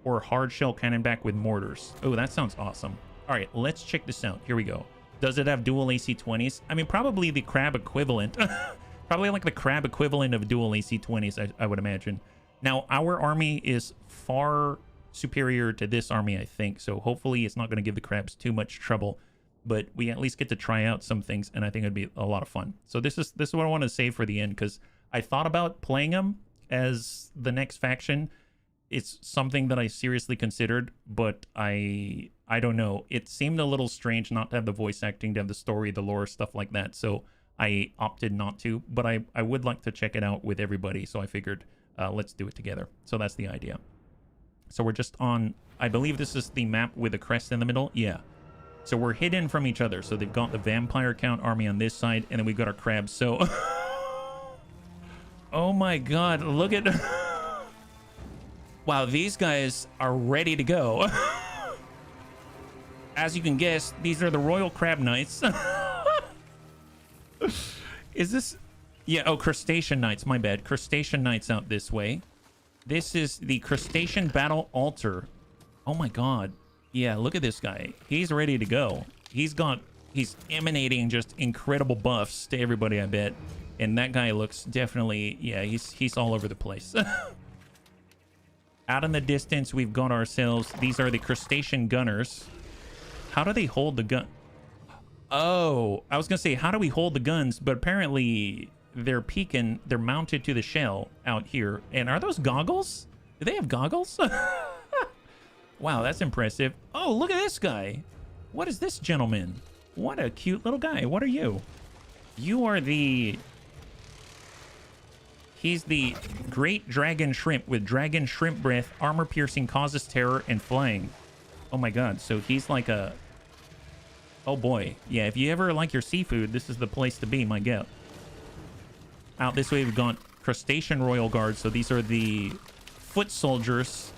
or Hard Shell Cannonback with Mortars. Oh, that sounds awesome. All right, let's check this out. Here we go. Does it have dual AC-20s? I mean, probably the crab equivalent. Probably like the crab equivalent of dual AC-20s, I would imagine. Now, our army is far superior to this army, I think, so hopefully it's not going to give the crabs too much trouble, but we at least get to try out some things, and I think it'd be a lot of fun. So this is what I want to save for the end, because I thought about playing them as the next faction. It's something that I seriously considered, but I don't know. It seemed a little strange not to have the voice acting, to have the story, the lore, stuff like that, so I opted not to, but I would like to check it out with everybody, so I figured let's do it together. So that's the idea. So we're just on, I believe this is the map with the crest in the middle. Yeah. So we're hidden from each other. So they've got the Vampire Count army on this side, and then we've got our crabs. So, oh my god, look at, wow, these guys are ready to go. As you can guess, these are the Royal Crab Knights. Is this, yeah, oh, Crustacean Knights, my bad. Crustacean Knights out this way. This is the Crustacean Battle Altar. Oh my god. Yeah, look at this guy. He's ready to go. He's emanating just incredible buffs to everybody, I bet. And that guy looks definitely, yeah, he's all over the place. Out in the distance, we've got ourselves, these are the Crustacean Gunners. How do they hold the gun? Oh, I was gonna say, how do we hold the guns? But apparently they're peeking, they're mounted to the shell out here. And are those goggles? Do they have goggles? Wow, that's impressive. Oh, look at this guy. What is this gentleman? What a cute little guy. What are you? You are the... He's the Great Dragon Shrimp with Dragon Shrimp Breath, Armor Piercing, Causes Terror, and Flying. Oh my god, so he's like a... Oh boy. Yeah, if you ever like your seafood, this is the place to be, my guess. Out this way, we've got Crustacean Royal Guard, so these are the foot soldiers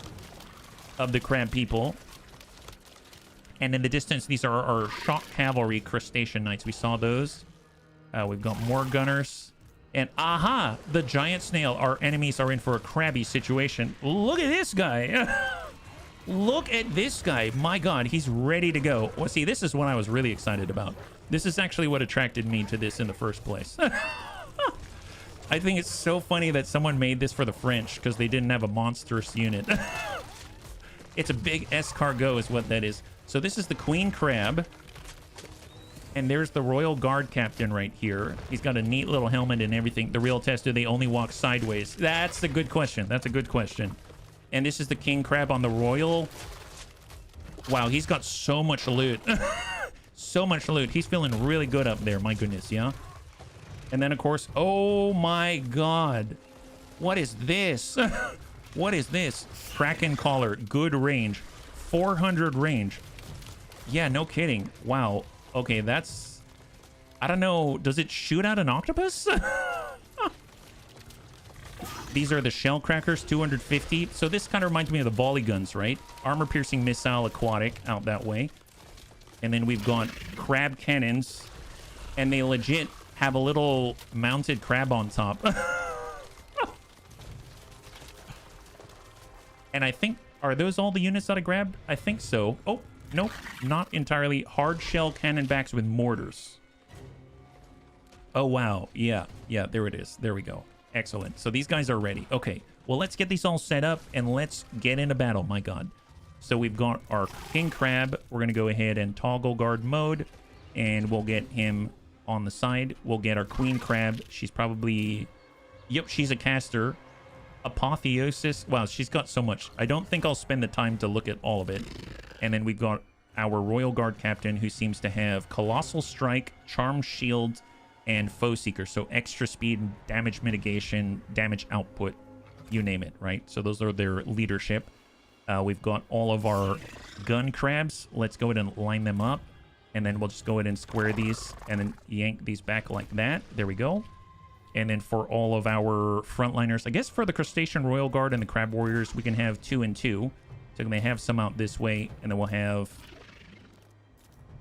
of the crab people. And in the distance, these are our shock cavalry Crustacean Knights. We saw those. We've got more gunners. And aha! The giant snail. Our enemies are in for a crabby situation. Look at this guy! Look at this guy. My God, he's ready to go. Well, see, this is what I was really excited about. This is actually what attracted me to this in the first place. I think it's so funny that someone made this for the French because they didn't have a monstrous unit. It's a big escargot is what that is. So this is the Queen Crab. And there's the Royal Guard Captain right here. He's got a neat little helmet and everything. The real test, do they only walk sideways? That's a good question. That's a good question. And this is the King Crab on the Royal. Wow, he's got so much loot. So much loot. He's feeling really good up there. My goodness, yeah? And then, of course, oh my God. What is this? What is this? Kraken Collar. Good range. 400 range. Yeah, no kidding. Wow. Okay, that's... I don't know. Does it shoot out an octopus? These are the shell crackers, 250. So this kind of reminds me of the volley guns, right? Armor-piercing missile aquatic out that way. And then we've got crab cannons. And they legit have a little mounted crab on top. And I think... Are those all the units that I grabbed? I think so. Oh, nope. Not entirely. Hard shell cannonbacks with mortars. Oh, wow. Yeah. Yeah, there it is. There we go. Excellent. So these guys are ready. Okay. Well, let's get these all set up and let's get into battle. My God. So we've got our King Crab. We're going to go ahead and toggle guard mode. And we'll get him on the side. We'll get our Queen Crab. She's probably... Yep, she's a caster. Apotheosis. Wow, she's got so much. I don't think I'll spend the time to look at all of it. And then we've got our Royal Guard Captain, who seems to have Colossal Strike, Charm Shield, and Foe Seeker. So extra speed, damage mitigation, damage output, you name it, right? So those are their leadership. We've got all of our gun crabs. Let's go ahead and line them up. And then we'll just go ahead and square these and then yank these back like that. There we go. And then for all of our frontliners, I guess for the Crustacean Royal Guard and the Crab Warriors, we can have 2 and 2. So we may have some out this way, and then we'll have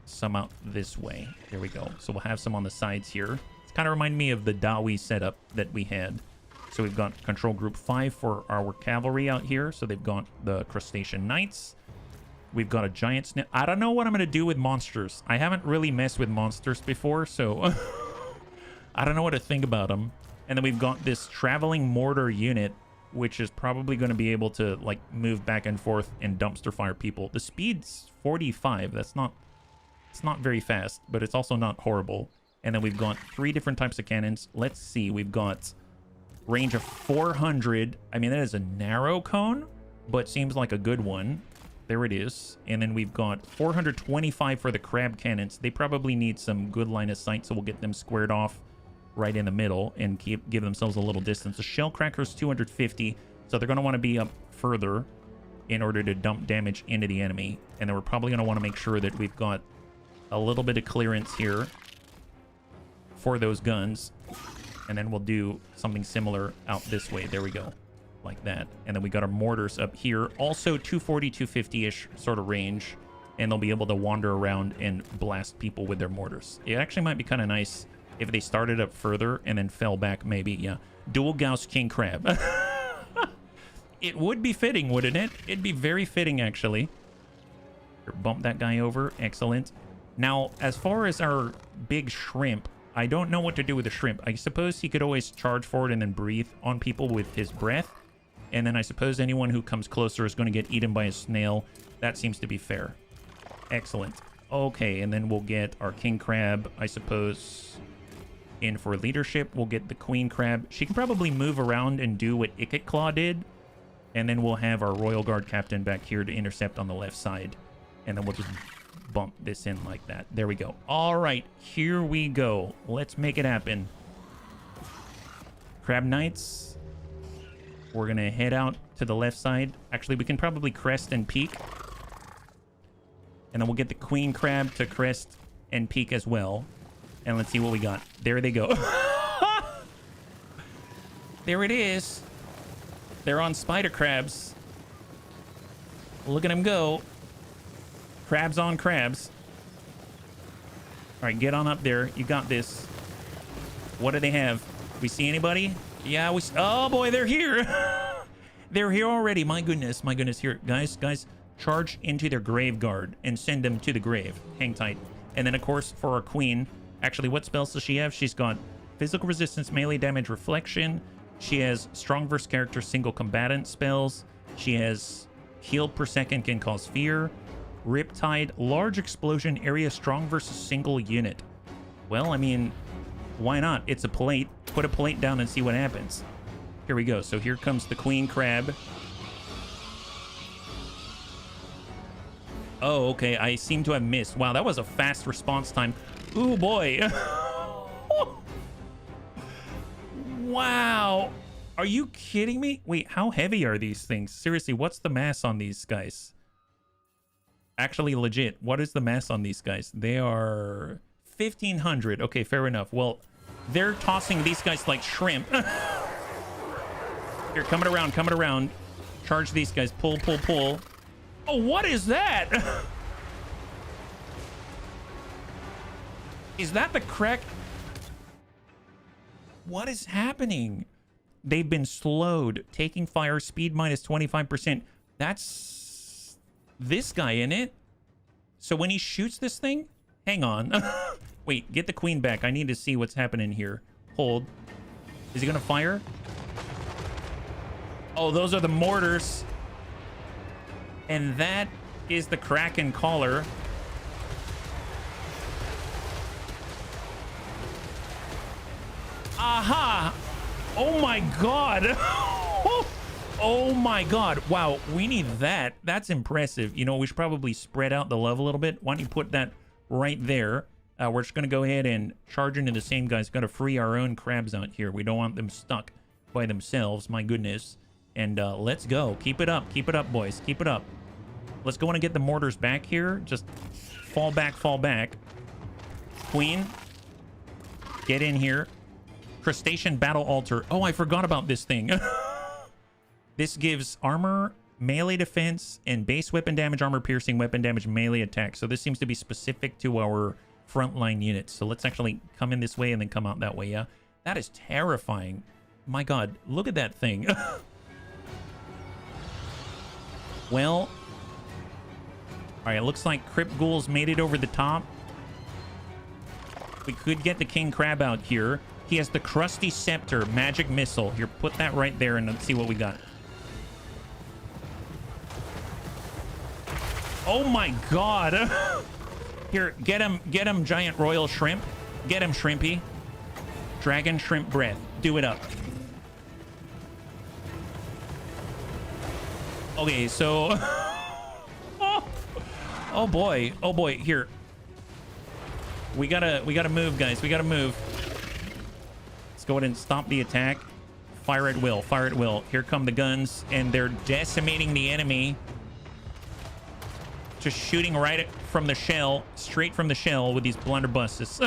some out this way. There we go. So we'll have some on the sides here. It's kind of remind me of the Dawi setup that we had. So we've got Control Group 5 for our cavalry out here. So they've got the Crustacean Knights. We've got a Giant Snip. I don't know what I'm going to do with monsters. I haven't really messed with monsters before, so... I don't know what to think about them. And then we've got this traveling mortar unit, which is probably going to be able to like move back and forth and dumpster fire people. The speed's 45. That's not, it's not very fast, but it's also not horrible. And then we've got 3 different types of cannons. Let's see. We've got range of 400. I mean, that is a narrow cone, but seems like a good one. There it is. And then we've got 425 for the crab cannons. They probably need some good line of sight, so we'll get them squared off right in the middle and give themselves a little distance. The shell crackers 250, so they're going to want to be up further in order to dump damage into the enemy. And then we're probably going to want to make sure that we've got a little bit of clearance here for those guns. And then we'll do something similar out this way. There we go. Like that. And then we got our mortars up here. Also 240, 250-ish sort of range. And they'll be able to wander around and blast people with their mortars. It actually might be kind of nice if they started up further and then fell back, maybe. Yeah. Dual Gauss King Crab. It would be fitting, wouldn't it? It'd be very fitting, actually. Bump that guy over. Excellent. Now, as far as our big shrimp, I don't know what to do with the shrimp. I suppose he could always charge forward and then breathe on people with his breath. And then I suppose anyone who comes closer is going to get eaten by a snail. That seems to be fair. Excellent. Okay, and then we'll get our King Crab, I suppose, in for leadership. We'll get the Queen Crab. She can probably move around and do what Icket Claw did. And then we'll have our Royal Guard Captain back here to intercept on the left side. And then we'll just bump this in like that. There we go. All right, here we go. Let's make it happen. Crab Knights. We're going to head out to the left side. Actually, we can probably crest and peek. And then we'll get the Queen Crab to crest and peek as well. And let's see what we got. There they go. There it is. They're on spider crabs. Look at them go. Crabs on crabs. All right, get on up there. You got this. What do they have? We see anybody? Yeah, we... Oh, boy, they're here. They're here already. My goodness. My goodness. Here, guys. charge into their grave guard and send them to the grave. Hang tight. And then, of course, for our queen, actually, what spells does she have? She's got physical resistance, melee damage, reflection. She has strong versus character, single combatant spells. She has heal per second, can cause fear. Riptide, large explosion area, strong versus single unit. Well, I mean, why not? It's a plate. Put a plate down and see what happens. Here we go. So here comes the queen crab. Oh, okay. I seem to have missed. Wow, that was a fast response time. Ooh, boy. Wow. Are you kidding me? Wait, how heavy are these things? Seriously, what's the mass on these guys? Actually, legit, what is the mass on these guys? They are 1,500. Okay, fair enough. Well, they're tossing these guys like shrimp. Here, coming around. Charge these guys. Pull, pull, pull. Oh, what is that? Is that the crack? What is happening? They've been slowed. Taking fire, speed minus 25%. That's this guy in it. So when he shoots this thing, hang on. Wait, get the queen back. I need to see what's happening here. Hold. Is he gonna fire? Oh, those are the mortars. And that is the Kraken collar. Aha! Oh my god! Oh my god. Wow, we need that. That's impressive. You know, we should probably spread out the love a little bit. Why don't you put that right there? We're just going to go ahead and charge into the same guys. Got to free our own crabs out here. We don't want them stuck by themselves. My goodness. And let's go. Keep it up. Keep it up, boys. Keep it up. Let's go and get the mortars back here. Just fall back, fall back. Queen, get in here. Crustacean battle altar. Oh, I forgot about this thing. This gives armor, melee defense, and base weapon damage, armor piercing, weapon damage, melee attack. So this seems to be specific to our frontline units. So let's actually come in this way and then come out that way, yeah? That is terrifying. My god, look at that thing. Well, alright, it looks like Crypt Ghouls made it over the top. We could get the King Crab out here. He has the Crusty Scepter, magic missile. Here, put that right there and let's see what we got. Oh my god. Here, get him, giant royal shrimp. Get him, shrimpy. Dragon shrimp breath. Do it up. Okay, so oh boy. Oh boy, here. We gotta move, guys. We gotta move. Let's go ahead and stop the attack. Fire at will. Fire at will. Here come the guns, and they're decimating the enemy. Just shooting right from the shell, straight from the shell with these blunderbusses.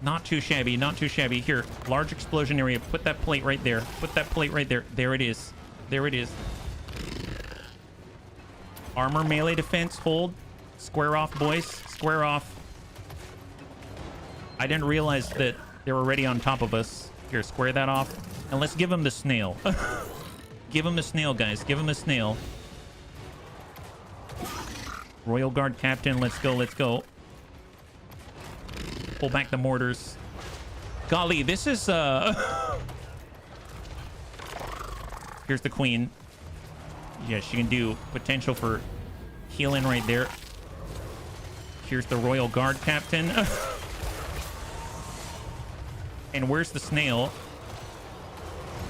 Not too shabby, not too shabby. Here, large explosion area. Put that plate right there. Put that plate right there. There it is. There it is. Armor, melee defense, hold. Square off, boys. Square off. I didn't realize that they were already on top of us. Here, square that off. And let's give them the snail. Give him the snail, guys. Give him the snail. Royal Guard Captain. Let's go. Let's go. Pull back the mortars. Golly, this is... Here's the queen. Yeah, she can do potential for healing right there. Here's the Royal Guard Captain. And where's the snail?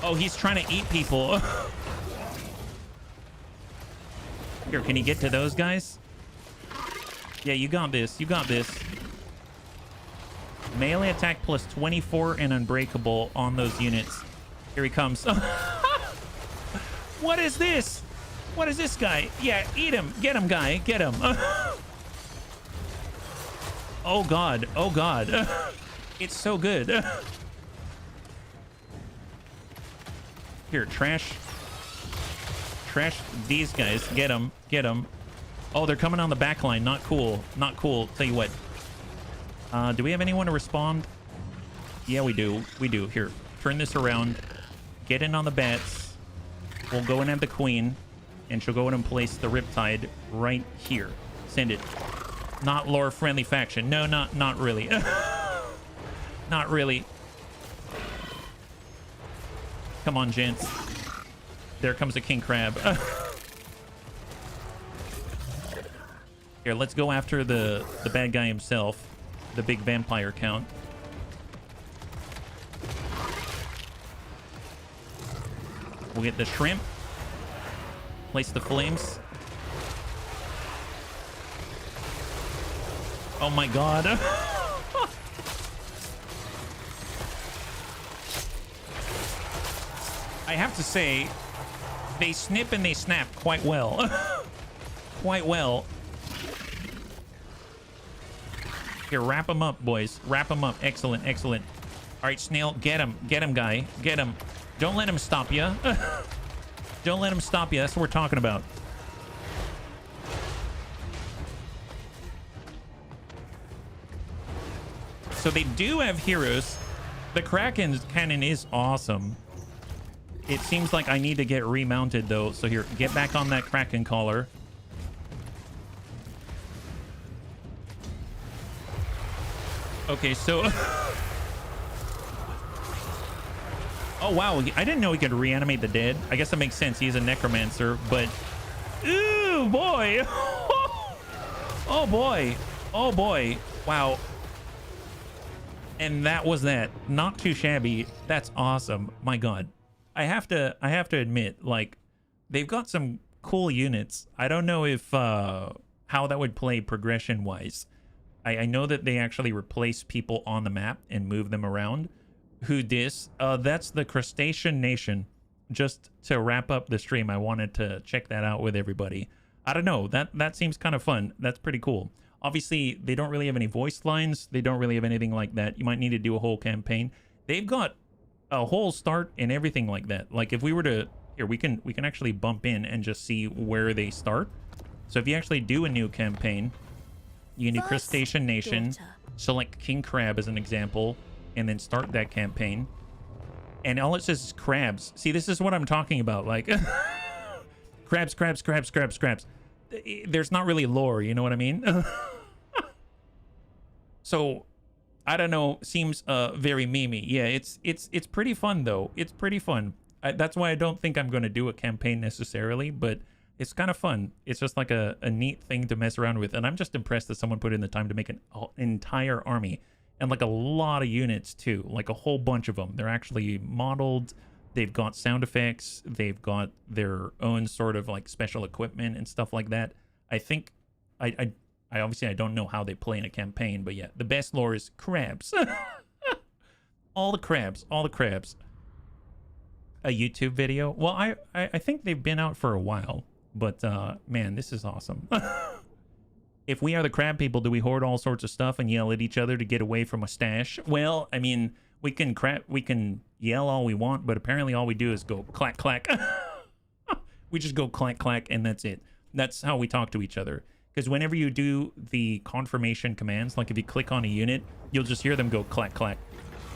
Oh, he's trying to eat people. Here, can you get to those guys? Yeah, you got this. You got this. Melee attack plus 24 and unbreakable on those units. Here he comes. What is this? What is this guy? Yeah, eat him. Get him, guy. Get him. Oh, God. Oh, God. It's so good. Here, trash these guys. Get them. Get them. Oh, they're coming on the back line. Not cool. Not cool. Tell you what. Do we have anyone to respond? Yeah, we do. We do. Here, turn this around. Get in on the bats. We'll go and have the queen, and she'll go in and place the Riptide right here. Send it. Not lore-friendly faction. No, not really. Not really. Come on, gents. There comes a king crab. Here, let's go after the bad guy himself, the big vampire count. We'll get the shrimp. Place the flames. Oh my god. I have to say, they snip and they snap quite well. Quite well. Here, wrap them up, boys. Wrap them up. Excellent, excellent. All right, Snail, get him. Get him, guy. Get him. Don't let him stop you. Don't let him stop you. That's what we're talking about. So they do have heroes. The Kraken cannon is awesome. It seems like I need to get remounted, though. So here, get back on that Kraken collar. Okay, so... Oh, wow. I didn't know he could reanimate the dead. I guess that makes sense. He's a necromancer, but... Ooh, boy. Oh, boy. Oh, boy. Wow. And that was that. Not too shabby. That's awesome. My God. I have to admit, like, they've got some cool units. I don't know if how that would play progression-wise. I know that they actually replace people on the map and move them around. Who dis? That's the Crustacean Nation. Just to wrap up the stream, I wanted to check that out with everybody. I don't know. That seems kind of fun. That's pretty cool. Obviously, they don't really have any voice lines. They don't really have anything like that. You might need to do a whole campaign. They've got a whole start and everything like that. Like if we were to... Here, we can actually bump in and just see where they start. So if you actually do a new campaign... You can do Crustacean Nation, select King Crab as an example, and then start that campaign. And all it says is crabs. See, this is what I'm talking about. Like, crabs, crabs, crabs, crabs, crabs. There's not really lore, you know what I mean? So, I don't know, seems very memey. Yeah, it's pretty fun, though. It's pretty fun. That's why I don't think I'm going to do a campaign necessarily, but... It's kind of fun. It's just like a neat thing to mess around with. And I'm just impressed that someone put in the time to make an entire army. And like a lot of units too. Like a whole bunch of them. They're actually modeled. They've got sound effects. They've got their own sort of like special equipment and stuff like that. I think... I obviously I don't know how they play in a campaign. But yeah, the best lore is crabs. All the crabs. All the crabs. A YouTube video? Well, I think they've been out for a while. But, man, this is awesome. If we are the crab people, do we hoard all sorts of stuff and yell at each other to get away from a stash? Well, I mean, we can yell all we want, but apparently all we do is go clack, clack. We just go clack, clack, and that's it. That's how we talk to each other. Because whenever you do the confirmation commands, like if you click on a unit, you'll just hear them go clack, clack.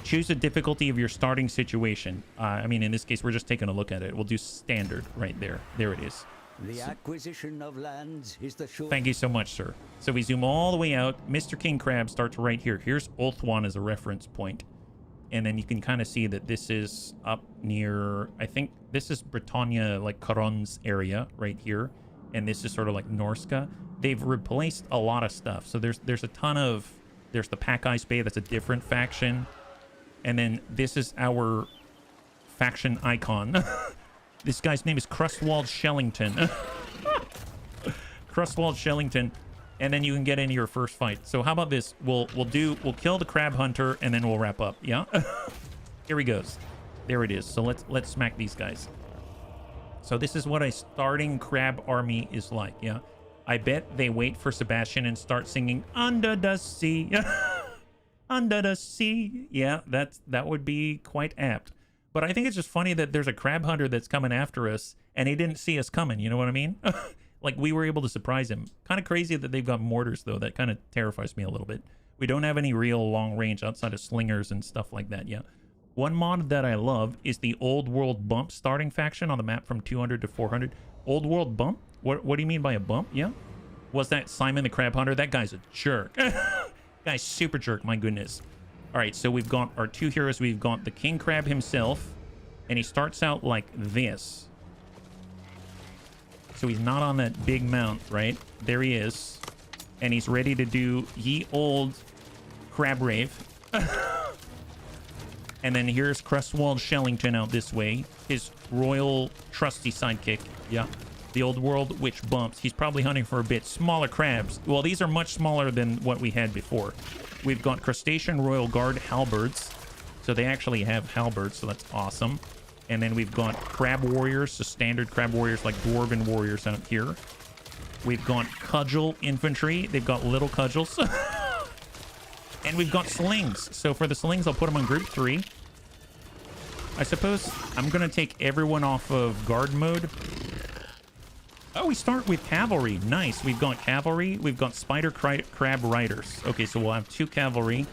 Choose the difficulty of your starting situation. I mean, in this case, we're just taking a look at it. We'll do standard right there. There it is. The acquisition of lands is the sure. Thank you so much, sir. So we zoom all the way out. Mr. King Crab starts right here. Here's Ulthuan as a reference point. And then you can kind of see that this is up near, I think this is Britannia, like Caron's area right here. And this is sort of like Norska. They've replaced a lot of stuff. So there's a ton of, there's the Pack Ice Bay. That's a different faction. And then this is our faction icon. This guy's name is Crustwald Shellington. Crustwald Shellington. And then you can get into your first fight. So how about this? We'll kill the crab hunter and then we'll wrap up. Yeah. Here he goes. There it is. So let's smack these guys. So this is what a starting crab army is like. Yeah. I bet they wait for Sebastian and start singing Under the Sea. Under the Sea. Yeah, that would be quite apt. But I think it's just funny that there's a crab hunter that's coming after us and he didn't see us coming. You know what I mean? Like we were able to surprise him. Kind of crazy that they've got mortars, though. That kind of terrifies me a little bit. We don't have any real long range outside of slingers and stuff like that yet. One mod that I love is the Old World Bump starting faction on the map from 200 to 400. Old World Bump? What do you mean by a bump? Yeah. Was that Simon the Crab Hunter? That guy's a jerk. Guy's super jerk, my goodness. All right, so we've got our two heroes. We've got the King Crab himself, and he starts out like this. So he's not on that big mount, right? There he is. And he's ready to do ye old crab rave. And then here's Crestwald Shellington out this way. His royal trusty sidekick. Yeah. The Old World Witch Bumps. He's probably hunting for a bit smaller crabs. Well, these are much smaller than what we had before. We've got Crustacean Royal Guard halberds. So they actually have halberds, so that's awesome. And then we've got crab warriors, so standard crab warriors like dwarven warriors out here. We've got cudgel infantry. They've got little cudgels. And we've got slings. So for the slings, I'll put them on group 3. I suppose I'm going to take everyone off of guard mode. Oh, we start with cavalry. Nice. We've got cavalry. We've got spider crab riders. Okay, so we'll have 2 cavalry.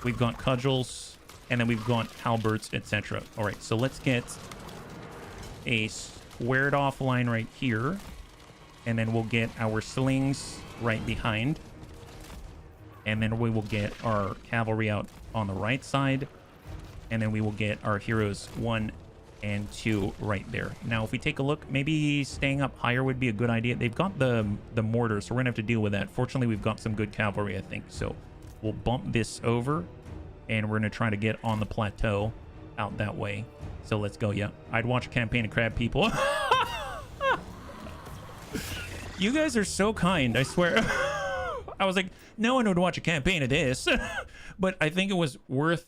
We've got cudgels. And then we've got halberds, etc. All right, so let's get a squared off line right here. And then we'll get our slings right behind. And then we will get our cavalry out on the right side. And then we will get our heroes 1 and 2 right there. Now, if we take a look, maybe staying up higher would be a good idea. They've got the mortar, so we're going to have to deal with that. Fortunately, we've got some good cavalry, I think. So we'll bump this over. And we're going to try to get on the plateau out that way. So let's go. Yeah, I'd watch a campaign of crab people. You guys are so kind, I swear. I was like, no one would watch a campaign of this. But I think it was worth...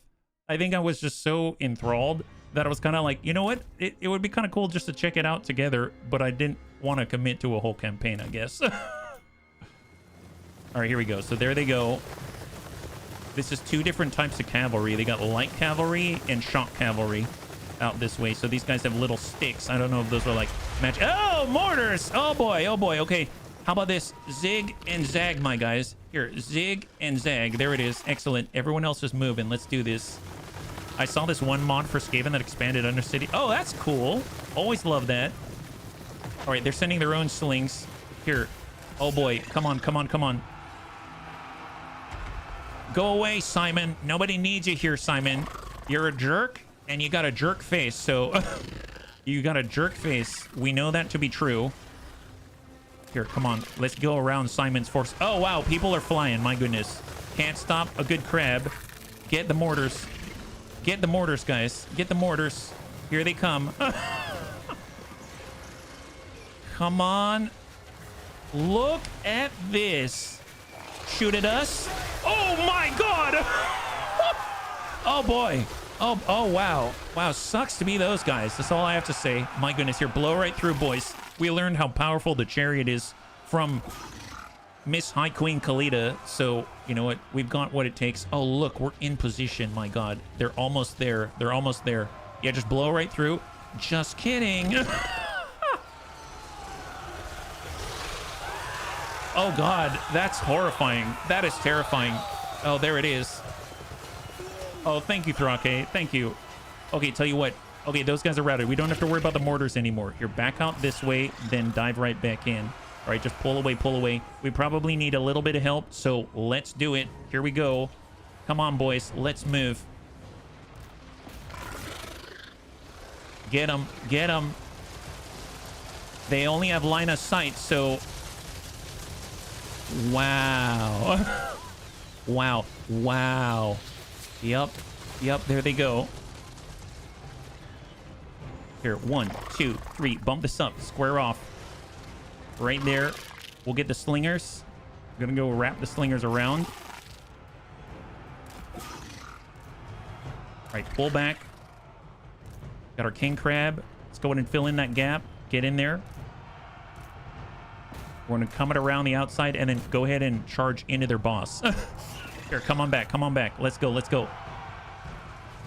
I think I was just so enthralled that I was kind of like, you know what? It would be kind of cool just to check it out together. But I didn't want to commit to a whole campaign, I guess. All right, here we go. So there they go. This is 2 different types of cavalry. They got light cavalry and shock cavalry out this way. So these guys have little sticks. I don't know if those are like match. Oh, mortars. Oh boy. Oh boy. Okay. How about this? Zig and zag, my guys. Here, zig and zag. There it is. Excellent. Everyone else is moving. Let's do this. I saw this one mod for Skaven that expanded Undercity. Oh, that's cool. Always love that. All right, they're sending their own slings. Here. Oh boy. Come on, come on, come on. Go away, Simon. Nobody needs you here, Simon. You're a jerk, and you got a jerk face, so... You got a jerk face. We know that to be true. Here, come on. Let's go around Simon's force. Oh, wow. People are flying. My goodness. Can't stop a good crab. Get the mortars. Get the mortars, guys. Get the mortars. Here they come. Come on. Look at this. Shoot at us. Oh, my God. Oh, boy. Oh, wow. Wow, sucks to be those guys. That's all I have to say. My goodness, here. Blow right through, boys. We learned how powerful the chariot is from Miss High Queen Khalida. So, you know what? We've got what it takes. Oh, look. We're in position. My God. They're almost there. They're almost there. Yeah, just blow right through. Just kidding. Oh, God. That's horrifying. That is terrifying. Oh, there it is. Oh, thank you, Thrake. Thank you. Okay, tell you what. Okay, those guys are routed. We don't have to worry about the mortars anymore. Here, back out this way, then dive right back in. All right, just pull away, pull away. We probably need a little bit of help, so let's do it. Here we go. Come on, boys. Let's move. Get them. Get them. They only have line of sight, so... Wow. Wow. Wow. Yep. Yep. There they go. Here. 1, 2, 3. Bump this up. Square off. Right there. We'll get the slingers. We're going to go wrap the slingers around. All right. Pull back. Got our king crab. Let's go ahead and fill in that gap. Get in there. We're going to come it around the outside and then go ahead and charge into their boss. Here, come on back. Come on back. Let's go. Let's go.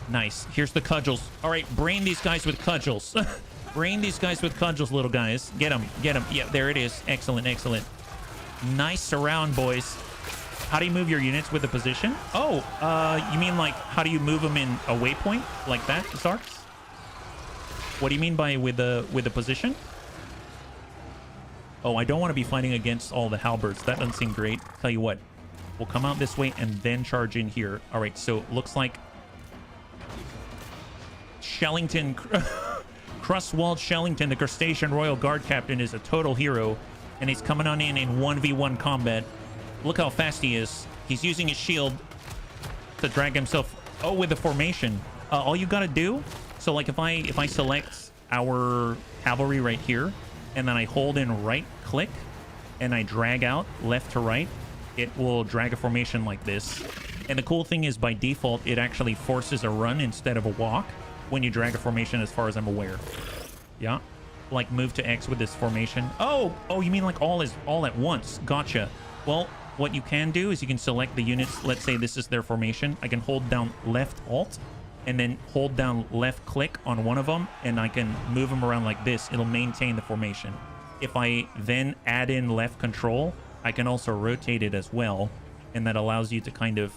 Nice. Here's the cudgels. All right, brain these guys with cudgels. Brain these guys with cudgels, little guys. Get them. Get them. Yeah, there it is. Excellent. Excellent. Nice surround, boys. How do you move your units with the position? Oh, you mean like how do you move them in a waypoint like that, Zarks? What do you mean by with the position? Oh, I don't want to be fighting against all the halberds. That doesn't seem great. Tell you what, we'll come out this way and then charge in here. All right, so looks like Shellington, Crustwald Shellington, the Crustacean Royal Guard Captain, is a total hero, and he's coming on in 1v1 combat. Look how fast he is. He's using his shield to drag himself. Oh, with the formation. All you gotta do, so like if I select our cavalry right here, and then I hold in right click, and I drag out left to right, it will drag a formation like this. And the cool thing is, by default, it actually forces a run instead of a walk when you drag a formation, as far as I'm aware. Yeah, like move to X with this formation. Oh, you mean like all at once? Gotcha. Well, what you can do is you can select the units. Let's say this is their formation. I can hold down left alt and then hold down left click on one of them, and I can move them around like this. It'll maintain the formation. If I then add in left control, I can also rotate it as well, and that allows you to kind of,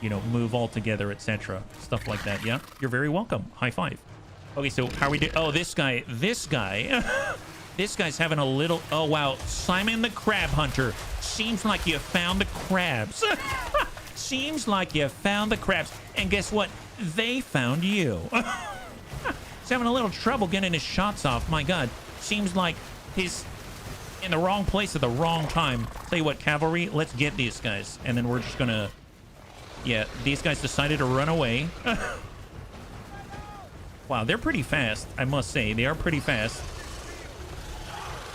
you know, move all together, etc. Stuff like that. Yeah, you're very welcome. High five. Okay, so how are we doing? Oh, this guy this guy's having a little... Oh, wow. Simon the Crab Hunter. Seems like you found the crabs. Seems like you found the crabs. And guess what? They found you. He's having a little trouble getting his shots off. My God. Seems like he's in the wrong place at the wrong time. Tell you what, cavalry, let's get these guys. And then we're just gonna... Yeah, these guys decided to run away. Wow, they're pretty fast, I must say. They are pretty fast.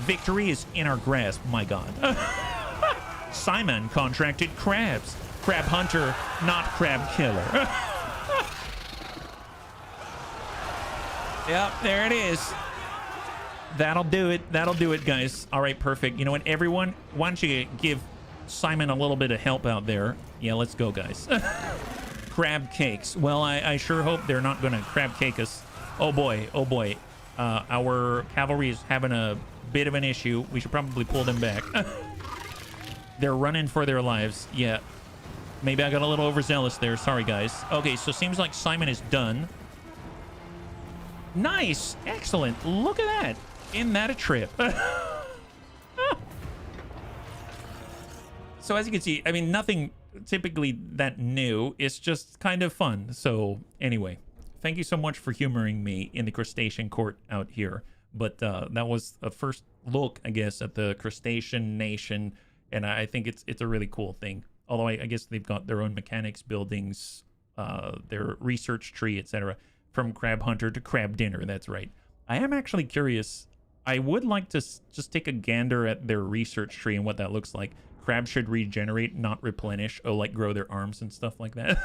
Victory is in our grasp, my God. Simon contracted crabs. Crab hunter, not crab killer. Yep, there it is. That'll do it. That'll do it, guys. All right, perfect. You know what, everyone? Why don't you give Simon a little bit of help out there? Yeah, let's go, guys. Crab cakes. Well, I sure hope they're not going to crab cake us. Oh, boy. Oh, boy. Our cavalry is having a bit of an issue. We should probably pull them back. They're running for their lives. Yeah. Maybe I got a little overzealous there. Sorry, guys. Okay, so seems like Simon is done. Nice. Excellent. Look at that. Isn't that a trip? So as you can see, I mean, nothing typically that new. It's just kind of fun. So anyway, thank you so much for humoring me in the crustacean court out here. But that was a first look, I guess, at the crustacean nation. And I think it's a really cool thing. Although I guess they've got their own mechanics, buildings, their research tree, etc. From crab hunter to crab dinner. That's right. I am actually curious. I would like to just take a gander at their research tree and what that looks like. Crabs should regenerate, not replenish. Oh, like grow their arms and stuff like that.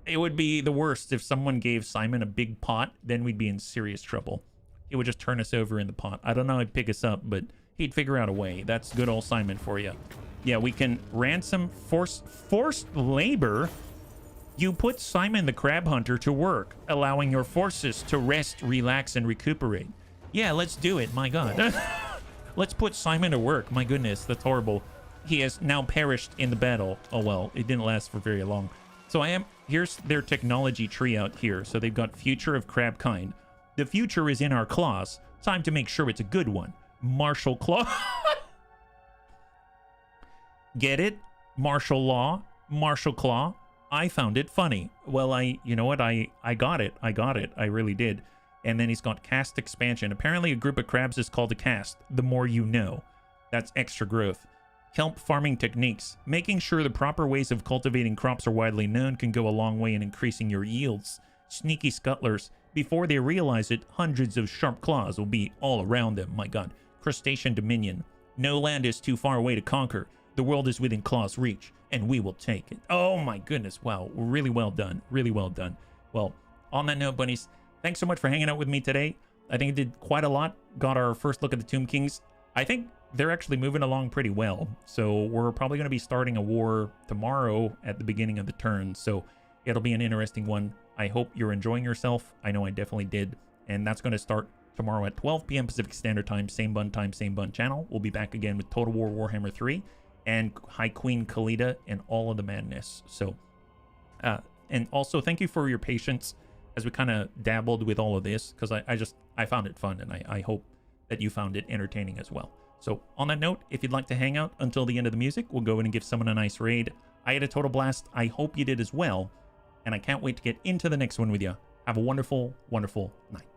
It would be the worst if someone gave Simon a big pot. Then we'd be in serious trouble. He would just turn us over in the pot. I don't know how he'd pick us up, but he'd figure out a way. That's good old Simon for you. Yeah, we can ransom forced labor. You put Simon the Crab Hunter to work, allowing your forces to rest, relax, and recuperate. Yeah, let's do it. My God. Let's put Simon to work. My goodness, that's horrible. He has now perished in the battle. Oh, well, it didn't last for very long. So here's their technology tree out here. So they've got future of crab kind. The future is in our claws. Time to make sure it's a good one. Martial claw. Get it? Martial law. Martial claw. I found it funny. Well, you know what? I got it. I got it. I really did. And then he's got cast expansion. Apparently a group of crabs is called a cast. The more you know. That's extra growth. Kelp farming techniques. Making sure the proper ways of cultivating crops are widely known can go a long way in increasing your yields. Sneaky scuttlers. Before they realize it, hundreds of sharp claws will be all around them. My God. Crustacean dominion. No land is too far away to conquer. The world is within claws' reach, and we will take it. Oh my goodness. Wow. Really well done. Really well done. Well, on that note, bunnies, thanks so much for hanging out with me today. I think it did quite a lot. Got our first look at the Tomb Kings. I think they're actually moving along pretty well. So we're probably going to be starting a war tomorrow at the beginning of the turn. So it'll be an interesting one. I hope you're enjoying yourself. I know I definitely did. And that's going to start tomorrow at 12 p.m. Pacific Standard Time. Same bun channel. We'll be back again with Total War Warhammer 3. and High Queen Khalida and all of the madness. So, and also thank you for your patience as we kind of dabbled with all of this, because I found it fun, and I hope that you found it entertaining as well. So on that note, if you'd like to hang out until the end of the music, we'll go in and give someone a nice raid. I had a total blast. I hope you did as well, and I can't wait to get into the next one with you. Have a wonderful, wonderful night.